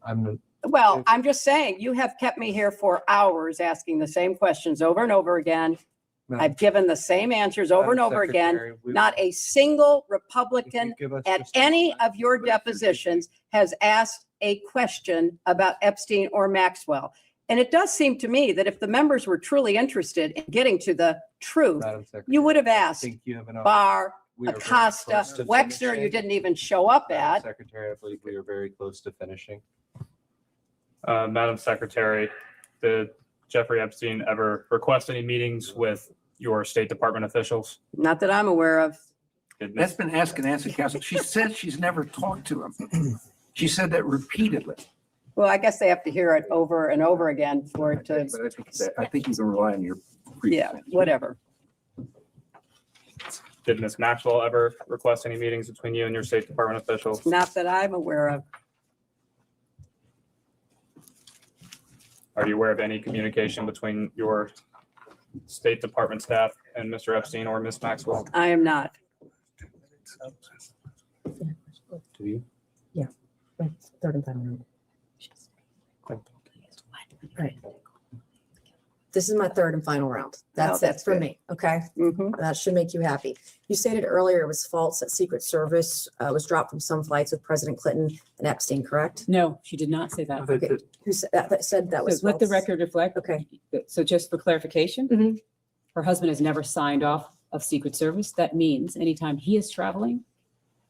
Well, I'm just saying, you have kept me here for hours asking the same questions over and over again. I've given the same answers over and over again. Not a single Republican at any of your depositions has asked a question about Epstein or Maxwell. And it does seem to me that if the members were truly interested in getting to the truth, you would have asked Barr, Acosta, Wexner, you didn't even show up at. Secretary, I believe we are very close to finishing. Madam Secretary, did Jeffrey Epstein ever request any meetings with your State Department officials? Not that I'm aware of. That's been asked and answered, Counsel. She said she's never talked to him. She said that repeatedly. Well, I guess they have to hear it over and over again for it to, But I think you can rely on your previous yeah, answer. whatever. Did Ms. Maxwell ever request any meetings between you and your State Department officials? Not that I'm aware of. Are you aware of any communication between your State Department staff and Mr. Epstein or Ms. Maxwell? I am not. Do you? Yeah. Third and final round. Right. This is my third and final round. That's that's it for good. me. Okay. Mhm. That should make you happy. You stated earlier it was false that Secret Service was dropped from some flights with President Clinton and Epstein, correct? No, she did not say that. Okay. Who said that said that was So let the false? record reflect. Okay. So just for clarification, Mhm. her husband has never signed off of Secret Service. That means anytime he is traveling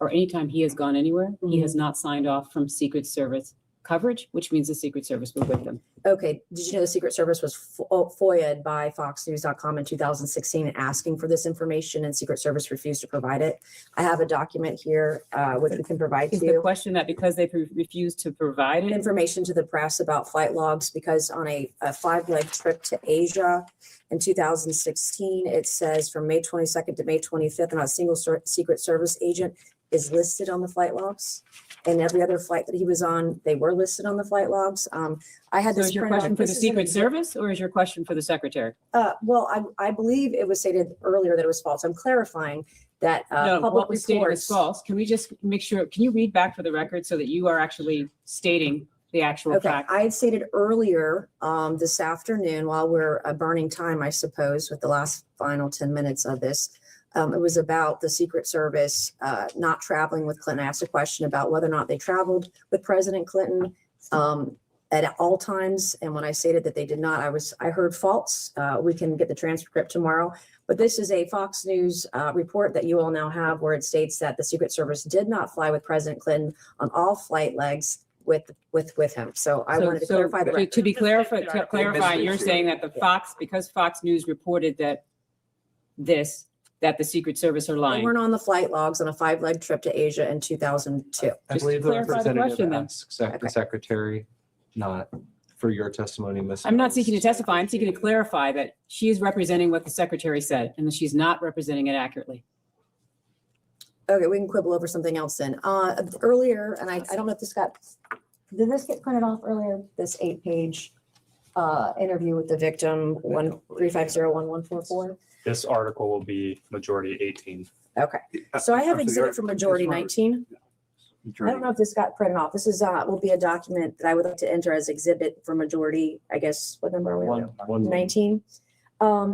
or anytime he has gone anywhere, he has not signed off from Secret Service coverage, which means the Secret Service was with him. Okay. Did you know the Secret Service was FOIA'd by FoxNews.com in 2016 and asking for this information, and Secret Service refused to provide it? I have a document here, which we can provide Is to the you. question that because they refused to provide it? Information to the press about flight logs, because on a 5-leg trip to Asia in 2016, it says from May 22nd to May 25th, not a single Secret Service agent is listed on the flight logs. And every other flight that he was on, they were listed on the flight logs. I had So this is your printed question out. for the This is an Secret exhibit. Service or is your question for the Secretary? Well, I believe it was stated earlier that it was false. I'm clarifying that No, public what was stated was reports. false. Can we just make sure, can you read back for the record so that you are actually stating the actual Okay, fact? I had stated earlier this afternoon while we're burning time, I suppose, with the last final 10 minutes of this. It was about the Secret Service not traveling with Clinton. I asked a question about whether or not they traveled with President Clinton at all times. And when I stated that they did not, I heard false. We can get the transcript tomorrow. But this is a Fox News report that you all now have where it states that the Secret Service did not fly with President Clinton on all flight legs with him. So I wanted to clarify the record. To be clarify, you're saying that because Fox News reported that that the Secret Service are They lying. weren't on the flight logs on a 5-leg trip to Asia in 2002. I Just believe the clarify the representative question then. asks the secretary, not for your testimony, Ms. I'm not Mills. seeking to testify. I'm seeking to clarify that she is representing what the Secretary said and that she's not representing it accurately. Okay, we can quibble over something else then. Earlier, and I don't know if did this get printed off earlier? This 8-page interview with the victim, 1350144. This article will be majority 18. Okay, so I have exhibit from majority 19. I don't know if this got printed off. This is, will be a document that I would like to enter as exhibit for majority, I guess, what number are we on? 19.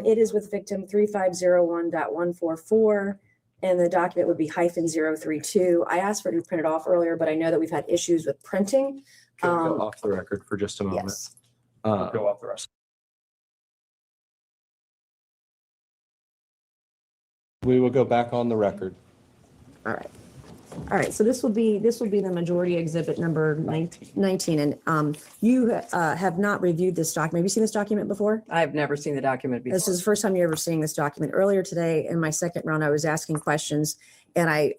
It is with victim 3501.144, and the document would be -032. I asked for it to be printed off earlier, but I know that we've had issues with printing. Can we go off the record for just a moment? Yes. Go off the rest. We will go back on the record. All right. All right, so this will be the majority exhibit number 19, and you have not reviewed this document. Have you seen this document before? I've never seen the document before. This is the first time you're ever seeing this document. Earlier today, in my second round, I was asking questions, and I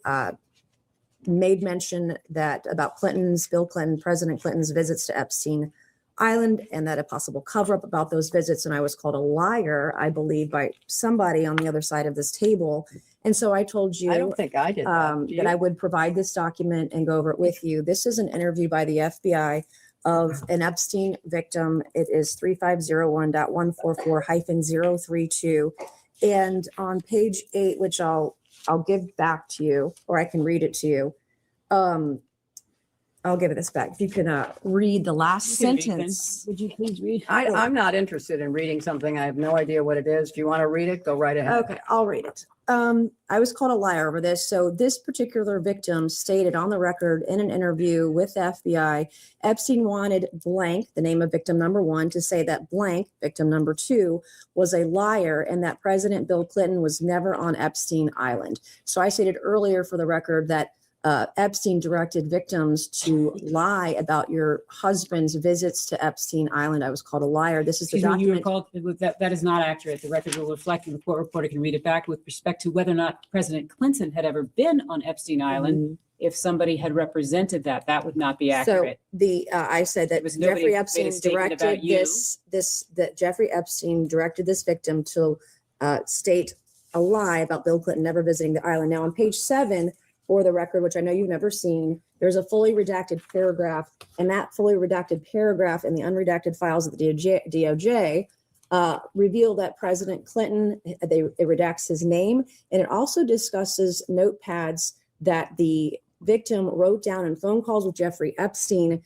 made mention that about Bill Clinton, President Clinton's visits to Epstein Island, and that a possible cover-up about those visits, and I was called a liar, I believe, by somebody on the other side of this table. And so I told you. I don't think I did that. That I would provide this document and go over it with you. This is an interview by the FBI of an Epstein victim. It is 3501.144-032. And on page 8, which I'll give back to you, or I can read it to you. I'll give it this back. If you can read the last sentence. Would you please read? I'm not interested in reading something. I have no idea what it is. If you want to read it, go right ahead. Okay, I'll read it. I was called a liar over this. So this particular victim stated on the record in an interview with the FBI, Epstein wanted blank, the name of victim number 1, to say that blank, victim number 2, was a liar and that President Bill Clinton was never on Epstein Island. So I stated earlier for the record that Epstein directed victims to lie about your husband's visits to Epstein Island. I was called a liar. This is the Excuse me, you were document. called, that is not accurate. The record will reflect, and the court reporter can read it back with respect to whether or not President Clinton had ever been on Epstein Island. If somebody had represented that, that would not be accurate. So I said that was nobody Jeffrey made a Epstein statement about directed you. that Jeffrey Epstein directed this victim to state a lie about Bill Clinton never visiting the island. Now on page 7, for the record, which I know you've never seen, there's a fully redacted paragraph, and that fully redacted paragraph in the unredacted files of the DOJ reveal that President Clinton, it redacts his name, and it also discusses notepads that the victim wrote down in phone calls with Jeffrey Epstein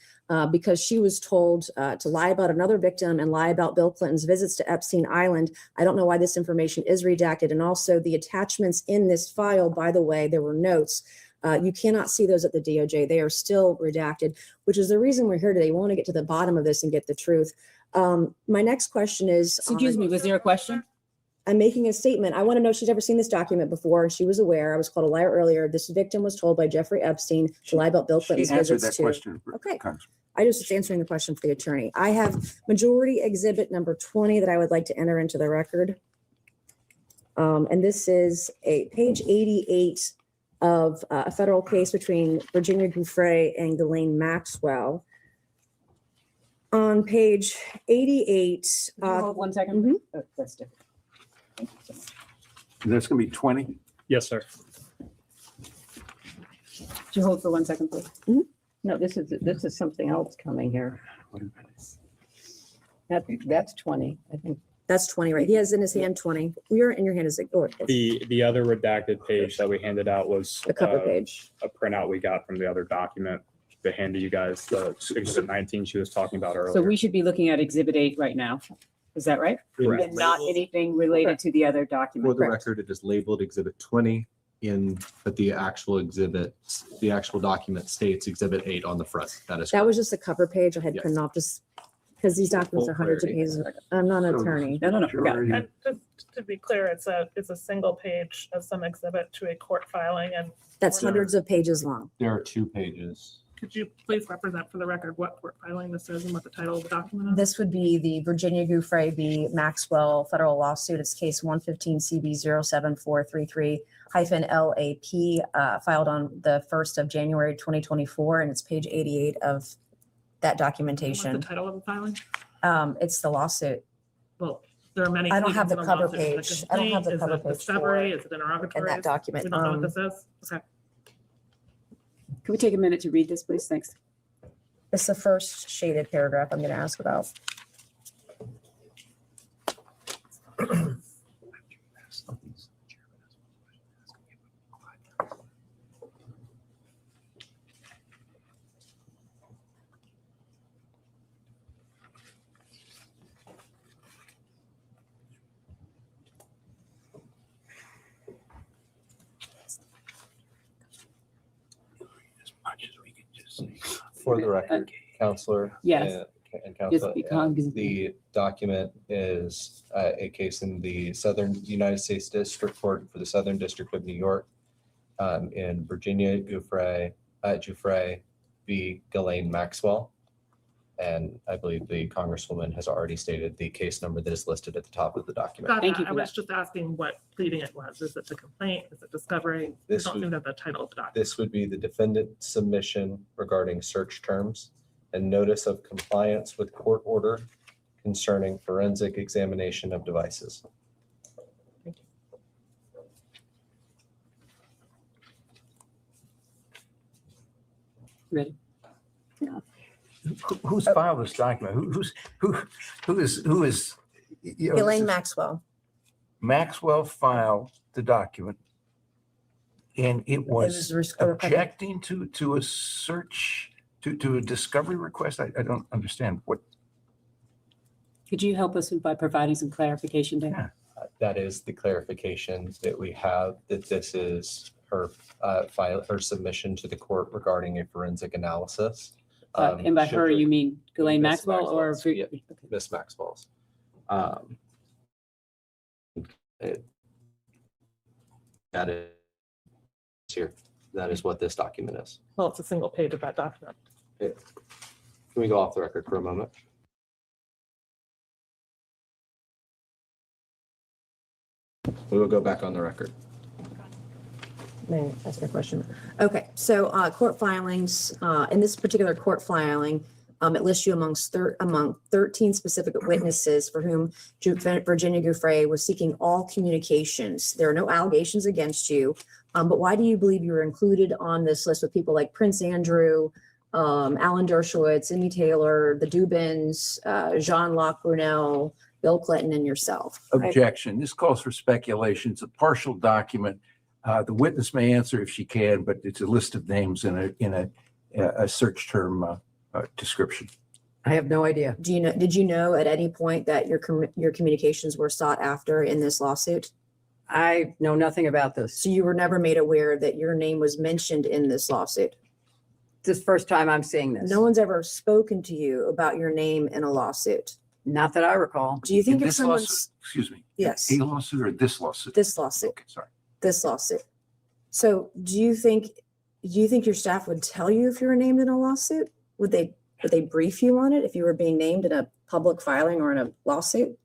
because she was told to lie about another victim and lie about Bill Clinton's visits to Epstein Island. I don't know why this information is redacted. And also the attachments in this file, by the way, there were notes. You cannot see those at the DOJ. They are still redacted, which is the reason we're here today. We want to get to the bottom of this and get the truth. My next question is. Excuse me, was there a question? I'm making a statement. I want to know if she's ever seen this document before, and she was aware. I was called a liar earlier. This victim was told by Jeffrey Epstein to lie about Bill Clinton's She answered visits that to. question. Okay. Congressman. I just was answering the question for the attorney. I have majority exhibit number 20 that I would like to enter into the record. And this is page 88 of a federal case between Virginia Giuffre and Ghislaine Maxwell. On page 88. Hold 1 second. Oh, that's different. Thank you so much. That's going to be 20? Yes, sir. Would you hold for 1 second, please? No, this is something else coming here. That's 20, I think. That's 20, right? He has in his hand 20. You're in your hand is The other redacted page that we handed out was the cover page. a printout we got from the other document to hand to you guys, the exhibit 19 she was talking about earlier. So we should be looking at exhibit 8 right now. Is that right? Correct. And not anything related to the other For document. the record, it is labeled Exhibit 20 but the actual document states Exhibit 8 on the front. That is That correct. was just a cover page. I had Yes. printed off just because these documents Full are hundreds of clarity. pages. I'm not an attorney. No, got it. And just to be clear, it's a single page of some exhibit to a court filing. And That's hundreds of pages long. There are 2 pages. could you please represent for the record what court filing this is and what the title of the document is? This would be the Virginia Gouffre v. Maxwell federal lawsuit. It's case 115 CB 07433-LAP, filed on the 1st of January 2024, and it's page 88 of that What's documentation. the title of the filing? It's the lawsuit. Well, there are many. I don't have the pleadings in cover lawsuit. Is it page. I don't have the complaint? cover Is it page discovery? for Is it interrogatory? in that document. We don't know what this is? Okay. Can we take a minute to read this, please? Thanks. It's the first shaded paragraph I'm going to ask about. For the record, Counselor. Yes. And Counselor, be cognizant. the document is a case in the United States District Court for the Southern District of New York, in Virginia Gouffre v. Ghislaine Maxwell. And I believe the Congresswoman has already stated the case number that is listed at the top of the document. Got Thank that. you for I was that. just asking what pleading it was. Is it the complaint? Is it discovery? I This don't would- even know the title of the document. This would be the defendant submission regarding search terms and notice of compliance with court order concerning forensic examination of devices. Ready? Who's filed this document? Who is? you know, Ghislaine this is- Maxwell. Maxwell filed the document. And it was objecting to a search, to a discovery request. I don't understand what. Could you help us by providing some clarification there? That is the clarification that we have, that this is her her submission to the court regarding a forensic analysis. And by her, you mean Ghislaine Miss Maxwell or? Maxwell's, yeah, Miss Maxwell's. That is here. That is what this document is. Well, it's a single page of that document. Can we go off the record for a moment? We will go back on the record. May I ask a question? Okay, so court filings, in this particular court filing, it lists you among 13 specific witnesses for whom Virginia Gouffre was seeking all communications. There are no allegations against you, but why do you believe you were included on this list with people like Prince Andrew, Alan Dershowitz, Amy Taylor, the Dubins, Jean-Luc Brunel, Bill Clinton, and yourself? Objection. This calls for speculation. It's a partial document. The witness may answer if she can, but it's a list of names in a search term description. I have no idea. Did you know at any point that your communications were sought after in this lawsuit? I know nothing about this. So you were never made aware that your name was mentioned in this lawsuit? This is the first time I'm seeing this. No one's ever spoken to you about your name in a lawsuit? Not that I recall. Do you think In if this lawsuit, someone's, excuse me. Yes. A lawsuit or this lawsuit? this lawsuit, Okay, sorry. this lawsuit. So do you think your staff would tell you if you were named in a lawsuit? Would they brief you on it if you were being named in a public filing or in a lawsuit?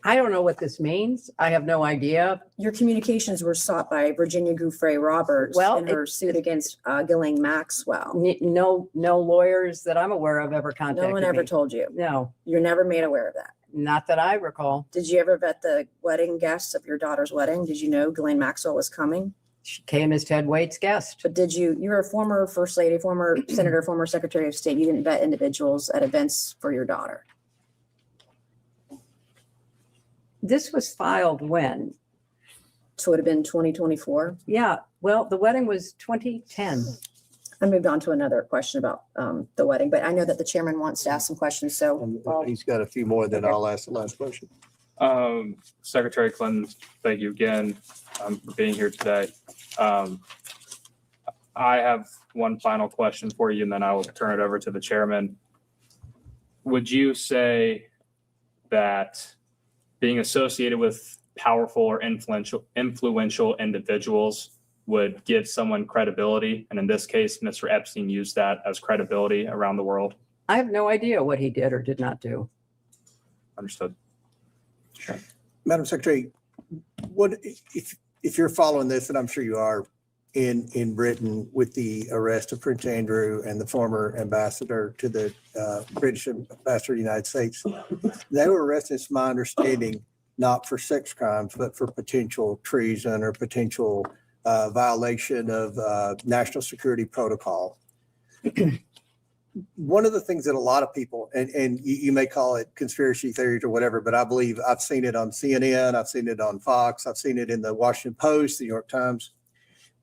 I don't know what this means. I have no idea. Your communications were sought by Virginia Gouffre Roberts in her suit against Ghislaine Maxwell. No lawyers that I'm aware of ever contacted me. No one ever told you? No. You're never made aware of that? Not that I recall. Did you ever vet the wedding guests of your daughter's wedding? Did you know Ghislaine Maxwell was coming? She came as Ted Waite's guest. But you're a former first lady, former senator, former secretary of state. You didn't vet individuals at events for your daughter. This was filed when? So it would have been 2024. Yeah, well, the wedding was 2010. I moved on to another question about the wedding, but I know that the chairman wants to ask some questions. So And he's got a few more that I'll ask the last question. Secretary Clinton, thank you again for being here today. I have one final question for you, and then I will turn it over to the chairman. Would you say that being associated with powerful or influential individuals would give someone credibility? And in this case, Mr. Epstein used that as credibility around the world. I have no idea what he did or did not do. Understood. Sure. Madam Secretary, what if you're following this, and I'm sure you are, in Britain with the arrest of Prince Andrew and the former ambassador to the British ambassador to the United States, they were arrested, it's my understanding, not for sex crimes, but for potential treason or potential violation of national security protocol. One of the things that a lot of people, and you may call it conspiracy theories or whatever, but I believe I've seen it on CNN, I've seen it on Fox, I've seen it in the Washington Post, the New York Times.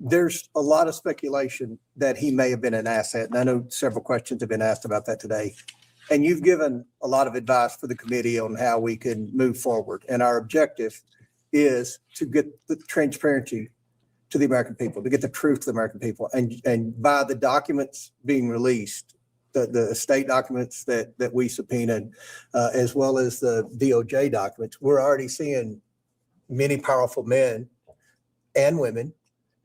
There's a lot of speculation that he may have been an asset. And I know several questions have been asked about that today. And you've given a lot of advice for the committee on how we can move forward. And our objective is to get the transparency to the American people, to get the truth to the American people. And by the documents being released, the state documents that we subpoenaed, as well as the DOJ documents, we're already seeing many powerful men and women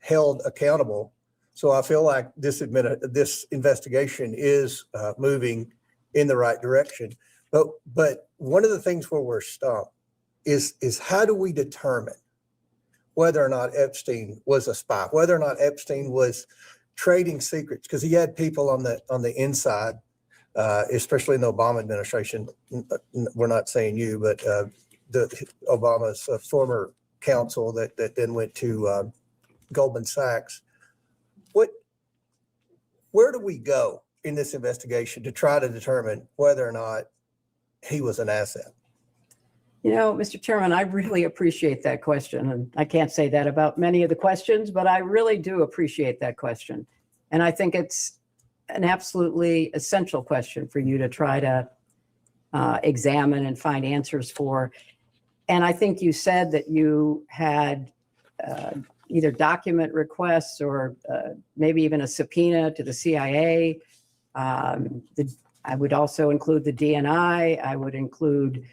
held accountable. So I feel like this investigation is moving in the right direction. But one of the things where we're stumped is how do we determine whether or not Epstein was a spy, whether or not Epstein was trading secrets, because he had people on the inside, especially in the Obama administration. We're not saying you, but Obama's former counsel that then went to Goldman Sachs. Where do we go in this investigation to try to determine whether or not he was an asset? You know, Mr. Chairman, I really appreciate that question. And I can't say that about many of the questions, but I really do appreciate that question. And I think it's an absolutely essential question for you to try to examine and find answers for. And I think you said that you had either document requests or maybe even a subpoena to the CIA. I would also include the DNI. I would include,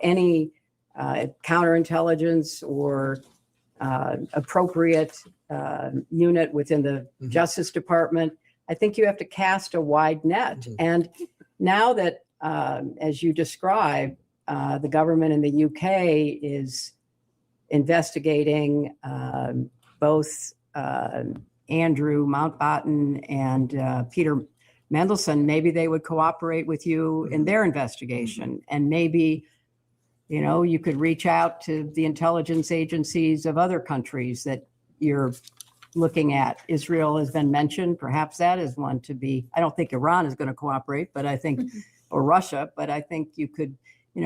any counterintelligence or appropriate unit within the Justice Department. I think you have to cast a wide net. And now that, as you describe, the government in the UK is investigating both Andrew Mountbatten and Peter Mendelsohn, maybe they would cooperate with you in their investigation. And maybe, you could reach out to the intelligence agencies of other countries that you're looking at. Israel has been mentioned. Perhaps that is one to be. I don't think Iran is going to cooperate, but I think, or Russia, but I think you could,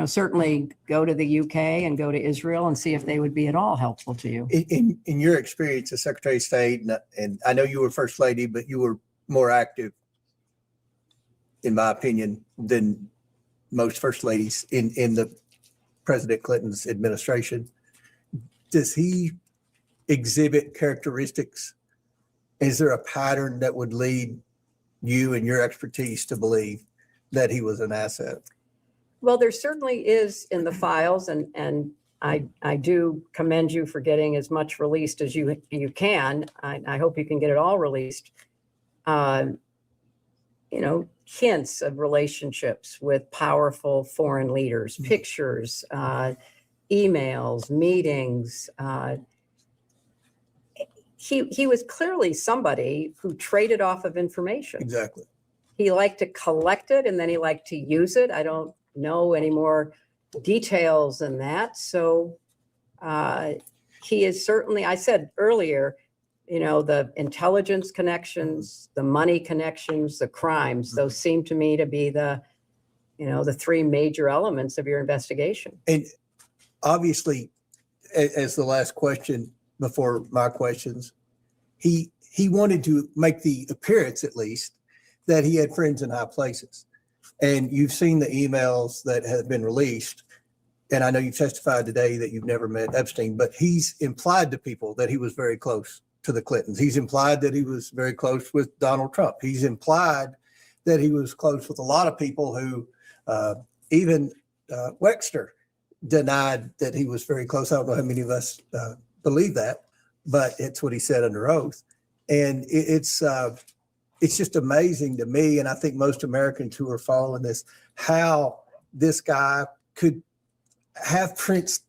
certainly go to the UK and go to Israel and see if they would be at all helpful to you. In your experience as Secretary of State, and I know you were First Lady, but you were more active, in my opinion, than most First Ladies in the President Clinton's administration. Does he exhibit characteristics? Is there a pattern that would lead you and your expertise to believe that he was an asset? Well, there certainly is in the files, and I do commend you for getting as much released as you can. I hope you can get it all released. Hints of relationships with powerful foreign leaders, pictures, emails, meetings. He was clearly somebody who traded off of information. Exactly. He liked to collect it and then he liked to use it. I don't know any more details than that. So he is certainly, I said earlier, the intelligence connections, the money connections, the crimes, those seem to me to be the three major elements of your investigation. And obviously, as the last question before my questions, he wanted to make the appearance, at least, that he had friends in high places. And you've seen the emails that have been released. And I know you testified today that you've never met Epstein, but he's implied to people that he was very close to the Clintons. He's implied that he was very close with Donald Trump. He's implied that he was close with a lot of people who, even Wexner denied that he was very close. I don't know how many of us believe that, but it's what he said under oath. And it's just amazing to me, and I think most Americans who are following this, how this guy could have Prince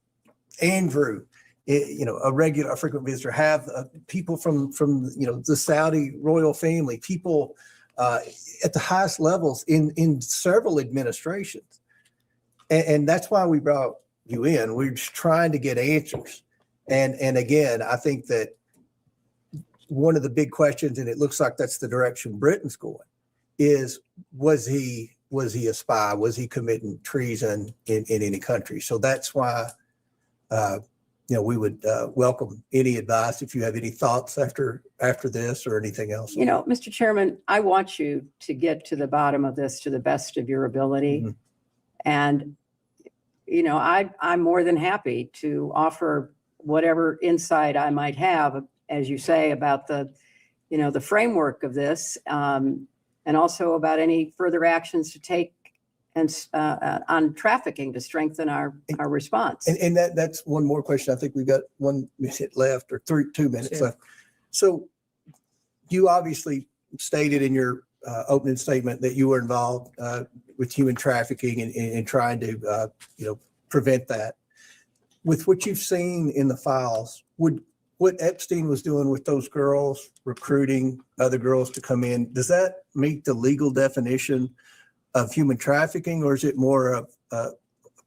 Andrew, a frequent visitor, have people from the Saudi royal family, people at the highest levels in several administrations. And that's why we brought you in. We're just trying to get answers. And again, I think that one of the big questions, and it looks like that's the direction Britain's going, is was he a spy? Was he committing treason in any country? So that's why we would welcome any advice if you have any thoughts after this or anything else. Mr. Chairman, I want you to get to the bottom of this to the best of your ability. Mm-hmm. And, I'm more than happy to offer whatever insight I might have, as you say, about the framework of this, and also about any further actions to take and on trafficking to strengthen our response. And that's one more question. I think we've got 1 minute left or 2 minutes left. So you obviously stated in your opening statement that you were involved with human trafficking and trying to prevent that. With what you've seen in the files, what Epstein was doing with those girls, recruiting other girls to come in, does that meet the legal definition of human trafficking, or is it more of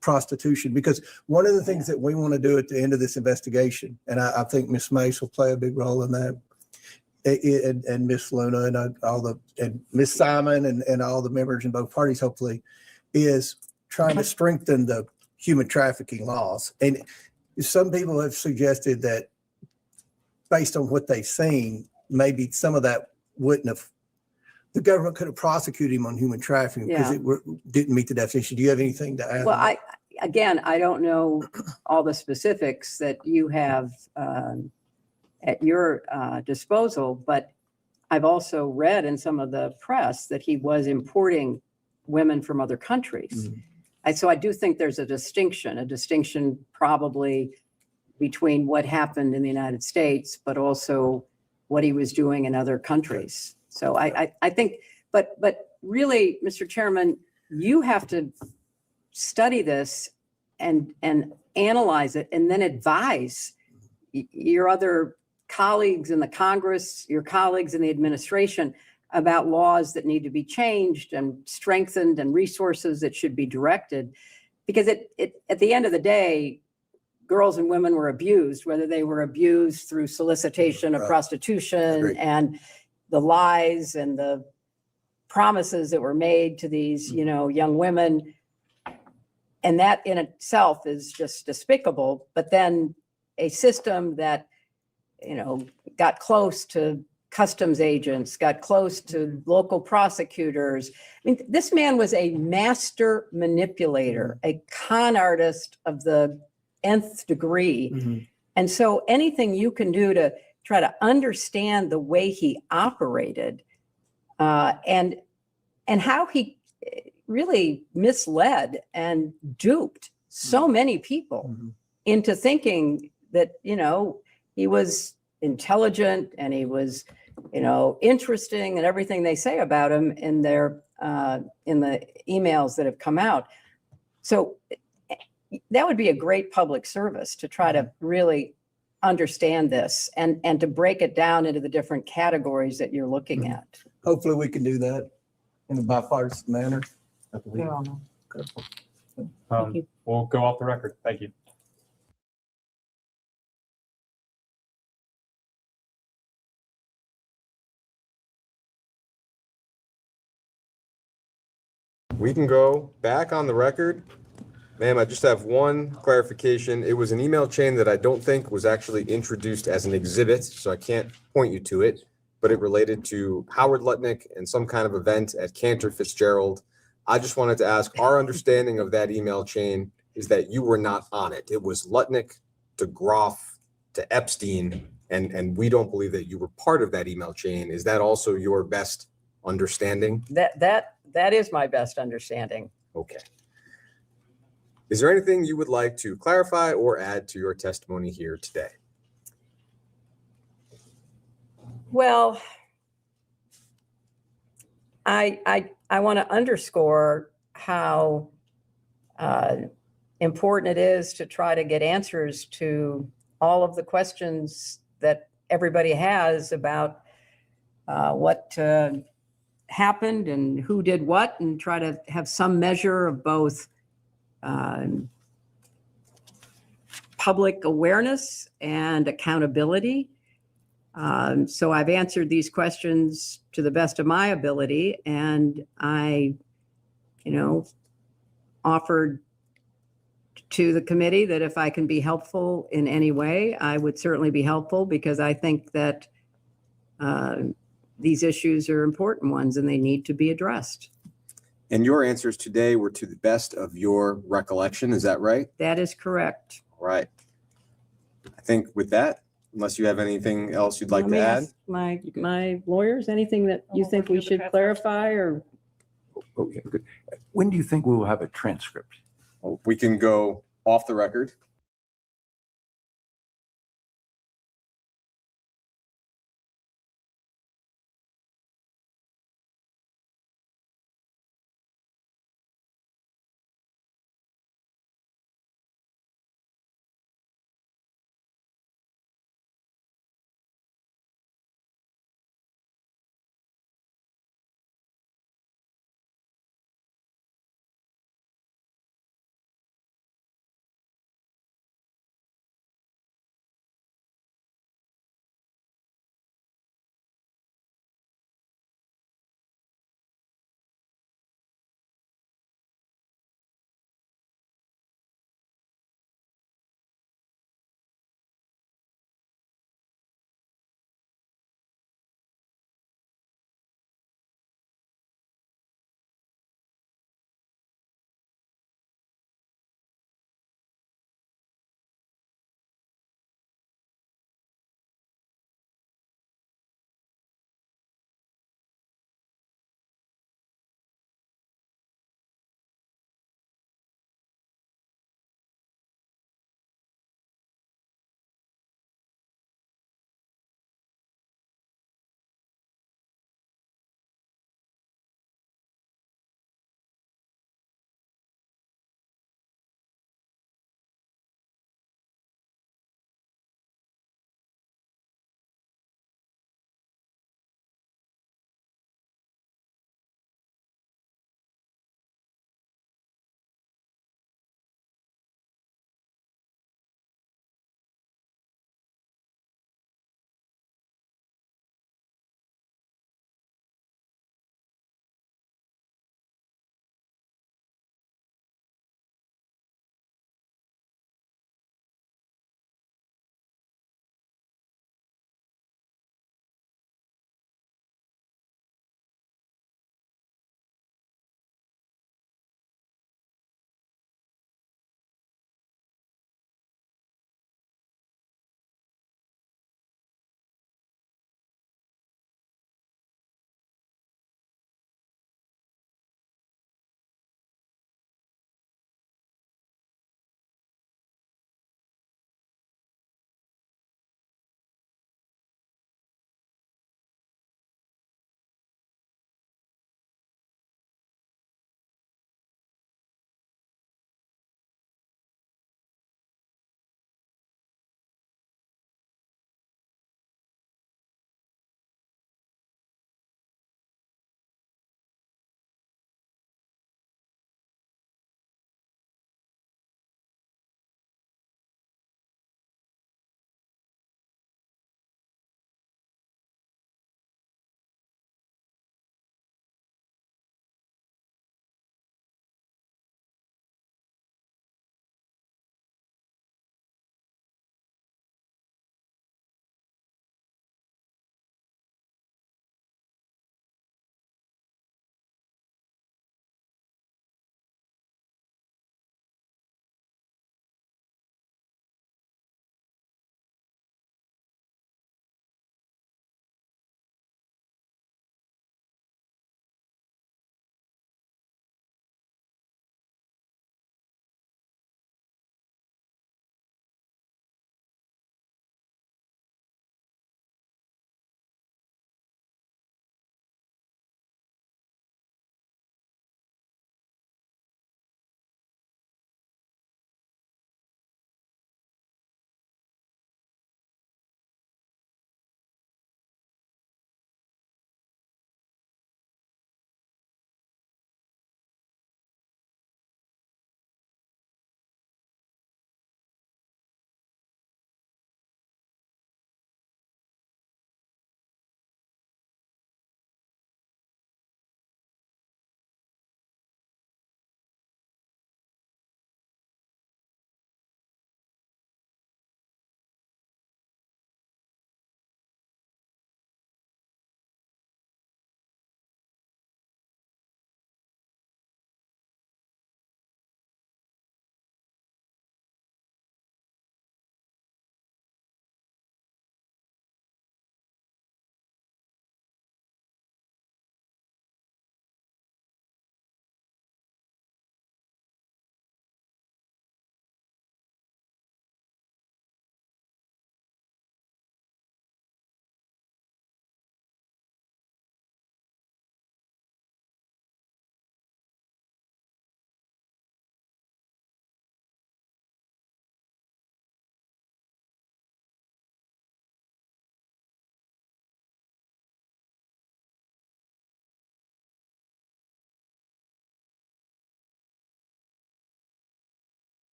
prostitution? Because one of the things that we want to do at the end of this investigation, and I think Ms. Mace will play a big role in that, and Ms. Luna and Ms. Simon and all the members in both parties, hopefully, is trying to strengthen the human trafficking laws. And some people have suggested that based on what they've seen, maybe some of that the government could have prosecuted him on human trafficking because it didn't meet the definition. Do you have anything to add? Well, I don't know all the specifics that you have at your disposal, but I've also read in some of the press that he was importing women from other countries. Mm-hmm. So I do think there's a distinction probably between what happened in the United States, but also what he was doing in other countries. So I think, but really, Mr. Chairman, you have to study this and analyze it and then advise your other colleagues in the Congress, your colleagues in the administration about laws that need to be changed and strengthened and resources that should be directed. Because at the end of the day, girls and women were abused, whether they were abused through solicitation of prostitution and the lies and the promises that were made to these, young women. And that in itself is just despicable. But then a system that, got close to customs agents, got close to local prosecutors. I mean, this man was a master manipulator, a con artist of the nth degree. Mm-hmm. And so anything you can do to try to understand the way he operated and how he really misled and duped so many people into thinking that, he was intelligent and he was, interesting and everything they say about him in their in the emails that have come out. So that would be a great public service to try to really understand this and to break it down into the different categories that you're looking at. Hopefully we can do that in a bipartisan manner. I believe. We'll go off the record. Thank you. We can go back on the record. Ma'am, I just have one clarification. It was an email chain that I don't think was actually introduced as an exhibit, so I can't point you to it, but it related to Howard Lutnick and some kind of event at Cantor Fitzgerald. I just wanted to ask, our understanding of that email chain is that you were not on it. It was Lutnick to Groff to Epstein, and we don't believe that you were part of that email chain. Is that also your best understanding? That is my best understanding. Okay. Is there anything you would like to clarify or add to your testimony here today? Well, I want to underscore how important it is to try to get answers to all of the questions that everybody has about what happened and who did what, and try to have some measure of both public awareness and accountability. So I've answered these questions to the best of my ability, and I, offered to the committee that if I can be helpful in any way, I would certainly be helpful, because I think that these issues are important ones and they need to be addressed. And your answers today were to the best of your recollection, is that right? That is correct. All right. I think with that, unless you have anything else you'd like Let me to add? ask my lawyers, anything that you think we should clarify or? Okay, good. When do you think we will have a transcript? We can go off the record.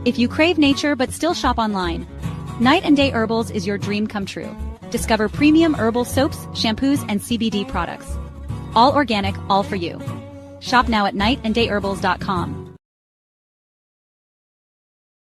If you crave nature but still shop online, Night and Day Herbals is your dream come true. Discover premium herbal soaps, shampoos, and CBD products. All organic, all for you. Shop now at nightandayherbals.com.